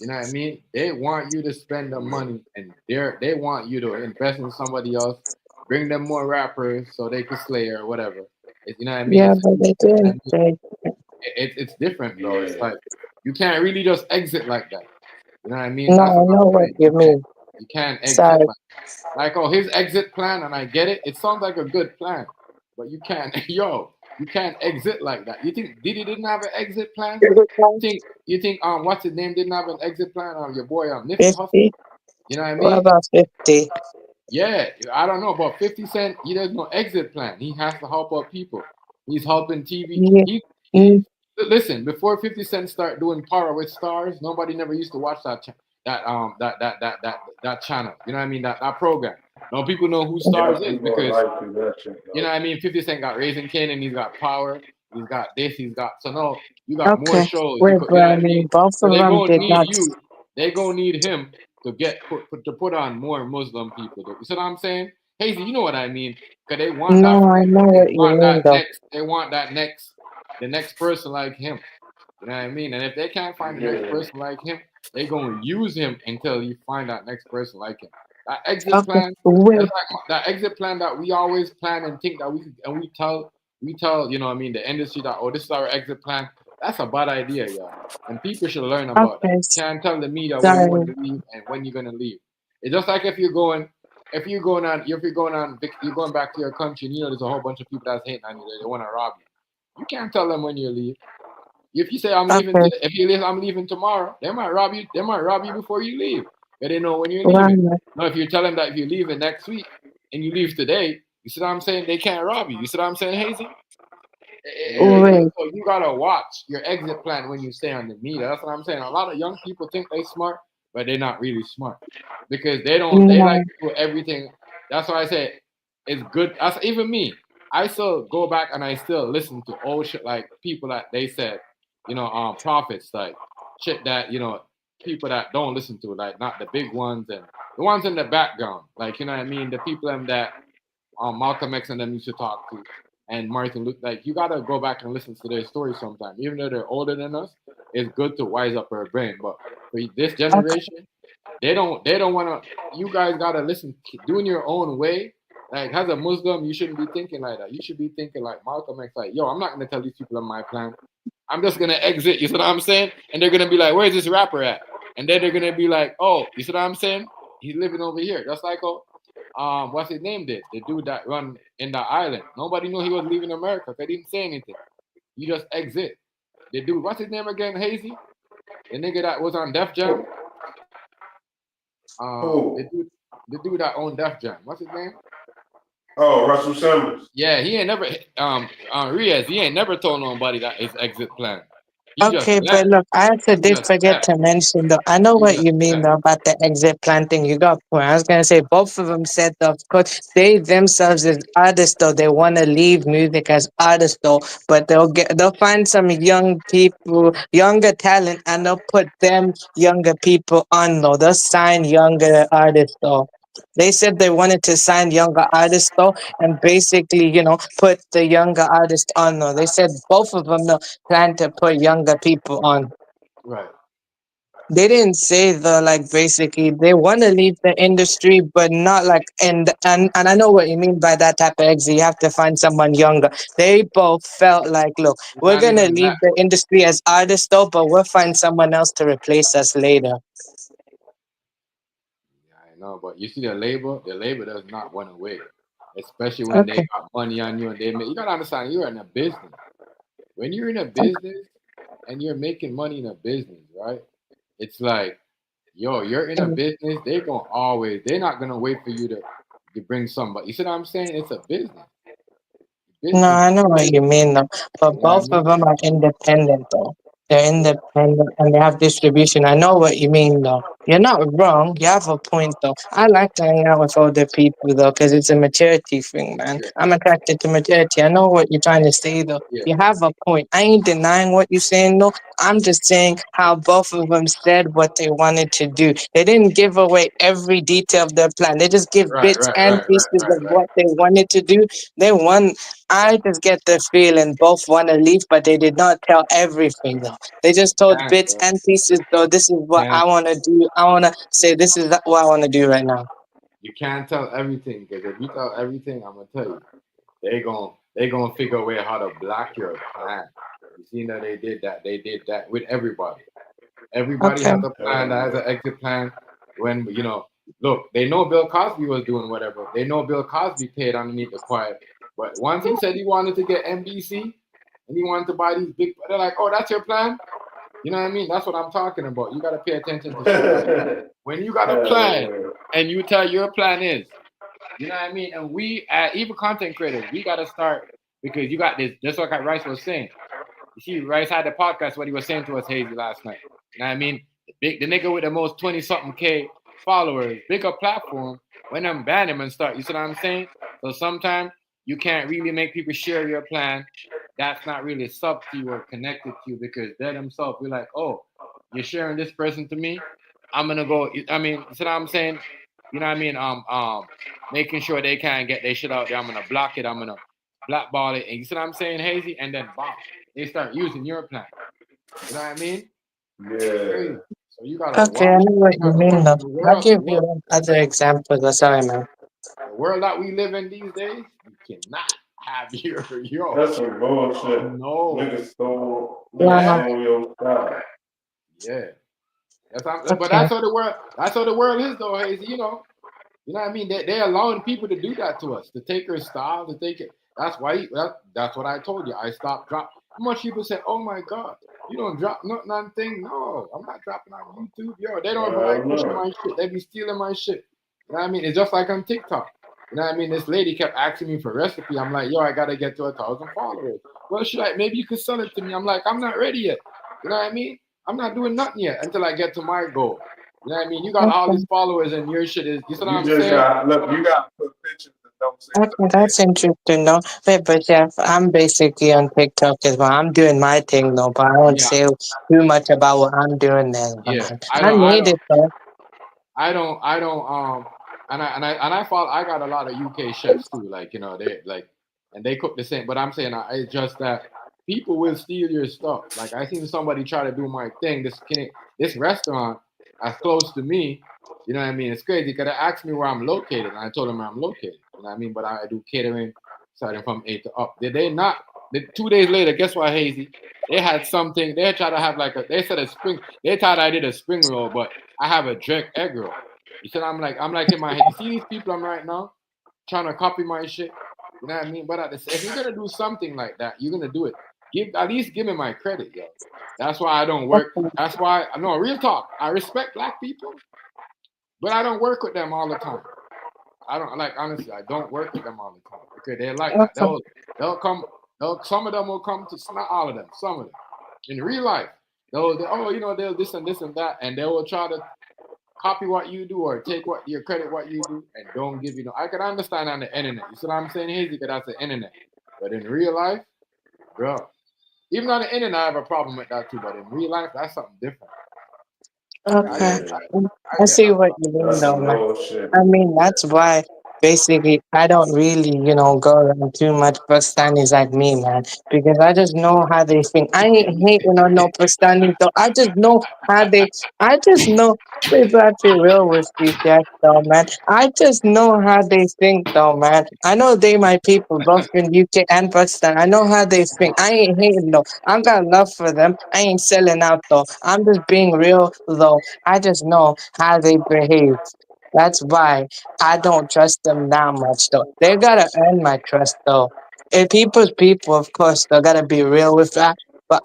You know what I mean? They want you to spend the money, and they want you to invest in somebody else, bring them more rappers so they could slay or whatever. You know what I mean?
Yeah, but they're
I
doing
mean,
they
it's different though. It's
Yeah.
like you can't really just exit like that. You know what I mean?
no,
That's
I
what I'm
know what
saying.
you mean.
You can't exit
Sorry.
like, oh, his exit plan, and I get it. It sounds like a good plan, but you can't, yo, you can't exit like that. You think Diddy didn't have an exit plan? You think what's his name didn't have an exit plan? Your boy Nipsey Hussle.
50?
You know what I
What
mean?
about 50?
Yeah, I don't know, but 50 Cent, he does no exit plan. He has to help out people. He's helping TV.
Yeah.
He listen, before 50 Cent start doing Power with Stars, nobody never used to watch that channel. You know what I mean? That program. Now people know who Stars
Yeah,
is
people are
because
like to that shit
you know
though.
what I mean? 50 Cent got Raising Canaan, he's got Power, he's got this, he's got so no, you got more
Okay.
shows.
Wait,
You
but
know
I
what I mean?
mean, both
So
of
they
them
gonna
did
need
not.
you. They gonna need him to to put on more Muslim people. You see what I'm saying? Hazy, you know what I mean? Cause they want that.
No, I know
They
what you
want
mean,
that
though.
next. They want that next. The next person like him. You know what I mean? And if they can't find the next
Yeah.
person like him, they gonna use him until you find that next person like him. That exit
Okay.
plan, that's
Wait.
like that exit plan that we always plan and think that we tell, you know what I mean, the industry that, oh, this is our exit plan. That's a bad idea, y'all. And people should learn about that.
Okay.
You can't tell the media where you want
Sorry.
to leave and when you're gonna leave. It's just like if you're going back to your country and you know there's a whole bunch of people that's hating on you, they want to rob you. You can't tell them when you leave. If you say I'm leaving
Okay.
today, if you leave, I'm leaving tomorrow, they might rob you. They might rob you before you leave. But they know when you're leaving.
Right.
Now, if you tell them that if you're leaving next week and you leave today, you see what I'm saying? They can't rob you. You see what I'm saying, Hazy?
Yeah.
Wait.
So you gotta watch your exit plan when you stay on the media. That's what I'm saying. A lot of young people think they smart, but they're not really smart because they don't. They like
No.
to do everything. That's why I say it's good. That's even me. I still go back and I still listen to old shit like people that they said, prophets like shit that people that don't listen to, like not the big ones and the ones in the background, like you know what I mean, the people them that Malcolm X and them used to talk to, and Martin Luther. Like you gotta go back and listen to their stories sometime, even though they're older than us. It's good to wise up our brain, but for this
Okay.
generation, they don't want to. You guys gotta listen, doing your own way. Like as a Muslim, you shouldn't be thinking like that. You should be thinking like Malcolm X, like, yo, I'm not gonna tell these people my plan. I'm just gonna exit. You see what I'm saying? And they're gonna be like, where's this rapper at? And then they're gonna be like, oh, you see what I'm saying? He's living over here. Just like what's his name did? The dude that run in the island. Nobody knew he was leaving America. They didn't say anything. You just exit. The dude, what's his name again? Hazy? The nigga that was on Def Jam.
Oh,
The
oh,
dude that owned Def Jam. What's his name?
oh, Russell Simmons.
Yeah, he ain't never Riaz, he ain't never told nobody that his exit plan. He just
Okay, but
left.
look, I also
He
did
just
forget
left.
to mention though. I know
He
what
just
you mean
left.
though about the exit planting. You got a point. I was gonna say both of them said though, of course, they themselves as artists though, they want to leave music as artists though, but they'll find some young people, younger talent, and they'll put them younger people on though. They'll sign younger artists though. They said they wanted to sign younger artists though, and basically, put the younger artist on though. They said both of them though plan to put younger people on.
Right.
They didn't say the like basically they want to leave the industry, but not like and I know what you mean by that type of exit. You have to find someone younger. They both felt like, look,
It's
we're
not
gonna
even
leave
that.
the industry as artists though, but we'll find someone else to replace us later.
Yeah, I know, but you see the labor does not run away, especially when they
Okay.
got money on you and they make. You gotta understand, you're in a business. When you're in a business and you're making money in a business, right? It's like, yo, you're in a
Okay.
business. They're not gonna wait for you to bring somebody. You see what I'm saying? It's a business.
No,
Business.
I know what you mean though. But
You know what I
both of
mean?
them are independent though. They're
Yeah.
independent and they have distribution. I know what you mean though. You're not wrong. You have a point though. I like to hang out with older people though, because it's a maturity thing, man.
Yeah.
I'm attracted to maturity. I know what you're trying to say though.
Yeah.
You have a point. I ain't denying what you're saying though. I'm just saying how both of them said what they wanted to do. They didn't give away every detail of their plan. They just give
Right.
bits
Right.
and
Right. Right.
pieces
Right.
of
Right.
what they wanted to do. They won. I just get the feeling both want to leave, but they did not tell everything though. They just told
Can't,
bits
bro.
and pieces though. This is what I
Can't.
want to do. I want to say this is what I want to do right now.
You can't tell everything because if you tell everything, I'm gonna tell you, they gonna figure a way how to block your plan. You see that they did that. They did that with everybody. Everybody
Okay.
has a plan that has an exit plan. When look, they know Bill Cosby was doing whatever. They know Bill Cosby paid underneath the quiet. But once he said he wanted to get NBC and he wanted to buy these big, they're like, oh, that's your plan. You know what I mean? That's what I'm talking about. You got to pay attention to shit like that. When you got a plan and you tell your plan is, you know what I mean? And we, even content creators, we got to start because you got this. Just like Rice was saying. You see, Rice had the podcast. What he was saying to us, Hazy, last night. You know what I mean? The nigga with the most 20 something K followers, bigger platform. When them ban him and start, you see what I'm saying? So sometimes you can't really make people share your plan. That's not really sub to you or connected to you because they themselves be like, oh, you're sharing this person to me. I'm gonna go. I mean, you see what I'm saying? You know what I mean? Making sure they can't get their shit out there. I'm gonna block it. I'm gonna blackball it. And you see what I'm saying, Hazy? And then bomb. They start using your plan. You know what I mean? It's
Yeah.
crazy. So you gotta
Okay, I
watch.
know what
You
you
got
mean though.
the
I'll
world,
give you other examples. Sorry, man.
the world that we live in these days. You cannot have your
That's some bullshit.
no.
Yeah,
Niggas
no.
Yeah,
stole your style.
yeah. But
Okay.
That's how the world is, though, Hazy. You know what I mean? They're allowing people to do that to us, to take our style, to take it. That's why that's what I told you. I stopped drop. How much people say, "Oh my God, you don't drop nothing." No, I'm not dropping on YouTube. Yo, they don't even like pushing
No.
my shit. They be stealing my shit. You know what I mean? It's just like on TikTok. You know what I mean? This lady kept asking me for recipe. I'm like, yo, I gotta get to 1,000 followers. Well, she like, maybe you could sell it to me. I'm like, I'm not ready yet. You know what I mean? I'm not doing nothing yet until I get to my goal. You know what I mean? You got all these
Okay.
followers and your shit is, you see what
You
I'm
just
saying?
got look. You got to put pictures and don't say
Okay,
nothing.
that's interesting though. Wait, but yeah, I'm basically on TikTok as well. I'm doing my thing though, but I don't
Yeah,
say too much about what I'm doing there,
yeah.
man. I made it though.
I don't and I follow I got a lot of UK chefs too, like they like and they cook the same, but I'm saying it's just that people will steal your stuff. Like I seen somebody try to do my thing, this restaurant as close to me, you know what I mean? It's crazy because they asked me where I'm located and I told them where I'm located. You know what I mean? But I do catering starting from 8 to up. Did they not 2 days later, guess what, Hazy? They had something, they tried to have they said they thought I did a spring roll, but I have a Drake egg roll. You said I'm like in my head. You see these people I'm right now trying to copy my shit. You know what I mean? But if you're gonna do something like that, you're gonna do it. At least give me my credit, yo. That's why I don't work.
Okay,
That's why no real talk. I respect black people, but I don't work with them all the time. I don't like honestly. I don't work with them all the time because they're like that.
okay,
They'll come. Some of them will come to not all of them. Some of them in real life. They'll this and this and that, and they will try to copy what you do or take what your credit what you do and don't give I can understand on the internet. You see what I'm saying? Hazy, because that's the internet. But in real life, bro, even on the internet, I have a problem with that too. But in real life, that's something different. I
okay.
get
Yeah.
that. I
I
get
see
that.
what you mean
That's
though,
some
man.
bullshit.
I mean, that's why. basically I don't really, go around too much Pakistanis like me, man, because I just know how they think. I ain't hating on no Pakistanis though. I just know how they. I just know. Please let's be real with these guys, though, man. I just know how they think, though, man. I know they my people, both in UK and Pakistan. I know how they think. I ain't hating though. I got love for them. I ain't selling out though. I'm just being real though. I just know how they behave. That's why I don't trust them that much though. They gotta earn my trust though. If people's people, of course, they gotta be real with that. But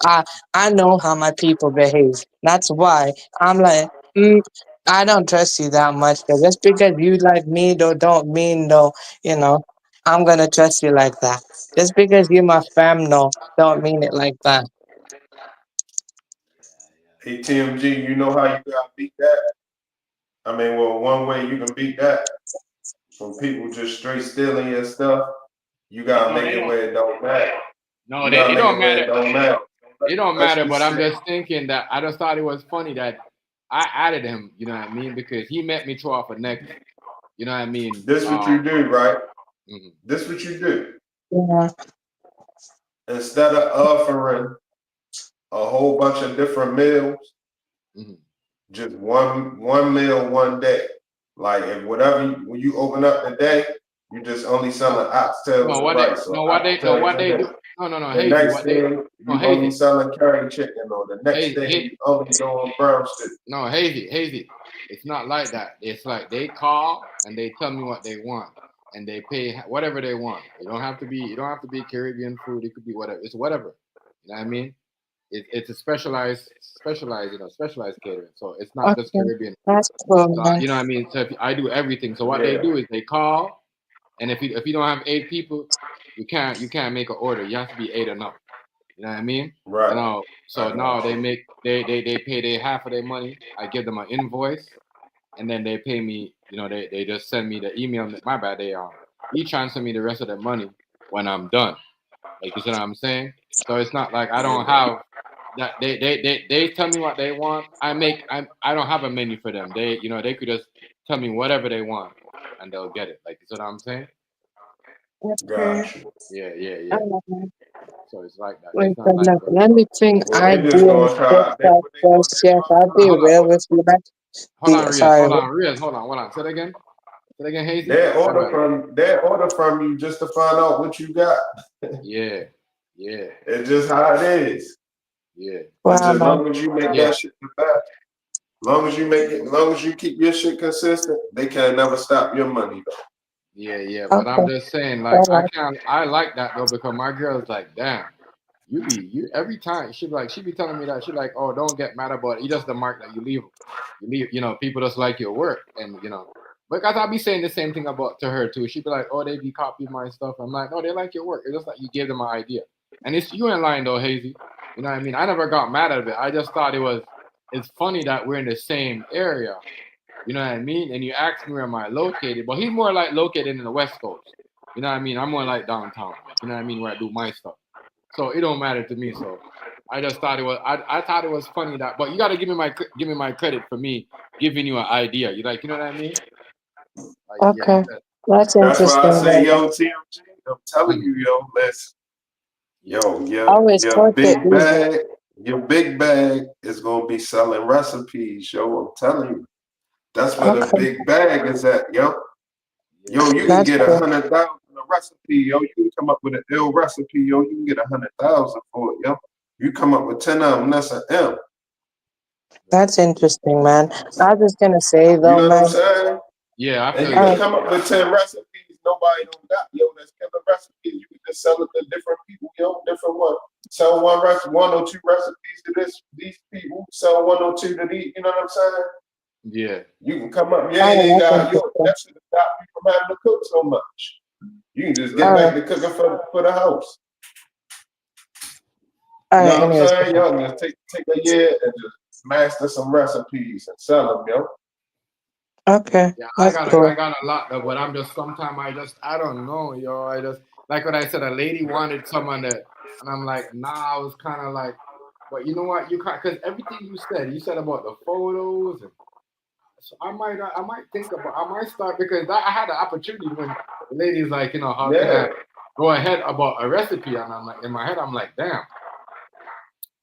I know how my people behave. That's why I'm like, mm, I don't trust you that much though. Just because you like me though, don't mean though, you know, I'm gonna trust you like that. Just because you're my fam though, don't mean it like that.
Hey TMG, you know how you gotta beat that? I mean, well, one way you can beat that from people just straight stealing your stuff, you gotta
No,
make
they
it
don't.
where it don't matter.
No,
You
they,
gotta
it
make
don't
it where
matter.
it don't matter.
It don't
Let's
matter. But
just
I'm
say
just thinking that I just thought it was funny that I added him. You know what I mean? Because he met me throw off a necklace. You know what I mean?
this what you do, right?
Mhm,
This what you do.
Yeah.
Instead of offering a whole bunch of different meals,
mhm.
just one meal one day. Like if whatever when you open up the day, you just only selling oxtails
No,
and rice or
what
oxtails and
they
this.
do? No,
The
Hazy.
next day
No,
you only
Hazy,
selling curry chicken, or the next day
Hazy.
you only doing brown stew.
No, Hazy. It's not like that. It's like they call and they tell me what they want, and they pay whatever they want. It don't have to be. You don't have to be Caribbean food. It could be whatever. It's whatever. You know what I mean? It's a specialized catering. So it's not just
Okay.
Caribbean food.
That's cool,
So
man.
you know what I mean. So if I do everything. So what they
Yeah,
do is they call, and if you don't have 8 people, you can't make an order. You have to be 8 or no. You know what I mean?
right. I
So now
got
they
you.
make they pay their half of their money. I give them an invoice, and then they pay me. They just send me the email. My bad. He transfer me the rest of the money when I'm done. Like you see what I'm saying? So it's not like I don't
Yeah,
have that. They tell me what they want. I don't have a menu for them. They could just tell me whatever they want, and they'll get it. Like you see what I'm saying?
Okay.
got you.
Yeah.
Um,
So it's like that. It's
Wait a
not like
minute. Let me think.
Well,
I
they just
do
gonna
this
try.
stuff
What they gonna
first.
do?
Yes, I'll be real with you.
hold on, Riaz.
Sorry.
Hold on. Say it again. Say it again, Hazy.
They
My
order
bad.
from they order from you just to find out what you got.
Yeah, yeah,
It's just how it is.
yeah,
It's
Wow,
just
man.
long as you make
yeah,
that shit the best. Long as you make it, long as you keep your shit consistent, they can never stop your money though.
yeah. But I'm
Okay.
just saying, like,
All right.
I like that though because my girl's like, damn, you every time she be telling me that she like, oh, don't get mad about it. You just the mark that you leave. People just like your work, and because I be saying the same thing about to her too. She be like, oh, they be copying my stuff. I'm like, no, they like your work. It's just like you gave them an idea, and it's you in line though, Hazy. You know what I mean? I never got mad at it. I just thought it's funny that we're in the same area. You know what I mean? And you asked me where am I located, but he's more like located in the West Coast. You know what I mean? I'm more like downtown, like you know what I mean, where I do my stuff. So it don't matter to me. So I just thought it was I thought it was funny that, but you got to give me my credit for me giving you an idea. You like you know what I mean? Like yeah,
Okay. That's
That's why I
interesting,
say,
man.
yo, TMG, I'm telling
mhm,
you, yo, listen,
yeah,
yo,
Always quote it easy.
your big bag is gonna be selling recipes, yo. I'm telling you, that's where the
Okay.
big bag is at, yo.
yeah,
Yo, you can
That's
get
cool.
100,000 a recipe, yo. You can come up with an ill recipe, yo. You can get 100,000 for it, yo. You come up with 10 of them, that's an M.
right.
That's interesting, man. I was just gonna say
You
though,
know what I'm
man.
saying?
Yeah, I
And
feel
you
All
you.
can
right.
come up with 10 recipes nobody don't got, yo. That's killer recipes. You can just sell it to different people, yo. Different one. Sell one or two recipes to these people. Sell one or two to these. You know what I'm saying?
Yeah,
You can come up. Yeah,
All
you ain't
right. That's
got yo.
interesting.
That should stop you from having to cook so much. You can just get
right.
All
back
right.
to cooking for the house.
All
You know
right.
what I'm
Anyways.
saying? Y'all just take a year and just master some recipes and sell them, yo.
Okay.
Yeah,
That's
I
cool.
got a lot though, but I'm just sometimes I don't know, yo. I just like what I said. A lady wanted someone that, and I'm like, nah. I was kind of like, but you know what? You can't because everything you said about the photos and So I might think about, I might start because I had an opportunity when the lady's like, how can I
Yeah,
go ahead about a recipe, and I'm like, in my head, I'm like, damn,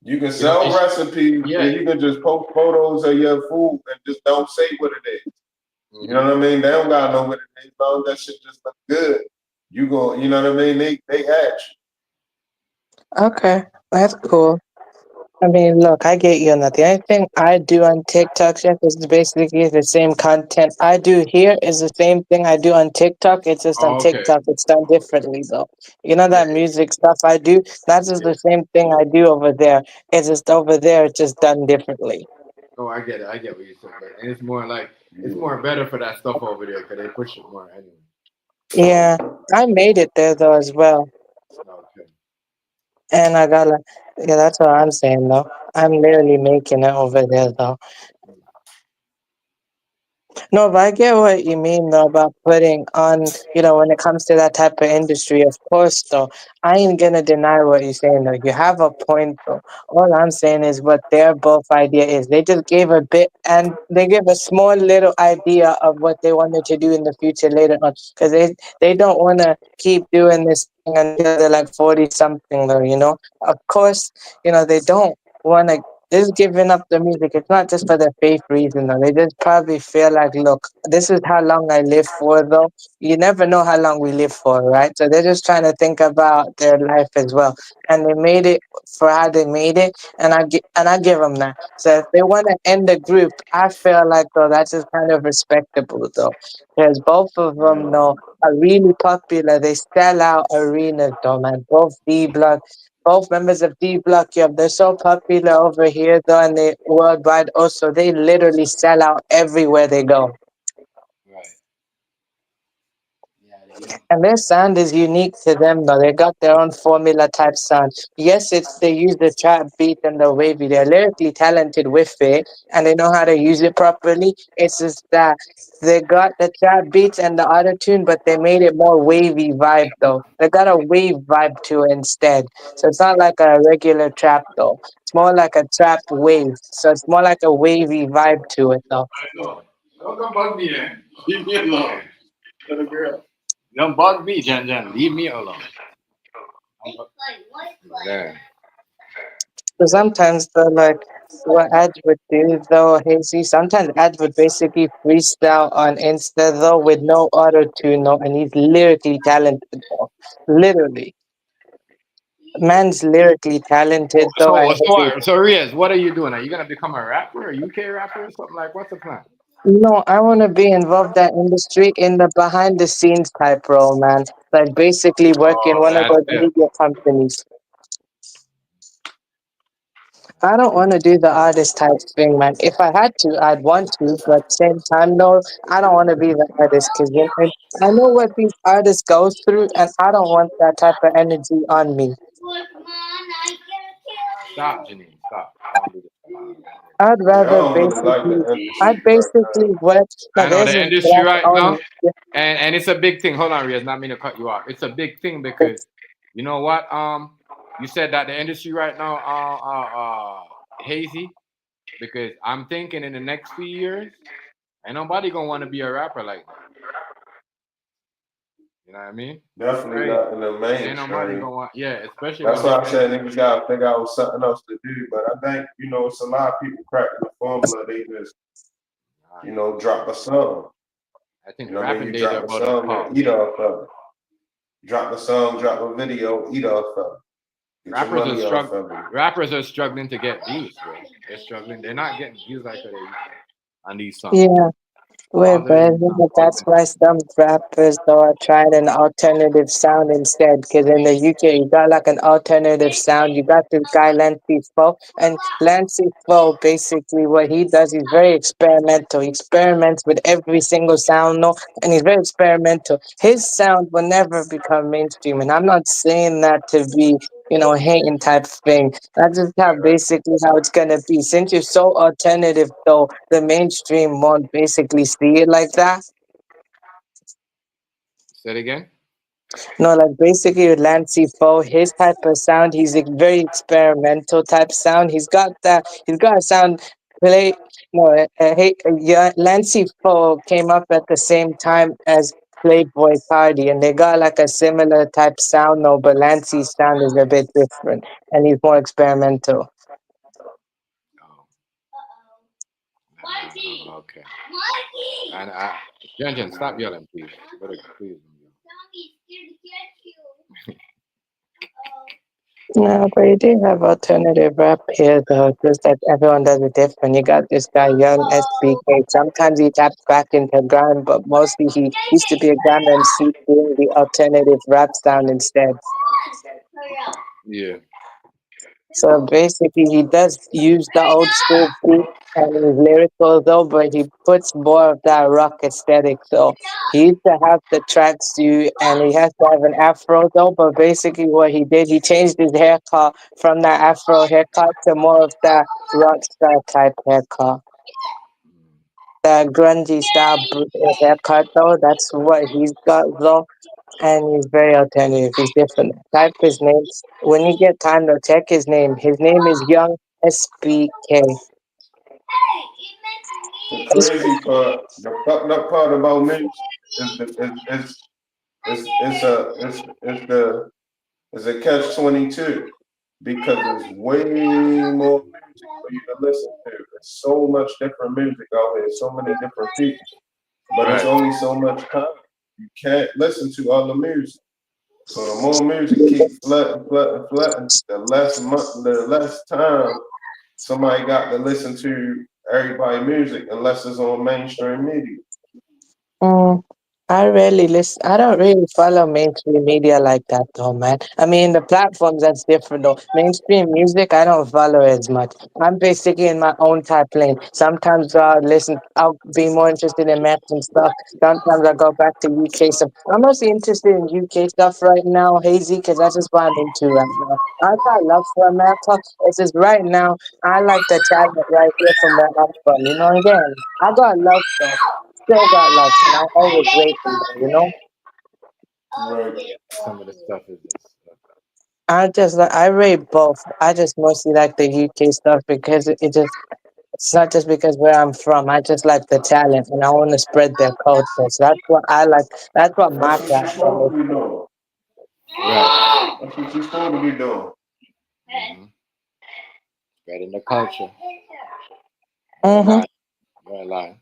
you can
is
sell recipes
yeah,
and you can just post photos of your food and just don't say what it is. You know
hmm
what I mean? They don't gotta know what it is. As long as that shit just look good, you go. You know what I mean? They ask.
Okay, that's cool. I mean, look, I get you on that. The only thing I do on TikTok, Chef, is basically the same content I do here is the same thing I do on TikTok. It's just on
okay,
TikTok, it's done differently, though. You know
yeah,
that music stuff I do? That's just the same thing I do over there. It's just over there, it's just done differently.
oh, I get it, I get what you said, but and it's more like it's
Yeah.
more better for that stuff over there because they push it more anyway.
Yeah, I made it there, though, as well.
Okay.
And I got like, yeah, that's what I'm saying, though. I'm literally making it over there, though. No, but I get what you mean though about putting on, when it comes to that type of industry, of course though. I ain't gonna deny what you're saying though. You have a point though. All I'm saying is what their both idea is. They just gave a bit and they give a small little idea of what they wanted to do in the future later on. Because they don't wanna keep doing this thing until they're like 40 something though. Of course, they don't wanna just giving up the music. It's not just for the faith reason, though. They just probably feel like, look, this is how long I live for, though. You never know how long we live for, right? So they're just trying to think about their life as well, and they made it for how they made it, and I give them that. So if they want to end the group, I feel like though that's just kind of respectable, though, because both of them, though, are really popular. They sell out arenas, though, man. Both members of D Block, yeah, they're so popular over here though, and they worldwide also. They literally sell out everywhere they go.
Right. Yeah,
And their sound is unique to them though. They got their own formula type sound. Yes, it's they use the trap beat and the wavy. They're lyrically talented with it and they know how to use it properly. It's just that they got the trap beats and the auto tune, but they made it more wavy vibe though. They got a wave vibe to it instead. So it's not like a regular trap though. It's more like a trap wave. So it's more like a wavy vibe to it though.
I know. Don't come bug me then. Leave me alone. Little girl. Don't bug me, Jan Jan. Leave me alone. Yeah.
So sometimes though, like what Ed would do though, Hazy, sometimes Ed would basically freestyle on Insta though with no auto tune though, and he's lyrically talented though. Literally. Man's lyrically talented though. I hate it.
So Riaz, what are you doing? Are you gonna become a rapper, a UK rapper, or something like? What's the plan?
No, I wanna be involved that industry in the behind the scenes type role, man. Like basically work in
Oh,
one of
that's
those
it.
media companies. I don't want to do the artist type thing, man. If I had to, I'd want to, but same time, though, I don't want to be the artist because I know what these artists go through, and I don't want that type of energy on me.
Stop, Janine. Stop. Don't do this.
I'd
Yeah, I
rather
don't really like
basically,
the
I'd
industry right now.
basically work. No,
I know
there's
the
this
industry
black
right now,
on.
and it's a big thing. Hold on, Riaz. Not mean to cut you off. It's a big thing because you know what? You said that the industry right now, hazy. Because I'm thinking in the next few years, ain't nobody gonna want to be a rapper like that. You know what I mean? It's
Definitely
crazy.
not in the
Ain't nobody
mainstream.
gonna want. Yeah, especially
That's
when they
why I
get.
said niggas gotta figure out something else to do. But I think, it's a lot of people cracking the formula. They just, drop a song.
I think
You
the
know what I mean?
rapping
You
days are
drop a
about to
song
pop.
and eat off of it. Drop a song, drop a video, eat off of it. Get your
Rappers are
money off
struggling.
of it.
Rappers are struggling to get views, bro. They're struggling. They're not getting views like they used to on these songs.
Yeah.
All
Wait,
the
but I
lyrics
think
are
that that's why some rappers though are trying an alternative sound instead. Because in the UK, you got like an alternative sound. You got this guy Lancey Foe, and Lancey Foe basically what he does, he's very experimental. He experiments with every single sound, no, and he's very experimental. His sound will never become mainstream, and I'm not saying that to be, hating type thing. That's just how basically how it's gonna be. Since you're so alternative, though, the mainstream won't basically see it like that.
Say it again.
No, like basically with Lancey Foe, his type of sound, he's a very experimental type sound. He's got that. He's got a sound. Play no, hey, yeah, Lancey Poe came up at the same time as Playboy Cardi, and they got like a similar type sound, though. But Lancey's sound is a bit different, and he's more experimental.
Oh, okay. And Jen, stop yelling, please. Better, please.
No, but you do have alternative rap here, though. Just that everyone does it different. You got this guy, Young SBK. Sometimes he taps back into grime, but mostly he used to be a grime MC doing the alternative rap sound instead.
Yeah.
So basically, he does use the old school beat and his lyrical though, but he puts more of that rock aesthetic. So he used to have the tracksuit and he has to have an afro though. But basically, what he did, he changed his haircut from that afro haircut to more of that rock star type haircut. The grungy style haircut though, that's what he's got though, and he's very alternative. He's different. Type his name when you get time to check his name. His name is Young SBK.
The crazy part, the fucked up part about me is it's a catch 22 because there's way more music for you to listen to. There's so much different music out here, so many different people, but it's
Right.
only so much time. You can't listen to all the music. So the more music keep flooding, the less time somebody got to listen to everybody music unless it's on mainstream media.
Mm, I rarely listen. I don't really follow mainstream media like that, though, man. I mean, the platforms that's different, though. Mainstream music, I don't follow as much. I'm basically in my own type lane. Sometimes I'll listen. I'll be more interested in math and stuff. Sometimes I go back to UK stuff. I'm mostly interested in UK stuff right now, Hazy, because that's just what I'm into right now. I got love for America. It's just right now. I like the talent right here from where I'm from. You know, again, I got love though. Still got love, and I always wait for them, you know?
Right.
Some of the stuff is just.
I rate both. I just mostly like the UK stuff because it just it's not just because where I'm from. I just like the talent and I want to spread their culture. So that's what I like. That's what my
That's what you're
platform
supposed
is
to be
for.
doing.
Right.
That's what you're supposed to be doing.
Mm-hmm. Spreading the culture. You ain't
Mm-hmm.
lying. You ain't lying.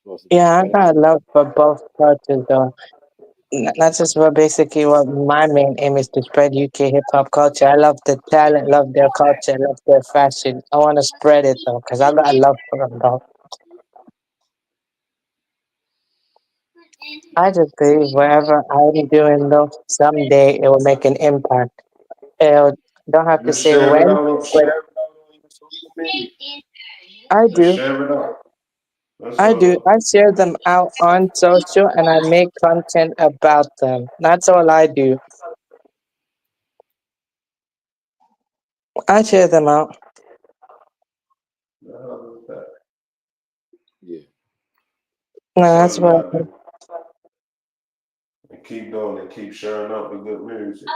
Supposed to be
Yeah, I
spreading.
got love for both cultures though. That's just what basically what my main aim is to spread UK hip hop culture. I love the talent, love their culture, love their fashion. I want to spread it though, cause I got love for them though. I just believe wherever I'm doing though, someday it will make an impact. It don't have to
Just
say when, but
share it out on your social media.
I
Just
do.
share it out. That's
I do.
all.
I share them out on social and I make content about them. That's all I do. I share them out.
The hell is that?
Yeah.
No,
That's all
that's
you
what.
gotta do. And keep doing it. Keep sharing out the good music.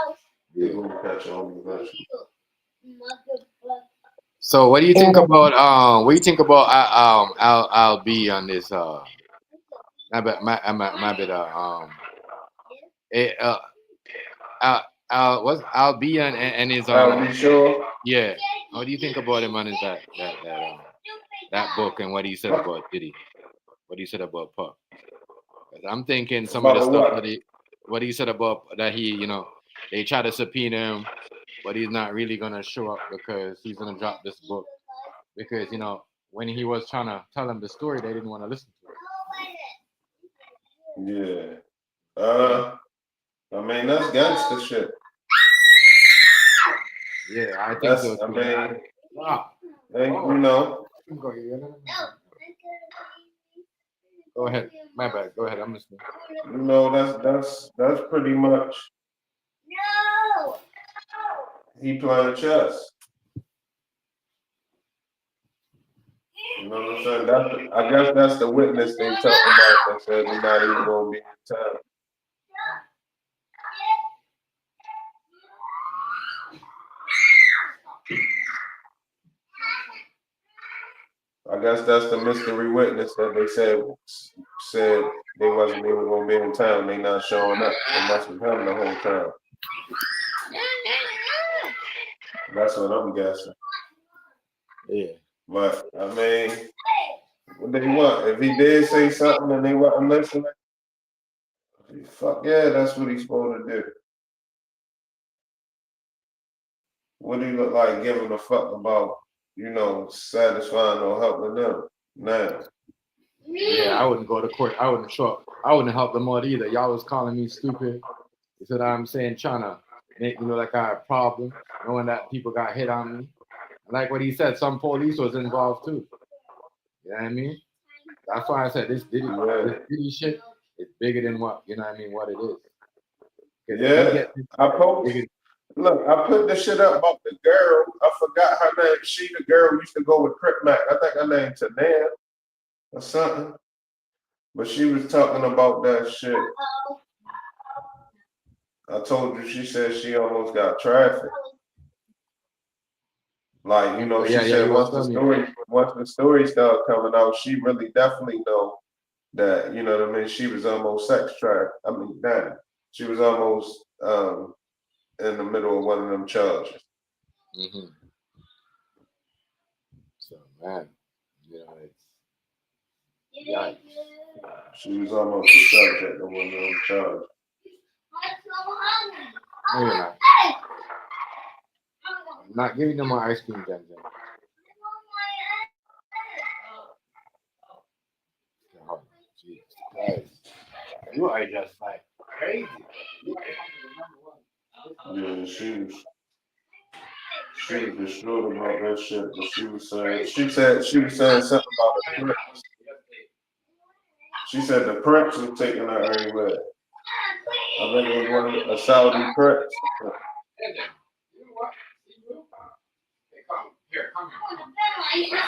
Yeah.
People will catch on eventually.
So what do you
Yeah.
think about what do you think about I'll be on this my bad it, what's I'll be on and his
I'll be sure.
yeah. What do you think about him on his that book and what he said about Diddy? What he said about Puff? 'Cause I'm thinking some of
About
the
the
stuff
what?
what he said about that they try to subpoena him, but he's not really gonna show up because he's gonna drop this book because when he was trying to tell them the story, they didn't want to listen to
Yeah.
it.
I mean that's gangster shit.
Yeah, I think
That's
so
I
too.
mean,
Wow.
you know,
Go ahead. My bad. Go ahead. I'm listening.
that's pretty much he playing chess. You know what I'm saying? I guess that's the witness they talking about that said he's not even gonna be in town. I guess that's the mystery witness that they said they wasn't even gonna be in town. They not showing up. It must have him the whole time. That's what I'm guessing.
Yeah.
But I mean, what did he want? If he did say something and they wasn't listening, fuck yeah, that's what he's supposed to do. What do you look like giving a fuck about, satisfying or helping them now?
Yeah, I wouldn't go to court. I wouldn't show up. I wouldn't help them out either. Y'all was calling me stupid. You said I'm saying trying to make me look like I had a problem, knowing that people got hit on me. Like what he said, some police was involved too. You know what I mean? That's why I said this Diddy shit is bigger than what what it is.
Yeah, I put the shit up about the girl. I forgot her name. She the girl who used to go with Crip Mac. I think her name Tanea or something. But she was talking about that shit. I told you, she said she almost got trafficked. Like, she said once the story started coming out, she really definitely know that, she was almost sex trafficked. I mean, damn, she was almost in the middle of one of them charges.
Mm-hmm. So man, it's yikes.
She was almost the subject of one of them charges.
No, you're not. I'm not giving them my ice cream, Jen. Oh, Jesus Christ. You are just like crazy.
Yeah, she was destroyed about that shit, but she was saying something about the prince. She said the prince was taking her everywhere. I think it was a Saudi prince.
Here, come here.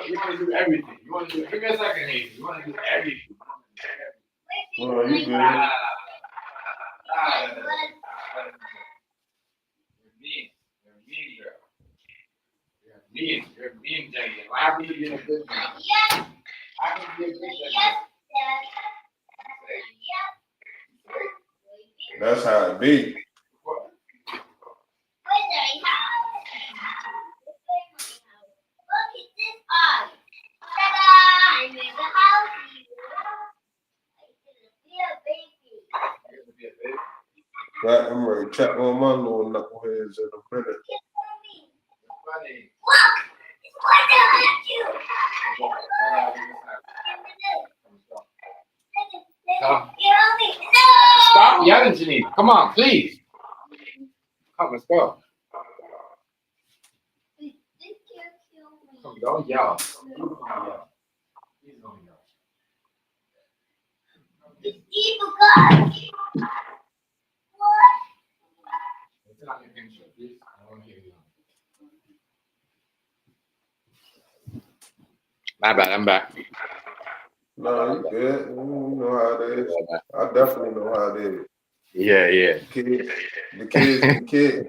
You want to do everything. You want to do. Give me a second, Nathan. You want to do everything.
Well, you good?
You're mean. You're mean, girl. You're mean. You're mean, Jackie. I have to be a good man. I have to be a good man.
That's how it be. Right, I'm ready to check on my little knuckleheads in a minute.
Stop yelling, Janine. Come on, please. Come, let's go. Come, don't yell. Please don't yell. Please don't yell. My bad, I'm back.
No, you good. You know how it is. I definitely know how it is.
Yeah.
The kids.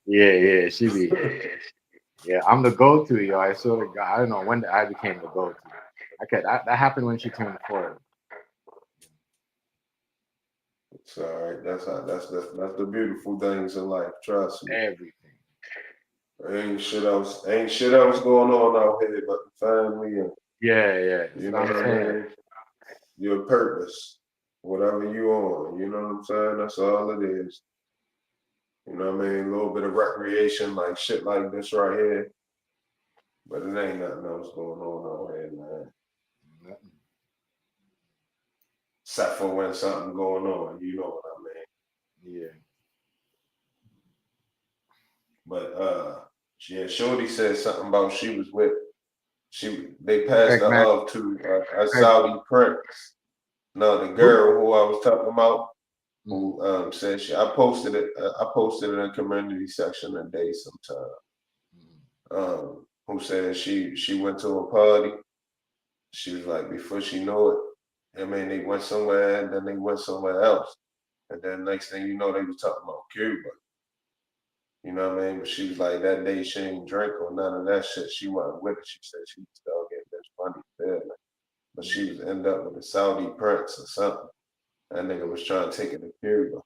Yeah, she be. Yeah, I'm the go-to, yo. I sort of got, I don't know when I became the go-to. That happened when she turned 4.
It's all right. That's the beautiful things in life. Trust me.
Everything.
Ain't shit else going on out here but the family and
Yeah.
You know what I mean? Your purpose, whatever you on. You know what I'm saying? That's all it is. You know what I mean? A little bit of recreation, like shit like this right here. But it ain't nothing else going on out here, man.
Nothing.
Except for when something going on, you know what I
mean? Yeah.
But yeah, Shorty said something about she was with. They passed her off to a Saudi prince. No, the girl who I was talking about, who said I posted it in the community section today sometime. Who said she went to a party. She was like, before she knew it, I mean, they went somewhere and then they went somewhere else. And then next thing you know, they was talking about Cuba. You know what I mean? But she was like, that day she ain't drink or none of that shit. She wasn't with it. She said she was still getting but she was end up with a Saudi prince or something. That nigga was trying to take it to Cuba.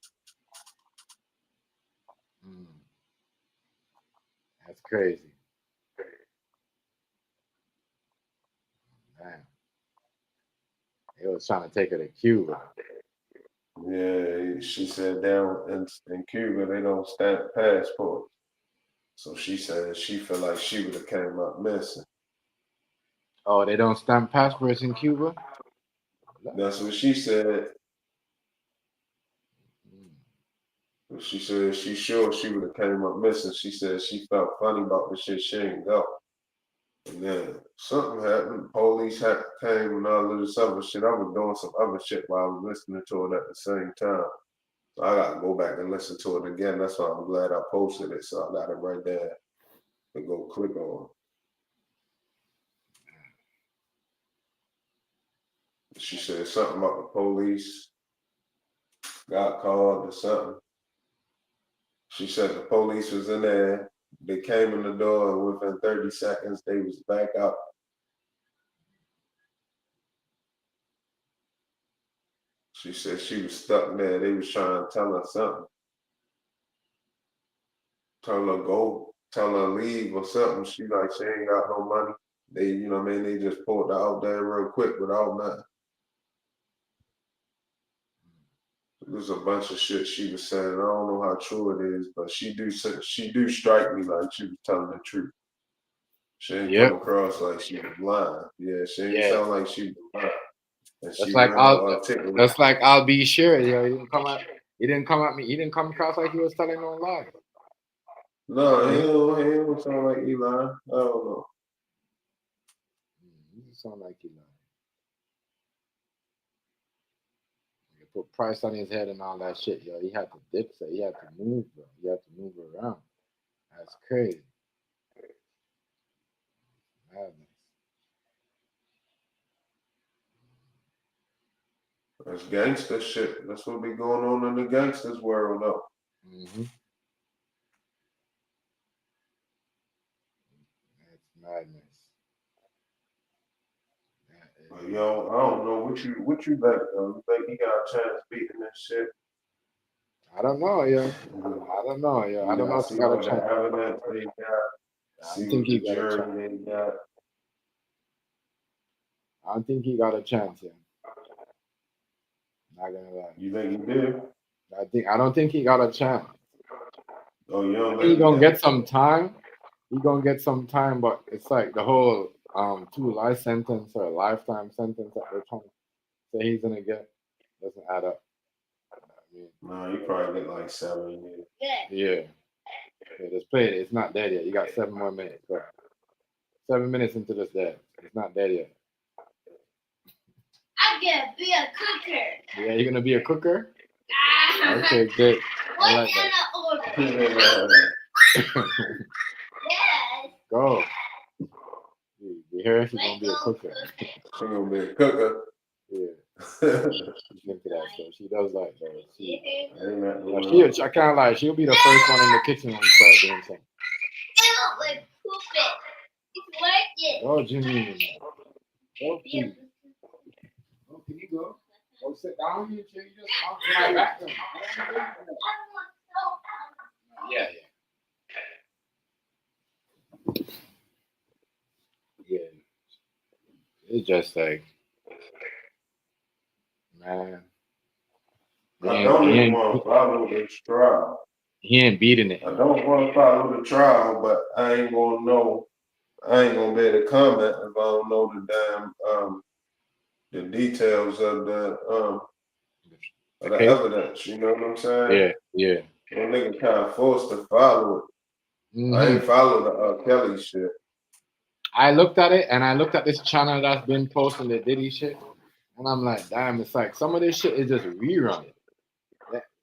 That's crazy. Man. He was trying to take her to Cuba.
Yeah, she said down in Cuba they don't stamp passports. So she said she felt like she would have came up missing.
Oh, they don't stamp passports in Cuba?
That's what she said. She said she sure she would have came up missing. She said she felt funny about the shit. She ain't go. And then something happened. Police came and all of this other shit. I was doing some other shit while I was listening to it at the same time. So I got to go back and listen to it again. That's why I'm glad I posted it. So I got it right there to go click on. She said something about the police got called or something. She said the police was in there. They came in the door and within 30 seconds they was back out. She said she was stuck there. They was trying to tell her something. Tell her go, tell her leave or something. She like she ain't got no money. They, you know what I mean? They just pulled her out there real quick without nothing. There's a bunch of shit she was saying. I don't know how true it is, but she do strike me like she was telling the truth. She ain't come across like she was lying. Yeah, she ain't sound like she was lying. And
that's like I'll be sure. Yo, he didn't come at me. He didn't come across like he was telling no lie.
No, he don't sound like he lying. I don't know.
He sound like he lying. He put price on his head and all that shit, yo. He had to dip, so he had to move, bro. He had to move around. That's crazy. Madness.
That's gangster shit. That's what be going on in the gangsters world, though.
Mm-hmm. That's madness.
But yo, I don't know what you think, though. You think he got a chance beating this shit?
I don't know, yo. I don't know, yo. I don't know if he got a chance.
Evidence they got.
I don't think he got a chance. I don't think he got a chance, yeah. Not gonna lie.
You think he did?
I don't think he got a chance.
Oh, you don't
He gonna get some time. He gonna get some time, but it's like the whole 2 life sentence or a lifetime sentence that they're trying to say he's gonna get doesn't add up.
No, you probably get like 7 years.
Yeah. Just play it. It's not dead yet. You got 7 more minutes. Bro. 7 minutes into this dead. It's not dead yet.
I'm gonna be a cooker.
Yeah, you're gonna be a cooker? Okay, good. I like that.
Yes.
Go. You hear her? She's gonna be a cooker.
She's gonna be a cooker.
Yeah. She's into that stuff. She does like that. I can't lie. She'll be the first one in the kitchen when we start doing something.
It's working.
Oh, Jimmy. Oh, please. Oh, can you go? Go sit down here. You just talk to my back. Yeah. Yeah. It's just like, man.
I don't even want to follow this trial.
He ain't beating it.
I don't want to follow the trial, but I ain't gonna know. I ain't gonna be able to comment if I don't know the damn the details of the evidence. You know what I'm saying?
Yeah.
One nigga kind of forced to follow it.
Mm-hmm.
I ain't follow the Kelly shit.
I looked at it and I looked at this channel that's been posting the Diddy shit, and I'm like, damn, it's like some of this shit is just rerun.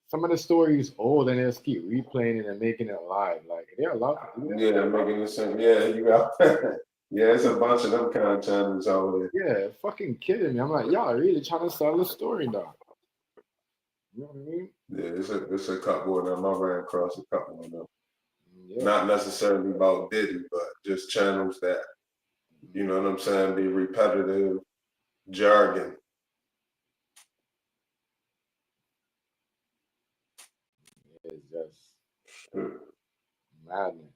Some of the stories old and they just keep replaying it and making it live. Like they're allowed to do that.
Yeah, making it sense. Yeah, you got. Yeah, it's a bunch of them kind of channels out there.
Yeah, fucking kidding me. I'm like, y'all are really trying to sell the story, dog. You know what I mean?
Yeah, it's a couple of them. I ran across a couple of them.
Yeah.
Not necessarily about Diddy, but just channels that, you know what I'm saying, be repetitive jargon.
It's just
Hmm.
madness.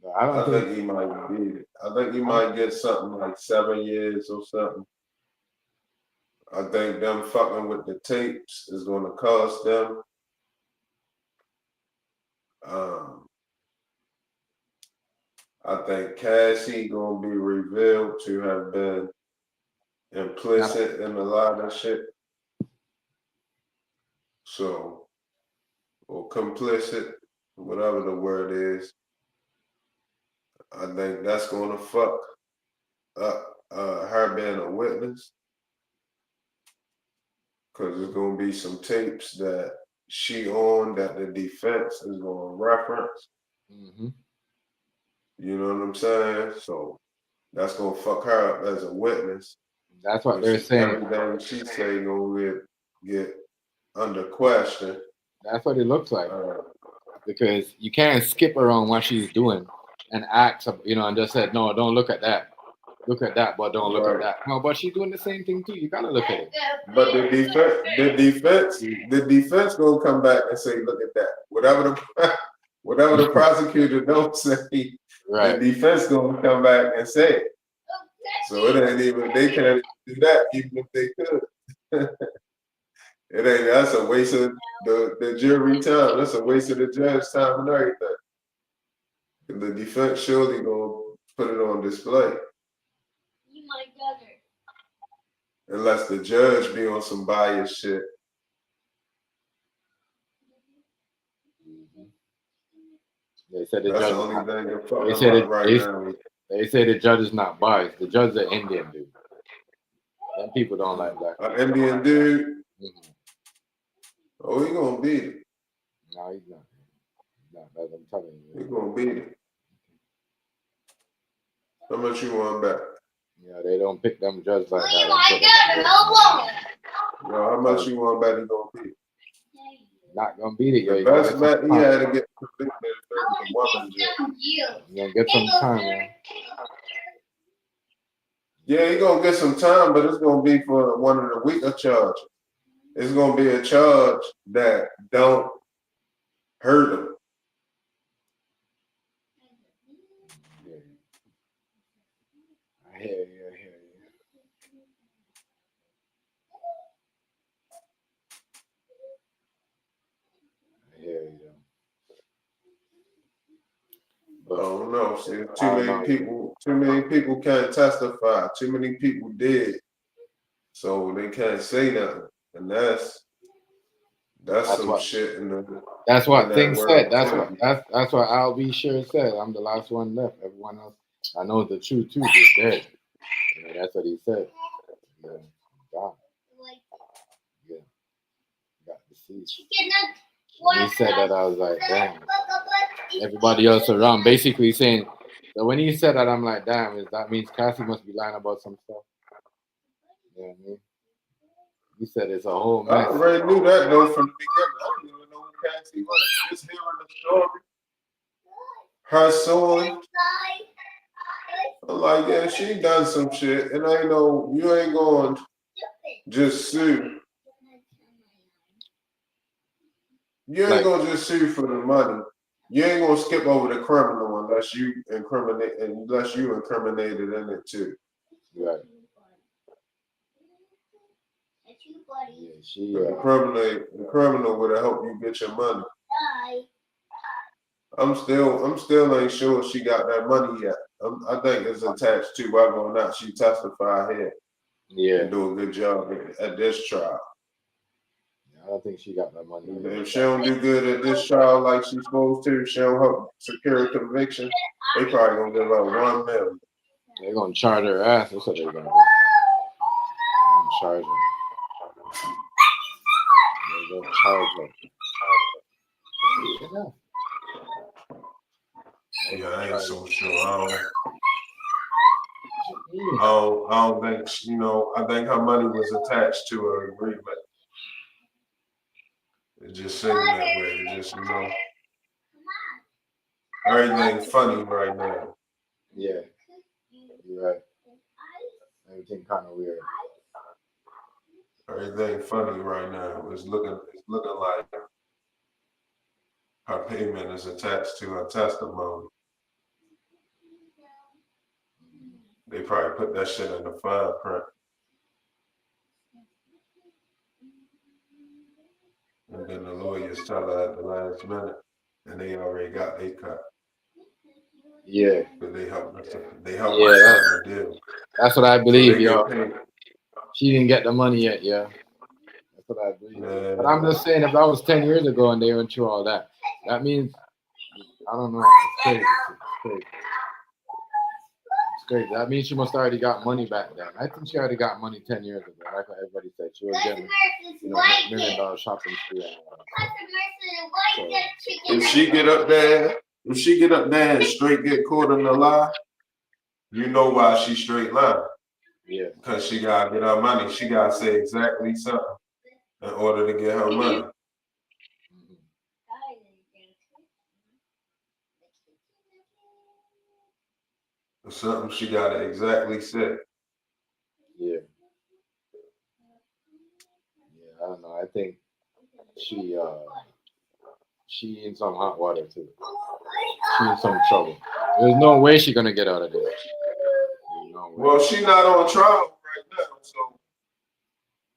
But I don't
I
think
think he might beat it. I think he might get something like 7 years or something. I think them fucking with the tapes is going to cost them. Um, I think Cassie going to be revealed to have been implicit in a lot of shit. So, or complicit, whatever the word is. I think that's going to fuck up her being a witness. Because there's going to be some tapes that she on that the defense is going to reference.
Mhm.
You know what I'm saying? So that's going to fuck her up as a witness.
That's what
And
they're saying.
everything she say going to get under question.
That's what it looks like. Because you can't skip around what she's doing and act, and just said, no, don't look at that. Look at that, but don't look at
Right.
that. No, but she's doing the same thing too. You gotta look at it.
But the defense gonna come back and say, look at that. Whatever the prosecutor don't say,
Right.
the defense gonna come back and say it. So it ain't even, they can't do that even if they could. It ain't, that's a waste of the jury time. That's a waste of the judge's time and everything. The defense surely gonna put it on display.
You my brother.
Unless the judge be on some biased shit.
They said the
That's
judge
the
is
only
not.
thing that
They
fucking
said
up
it.
right now.
They say the judge is not biased. The judge is an Indian dude. Them people don't like black people.
An Indian dude.
Mhm.
Oh, he gonna beat it.
No, he's not. No, that's what I'm telling
He
you.
gonna beat it. How much you want back?
Yeah, they don't pick them judges like that.
Yo, how much you want back? He gonna beat it.
Not gonna beat it, yo.
The
You gonna
best
get
bet
some
he
time.
had to get convicted is the woman jail.
You gonna get some time, man.
Yeah, he gonna get some time, but it's gonna be for one of the weaker charges. It's gonna be a charge that don't hurt him.
Yeah. I hear you. I hear you. I hear you.
I don't know. See,
I
too
don't
many
know.
people. Too many people can't testify. Too many people did, so they can't say nothing, and that's
That's
some
what.
shit in
That's what
that
things said.
world
That's
too.
that's what Al B. Sure said. I'm the last one left. Everyone else, I know the truth is dead. That's what he said. Yeah, God, yeah, got deceased. When he said that, I was like, damn. Everybody else around, basically saying. So when he said that, I'm like, damn. That means Cassie must be lying about some stuff? You know what I mean? He said it's a whole
I
mess.
already knew that though from the beginning. I didn't even know who Cassie was. Just hearing the story, her son. I'm like, yeah, she done some shit, and I know you ain't going to just sue. You ain't
Like,
gonna just sue for the money. You ain't gonna skip over the criminal unless you incriminated in it too.
right. Yeah, she.
The criminal would have helped you get your money. I'm still ain't sure she got that money yet. I think it's attached to whether or not she testify here
Yeah.
and do a good job at this trial.
I don't think she got that money.
If she don't do good at this trial like she's supposed to, she don't help secure a conviction, they probably gonna give her $1 million.
They're gonna charge her ass. That's what they're gonna do. Charge her. They're gonna charge her.
Yeah, I ain't so sure. I don't think, I think her money was attached to her agreement. It just seemed that way. It just, everything funny right now.
Yeah, you're right. Everything kind of weird.
Everything funny right now. It's looking like her payment is attached to her testimony. They probably put that shit in the fine print. And then the lawyers tell her at the last minute, and they already got their cut.
Yeah.
But they helped us sign the deal.
That's what I believe,
So
yo. She didn't get the money yet, yeah. That's what I believe. Yeah. But I'm just saying, if that was 10 years ago and they went through all that, that means, I don't know, it's crazy. It's crazy. That means she must have already got money back then. I think she already got money 10 years ago. Like what everybody said. She was getting, $1 million shopping spree. So,
if she get up there and straight get caught in the lie, you know why she straight lying.
Yeah.
Because she gotta get her money. She gotta say exactly something in order to get her money. Something she gotta exactly say.
Yeah. Yeah, I don't know. I think she in some hot water too. She in some trouble. There's no way she's gonna get out of this. No way.
Well, she not on trial right now, so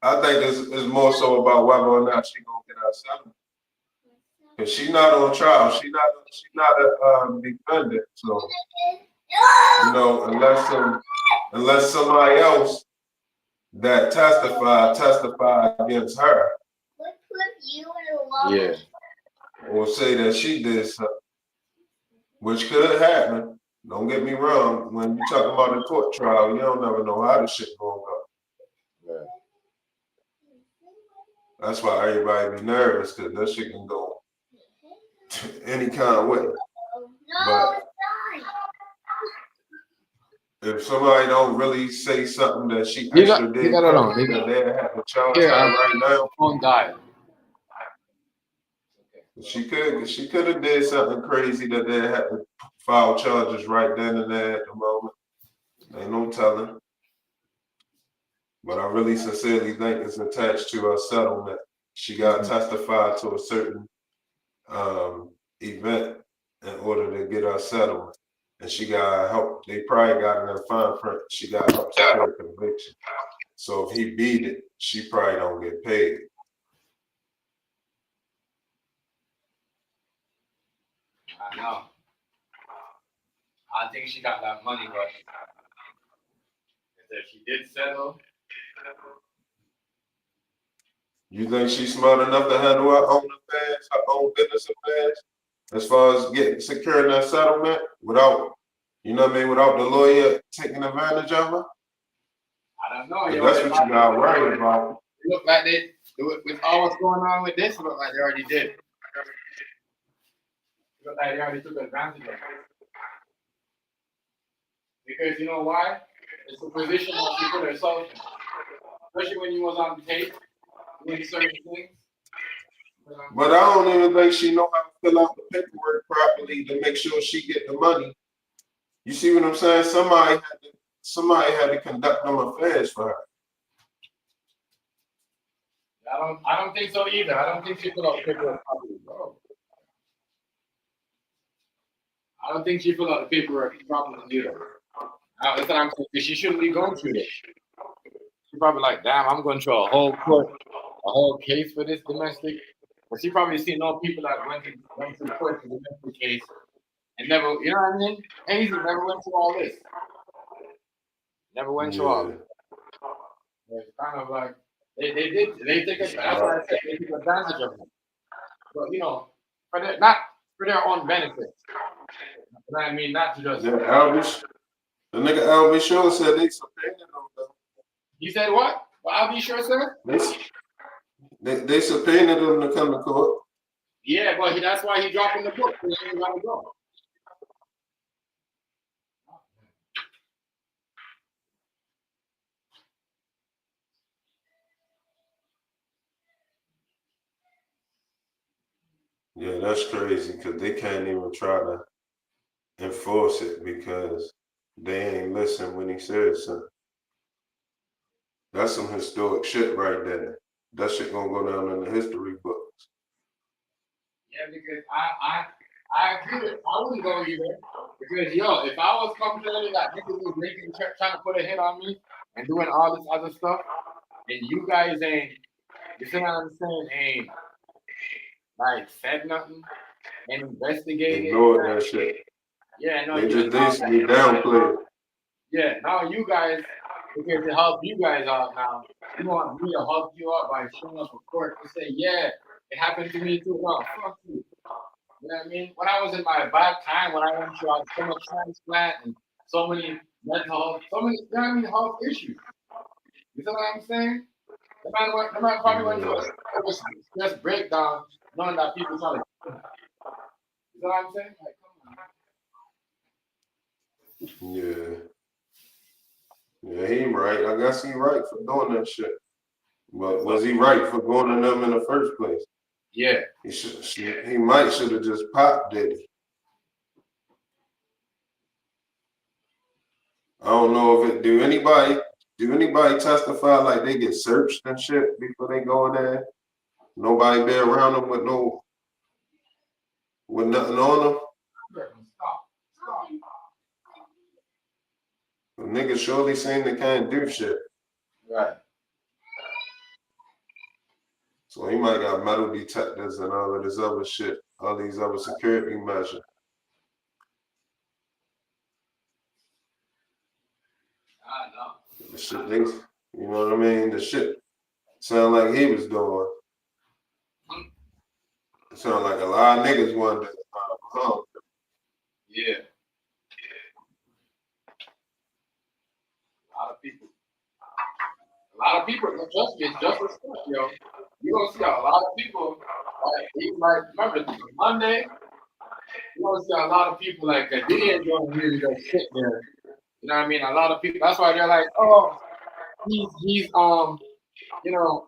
I think it's more so about whether or not she gonna get her settlement. Cause she not on trial. She not a defendant. So unless somebody else that testify against her.
Yeah.
Or say that she did something, which could happen. Don't get me wrong. When you talk about a court trial, you don't never know how the shit gonna go.
Yeah.
That's why everybody be nervous, because that shit can go any kind of way. But if somebody don't really say something that she extra did, that they have to charge her right now.
Phone died.
She could have did something crazy that they had to file charges right then and there at the moment. Ain't no telling. But I really sincerely think it's attached to her settlement. She got testified to a certain event in order to get her settlement. And she got help. They probably got it in fine print. She got help secure conviction. So if he beat it, she probably don't get paid.
I know. I think she got that money, but if she did settle.
You think she's smart enough to handle her own affairs, her own business affairs, as far as securing that settlement without, without the lawyer taking advantage of her?
I don't know.
That's what you got worried about.
It look like they, with all what's going on with this, it look like they already did. It look like they already took advantage of it. Because you know why? It's a position that she put herself in. Especially when you was on the tape, doing certain things.
But I don't even think she know how to fill out the paperwork properly to make sure she get the money. You see what I'm saying? Somebody had to conduct them affairs for her.
I don't think so either. I don't think she filled out the paperwork properly, bro. I don't think she filled out the paperwork properly either. That's what I'm saying. She shouldn't be going through this. She's probably like, damn, I'm going through a whole case for this domestic. But she probably seen no people that went to court for the domestic case and never, you know what I mean? Hazy never went through all this. Never went through all this. It's kind of like they take that's why I said they take advantage of them. But not for their own benefit. I mean, not to just.
The nigga Albie Shore said they subpoenaed them though.
You said what? What Albie Shore said?
They subpoenaed him to come to court.
Yeah, but that's why he dropping the book. He ain't gotta go.
Yeah, that's crazy because they can't even try to enforce it because they ain't listen when he says something. That's some historic shit right there. That shit gonna go down in the history books.
Yeah, because I agree with I wouldn't go either. Because yo, if I was complaining that niggas was making trying to put a hit on me and doing all this other stuff, and you guys ain't you see what I'm saying, ain't like said nothing and investigated.
Ignored that shit.
Yeah, no,
They
you
just basically downplayed it.
yeah, now you guys because to help you guys out now, you want me to help you out by showing up in court to say, yeah, it happened to me too. No, fuck you. You know what I mean? When I was in my bad time, when I went through so much transplant and so many mental health, so many, you know what I mean, health issues. You know what I'm saying? The man probably went through a stress breakdown knowing that people trying to kill him. You know what I'm saying? Like, come on.
Yeah. Yeah, he right. I guess he right for doing that shit. But was he right for going to them in the first place?
Yeah.
He might should have just popped Diddy. I don't know if it do anybody testify like they get searched and shit before they go in there? Nobody be around them with nothing on them.
Stop.
The niggas surely seem to can't do shit.
Right.
So he might got metal detectors and all of this other shit, all these other security measures.
I know.
The shit you know what I mean? The shit sound like he was doing. It sound like a lot of niggas wanted to
Yeah. A lot of people, trust me, it's just as stuff, yo. You gonna see a lot of people, remember Monday, you gonna see a lot of people like Diddy ain't gonna really go sit there. You know what I mean? A lot of people, that's why they're like, oh, he's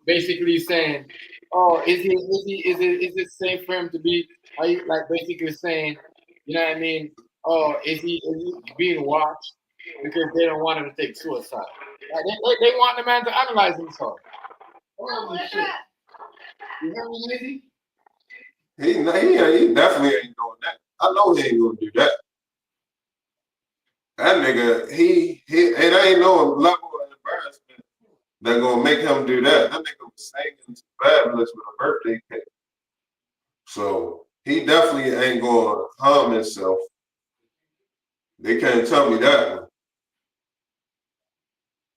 basically saying, oh, is it safe for him to be? Are you like basically saying, you know what I mean? Oh, is he being watched because they don't want him to take suicide? Like they want the man to analyze himself. Holy shit! You hear me, Lizzie?
He definitely ain't doing that. I know he ain't gonna do that. That nigga, it ain't no level of embarrassment that gonna make him do that. That nigga was singing fabulous with a birthday cake. So he definitely ain't gonna harm himself. They can't tell me that one.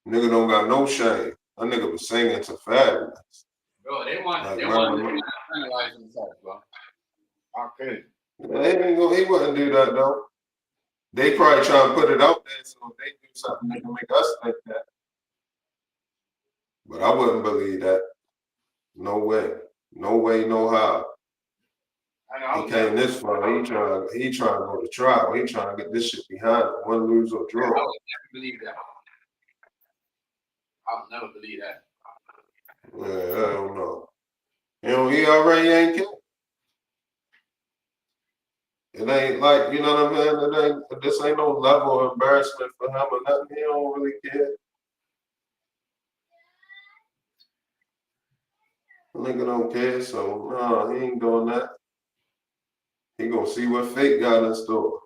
Nigga don't got no shame. That nigga was singing to fabulous.
Bro, they want
Like,
to analyze themselves, bro. Okay.
He wouldn't do that though. They probably try to put it out there so they do something that can make us think that. But I wouldn't believe that. No way. No way, no how. He came this far. He trying to go to trial. He trying to get this shit behind him. One lose or draw.
I would never believe that. I'll never believe that.
Yeah, I don't know. He already ain't killed. It ain't like, you know what I mean? This ain't no level of embarrassment for him or nothing. He don't really care. The nigga don't care, so no, he ain't doing that. He gonna see what fate got in store.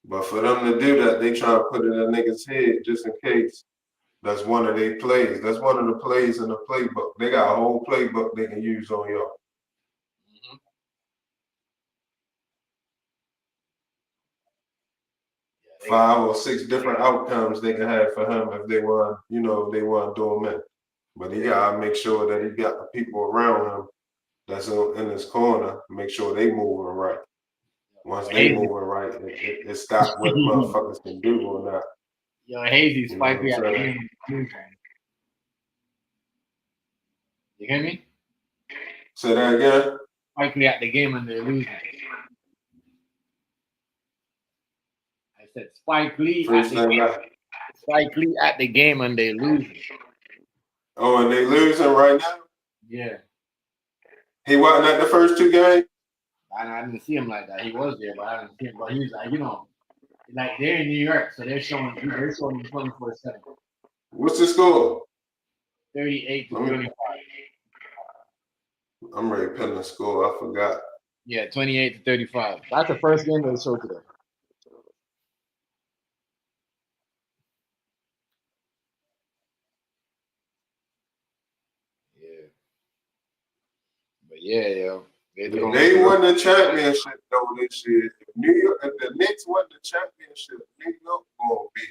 But for them to do that, they try to put it in a nigga's head just in case. That's one of their plays. That's one of the plays in the playbook. They got a whole playbook they can use on y'all. 5 or 6 different outcomes they can have for him if they want, if they want to do him in. But he gotta make sure that he got the people around him that's in his corner, make sure they moving right. Once they moving right, it stops what motherfuckers can do or not.
Yo, Hazy's spiky at the game. You hear me?
Say that again?
Spiky at the game and they're losing. I said Spike Lee at the game and they losing.
Oh, and they losing right now?
Yeah.
He wasn't at the first 2 games?
I didn't see him like that. He was there, but I didn't see him. But he was like, Like they're in New York, so they're showing 24/7.
What's the score?
38 to 25.
I'm ready to pin the score. I forgot.
Yeah, 28 to 35. That's the first game they showed today. Yeah. But yeah, yo.
If they won the championship though this year, if the Knicks won the championship, New York gonna be.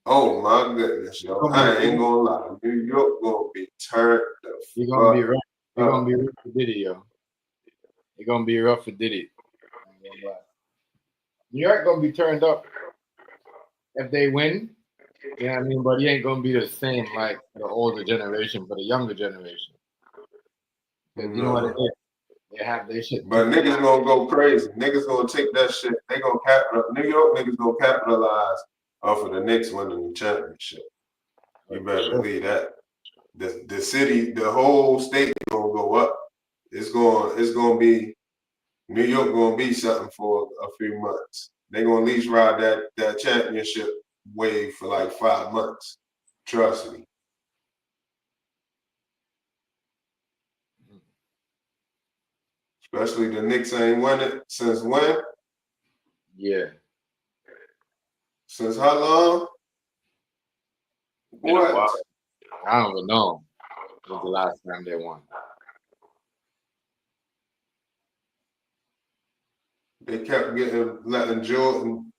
Oh my goodness, yo! I ain't gonna lie, New York gonna be turned the
You're gonna be rough. You're
up.
gonna be rough for Diddy, yo. You're gonna be rough for Diddy. New York gonna be turned up if they win. You know what I mean? But he ain't gonna be the same like the older generation, but the younger generation. Because you know what it is? They have their shit.
But niggas gonna go crazy. Niggas gonna take that shit. They gonna capitalize. New York niggas gonna capitalize off of the Knicks winning the championship. You better believe that. The city, the whole state gonna go up. It's gonna be New York gonna be something for a few months. They gonna at least ride that championship wave for like 5 months. Trust me. Especially the Knicks ain't won it since when?
Yeah.
Since how long? What?
I don't even know. It was the last time they won.
They kept letting Jordan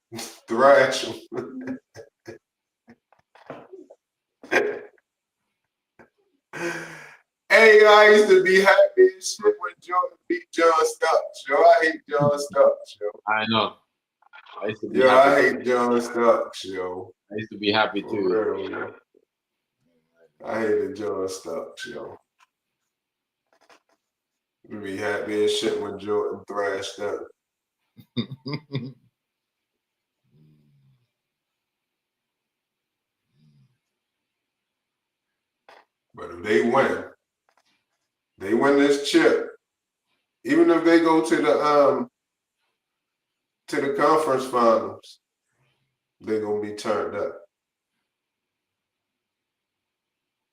thrash him. Hey, I used to be happy as shit when Jordan beat John Starks. Yo, I hate John Starks, yo.
I know. I used to be
Yo,
happy.
I hate John Starks, yo.
I used to be happy
For
too.
real, yo. I hated John Starks, yo. You be happy as shit when Jordan thrashed up. But if they win this chip, even if they go to the conference finals, they're gonna be turned up.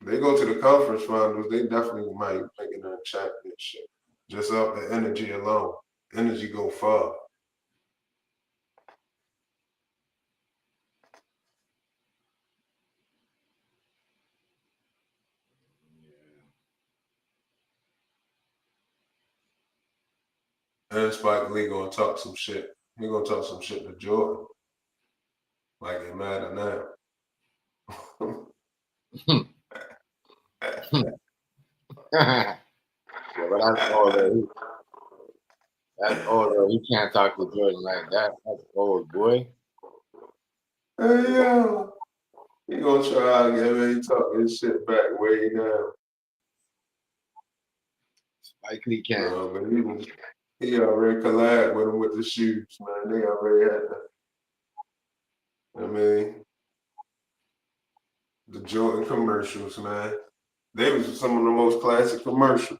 They go to the conference finals, they definitely might make it a championship. Just off the energy alone. Energy go far. And Spike Lee gonna talk some shit. He gonna talk some shit to Jordan. Like it matter now.
Yeah, but that's all that that's all that he can't talk to Jordan like that. That's old boy.
Hey yo. He gonna try to get me talk his shit back way down.
Spike Lee can't.
But he already collabed with him with the shoes, man. They already had that. I mean, the Jordan commercials, man. They was some of the most classic commercials.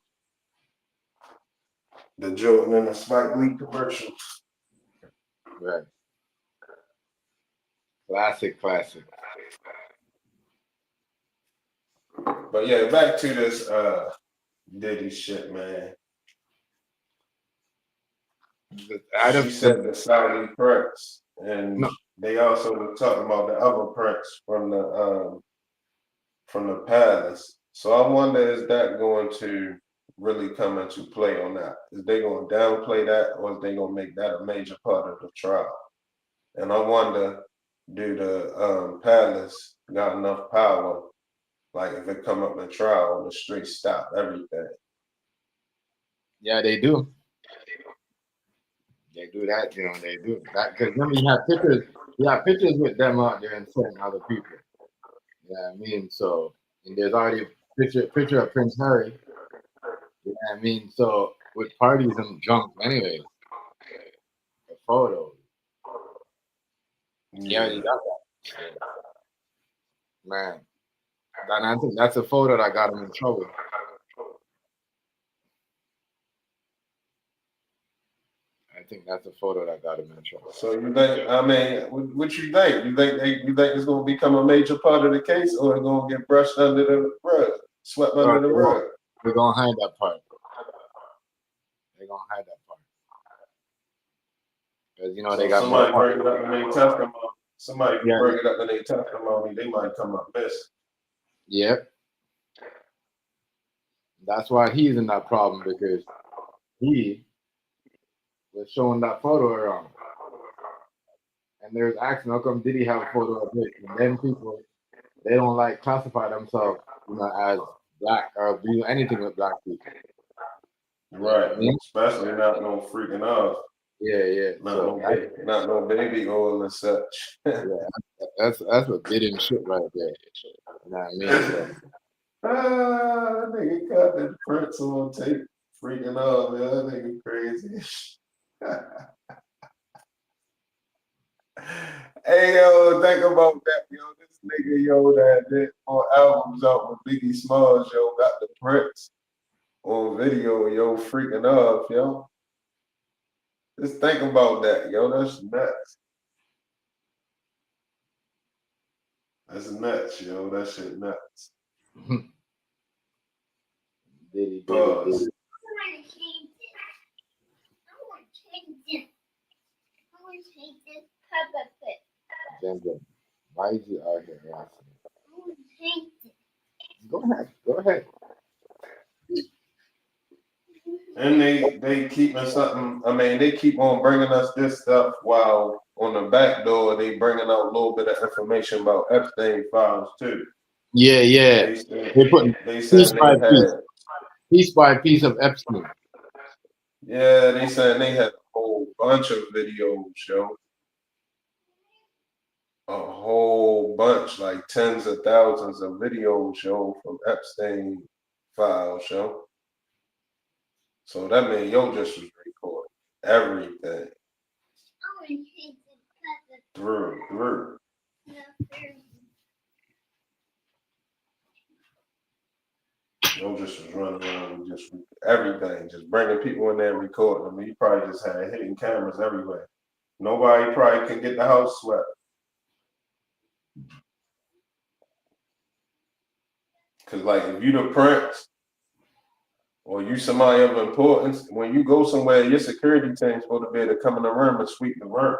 The Jordan and the Spike Lee commercials.
Right. Classic.
But yeah, back to this Diddy shit, man. She said the Saudi prince, and they also were talking about the other prince from the palace. So I wonder, is that going to really come into play on that? Is they going to downplay that, or is they going to make that a major part of the trial? And I wonder, do the palace got enough power? Like if it come up in trial, the straight stop everything.
Yeah, they do. They do that, they do that. Because remember, you have pictures with them out there and certain other people. You know what I mean? So, and there's already a picture of Prince Harry. You know what I mean? So, with parties and drunk anyway. The photos. Yeah, you got that. Man. And I think that's a photo that got him in trouble. I think that's a photo that got him in trouble.
So you think? I mean, what you think? You think it's going to become a major part of the case, or it's going to get brushed under the rug, swept under the rug?
They're gonna hide that part. They're gonna hide that part because they got
somebody
more.
bring it up in their testimony. Somebody bring it up in their testimony. They might come up missing.
Yep. That's why he's in that problem because he was showing that photo around. And there's asking how come Diddy have a photo of it? And then people, they don't like classify themselves, as black or do anything with black people.
Right. Especially not no freaking off.
Yeah.
Not no baby oil and such.
Yeah, that's what did him shit right there. You know what I mean? So,
that nigga got the Prince on tape, freaking off, man. That nigga crazy. Hey, yo, think about that, yo. This nigga, yo, that did more albums out with Biggie Smalls, yo, got the Prince on video, yo, freaking off, yo. Just think about that, yo. That's nuts. That's nuts, yo. That shit nuts.
Diddy.
Pause.
Why is you out here harassing? Go ahead.
And they keeping something. I mean, they keep on bringing us this stuff while on the back door they bringing out a little bit of information about Epstein files too.
Yeah. They putting piece by piece of Epstein.
Yeah, they saying they had a whole bunch of videos, yo. A whole bunch, like tens of thousands of videos, yo, from Epstein files, yo. So that means yo just was recording everything. Through. Yo just was running around and just everything, just bringing people in there and recording them. He probably just had hidden cameras everywhere. Nobody probably can get the house swept. Cause like if you the Prince or you somebody of importance, when you go somewhere, your security team's supposed to be able to come in the room and sweep the room.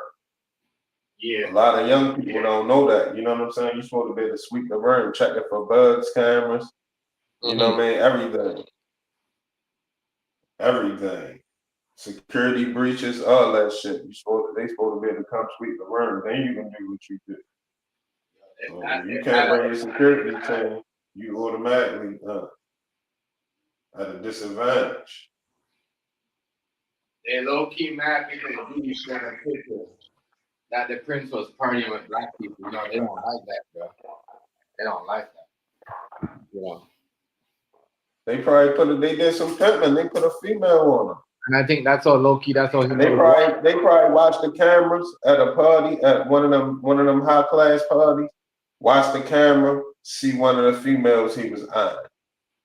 Yeah.
A lot of young people don't know that. You know what I'm saying? You're supposed to be able to sweep the room, checking for bugs, cameras. You know what I mean? Everything. Security breaches, all that shit. They supposed to be able to come sweep the room. Then you can do what you do. So if you can't bring your security team, you automatically at a disadvantage.
They low key mad because Diddy showed a picture that the Prince was partying with black people. They don't like that, bro. They don't like that.
They probably they did some pimping. They put a female on them.
And I think that's all low key. That's all he
They probably watched the cameras at a party at one of them high class parties. Watch the camera, see one of the females he was on.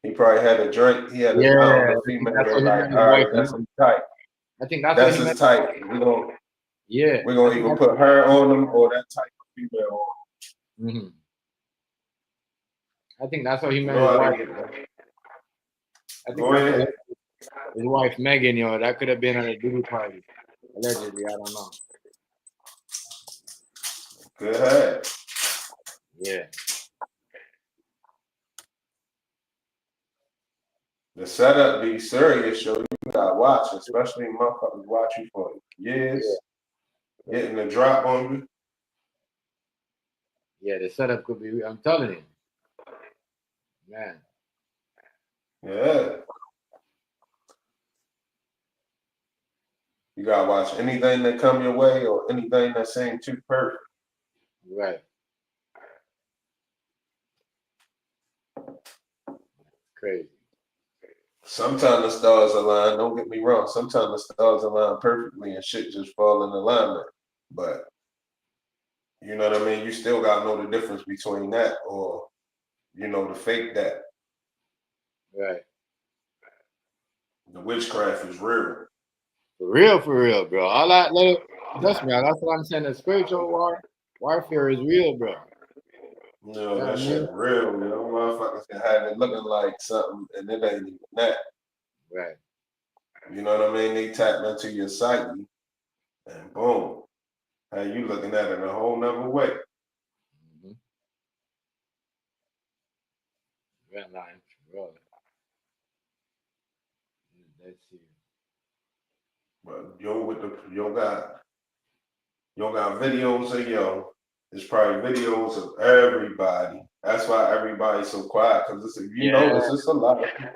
He probably had a drink. He had a the female. They're like, all right, that's his type.
I think that's
his type. We're gonna either put her on him or that type of female on him.
I think that's how he met his wife. I think his wife Megan, that could have been at a Diddy party. Allegedly, I don't know.
Good head.
Yeah.
The setup be serious, yo. You gotta watch, especially motherfuckers watch you for years. Yeah. Getting the drop on you.
Yeah, the setup could be. I'm telling you, man.
Yeah. You gotta watch anything that come your way or anything that seems too perfect.
Right. Crazy.
Sometimes the stars align. Don't get me wrong. Sometimes the stars align perfectly and shit just fall in alignment. But you know what I mean? You still gotta know the difference between that or, the fake that.
Right.
The witchcraft is real.
For real, bro. All that, trust me, that's what I'm saying. The spiritual warfare is real, bro.
No,
You know what I
that
mean?
shit real, you know. Motherfuckers can have it looking like something and it ain't even that.
Right.
You know what I mean? They tap into your psyche and boom. How you looking at it in a whole nother way.
Mm-hmm. Red line, bro. Let's see.
But yo got videos of yo. There's probably videos of everybody. That's why everybody's so quiet. Cause if you
Yeah,
notice,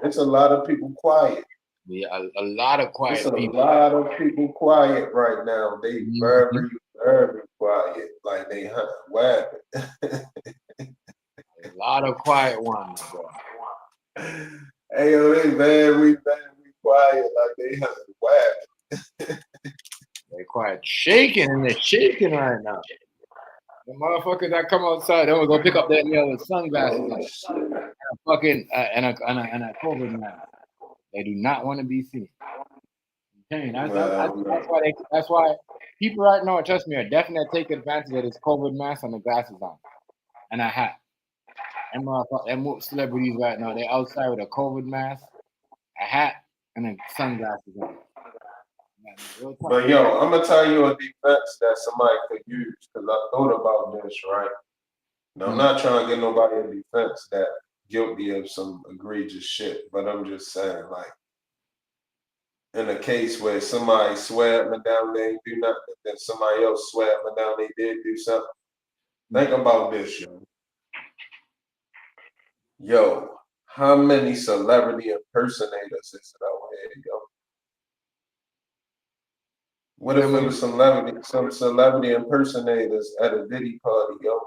it's a lot of people quiet.
yeah, a lot of
It's
quiet
a
people.
lot of people quiet right now. They
Mm-hmm.
very quiet. Like they what?
A lot of quiet ones, bro.
Hey yo, they very quiet. Like they what?
They're quiet, shaking, and they're shaking right now. The motherfuckers that come outside, they will go pick up their meal with sunglasses
Oh
and
shit.
a fucking and a COVID mask. They do not want to be seen. Hey,
Well,
that's why people right now, trust me, are definitely taking advantage of this COVID mask and the glasses on and a hat. And motherfuckers, and most celebrities right now, they're outside with a COVID mask, a hat, and then sunglasses on. Man, real talk.
but yo, I'm gonna tell you a defense that somebody could use because I thought about this, right? Now I'm not trying to get nobody a defense that guilty of some egregious shit, but I'm just saying, like, in a case where somebody swear up and down they ain't do nothing, then somebody else swear up and down they did do something. Think about this, yo. Yo, how many celebrity impersonators is it out here, yo? What if it was some celebrity impersonators at a Diddy party, yo?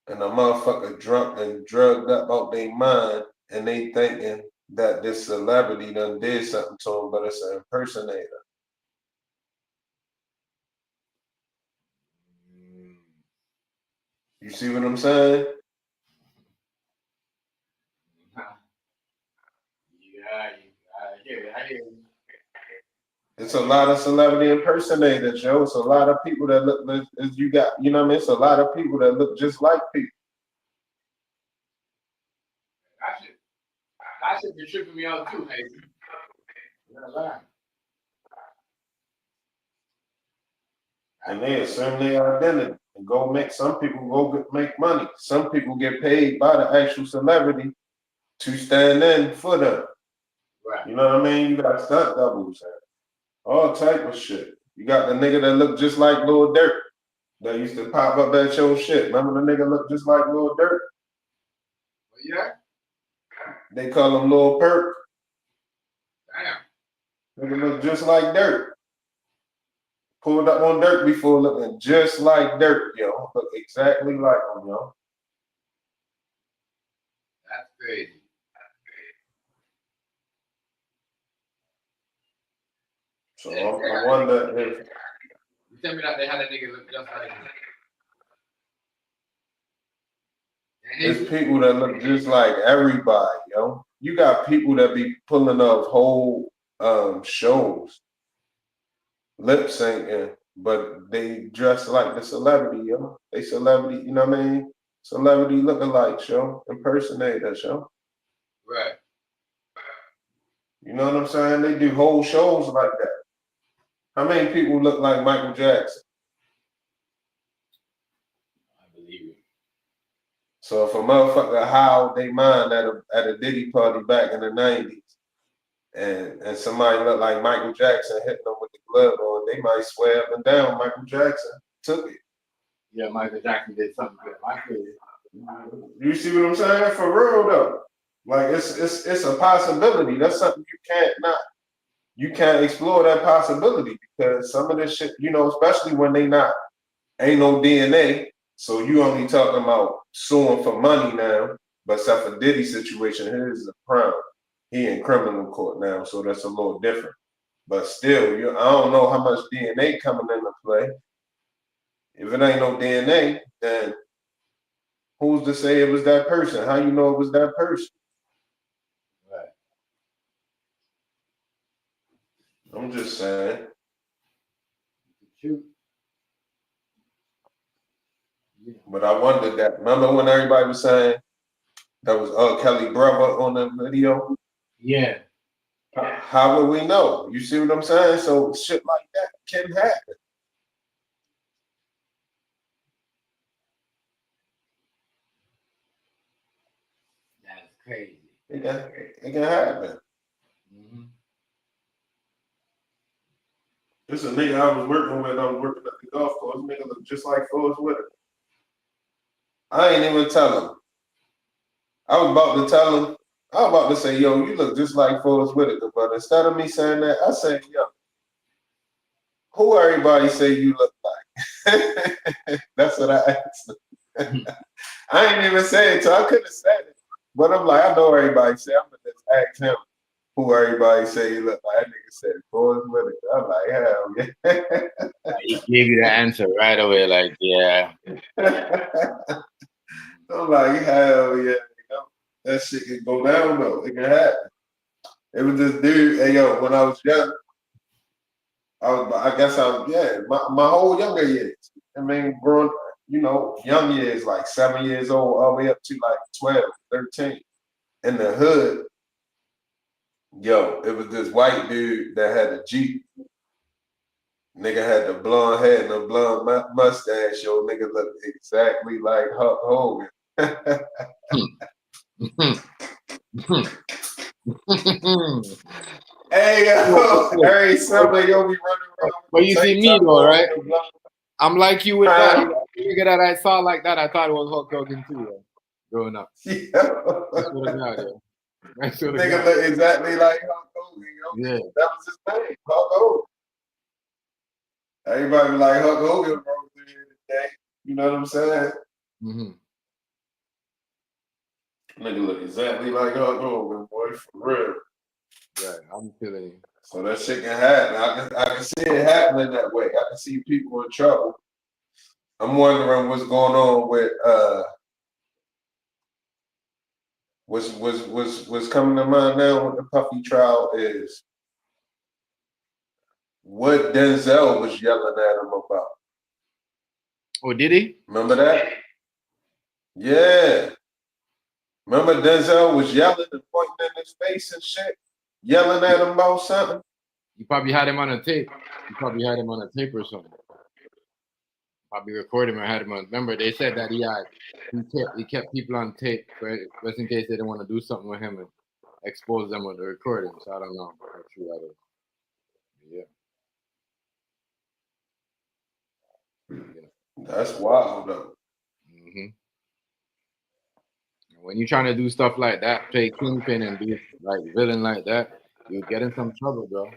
And a motherfucker drunk and drugged up out their mind, and they thinking that this celebrity done did something to him, but it's an impersonator. You see what I'm saying?
Yeah, I hear you.
It's a lot of celebrity impersonators, yo. It's a lot of people that look as you got, you know what I mean? It's a lot of people that look just like people.
That should be tripping me out too, hey.
And they assume their identity and go make some people make money. Some people get paid by the actual celebrity to stand in for them.
Right.
You know what I mean? You got stunt doubles and all type of shit. You got the nigga that look just like Lil Durk that used to pop up at your shit. Remember the nigga look just like Lil Durk?
Yeah.
They call him Lil Perk.
Damn.
Nigga look just like Durk. Pulled up on Durk before looking just like Durk, yo. Look exactly like him, yo.
That's crazy.
So I wonder if
You tell me that they had a nigga look just like him.
it's people that look just like everybody, yo. You got people that be pulling off whole shows, lip syncing, but they dress like the celebrity, yo. They celebrity, you know what I mean? Celebrity lookalikes, yo. Impersonators, yo.
Right.
You know what I'm saying? They do whole shows like that. How many people look like Michael Jackson?
I believe it.
So if a motherfucker howled they mind at a Diddy party back in the 90s and somebody look like Michael Jackson hitting them with the glove on, they might swear up and down Michael Jackson took it.
Yeah, Michael Jackson did something good. I feel it.
You see what I'm saying? For real though. Like it's a possibility. That's something you can't explore that possibility because some of this shit, you know, especially when they not ain't no DNA. So you only talking about suing for money now, but except for Diddy situation, his is a crime. He in criminal court now, so that's a little different. But still, I don't know how much DNA coming into play. If it ain't no DNA, then who's to say it was that person? How you know it was that person?
Right.
I'm just saying.
True. Yeah.
But I wondered that. Remember when everybody was saying that was Kelly brother on the video?
Yeah.
How would we know? You see what I'm saying? So shit like that can happen.
That's crazy.
It can happen.
Mm-hmm.
This a nigga I was working with. I was working at the golf course. Nigga look just like Forrest Whitaker. I ain't even tell him. I was about to tell him. I was about to say, yo, you look just like Forrest Whitaker. But instead of me saying that, I said, yo, who everybody say you look like? That's what I asked him. I ain't even say it, so I couldn't have said it. But I'm like, I know everybody say. I'm gonna just ask him who everybody say he look like. That nigga said Forrest Whitaker. I'm like, hell yeah.
He gave you the answer right away, like, yeah.
I'm like, hell yeah. You know, that shit can go down though. It can happen. It was this dude, hey yo, when I was young, my whole younger years. I mean, growing, you know, young years, like 7 years old, all the way up to like 12, 13. In the hood, yo, it was this white dude that had a Jeep. Nigga had the blonde hair and the blonde mustache. Yo, nigga looked exactly like Hulk Hogan. Hey, yo, every summer, yo, be running around.
But you see me though, right? I'm like you with that. Nigga that I saw like that, I thought it was Hulk Hogan too, yo, growing up.
Yeah.
I swear to God, yo.
Nigga look exactly like Hulk Hogan, yo.
Yeah.
That was his name, Hulk Hogan. Everybody be like, Hulk Hogan rode through here today. You know what I'm saying?
Mm-hmm.
Nigga look exactly like Hulk Hogan, boy, for real.
Right, I'm feeling you.
So that shit can happen. I can see it happening that way. I can see people in trouble. I'm wondering what's going on with what's coming to mind now with the Puffy trial is what Denzel was yelling at him about.
Oh, did he?
Remember that? Yeah. Remember Denzel was yelling and pointing in his face and shit, yelling at him about something.
You probably had him on a tape. You probably had him on a tape or something. Probably recorded him and had him on. Remember, they said that he kept people on tape just in case they didn't want to do something with him and expose them with the recording. So I don't know how true that is. Yeah. You know.
That's wild though.
Mm-hmm. When you're trying to do stuff like that, play kingpin and be like villain like that, you get in some trouble, bro.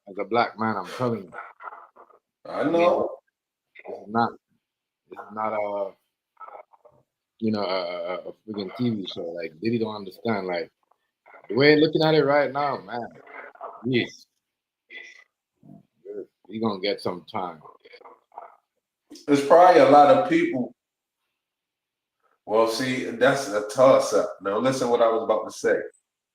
As a black man, I'm telling you.
I know.
This is not a a freaking TV show. Like Diddy don't understand. Like the way looking at it right now, man. Yes, we gonna get some time.
There's probably a lot of people. Well, see, that's a toss-up. Now, listen what I was about to say.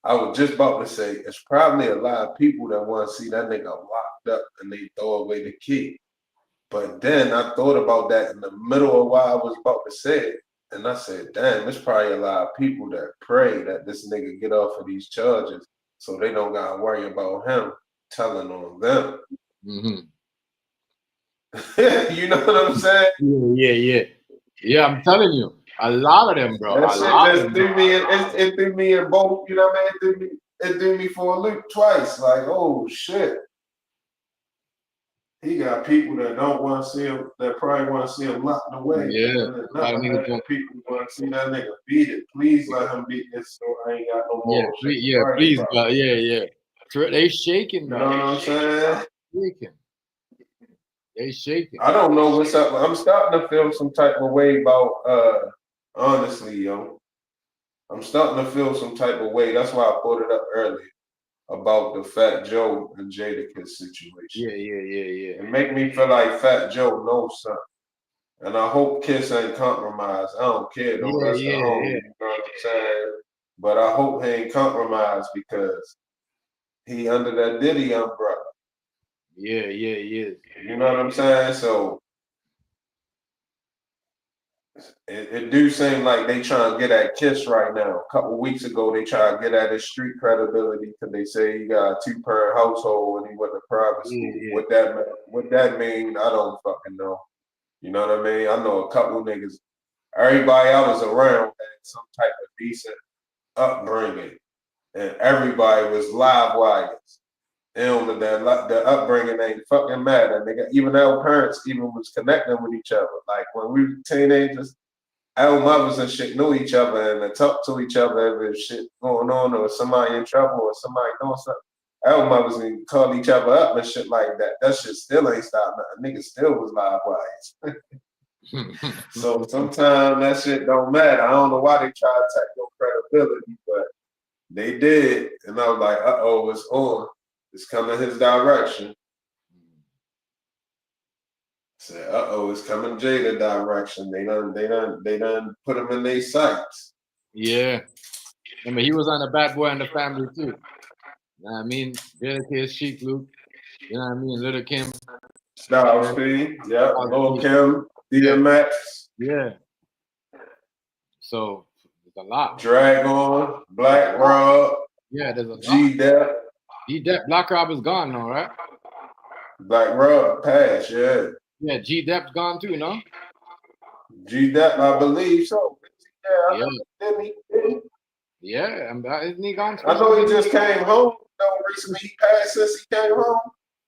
I was just about to say, it's probably a lot of people that want to see that nigga locked up and they throw away the key. But then I thought about that in the middle of what I was about to say. And I said, damn, there's probably a lot of people that pray that this nigga get off of these charges so they don't got to worry about him telling on them.
Mm-hmm.
You know what I'm saying?
Yeah, I'm telling you. A lot of them, bro.
That shit just threw me in, it threw me in both, you know what I mean? It threw me for a loop twice. Like, oh shit. He got people that don't want to see him, that probably want to see him locked away.
Yeah.
People want to see that nigga beat it. Please let him beat this so I ain't got no more.
Please, bro. Yeah. They shaking, bro.
You know what I'm saying?
They shaking.
I don't know what's up. I'm starting to feel some type of way about honestly, yo. I'm starting to feel some type of way. That's why I brought it up earlier about the Fat Joe and Jadakiss situation.
Yeah.
It make me feel like Fat Joe knows something. And I hope Kiss ain't compromised. I don't care though. That's the homie, you know what I'm saying? But I hope he ain't compromised because he under that Diddy umbrella.
Yeah, he is.
You know what I'm saying? So it do seem like they trying to get at Kiss right now. A couple weeks ago, they tried to get at his street credibility because they say he got a 2-parent household and he went to private school.
Yeah.
What that mean? I don't fucking know. You know what I mean? I know a couple niggas. Everybody I was around had some type of decent upbringing, and everybody was live wires. The upbringing ain't fucking matter. Nigga, even our parents even was connecting with each other. Like when we were teenagers, our mothers and shit knew each other and they talked to each other if there's shit going on or somebody in trouble or somebody doing something. Our mothers would call each other up and shit like that. That shit still ain't stopped nothing. Niggas still was live wires. So sometimes that shit don't matter. I don't know why they try to take your credibility, but they did. And I was like, uh-oh, it's on. It's coming his direction. Said, uh-oh, it's coming Jada direction. They done put him in their sights.
Yeah. I mean, he was on the Bad Boy and the Family too. You know what I mean? Jada Kiss, Chic Luke. You know what I mean? Little Kim.
Styles P, yeah, Lil Kim, DMX.
Yeah. So there's a lot.
Dragon, Black Rob.
Yeah, there's a lot.
G-Dep.
G-Dep, Black Rob is gone now, right?
Black Rob passed, yeah.
Yeah, G-Dep's gone too, no?
G-Dep, I believe so.
Yeah.
Didn't he?
Yeah, isn't he gone?
I know he just came home. Recently he passed since he came home.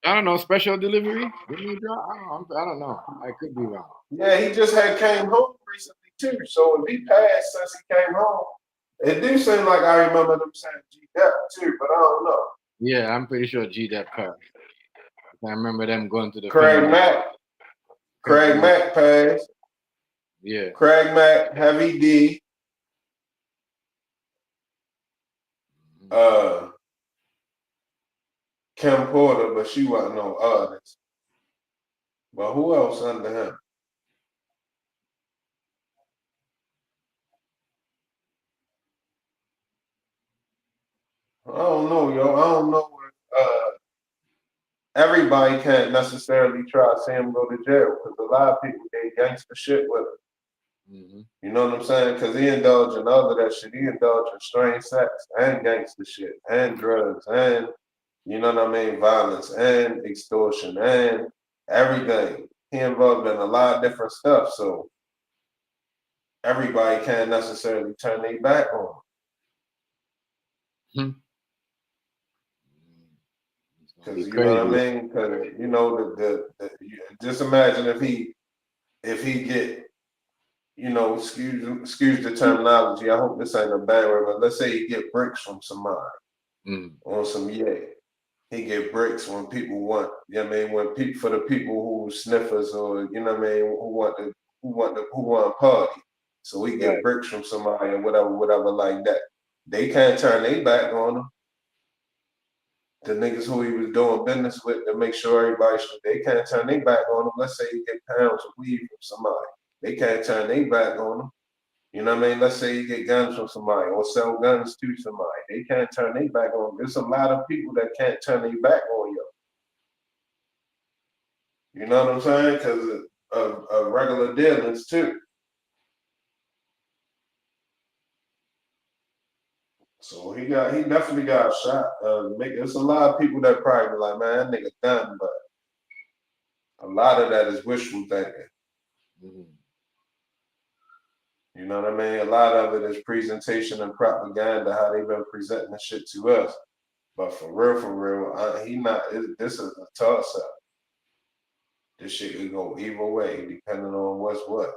I don't know, special delivery? Didn't he drop? I don't know. I could be wrong.
Yeah, he just came home recently too. So if he passed since he came home, it do seem like I remember them saying G-Dep too, but I don't know.
Yeah, I'm pretty sure G-Dep passed. I remember them going to the
Craig Mack passed.
Yeah.
Craig Mack, Heavy D. Kim Porter, but she wasn't no artist. But who else under him? I don't know, yo. I don't know if everybody can't necessarily try to see him go to jail because a lot of people they gangster shit with him.
Mm-hmm.
You know what I'm saying? Because he indulged in all of that shit. He indulged in strange sex and gangster shit and drugs and, you know what I mean, violence and extortion and everything. He involved in a lot of different stuff. So everybody can't necessarily turn their back on him. Because you know what I mean? Because you know just imagine if he get, you know, excuse the terminology. I hope this ain't a bad word, but let's say he get bricks from somebody on some he get bricks when people want, you know what I mean, for the people who sniffers or you know what I mean, who want to party. So he get bricks from somebody or whatever like that. They can't turn their back on him. The niggas who he was doing business with to make sure everybody they can't turn their back on him. Let's say he get pounds of weed from somebody. They can't turn their back on him. You know what I mean? Let's say you get guns from somebody or sell guns to somebody. They can't turn their back on him. There's a lot of people that can't turn their back on you. You know what I'm saying? Because of regular dealings too. So he definitely got shot. There's a lot of people that probably be like, man, that nigga done, but a lot of that is wishful thinking. You know what I mean? A lot of it is presentation and propaganda, how they've been presenting the shit to us. But for real, this is a toss-up. This shit could go either way, depending on what's what.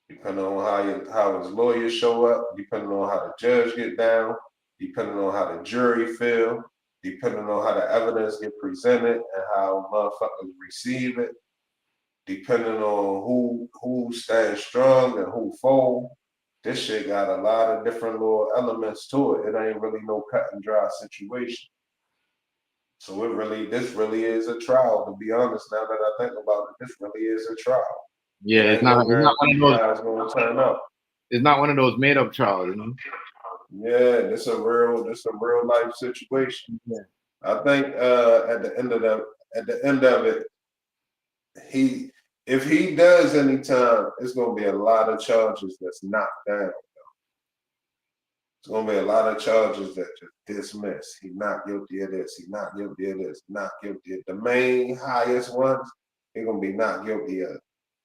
Depending on how his lawyers show up, depending on how the judge get down, depending on how the jury feel, depending on how the evidence get presented and how motherfuckers receive it, depending on who stands strong and who fold. This shit got a lot of different little elements to it. It ain't really no cut and dry situation. So this really is a trial, to be honest. Now that I think about it, this really is a trial.
Yeah, it's not one of
those gonna turn up.
It's not one of those made up trials, you know?
Yeah, this a real life situation.
Yeah.
I think at the end of it, if he does any time, it's gonna be a lot of charges that's knocked down. It's gonna be a lot of charges that just dismissed. He's not guilty of this. He's not guilty of this. Not guilty of the main highest ones. He's gonna be not guilty of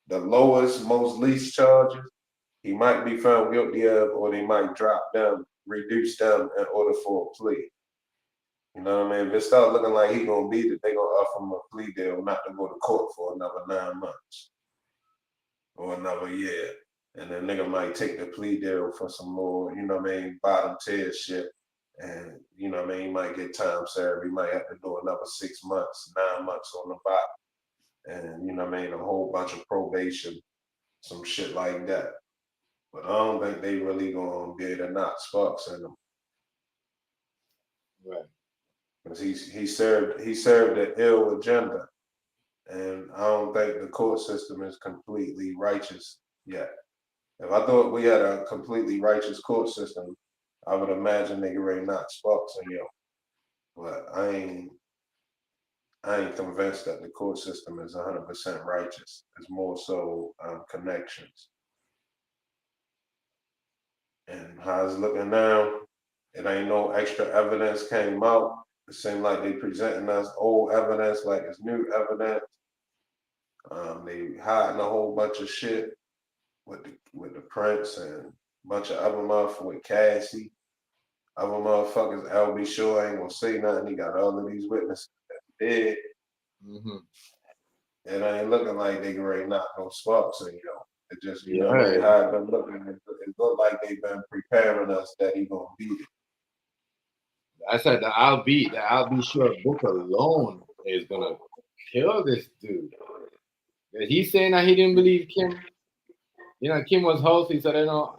the lowest, most least charges. He might be found guilty of, or they might drop them, reduce them in order for a plea. You know what I mean? If it start looking like he gonna beat it, they gonna offer him a plea deal not to go to court for another 9 months or another year. And the nigga might take the plea deal for some more, you know what I mean, bottom tier shit. And you know what I mean, he might get time served. He might have to do another 6 months, 9 months on the bottom. And you know what I mean, a whole bunch of probation, some shit like that. But I don't think they really gonna be able to knock Sparks in him.
Right.
Because he served an ill agenda. And I don't think the court system is completely righteous yet. If I thought we had a completely righteous court system, I would imagine they could already knock Sparks in yo. But I ain't convinced that the court system is 100% righteous. It's more so connections. And how it's looking now, it ain't no extra evidence came out. It seemed like they presenting us old evidence like it's new evidence. They hiding a whole bunch of shit with the Prince and a bunch of other motherfuckers with Cassie. Other motherfuckers, LB Shore ain't gonna say nothing. He got all of these witnesses that dead.
Mm-hmm.
It ain't looking like they can really knock no Sparks in, It just, you know,
Yeah.
how it been looking. It looked like they've been preparing us that he gonna beat it.
I said the I'll be sure book alone is gonna kill this dude. He's saying that he didn't believe Kim. You know, Kim was host. He said, you know,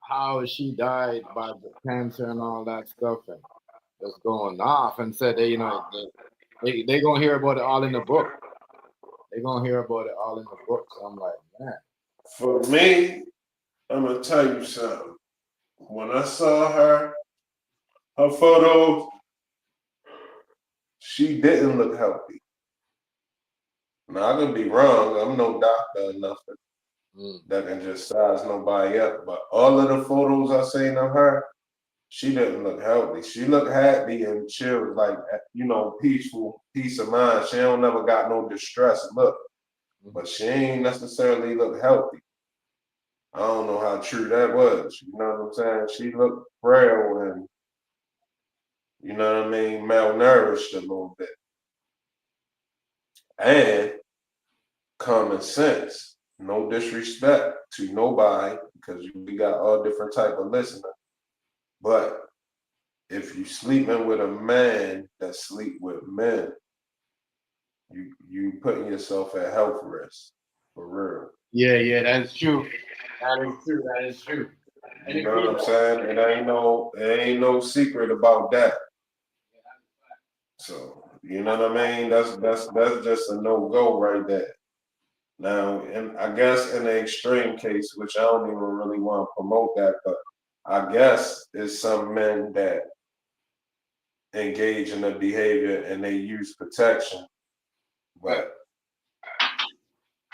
how she died by the cancer and all that stuff, and just going off, and said they, they gonna hear about it all in the book. They gonna hear about it all in the book. So I'm like, man.
For me, I'm gonna tell you something. When I saw her photo, she didn't look healthy. Now I could be wrong. I'm no doctor or nothing that can just size nobody up. But all of the photos I seen of her, she didn't look healthy. She looked happy and chill, like, peaceful, peace of mind. She don't never got no distress look, but she ain't necessarily look healthy. I don't know how true that was. You know what I'm saying? She looked frail and, you know what I mean, malnourished a little bit. And common sense. No disrespect to nobody, because we got all different type of listeners. But if you sleeping with a man that sleep with men, you putting yourself at health risk, for real.
Yeah, that's true. That is true.
You know what I'm saying? It ain't no secret about that. So you know what I mean? That's just a no-go right there. Now, and I guess in the extreme case, which I don't even really want to promote that, but I guess it's some men that engage in the behavior and they use protection. But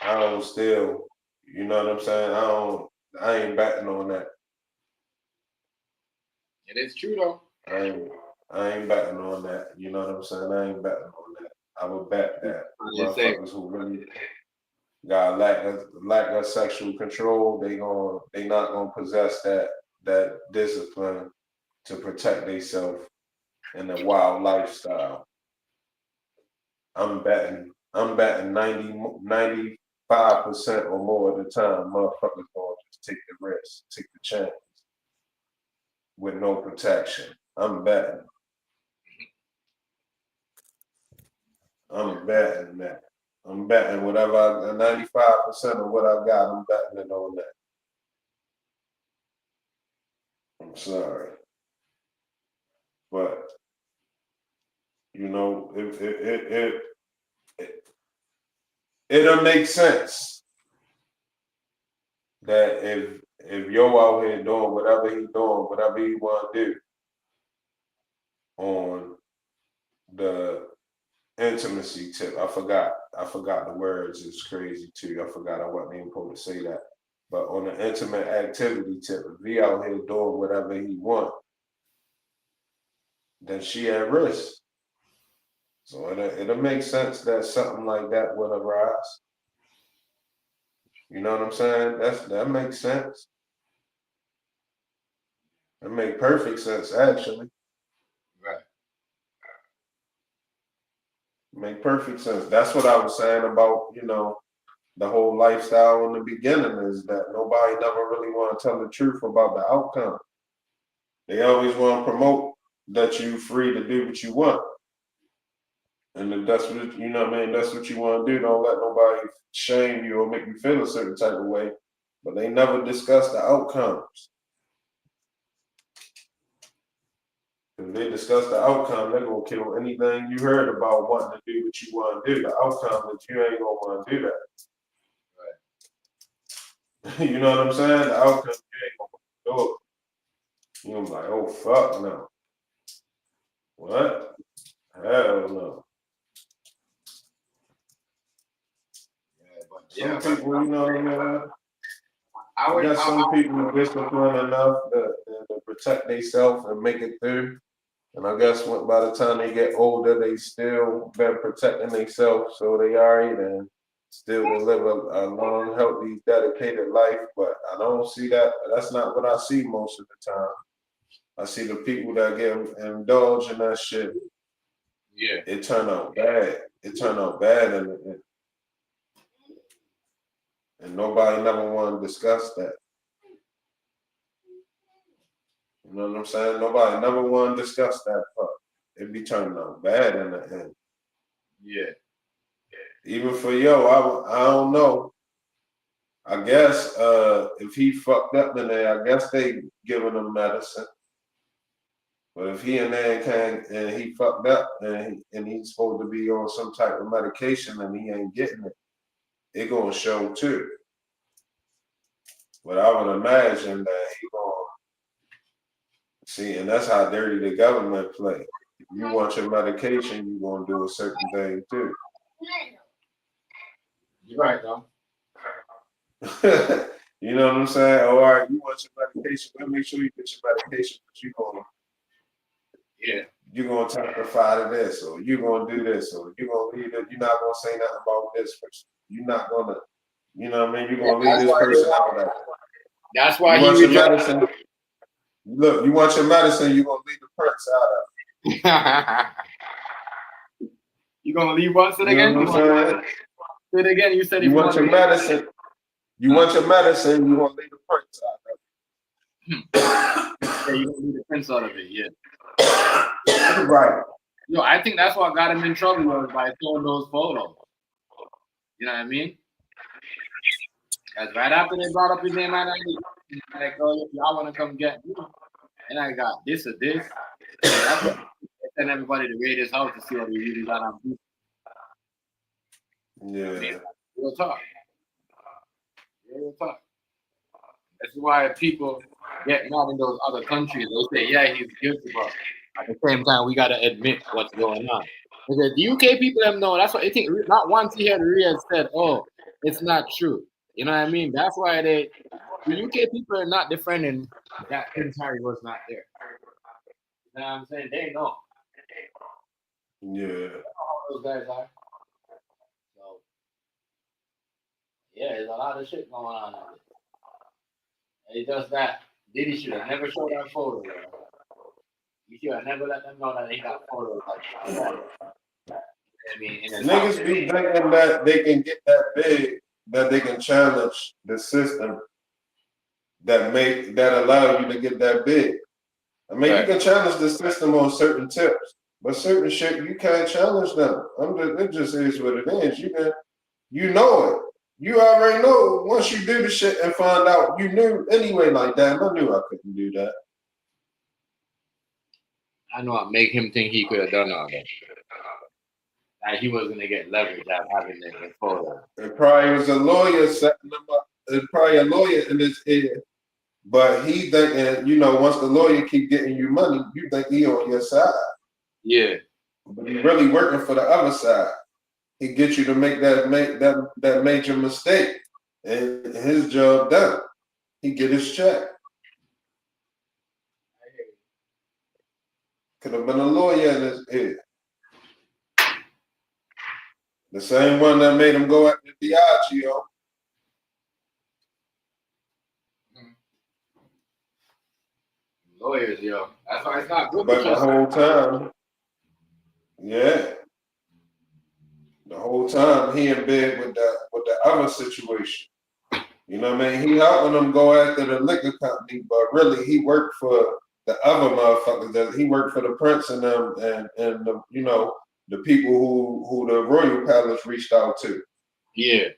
I don't still, you know what I'm saying? I ain't betting on that.
It is true though.
I ain't betting on that. You know what I'm saying? I ain't betting on that. I would bet that motherfuckers who really got lack of sexual control, they not gonna possess that discipline to protect themselves in a wild lifestyle. I'm betting 95% or more of the time, motherfuckers gonna just take the risk, take the chance with no protection. I'm betting that. I'm betting whatever 95% of what I got, I'm betting it on that. I'm sorry. But it'll make sense that if yo out here doing whatever he doing, whatever he want to do, on the intimacy tip. I forgot the words. It's crazy too. I forgot I wasn't even supposed to say that. But on the intimate activity tip, if he out here doing whatever he want, then she at risk. So it'll make sense that something like that would arise. You know what I'm saying? That makes sense. It make perfect sense, actually.
Right.
Make perfect sense. That's what I was saying about, the whole lifestyle in the beginning is that nobody never really want to tell the truth about the outcome. They always want to promote that you free to do what you want. And if that's what, that's what you want to do. Don't let nobody shame you or make you feel a certain type of way. But they never discuss the outcomes. If they discuss the outcome, they're going to kill anything you heard about wanting to do what you want to do. The outcome is you ain't going to want to do that. Right. You know what I'm saying? The outcome, you ain't going to do it. You're like, oh, fuck no. What? Hell no. Some people, you know what I mean? I got some people disciplined enough to protect themselves and make it through. And I guess by the time they get older, they still been protecting themselves, so they alright and still to live a long, healthy, dedicated life. But I don't see that. That's not what I see most of the time. I see the people that get indulged in that shit.
Yeah.
It turned out bad. And nobody never want to discuss that. You know what I'm saying? Nobody never want to discuss that part. It be turning out bad in the end.
Yeah.
Even for I don't know. I guess if he fucked up in there, I guess they giving him medicine. But if he in there and he fucked up and he's supposed to be on some type of medication and he ain't getting it, it gonna show too. But I would imagine that he gonna see, and that's how dirty the government play. If you want your medication, you gonna do a certain thing too.
You're right, though.
You know what I'm saying? Oh, all right, you want your medication, well, make sure you get your medication, but you're gonna testify to this, or you're gonna do this, or you're gonna leave it, you're not gonna say nothing about this person. You're not gonna, you know what I mean? You're gonna leave this person out of that.
That's why
you want your medicine. Look, you want your medicine, you're gonna leave the prince out of it.
You're gonna leave what? Say it again? Say it again. You said
you want your medicine. You want your medicine, you're gonna leave the prince out of it.
Yeah, you're gonna leave the prince out of it, yeah.
Right.
Yo, I think that's what got him in trouble was by throwing those photos. You know what I mean? Because right after they brought up his name, like, oh, y'all want to come get me? And I got this or this. And that's what they sent everybody to raid his house to see what he really got on people.
Yeah.
I mean, real talk. Real talk. That's why people get mad in those other countries. They say, yeah, he's guilty, but at the same time, we got to admit what's going on. Because the UK people them know. That's what I think. Not once he had Riyadh said, oh, it's not true. You know what I mean? That's why the UK people are not defending that Prince Harry was not there. You know what I'm saying? They know.
Yeah.
They know how those guys are. So, yeah, there's a lot of shit going on. It's just that Diddy should have never showed that photo. Bro. You should have never let them know that they got photos like that. I mean,
niggas be thinking that they can get that big, that they can challenge the system that allow you to get that big. I mean, right. You can challenge the system on certain tips, but certain shit you can't challenge them. It just is what it is. You know it. You already know once you do the shit and find out, you knew anyway. Like, damn, I knew I couldn't do that.
I know I make him think he could have done all that. Like he was gonna get leverage out having the photo.
It probably was a lawyer setting him up. It's probably a lawyer in his head, but he thinking, once the lawyer keep getting you money, you think he on your side.
Yeah.
But he's really working for the other side. He gets you to make that major mistake, and his job done. He get his check. Could have been a lawyer in his head. The same one that made him go after Diageo.
Lawyers, yo. That's why it's not good.
But the whole time, yeah. The whole time he in bed with the other situation. You know what I mean? He helping them go after the liquor company, but really he worked for the other motherfuckers. That he worked for the Prince and them and the, you know, the people who the Royal Palace reached out to.
Yeah.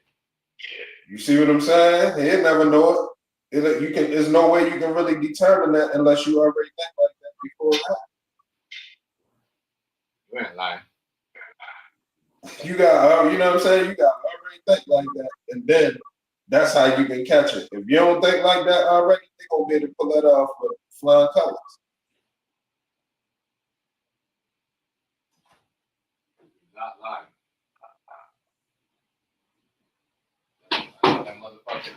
You see what I'm saying? He'll never know it. There's no way you can really determine that unless you already think like that before that.
You ain't lying.
You got, you know what I'm saying? You got to already think like that, and then that's how you can catch it. If you don't think like that already, they're gonna be able to pull that off with flying colors.
Not lying. That motherfucker.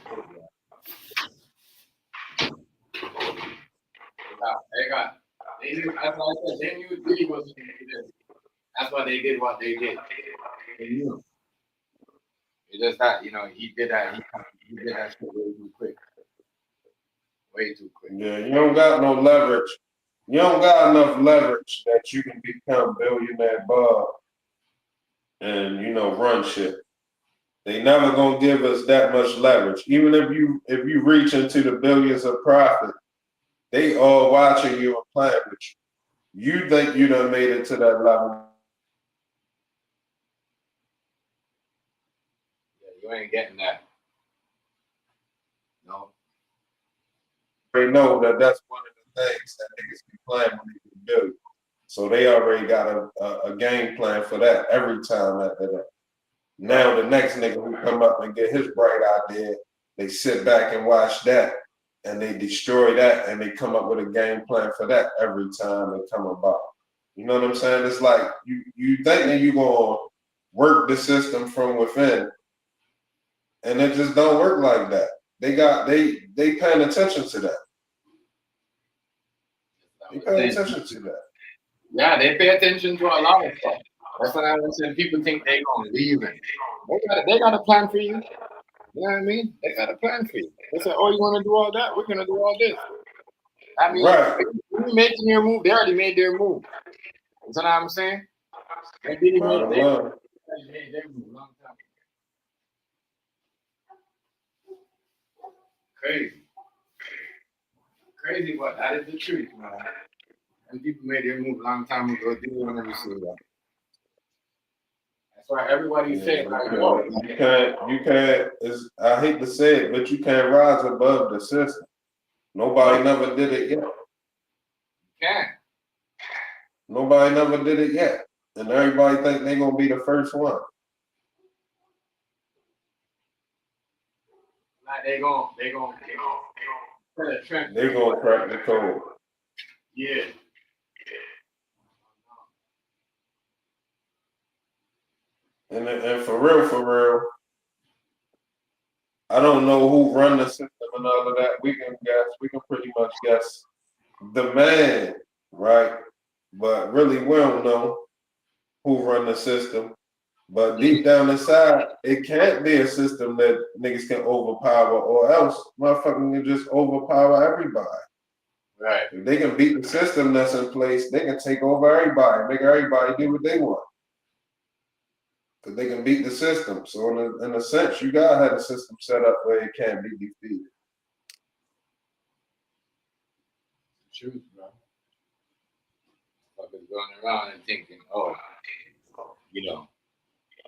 They knew, that's why I said they knew Diddy was going to do this. That's why they did what they did. They knew. It's just that, you know, he did that. He did that shit way too quick. Way too quick.
Yeah, you don't got no leverage. You don't got enough leverage that you can become billionaire Bob and, you know, run shit. They never gonna give us that much leverage. Even if you reach into the billions of profit, they all watching you and playing with you. You think you done made it to that level.
Yeah, you ain't getting that. No.
They know that that's one of the things that niggas be playing when they get billion. So they already got a game plan for that every time after that. Now the next nigga who come up and get his bright idea, they sit back and watch that and they destroy that and they come up with a game plan for that every time they come about. You know what I'm saying? It's like you think that you gonna work the system from within, and it just don't work like that. They paying attention to that. They pay attention to that.
Yeah, they pay attention to a lot of stuff. That's what I was saying. People think they're gonna leave it. They got a plan for you. You know what I mean? They got a plan for you. They say, "Oh, you want to do all that? We're gonna do all this." I mean,
Right.
you making your move. They already made their move. You know what I'm saying? They didn't make they made their move a long time. Crazy, but that is the truth, man. And people made their move a long time ago. Didn't want to see that. That's why everybody's saying, like, "Yo,
you can't. I hate to say it, but you can't rise above the system. Nobody never did it yet.
you can't."
Nobody never did it yet, and everybody think they're gonna be the first one.
Like they gonna set a trend.
They're gonna crack the code.
Yeah.
And for real, I don't know who run the system and all of that. We can pretty much guess the man, right? But really, we don't know who run the system. But deep down inside, it can't be a system that niggas can overpower, or else motherfucking can just overpower everybody.
Right.
If they can beat the system that's in place, they can take over everybody, make everybody do what they want. Because they can beat the system. So in a sense, you gotta have a system set up where it can't be defeated.
Truth, bro. Fuckers going around and thinking, oh, you know,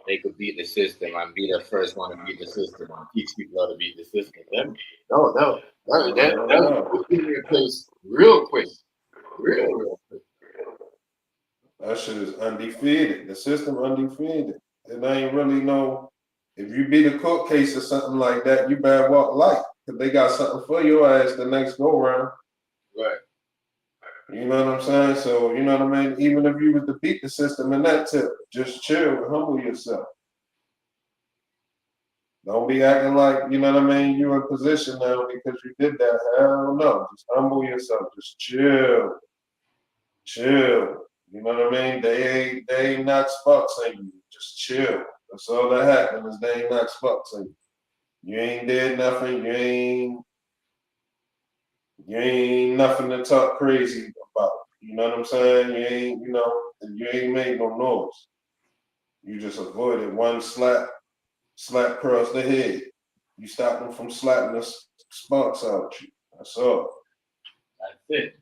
they could beat the system and be the first one to beat the system and teach people how to beat the system. That'll put you in your place real quick. Real quick.
That shit is undefeated. The system undefeated. And I ain't really know if you beat a court case or something like that, you better walk light. Because they got something for your ass the next go round.
Right.
You know what I'm saying? So, you know what I mean? Even if you was to beat the system in that tip, just chill and humble yourself. Don't be acting like, you know what I mean, you in position now because you did that. Hell no. Just humble yourself. Just chill. Chill. You know what I mean? They ain't not spots in you. Just chill. That's all that happened is they ain't not spots in you. You ain't did nothing. You ain't nothing to talk crazy about. You know what I'm saying? You ain't, you ain't made no noise. You just avoided one slap across the head. You stopped them from slapping the sparks out you. That's all.
That's it.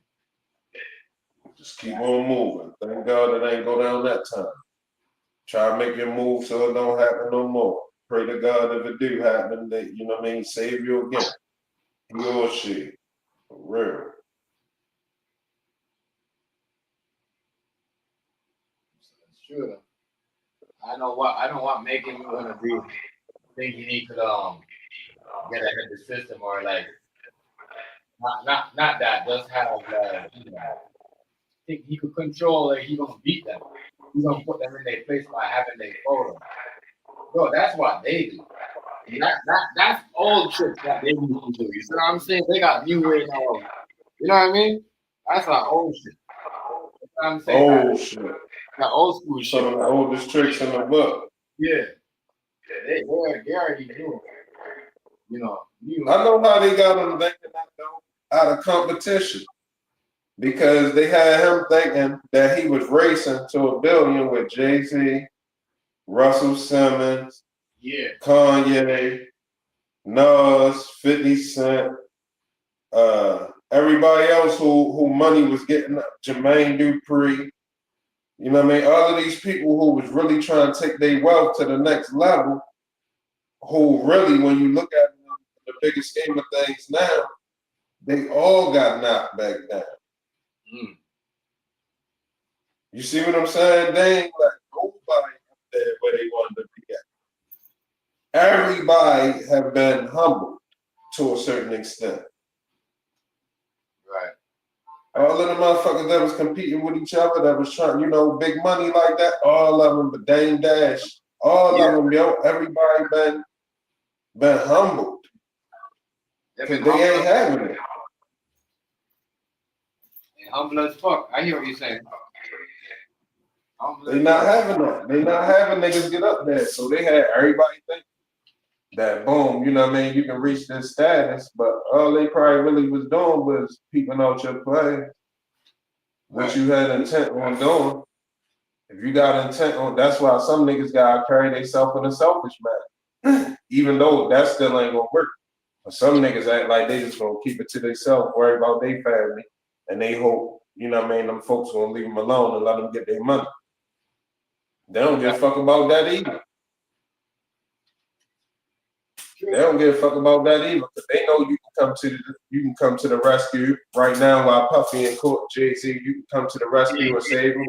Just keep on moving. Thank God it ain't go down that time. Try to make your move so it don't happen no more. Pray to God if it do happen, that, you know what I mean, save you again. Your shit. For real.
It's true. I don't want making you want to be thinking he could get ahead of the system or like not that just have think he could control it, he gonna beat them. He's gonna put them in their place by having their photo. Bro, that's what they do. That's old tricks that they used to do. You see what I'm saying? They got new way now. You know what I mean? That's like old shit. You know what I'm saying?
Old shit.
That old school shit.
Some of the oldest tricks in the book.
Yeah. They already do. You know,
I know how they got him thinking out of competition. Because they had him thinking that he was racing to $1 billion with Jay-Z, Russell Simmons, Kanye, Nas, 50 Cent, everybody else who money was getting up, Jermaine Dupri. You know what I mean? All of these people who was really trying to take their wealth to the next level, who really, when you look at them, the bigger scheme of things now, they all got knocked back down.
Mm.
You see what I'm saying? They ain't like nobody up there where they wanted to be at. Everybody have been humbled to a certain extent.
Right.
All of the motherfuckers that was competing with each other, that was trying, big money like that, all of them, but Dame Dash, all of them, everybody been humbled. Because they ain't having it.
Humble as fuck. I hear what you're saying.
They not having that. They not having niggas get up there. So they had everybody think that boom, you know what I mean, you can reach this status, but all they probably really was doing was peeping out your play. What you had intent on doing. If you got intent on, that's why some niggas gotta carry themselves in a selfish manner. Even though that still ain't gonna work. But some niggas act like they just gonna keep it to themselves, worry about their family, and they hope, you know what I mean, them folks gonna leave them alone and let them get their money. They don't give a fuck about that either. They don't give a fuck about that either, because they know you can come to the rescue right now while Puffy in court. Jay-Z, you can come to the rescue and save them.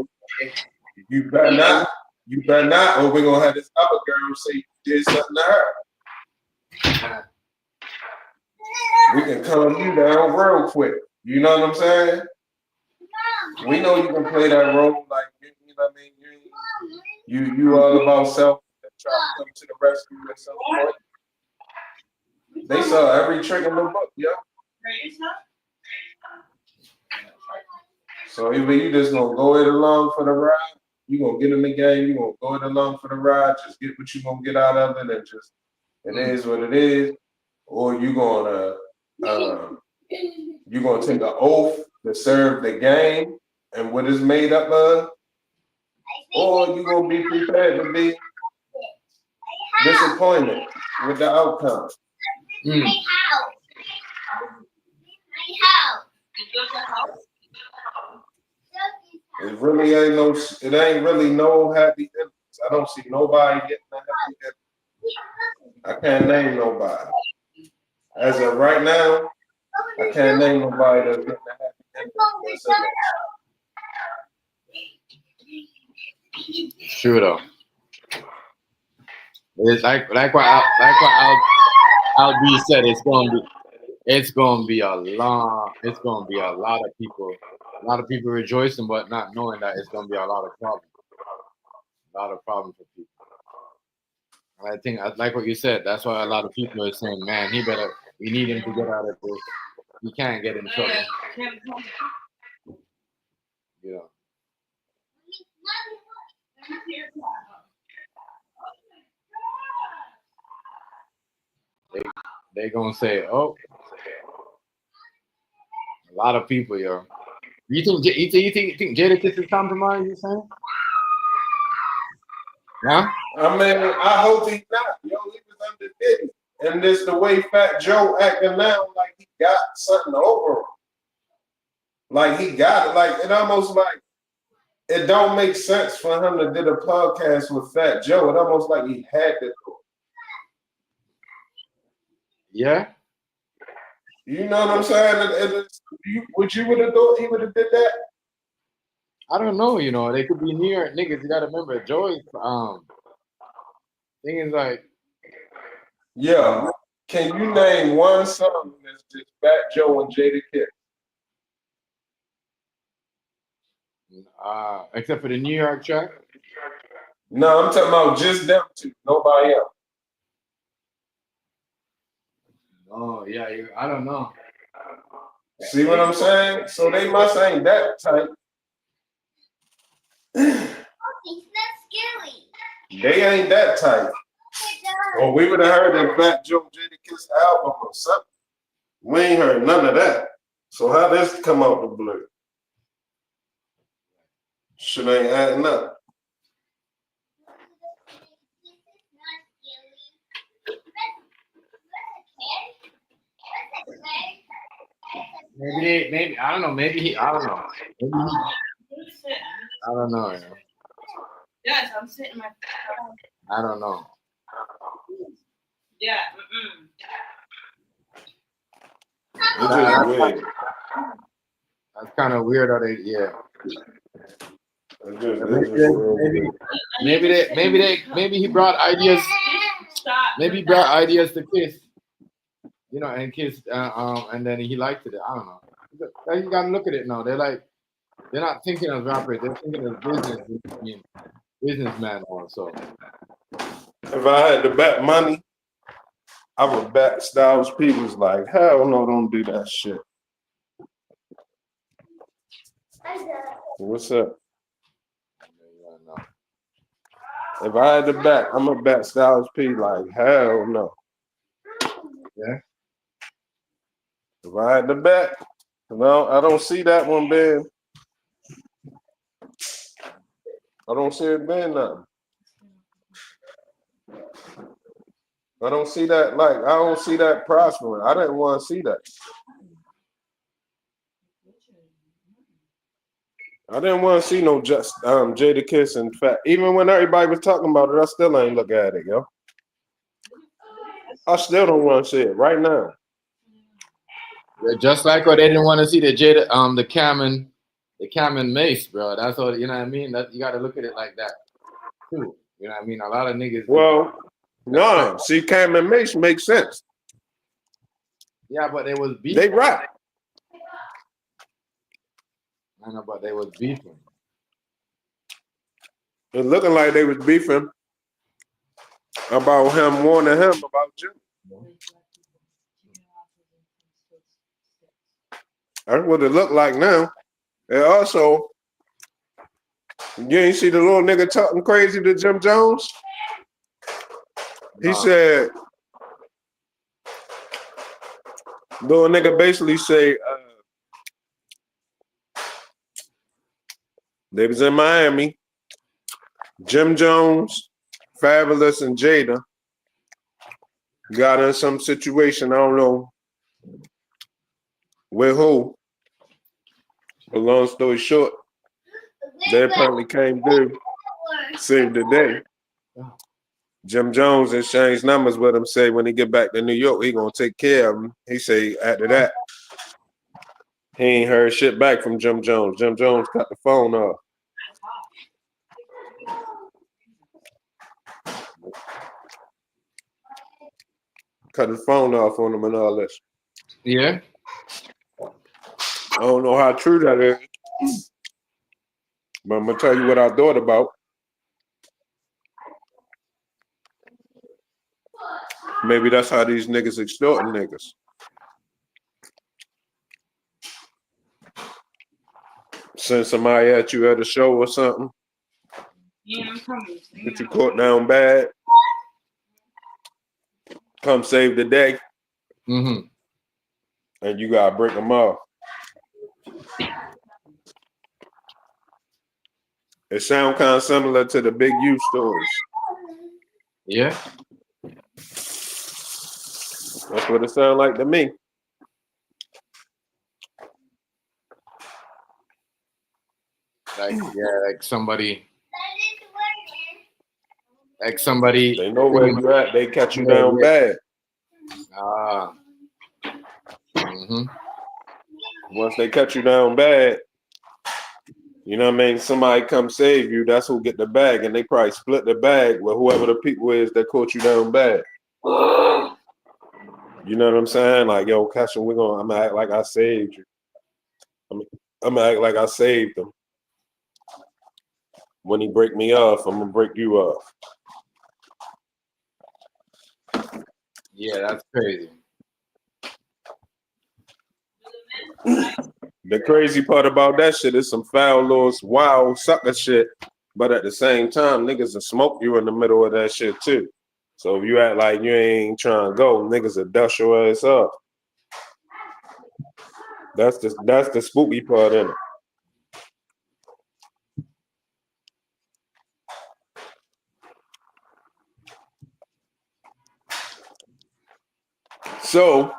You better not. You better not, or we're gonna have this other girl say you did something to her. We can calm you down real quick. You know what I'm saying? We know you can play that role, like, you know what I mean. You all about self and try to come to the rescue at some point. They saw every trick in the book, yo. So either you just gonna go it along for the ride, you gonna get in the game, you gonna go it along for the ride, just get what you gonna get out of it, and just it is what it is, or you gonna take an oath to serve the game and what it's made up of, or you gonna be prepared to be disappointed with the outcome. It really ain't no happy endings. I don't see nobody getting a happy ending. I can't name nobody. As of right now, I can't name nobody that's getting a happy ending.
True though. It's like what Al B said. It's gonna be it's gonna be a long. It's gonna be a lot of people. A lot of people rejoicing, but not knowing that it's gonna be a lot of problems. A lot of problems for people. And I think, like what you said, that's why a lot of people are saying, "Man, he better. We need him to get out of this. He can't get in trouble." You know, they they gonna say, "Oh, a lot of people, yo." You think Jadakiss is compromised? You saying? Huh?
I mean, I hope he's not. Yo, he was under Diddy. And this the way Fat Joe acting now, like he got something over him. Like he got it. Like it almost like it don't make sense for him to do a podcast with Fat Joe. It almost like he had to do it.
Yeah.
You know what I'm saying? Would you would have thought he would have did that?
I don't know. You know, they could be New York niggas. You gotta remember, Joey's thing is like,
Yeah. Can you name one song that's just Fat Joe and Jadakiss?
except for the New York track.
No, I'm talking about just them two. Nobody else.
Oh yeah, I don't know.
See what I'm saying? So they must ain't that tight. They ain't that tight. Or we would have heard that Fat Joe Jadakiss album or something. We ain't heard none of that. So how this come out the blue? Shit ain't adding up.
Maybe I don't know. I don't know. I don't know. You know.
Yes, I'm sitting my.
I don't know.
Yeah.
It's just weird.
That's kind of weird. Yeah. Maybe he brought ideas. Maybe he brought ideas to Kiss. You know, and Kiss, and then he liked it. I don't know. You gotta look at it now. They're not thinking as rappers. They're thinking as businessman also.
If I had to bet money, I would bet Styles P was like, hell no, don't do that shit. What's up? If I had to bet, I'm gonna bet Styles P like, hell no.
Yeah.
If I had to bet, no, I don't see that one being. I don't see it being nothing. I don't see that, I don't see that prospering. I didn't want to see that. I didn't want to see no just Jadakiss and Fat. Even when everybody was talking about it, I still ain't look at it, yo. I still don't want to see it right now.
Yeah, just like what they didn't want to see the Jada, the Cam and Mace, bro. That's all. You know what I mean? That you got to look at it like that too. You know what I mean? A lot of niggas.
Well, no. See, Cam and Mace make sense.
Yeah, but they was beefing.
They rap.
I know, but they was beefing.
It's looking like they was beefing about him warning him about Jim. That's what it looked like now. And also, you ain't see the little nigga talking crazy to Jim Jones? He said, little nigga basically say, they was in Miami. Jim Jones, Fabulous, and Jada got in some situation, I don't know with who. But long story short, they apparently came through, saved the day. Jim Jones exchanged numbers with him, say when he get back to New York, he gonna take care of him. He say after that, he ain't heard shit back from Jim Jones. Jim Jones cut the phone off. Cut the phone off on him and all this.
Yeah.
I don't know how true that is, but I'm gonna tell you what I thought about. Maybe that's how these niggas extorting niggas. Send somebody at you at a show or something.
Yeah, I'm coming.
Get you caught down bad. Come save the day,
Mm-hmm.
and you gotta break them off. It sounds kind of similar to the Big U stories.
Yeah.
That's what it sounds like to me.
Like like somebody,
They know where you at. They catch you down
yeah.
bad.
Ah. Mm-hmm.
Once they cut you down bad, you know what I mean? Somebody come save you. That's who get the bag, and they probably split the bag with whoever the people is that caught you down bad. You know what I'm saying? Like, yo, catch him. I'm gonna act like I saved you. I'm gonna act like I saved him. When he break me off, I'm gonna break you off.
Yeah, that's crazy.
The crazy part about that shit is some foul little wild sucker shit, but at the same time, niggas will smoke you in the middle of that shit too. So if you act like you ain't trying to go, niggas will dust your ass up. That's the spooky part in it. So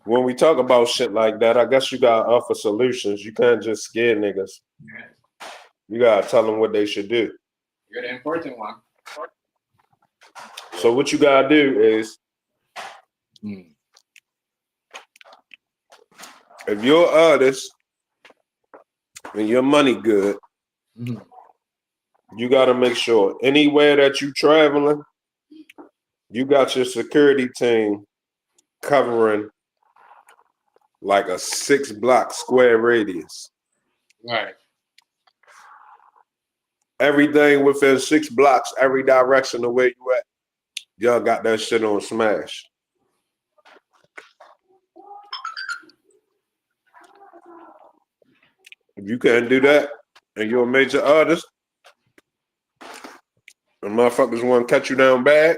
when we talk about shit like that, I guess you gotta offer solutions. You can't just scare niggas. You gotta tell them what they should do.
You're the important one.
So what you gotta do is, if you're an artist and your money good, you gotta make sure anywhere that you traveling, you got your security team covering like a 6-block square radius.
Right.
Everything within 6 blocks, every direction of where you at, y'all got that shit on smash. If you can't do that and you're a major artist, and motherfuckers want to cut you down bad,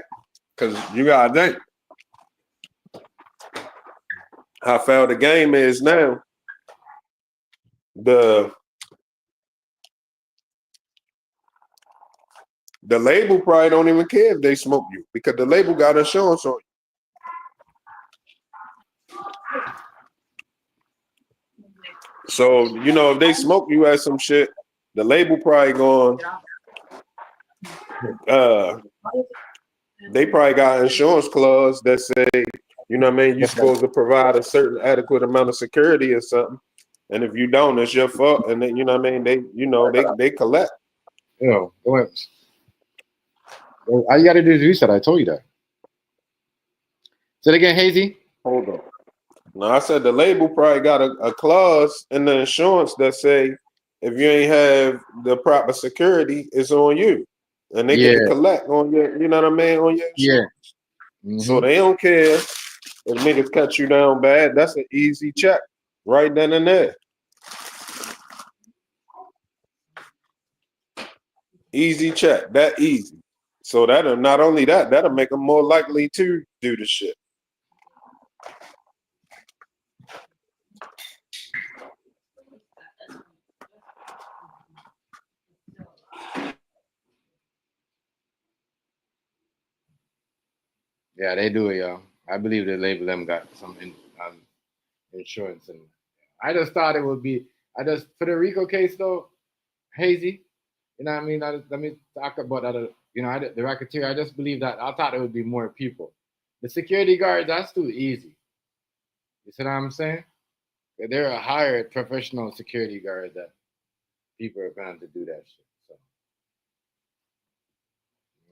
because you gotta think how foul the game is now. The label probably don't even care if they smoke you, because the label got insurance on you. So, you know, if they smoke you at some shit, the label probably going, they probably got insurance clause that say, you know what I mean, you're supposed to provide a certain adequate amount of security or something. And if you don't, it's your fault. And then, you know what I mean, they collect.
Go ahead. All you gotta do is reset. I told you that. Say it again, Hazy.
Hold on. No, I said the label probably got a clause in the insurance that say if you ain't have the proper security, it's on you. And they get to collect on your, you know what I mean, on your insurance.
Yeah. Mm-hmm.
So they don't care if niggas cut you down bad. That's an easy check right then and there. Easy check, that easy. So that'll not only that'll make them more likely to do the shit.
Yeah, they do it, yo. I believe the label them got some insurance, and I just thought it would be. For the Rico case though, Hazy. You know what I mean? Let me talk about that. You know, the racketeer. I just believe that. I thought it would be more people. The security guard, that's too easy. You see what I'm saying? They're a hired professional security guard that people are bound to do that shit. So,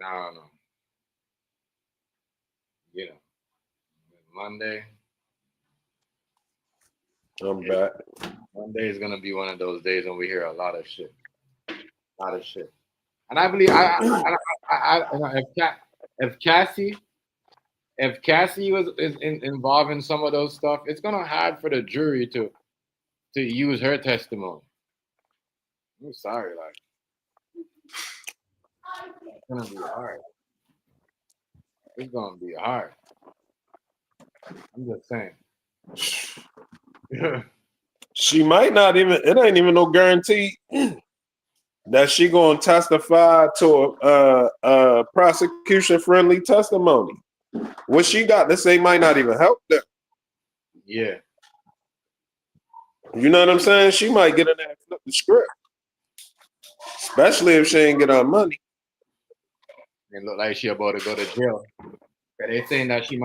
I don't know. You know, Monday.
I'm back.
Monday is gonna be one of those days when we hear a lot of shit. A lot of shit. And I believe you know, if Cassie is involved in some of those stuff, it's gonna hard for the jury to use her testimony. I'm sorry, like it's gonna be hard. It's gonna be hard. I'm just saying.
She might not even. It ain't even no guarantee that she gonna testify to a prosecution friendly testimony. What she got to say might not even help them.
Yeah.
You know what I'm saying? She might get in there and flip the script, especially if she ain't get her money.
It look like she about to go to jail. But they saying that she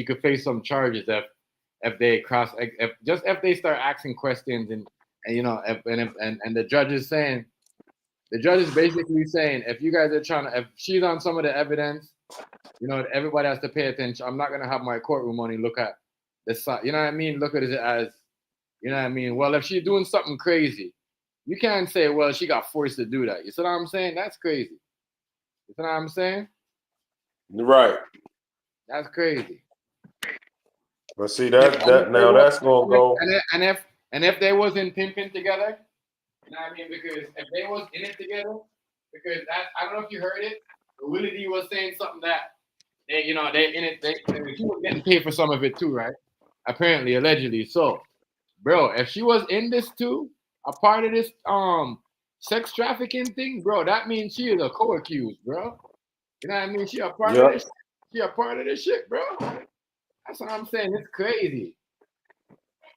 could face some charges if they if they start asking questions and you know and the judge is saying basically saying if you guys are if she's on some of the evidence, you know, everybody has to pay attention. I'm not gonna have my courtroom money look at this side. You know what I mean? Look at it as, you know what I mean? Well, if she's doing something crazy, you can't say, well, she got forced to do that. You see what I'm saying? That's crazy. You see what I'm saying?
Right.
That's crazy.
But see that's gonna go.
And if they wasn't pimping together, you know what I mean? Because if they was in it together, because I don't know if you heard it, but Willie D was saying something that they, you know, they in it. He was getting paid for some of it too, right? Apparently, allegedly. So, bro, if she was in this too, a part of this sex trafficking thing, bro, that means she is a co-accused, bro. You know what I mean? She a part of this. She a part of this shit, bro. That's what I'm saying. It's crazy.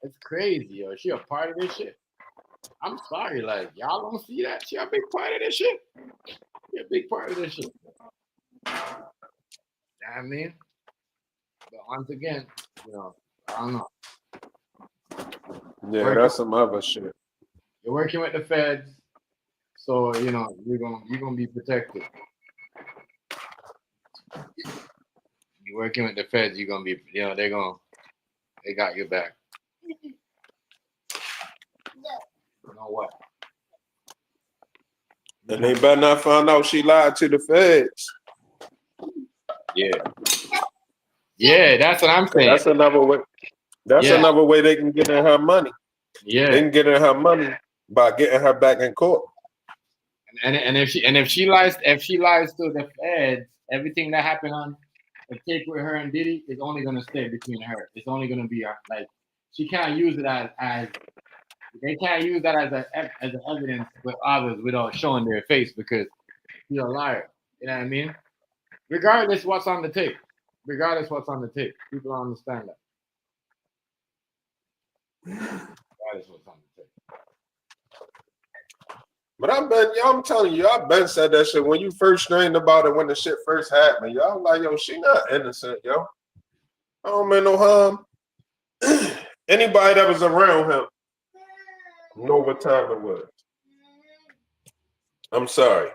It's crazy, yo. She a part of this shit. I'm sorry, like y'all don't see that. She a big part of this shit. She a big part of this shit. You know what I mean? But once again, you know, I don't know.
Yeah, that's some other shit.
You're working with the feds, so you know you're gonna be protected. You're working with the feds, you're gonna be, you know, they got your back. You know what?
And they better not find out she lied to the feds.
Yeah. Yeah, that's what I'm saying.
That's another way. That's another way they can get in her money.
Yeah.
They can get in her money by getting her back in court.
And if she lies to the feds, everything that happened on the tape with her and Diddy is only gonna stay between her. It's only gonna be like she can't use it as they can't use that as an evidence with others without showing their face because you're a liar. You know what I mean? Regardless what's on the tape. People don't understand that. Regardless what's on the tape.
But I'm telling you, I've been said that shit when you first strained about it when the shit first happened. Y'all like, yo, she not innocent, yo. I don't mean no harm. Anybody that was around him know what time it was. I'm sorry.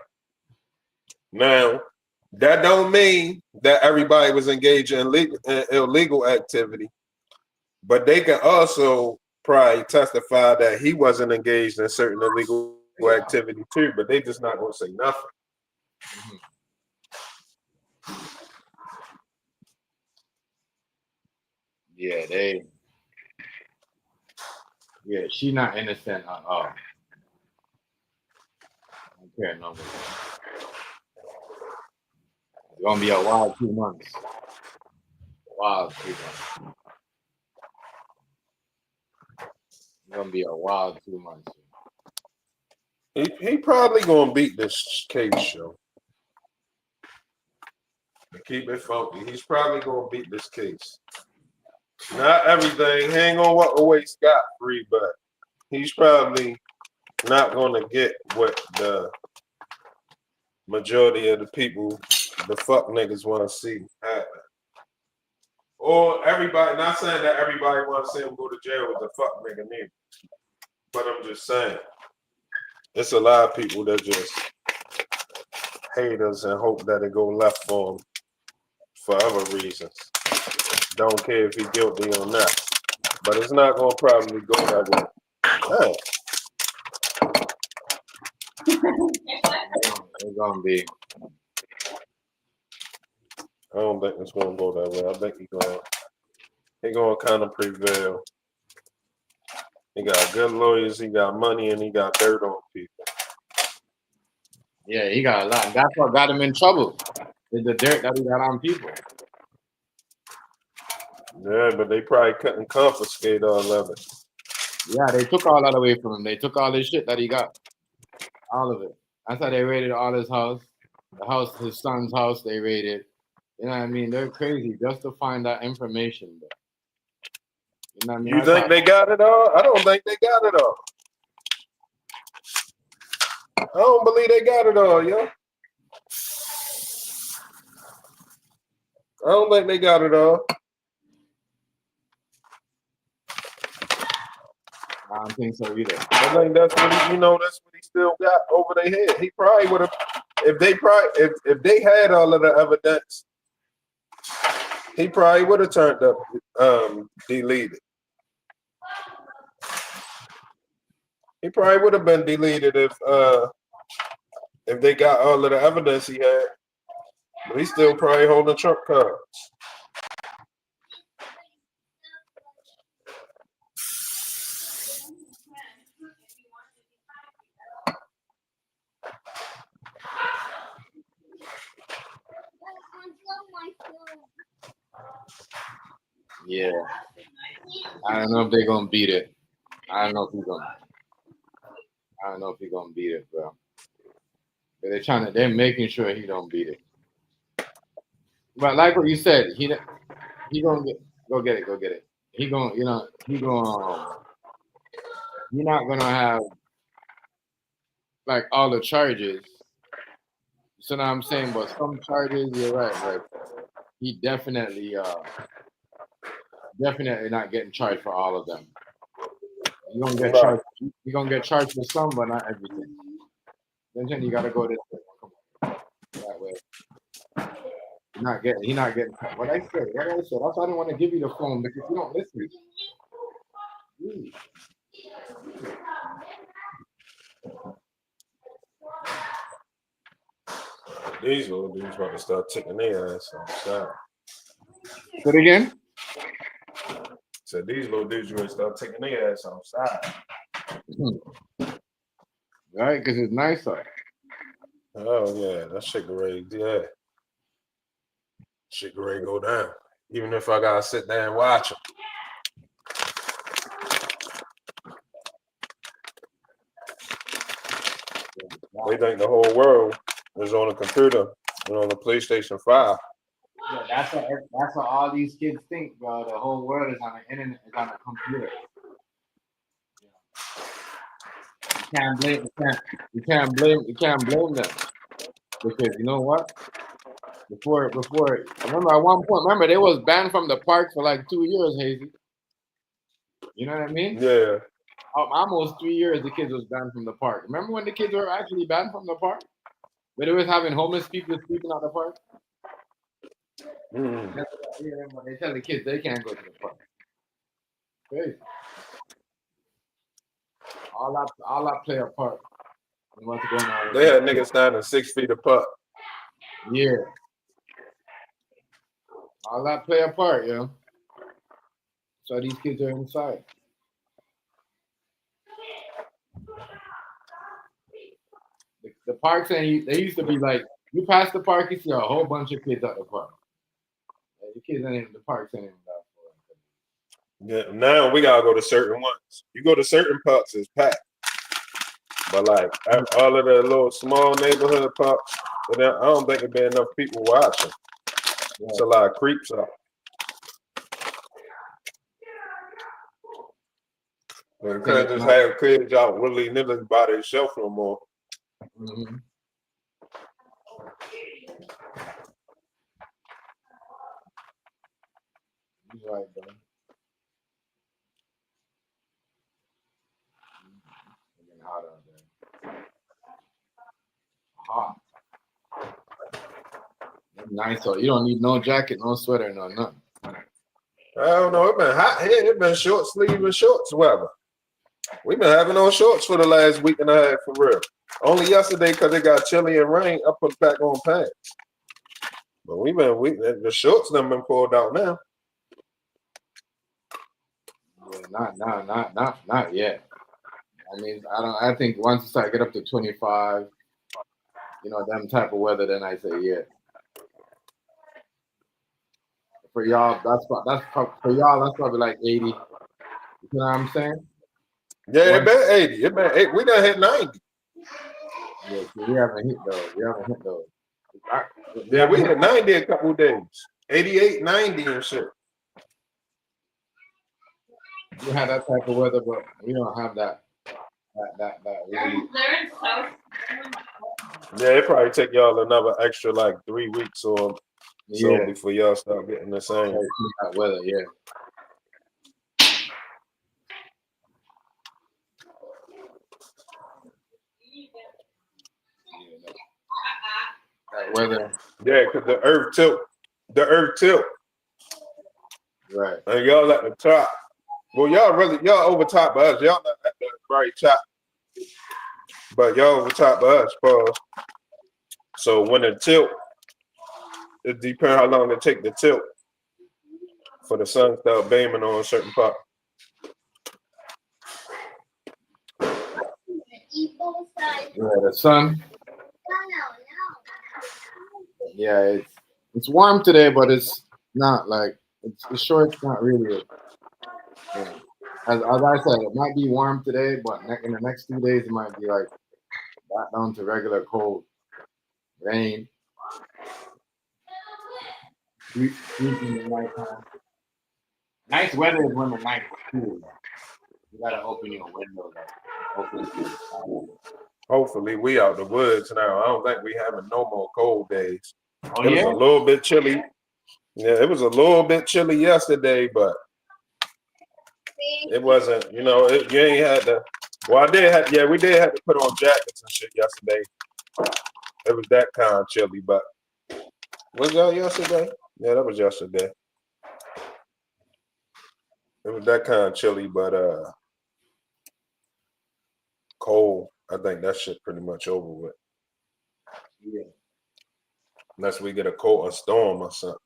Now, that don't mean that everybody was engaged in illegal activity, but they can also probably testify that he wasn't engaged in certain illegal activity too, but they just not gonna say nothing.
Yeah, she not innocent at all. I don't care no more. It's gonna be a wild 2 months. Wild 2 months. It's gonna be a wild 2 months.
He probably gonna beat this case, yo. To keep it funky, he's probably gonna beat this case. Not everything. He ain't gonna walk away scot-free, but he's probably not gonna get what the majority of the people, the fuck niggas, want to see happen. Or everybody. Not saying that everybody want to see him go to jail with the fuck nigga neither. But I'm just saying, it's a lot of people that just hate us and hope that it go left for them for other reasons. Don't care if he's guilty or not. But it's not gonna probably go that way. Hey.
It's gonna be.
I don't think it's gonna go that way. I think he gonna kind of prevail. He got good lawyers, he got money, and he got dirt on people.
Yeah, he got a lot. That's what got him in trouble. Is the dirt that he got on people.
Yeah, but they probably couldn't confiscate all of it.
Yeah, they took all that away from him. They took all his shit that he got. All of it. That's how they raided all his house. The house, his son's house, they raided. You know what I mean? They're crazy just to find that information. Bro. You know what I mean?
You think they got it all? I don't think they got it all. I don't believe they got it all, yo. I don't think they got it all.
I don't think so either.
I think that's what that's what he still got over their head. He probably would have, if they had all of the evidence, he probably would have turned up, deleted. He probably would have been deleted if they got all of the evidence he had. But he's still probably holding Trump cards.
Yeah. I don't know if they're gonna beat it. I don't know if he's gonna beat it, bro. But they're making sure he don't beat it. But like what you said, he gonna go get it. He gonna, you're not gonna have like all the charges. So now I'm saying, but some charges, you're right. Like he definitely not getting charged for all of them. You're gonna get charged. You're gonna get charged for some, but not everything. Then you gotta go this way. Come on. That way. He's not getting what I said. That's why I didn't want to give you the phone because you don't listen. Ooh.
These little dudes about to start taking their ass outside.
Say it again.
So these little dudes going to start taking their ass outside.
Right, because it's nice out.
Oh yeah, that shit great. Yeah, shit great go down. Even if I gotta sit there and watch them. They think the whole world is on a computer and on the PlayStation 5.
Yeah, that's what all these kids think, bro. The whole world is on the internet, is on a computer. You can't blame them. Because you know what? Before remember at one point, they was banned from the park for like 2 years, Hazy. You know what I mean?
Yeah.
Almost 3 years the kids was banned from the park. Remember when the kids were actually banned from the park? Where they was having homeless people sleeping at the park?
Mm.
They tell the kids they can't go to the park. Crazy. All that play a part in what's going on.
They had niggas standing 6 feet apart.
Yeah. All that play a part, yo. So these kids are inside. The parks, and they used to be like, you pass the park, you see a whole bunch of kids at the park. The kids ain't in the parks ain't that.
Yeah, now we gotta go to certain ones. You go to certain parks, it's packed. But like all of the little small neighborhood parks, I don't think there'd be enough people watching. It's a lot of creeps out. You can't just have kids out willy-nilly by themselves no more.
Mm-hmm. He's right, bro. It's getting hot out there. Hot. Nice. So you don't need no jacket, no sweater, no nothing.
I don't know. It been hot here. It been short sleeve and shorts weather. We've been having on shorts for the last week and a half for real. Only yesterday because it got chilly and rain, I put back on pants. But the shorts done been pulled out now.
Yeah, not yet. I mean, I think once it start get up to 25, them type of weather, then I say yeah. For y'all, for y'all, that's probably like 80. You know what I'm saying?
Yeah, it been 80. It been 8. We done hit 90.
Yeah, so we haven't hit those.
Yeah, we hit 90 a couple days. 88, 90 and shit.
We had that type of weather, but we don't have that really.
Yeah, it probably take y'all another extra like 3 weeks or so
Yeah,
before y'all start getting the same.
that weather, yeah. That weather,
Yeah, because the earth tilt.
right?
And y'all at the top. Well, y'all over top of us. Y'all not at the very top. But y'all over top of us, pause. So when it tilt, it depends how long it take to tilt for the sun to start beaming on a certain part.
Yeah, the sun. Yeah, it's warm today, but it's not like it's sure it's not really. Yeah. As I said, it might be warm today, but in the next 2 days it might be like back down to regular cold, rain, sleep in the nighttime. Nice weather is when the night is cool. You gotta open your windows up.
Hopefully we out the woods now. I don't think we having no more cold days.
Oh
It was
yeah?
a little bit chilly. Yeah, it was a little bit chilly yesterday, but it wasn't, you ain't had to. Well, we did have to put on jackets and shit yesterday. It was that kind of chilly, but was that yesterday? Yeah, that was yesterday. It was that kind of chilly, but cold. I think that shit pretty much over with.
Yeah.
Unless we get a storm or something.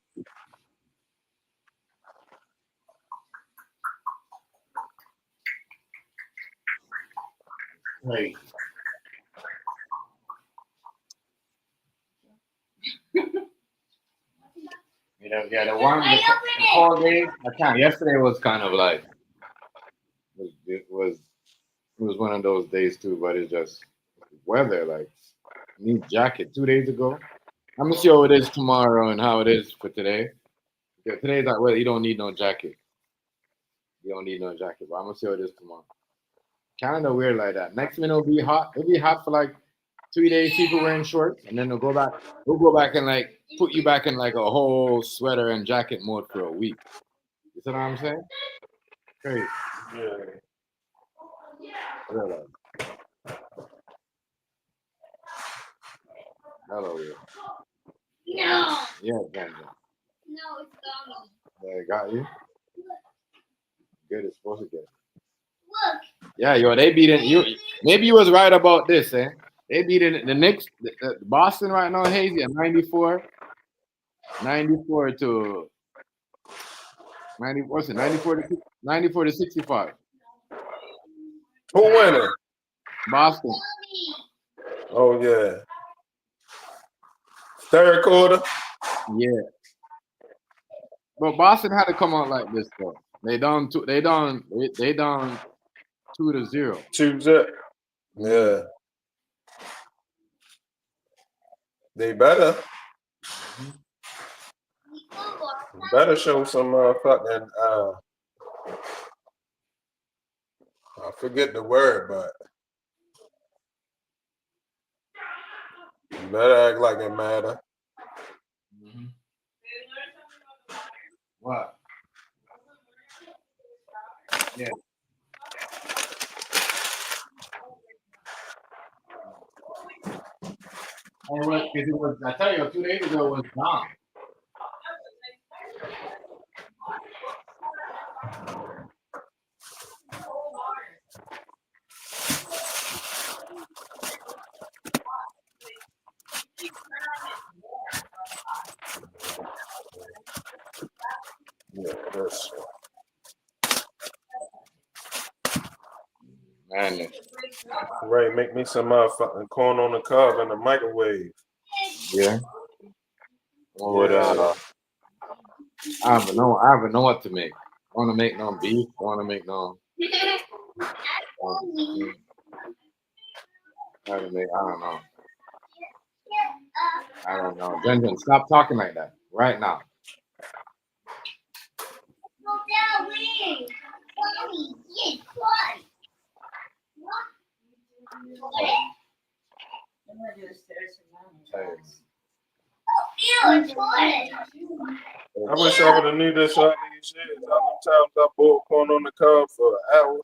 Right. Yeah, the cold days. I can't. Yesterday was kind of like it was one of those days too, but it's just weather. Like need jacket 2 days ago. I'm gonna see how it is tomorrow and how it is for today. Yeah, today's like weather. You don't need no jacket. You don't need no jacket. But I'm gonna see how it is tomorrow. Canada weird like that. Next minute it'll be hot. It'll be hot for like 3 days. People wearing shorts, and then they'll go back. We'll go back and like put you back in like a whole sweater and jacket mode for a week. You see what I'm saying? Crazy.
Yeah.
Real. Hello.
No.
Yeah, Ganja.
No, it's gummy.
They got you. Good. It's supposed to get.
Look.
Yeah, yo, they beating you. Maybe you was right about this, eh? They beating the Knicks, the Boston right now, Hazy at 94 to 90. What's it? 94 to 65.
Who winning?
Boston.
Oh yeah. Third quarter.
Yeah. But Boston had to come out like this though. They down 2-0.
2-0. Yeah. They better show some fucking I forget the word, but you better act like it matter.
Mm-hmm. What? Yeah. And it was, I tell you, 2 days ago it was down.
Yeah, that's
Man,
right. Make me some motherfucking corn on the cob in the microwave.
yeah. What would
Yeah.
I don't know. I don't know what to make. Want to make no beef? Want to make no? How to make? I don't know. I don't know. Jen, stop talking like that right now.
I wish I would have knew this all these years. How many times I boiled corn on the cob for an hour,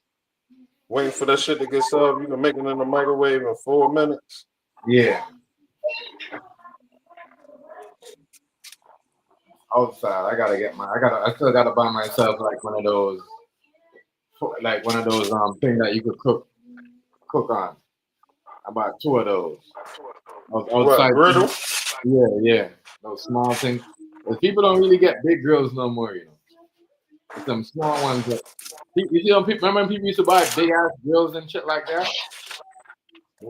waiting for that shit to get soft. You can make it in the microwave in 4 minutes.
Yeah. Outside, I still gotta buy myself like one of those things that you could cook on. I bought 2 of those.
What,
Outside.
griddle?
Yeah. Those small things. Because people don't really get big grills no more, you know. It's some small ones that you see remember when people used to buy big ass grills and shit like that?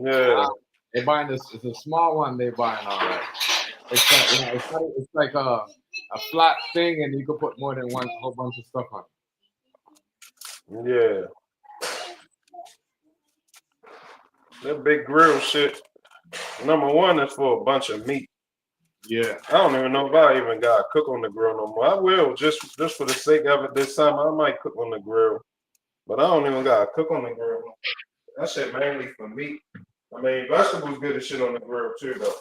Yeah.
They buying this. It's a small one. They buying all that. It's like it's like a flat thing, and you could put more than one whole bunch of stuff on it.
Yeah. That big grill shit, number one, is for a bunch of meat.
Yeah.
I don't even know if I even got to cook on the grill no more. I will, just for the sake of it this time, I might cook on the grill. But I don't even got to cook on the grill. That shit mainly for meat. I mean, vegetables good as shit on the grill too, though.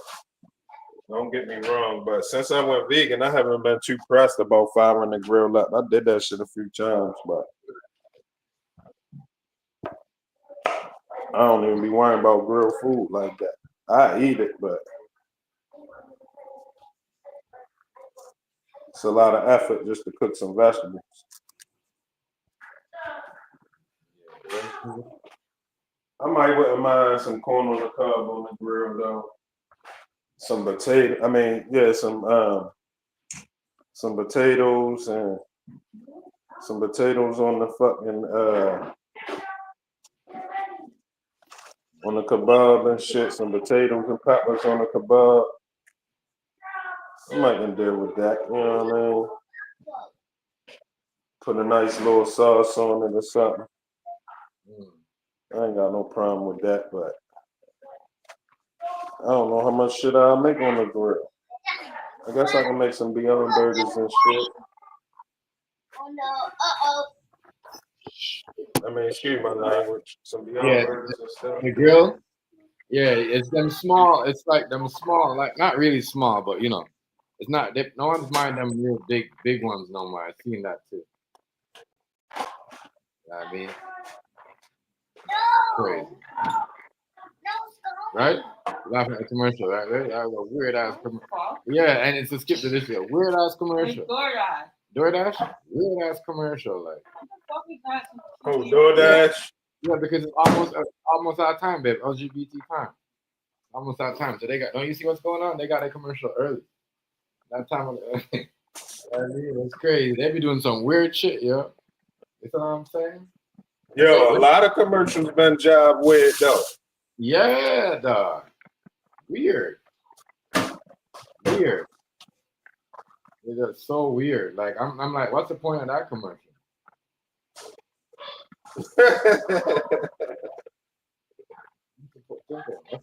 Don't get me wrong, but since I went vegan, I haven't been too pressed about firing the grill up. I did that shit a few times, but I don't even be worrying about grilled food like that. I eat it, but it's a lot of effort just to cook some vegetables. I might wouldn't mind some corn on the cob on the grill though. Some potato. I mean, yeah, some potatoes and some potatoes on the fucking on the kebab and shit. Some potatoes and peppers on the kebab. I might can deal with that. You know what I mean? Put a nice little sauce on it or something. I ain't got no problem with that, but I don't know how much shit I'll make on the grill. I guess I can make some Beyond Burgers and shit.
Oh no,
I mean, excuse my language. Some Beyond Burgers and stuff.
The grill. Yeah, it's them small. It's like them small, like not really small, but you know, it's not. No one's mind them real big ones no more. I've seen that too. You know what I mean, crazy, right? Laughing at the commercial, right? That was a weird ass commercial. Yeah, and it's a skip to this year. Weird ass commercial. DoorDash, weird ass commercial, like.
Oh, DoorDash.
Yeah, because it's almost our time, babe. LGBT time. Almost our time. So they got. Don't you see what's going on? They got a commercial early. That time. I mean, it's crazy. They be doing some weird shit, yo. You know what I'm saying?
Yo, a lot of commercials been job weird though.
Yeah, dog. Weird. It's just so weird. Like I'm like, what's the point of that commercial? What's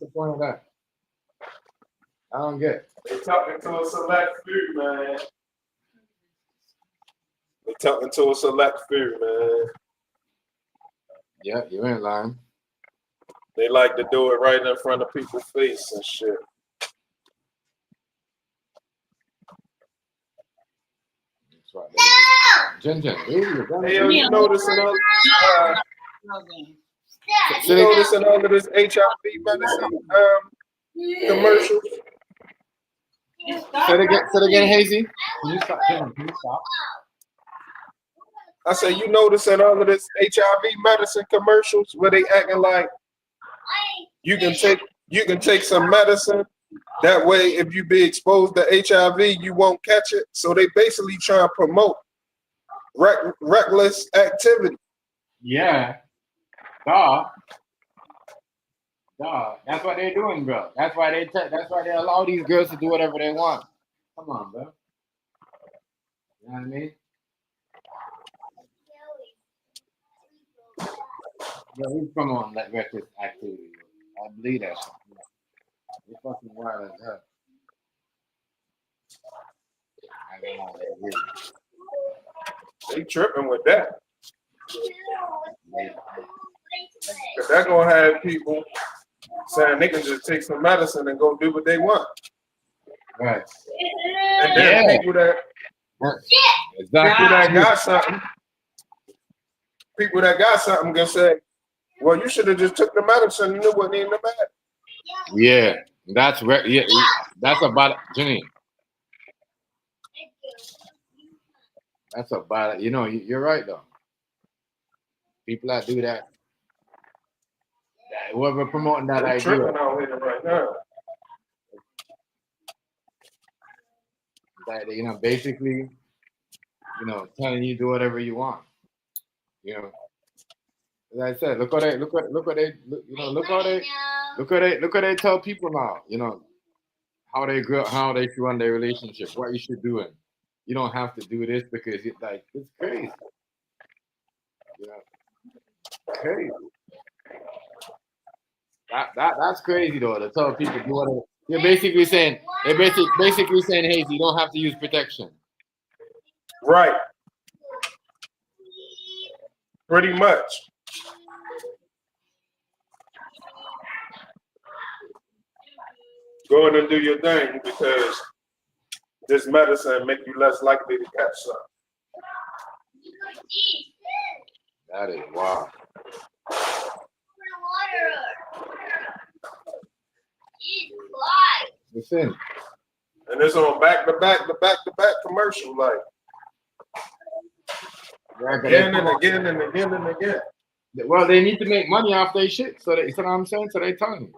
the point of that? I don't get it.
They talking to a select few, man. They talking to a select few, man.
Yeah, you ain't lying.
They like to do it right in front of people's face and shit.
That's right. Jen,
Hey, yo, you noticing all all of this HIV medicine commercials.
Say it again, Hazy. Can you stop? Can you stop?
I say, you notice in all of this HIV medicine commercials where they acting like you can take some medicine. That way, if you be exposed to HIV, you won't catch it. So they basically try to promote reckless activity.
Yeah. Duh. That's what they're doing, bro. That's why they allow these girls to do whatever they want. Come on, bro. You know what I mean? Yeah, we promoting that reckless activity. I believe that shit. It's fucking wild as hell. I don't know that really.
They tripping with that. Cause they're gonna have people saying they can just take some medicine and go do what they want.
Right.
And then people that people that got something gonna say, well, you should have just took the medicine and knew what needed the medicine.
Yeah, that's that's about Jenny. That's about it. You know, you're right though. People that do that, whoever promoting that idea,
tripping out here right now.
That, you know, basically, you know, telling you do whatever you want. You know, as I said, look how they tell people now. You know, how they should run their relationship, what you should do, and you don't have to do this because it's crazy. You know, crazy. That's crazy though. To tell people do whatever. They're basically saying hey, you don't have to use protection.
Right. Pretty much. Go in and do your thing because this medicine make you less likely to catch something.
That is wild. Listen.
And it's on back to back commercial, like again and again and again and again.
Well, they need to make money off their shit. So you know what I'm saying? So they telling you.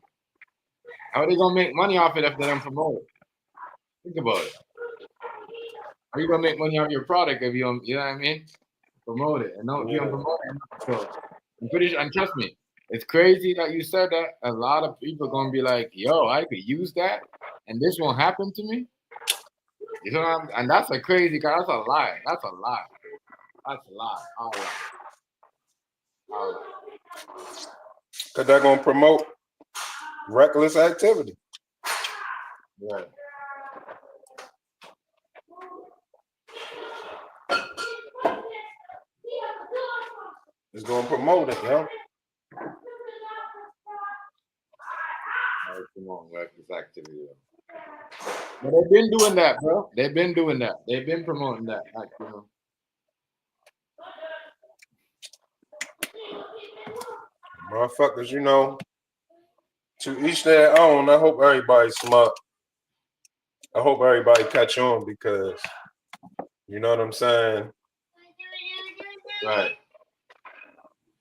How are they gonna make money off it if they don't promote it? Think about it. How are you gonna make money off your product if you don't, you know what I mean? Promote it. And no, if you don't promote it, so I'm pretty sure, and trust me, it's crazy that you said that. A lot of people gonna be like, yo, I could use that and this won't happen to me. You know what I'm, and that's a crazy guy, that's a lie. That's a lie. That's a lie. All right.
Cause they're gonna promote reckless activity.
Right.
It's gonna promote it, yo.
Promote reckless activity. But they've been doing that, bro. They've been doing that. They've been promoting that, like, you know.
Motherfuckers, you know, to each their own. I hope everybody's smart. I hope everybody catch on because, you know what I'm saying?
Right.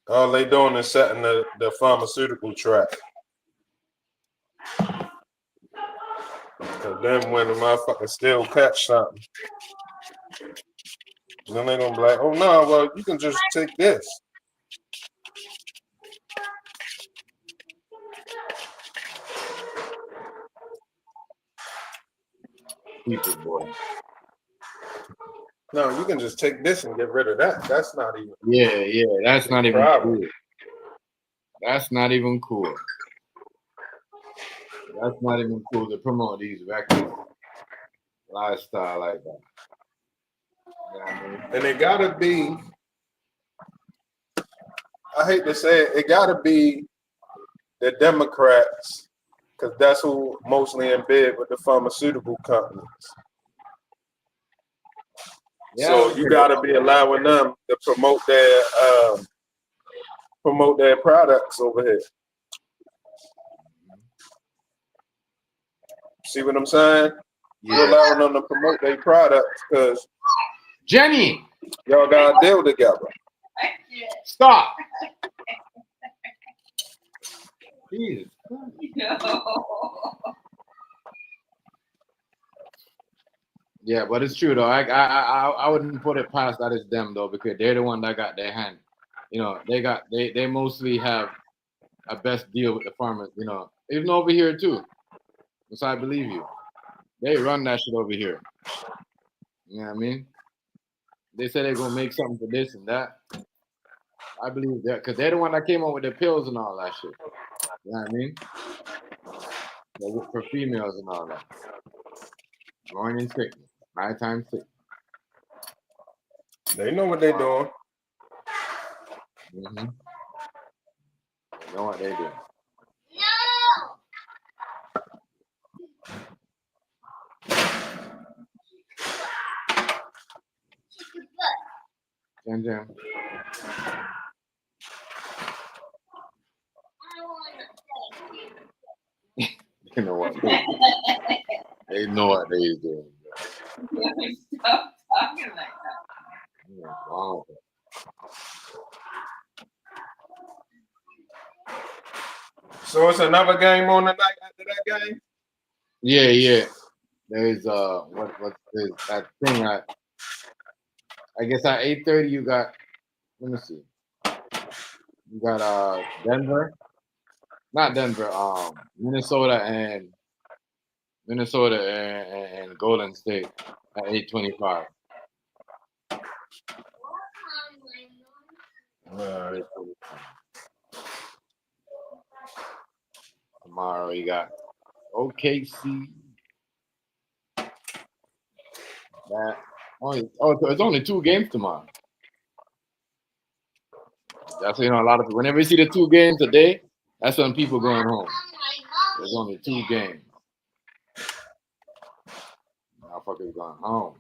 All they doing is setting the pharmaceutical track. Cause then when the motherfuckers still catch something, then they're gonna be like, oh no, well, you can just take this.
People, boy.
No, you can just take this and get rid of that. That's not even.
Yeah, that's not even
problem.
cool. That's not even cool. That's not even cool to promote these reckless lifestyle like that. You know what I mean?
And it gotta be, I hate to say it, it gotta be the Democrats, because that's who mostly in bed with the pharmaceutical companies.
Yeah,
so you gotta be allowing them to promote their products over here. See what I'm saying? You're
Yeah.
allowing them to promote their products because
Jenny,
y'all got to deal together.
stop. Jesus. Yeah, but it's true though. I wouldn't put it past that it's them though, because they're the one that got their hand. You know, they mostly have a best deal with the farmers. You know, even over here too. So I believe you. They run that shit over here. You know what I mean? They say they're gonna make something for this and that. I believe that because they're the one that came up with the pills and all that shit. You know what I mean? For females and all that. Morning sickness, nighttime sickness.
They know what they're doing.
Mm-hmm. They know what they do. Jam Jam. They know what they do. They know what they do.
Stop talking like that.
Yeah, wow.
So it's another game on the night after that game?
Yeah. There's what's this that thing I guess at 8:30 you got, let me see. You got Denver. Not Denver, Minnesota and Golden State at 8:25.
Right.
Tomorrow you got OKC. That so it's only 2 games tomorrow. That's, you know, a lot of people. Whenever you see the 2 games a day, that's when people going home. There's only 2 games. Motherfuckers going home.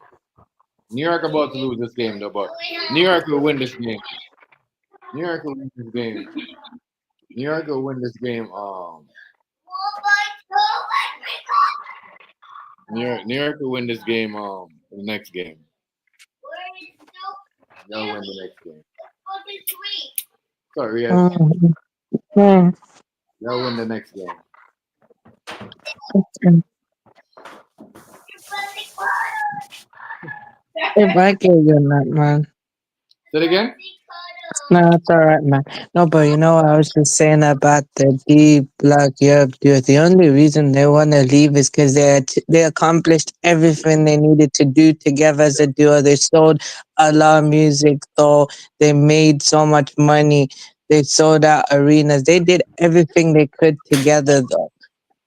New York about to lose this game though, but New York will win this game. New York will win this game. New York will win this game. New York will win this game. The next game. They'll win the next game. Sorry, yes.
Yeah.
They'll win the next game.
If I get you on that, man.
Say it again.
No, it's all right, man. No, but you know, I was just saying about the deep black Europe duo. The only reason they want to leave is because they accomplished everything they needed to do together as a duo. They sold a lot of music, though. They made so much money. They sold out arenas. They did everything they could together, though.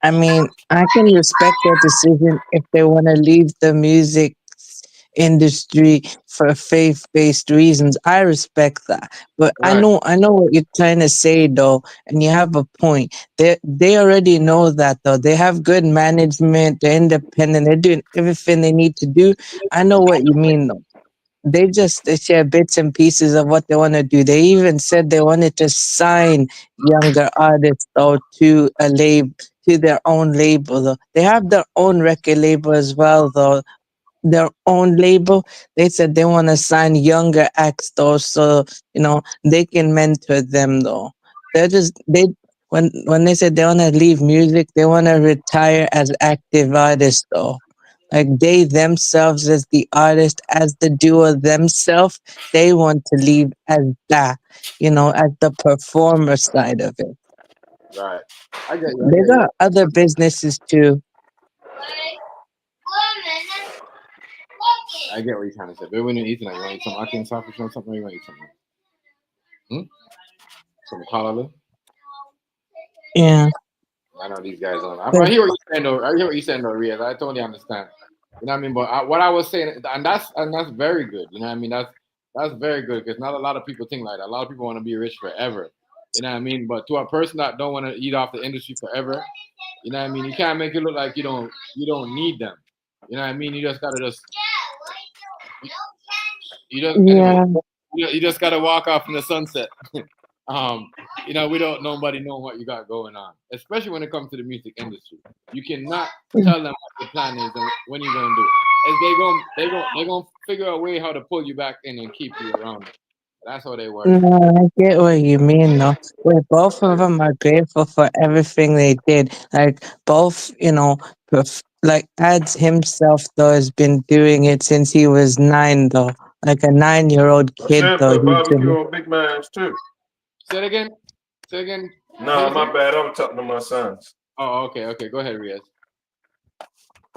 I mean, I can respect their decision if they want to leave the music industry for faith-based reasons. I respect that. But
Right.
I know what you're trying to say though, and you have a point. They already know that though. They have good management, they're independent, they're doing everything they need to do. I know what you mean though. They share bits and pieces of what they want to do. They even said they wanted to sign younger artists though to a label, to their own label though. They have their own record label as well though, their own label. They said they want to sign younger acts though, so you know they can mentor them though. They when they said they want to leave music, they want to retire as active artists though. Like they themselves as the artist, as the duo themselves, they want to leave as that, you know, as the performer side of it.
Right. I get you. I
They
get you.
got other businesses too.
I get what you're trying to say. But when you eat tonight, you want to eat some ackee and sausage or something? Or you want to eat something? Some kalaloo?
Yeah.
I know these guys don't.
But
I hear what you're saying though. I hear what you're saying though, Riaz. I totally understand. You know what I mean? But what I was saying, and that's very good. You know what I mean? That's very good because not a lot of people think like that. A lot of people want to be rich forever. You know what I mean? But to a person that don't want to eat off the industry forever, you know what I mean? You can't make it look like you don't need them. You know what I mean? You just gotta you just anyway.
yeah.
You just gotta walk off in the sunset. um, we don't nobody know what you got going on, especially when it comes to the music industry. You cannot tell them what the plan is and when you're gonna do it. Is they gonna figure a way how to pull you back in and keep you around. That's how they work.
No, I get what you mean, though. Where both of them are grateful for everything they did. Like both, like Ads himself though has been doing it since he was 9, though. Like a 9-year-old
I
kid,
should
though.
put
He's
barbecue
been.
on Big Man's too.
Say it again. Say it again. What
Nah,
you
my
say?
bad. I'm talking to my sons.
Oh, okay, okay. Go ahead, Riaz.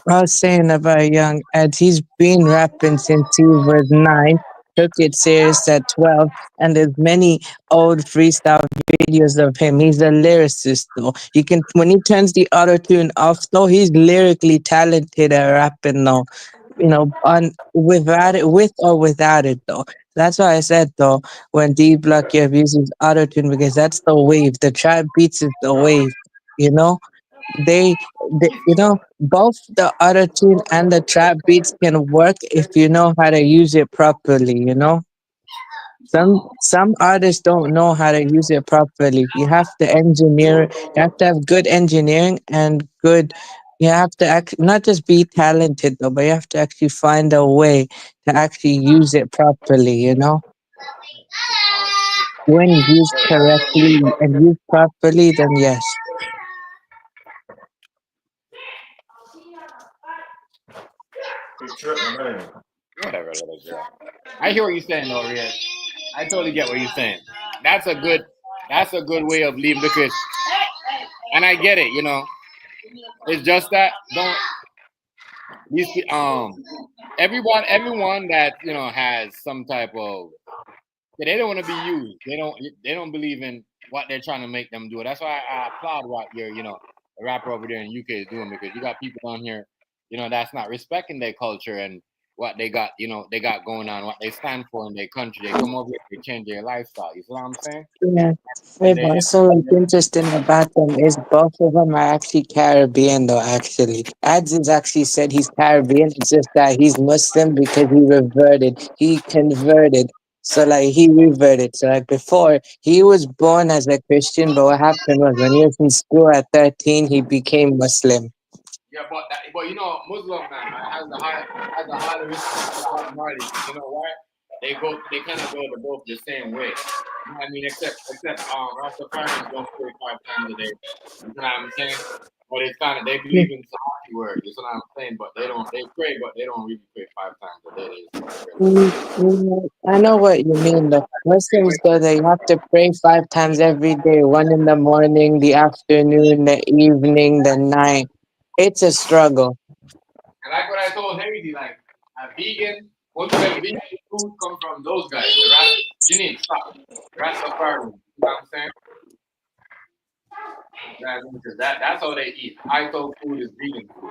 I was saying about young Ed, he's been rapping since he was 9, took it serious at 12, and there's many old freestyle videos of him. He's a lyricist, though. You can when he turns the auto tune off, though, he's lyrically talented at rapping, though. On without it, with or without it, though. That's why I said, though, when D Block here uses auto tune, because that's the wave. The trap beats is the wave. You know they both the auto tune and the trap beats can work if you know how to use it properly. Some artists don't know how to use it properly. You have to engineer. You have to have good engineering and good. You have to not just be talented though, but you have to actually find a way to actually use it properly. When used correctly and used properly, then yes.
He tripping, man.
Whatever, little girl. I hear what you're saying, though, Riaz. I totally get what you're saying. That's a good. That's a good way of leaving because, and I get it. It's just that don't these everyone that has some type of they don't want to be used. They don't believe in what they're trying to make them do. That's why I applaud what your the rapper over there in UK is doing because you got people down here that's not respecting their culture and what they got going on, what they stand for in their country. They come over here, they change their lifestyle. You see what I'm saying?
Yeah.
And
Wait,
they
but also like interesting about them is both of them are actually Caribbean though actually. Ads is actually said he's Caribbean, it's just that he's Muslim because he reverted. He converted. So like he reverted. So like before he was born as a Christian, but what happened was when he was in school at 13 he became Muslim.
Yeah, but Muslim man has a higher respect for Bob Marley. You know why? They kind of go to both the same way. You know what I mean? Except Rastafarians don't pray 5 times a day. You know what I'm saying? But it's kind of they believe in Sahaji word. You know what I'm saying? But they pray, but they don't really pray 5 times a day. They just pray like
I know what you mean though. Muslims though they have to pray 5 times every day, one in the morning, the afternoon, the evening, the night. It's a struggle.
and like what I told Haiti, like a vegan, most of the vegan food come from those guys. The you need to stop. Rastafarians. You know what I'm saying? Because that's how they eat. I told food is vegan food.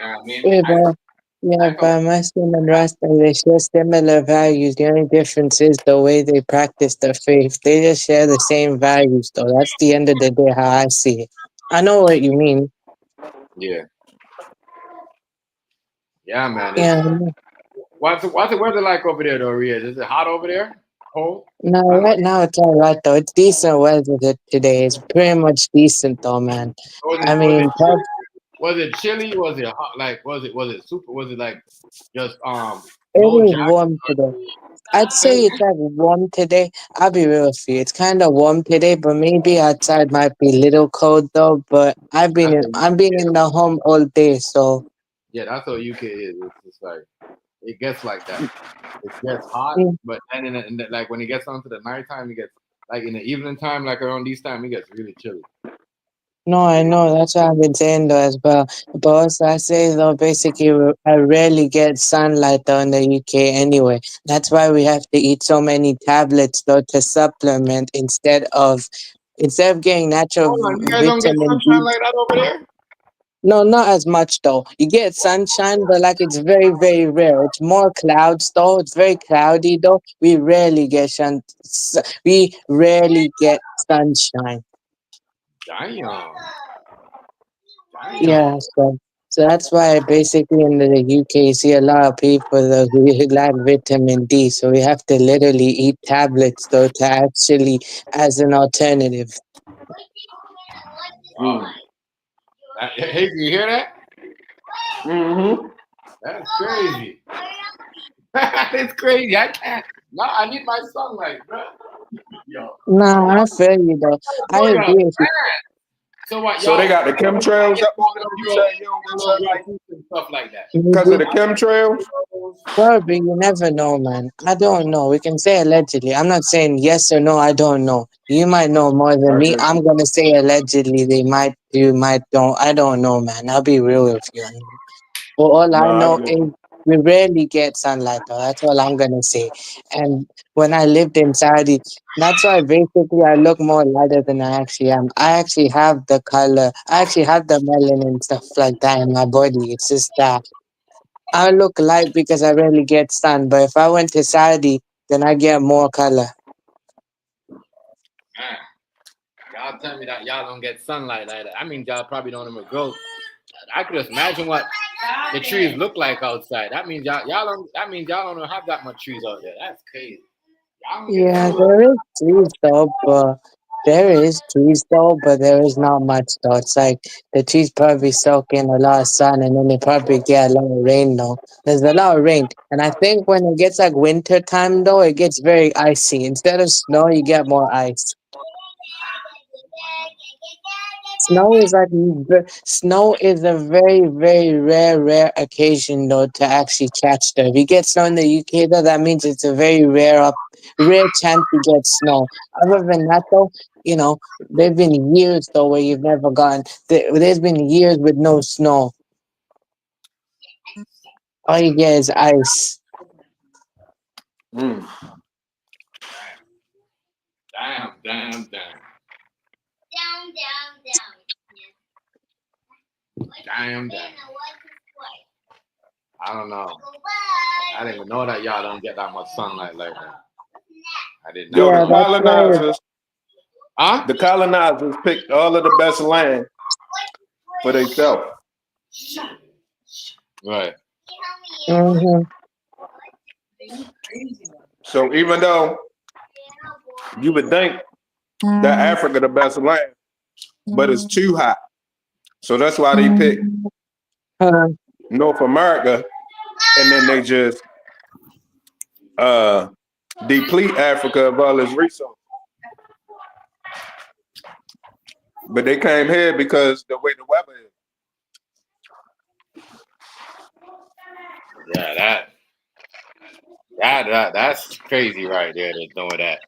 You know what I mean?
Yeah, but Muslim and Rasta they share similar values. The only difference is the way they practice their faith. They just share the same values though. That's the end of the day how I see it. I know what you mean.
Yeah, yeah, man.
Yeah.
What's the weather like over there, though, Riaz? Is it hot over there? Cold?
No,
I don't know.
right now it's all right though. It's decent weather today. It's pretty much decent though, man.
Was
I
it was it
mean,
chilly? Was it chilly? Was it hot? Like was it super? Was it like just
it
no
is
jacket?
warm today. I'd say it's like warm today. I'll be real with you. It's kind of warm today, but maybe outside might be a little cold though. But
That's how
I've been in the home all day, so
yeah, that's how UK is. It's just like it gets like that. It gets hot,
mm,
but then like when it gets onto the nighttime, it gets like in the evening time, like around this time, it gets really chilly.
no, I know that's what I've been saying though as well. But also I say though, basically I rarely get sunlight though in the UK anyway. That's why we have to eat so many tablets though to supplement instead of getting natural
Hold on, you guys don't get
vitamin
sunshine
D.
like that over there?
No, not as much though. You get sunshine, but like it's very, very rare. It's more clouds though. It's very cloudy though. We rarely get sunshine.
Damn,
Yeah,
damn.
so. So that's why basically in the UK you see a lot of people though, who lack vitamin D. So we have to literally eat tablets though to actually as an alternative.
Hey, can you hear that?
Mm-hmm.
That's crazy. It's crazy. I can't. No, I need my sunlight, bro. Yo.
Nah, I feel you though. I
Oh, yeah.
agree with you.
So what,
So
y'all?
they got the chemtrails up over there. You
Grow,
say you don't get sunlight
fruits and stuff like that.
because of
Maybe,
the chemtrails?
probably, you never know, man. I don't know. We can say allegedly. I'm not saying yes or no. I don't know. You might know more than
I
me.
get
I'm
you.
gonna say allegedly. They might. You might don't. I don't know, man. I'll be real with you. But all I
No, I
know
get
is
you.
we rarely get sunlight, though. That's all I'm gonna say. And when I lived in Saudi, that's why basically I look more lighter than I actually am. I actually have the color. I actually have the melanin and stuff like that in my body. It's just that I look light because I rarely get sun. But if I went to Saudi, then I get more color.
Man, y'all tell me that y'all don't get sunlight like that. I mean, y'all probably don't even grow. I could just imagine what the trees look like outside. That means y'all don't. That means y'all don't have that much trees out there. That's crazy. Y'all don't get
Yeah,
sunlight.
there is trees though, but there is not much though. It's like the trees probably soak in a lot of sun and then they probably get a lot of rain though. There's a lot of rain. And I think when it gets like winter time though, it gets very icy. Instead of snow, you get more ice. Snow is a very, very rare occasion though to actually catch though. If you get snow in the UK though, that means it's a very rare chance to get snow. Other than that though, you know, there've been years though where you've never gotten. There's been years with no snow. All you get is ice.
Mm.
Damn. Damn. I don't know. I didn't even know that y'all don't get that much sunlight like that. I did not
Yo,
Yeah,
the
know that.
that's why.
Huh?
the colonizers picked all of the best land for themselves.
Right.
Mm-hmm.
So even though you would think that Africa the best land, but it's too hot. So that's why they picked North America, and then they just deplete Africa of all its resources. But they came here because the way the weather is.
Yeah, that's crazy right there. They're doing that.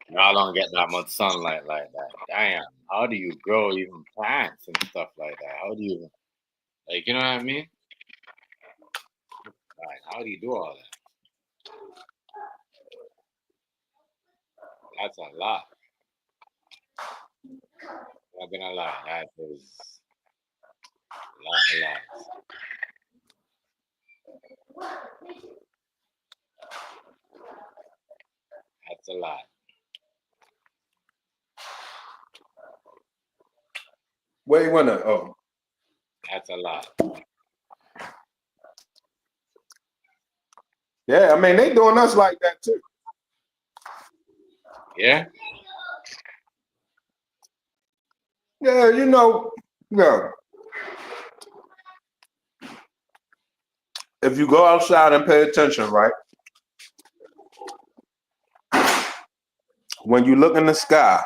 Y'all don't get that much sunlight like that. Damn. How do you grow even plants and stuff like that? How do you you know what I mean? Like, how do you do all that? That's a lot. Not gonna lie, that is a lot. That's a lot.
Where you wanna? Oh,
That's a lot.
yeah. I mean, they doing us like that too.
Yeah?
Yeah, you know, no. If you go outside and pay attention, right? When you look in the sky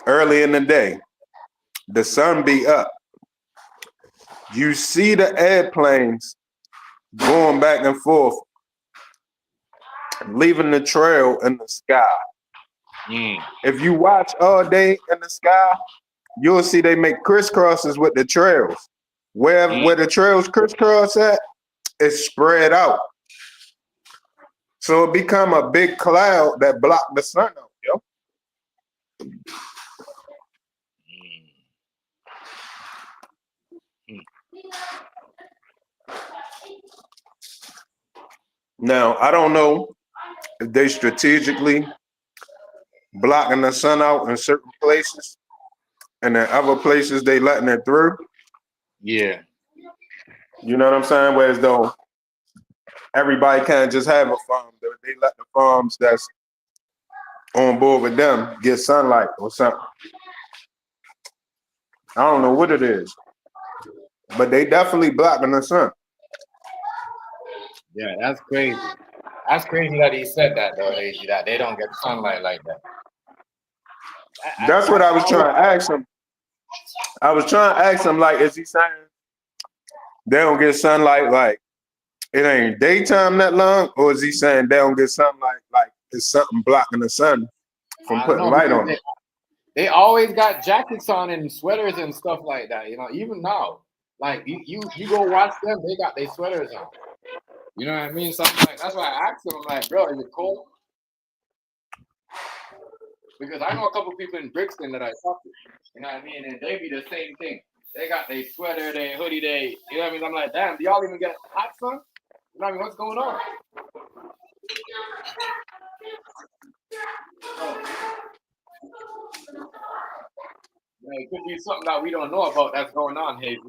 early in the day, the sun be up. You see the airplanes going back and forth, leaving the trail in the sky. If you watch all day in the sky, you'll see they make crisscrosses with the trails. Where the trails crisscross at, it's spread out. So it become a big cloud that block the sun out, yo. Now, I don't know if they strategically blocking the sun out in certain places and in other places they letting it through.
Yeah.
You know what I'm saying? Whereas though everybody can't just have a farm. They let the farms that's on board with them get sunlight or something. I don't know what it is, but they definitely blocking the sun.
Yeah, that's crazy. That's crazy that he said that though, Hazy, that they don't get sunlight like that.
That's what I was trying to ask him. I was trying to ask him, like, is he saying they don't get sunlight like it ain't daytime that long, or is he saying they don't get sunlight like it's something blocking the sun from
I don't
putting
know
light
because
on it?
they always got jackets on and sweaters and stuff like that. You know, even now, like you go watch them, they got their sweaters on. You know what I mean? Something like that's why I asked him. I'm like, bro, is it cold? Because I know a couple people in Brixton that I talk to. You know what I mean? And they be the same thing. They got their sweater, their hoodie, you know what I mean? I'm like, damn, do y'all even get hot sun? You know what I mean? What's going on? Yeah, it could be something that we don't know about that's going on, Hazy,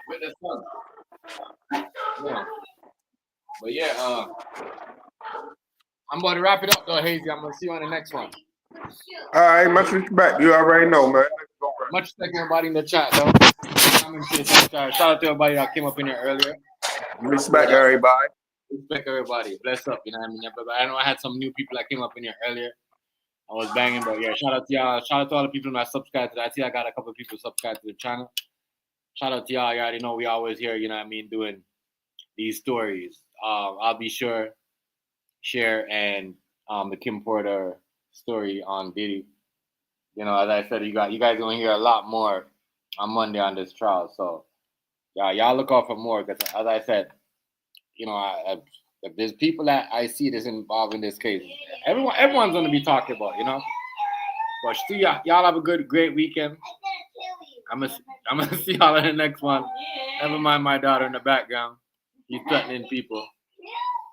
with the sun. Yeah. But yeah, I'm about to wrap it up though, Hazy. I'm gonna see you on the next one.
All right, much respect. You already know, man.
Much respect to everybody in the chat though. Shout out to everybody that came up in here earlier.
Respect everybody.
Respect everybody. Bless up, you know what I mean? But I know I had some new people that came up in here earlier. I was banging, but yeah, shout out to y'all. Shout out to all the people that subscribed to that. I see I got a couple of people subscribed to the channel. Shout out to y'all. You already know we always here, you know what I mean, doing these stories. I'll be sure share and the Kim Porter story on Diddy. You know, as I said, you guys gonna hear a lot more on Monday on this trial. So yeah, y'all look out for more because as I said, you know, if there's people that I see that's involved in this case, everyone's gonna be talking about, you know. But still, y'all have a great weekend. I'm gonna see y'all in the next one. Never mind my daughter in the background. She's threatening people.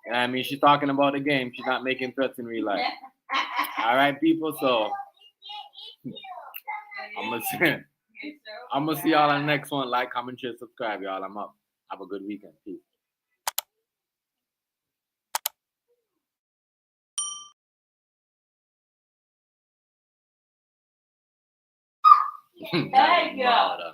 And I mean, she's talking about the game. She's not making threats in real life. All right, people. So I'm gonna see y'all on the next one. Like, comment, share, subscribe, y'all. I'm up. Have a good weekend. Peace.
There you go.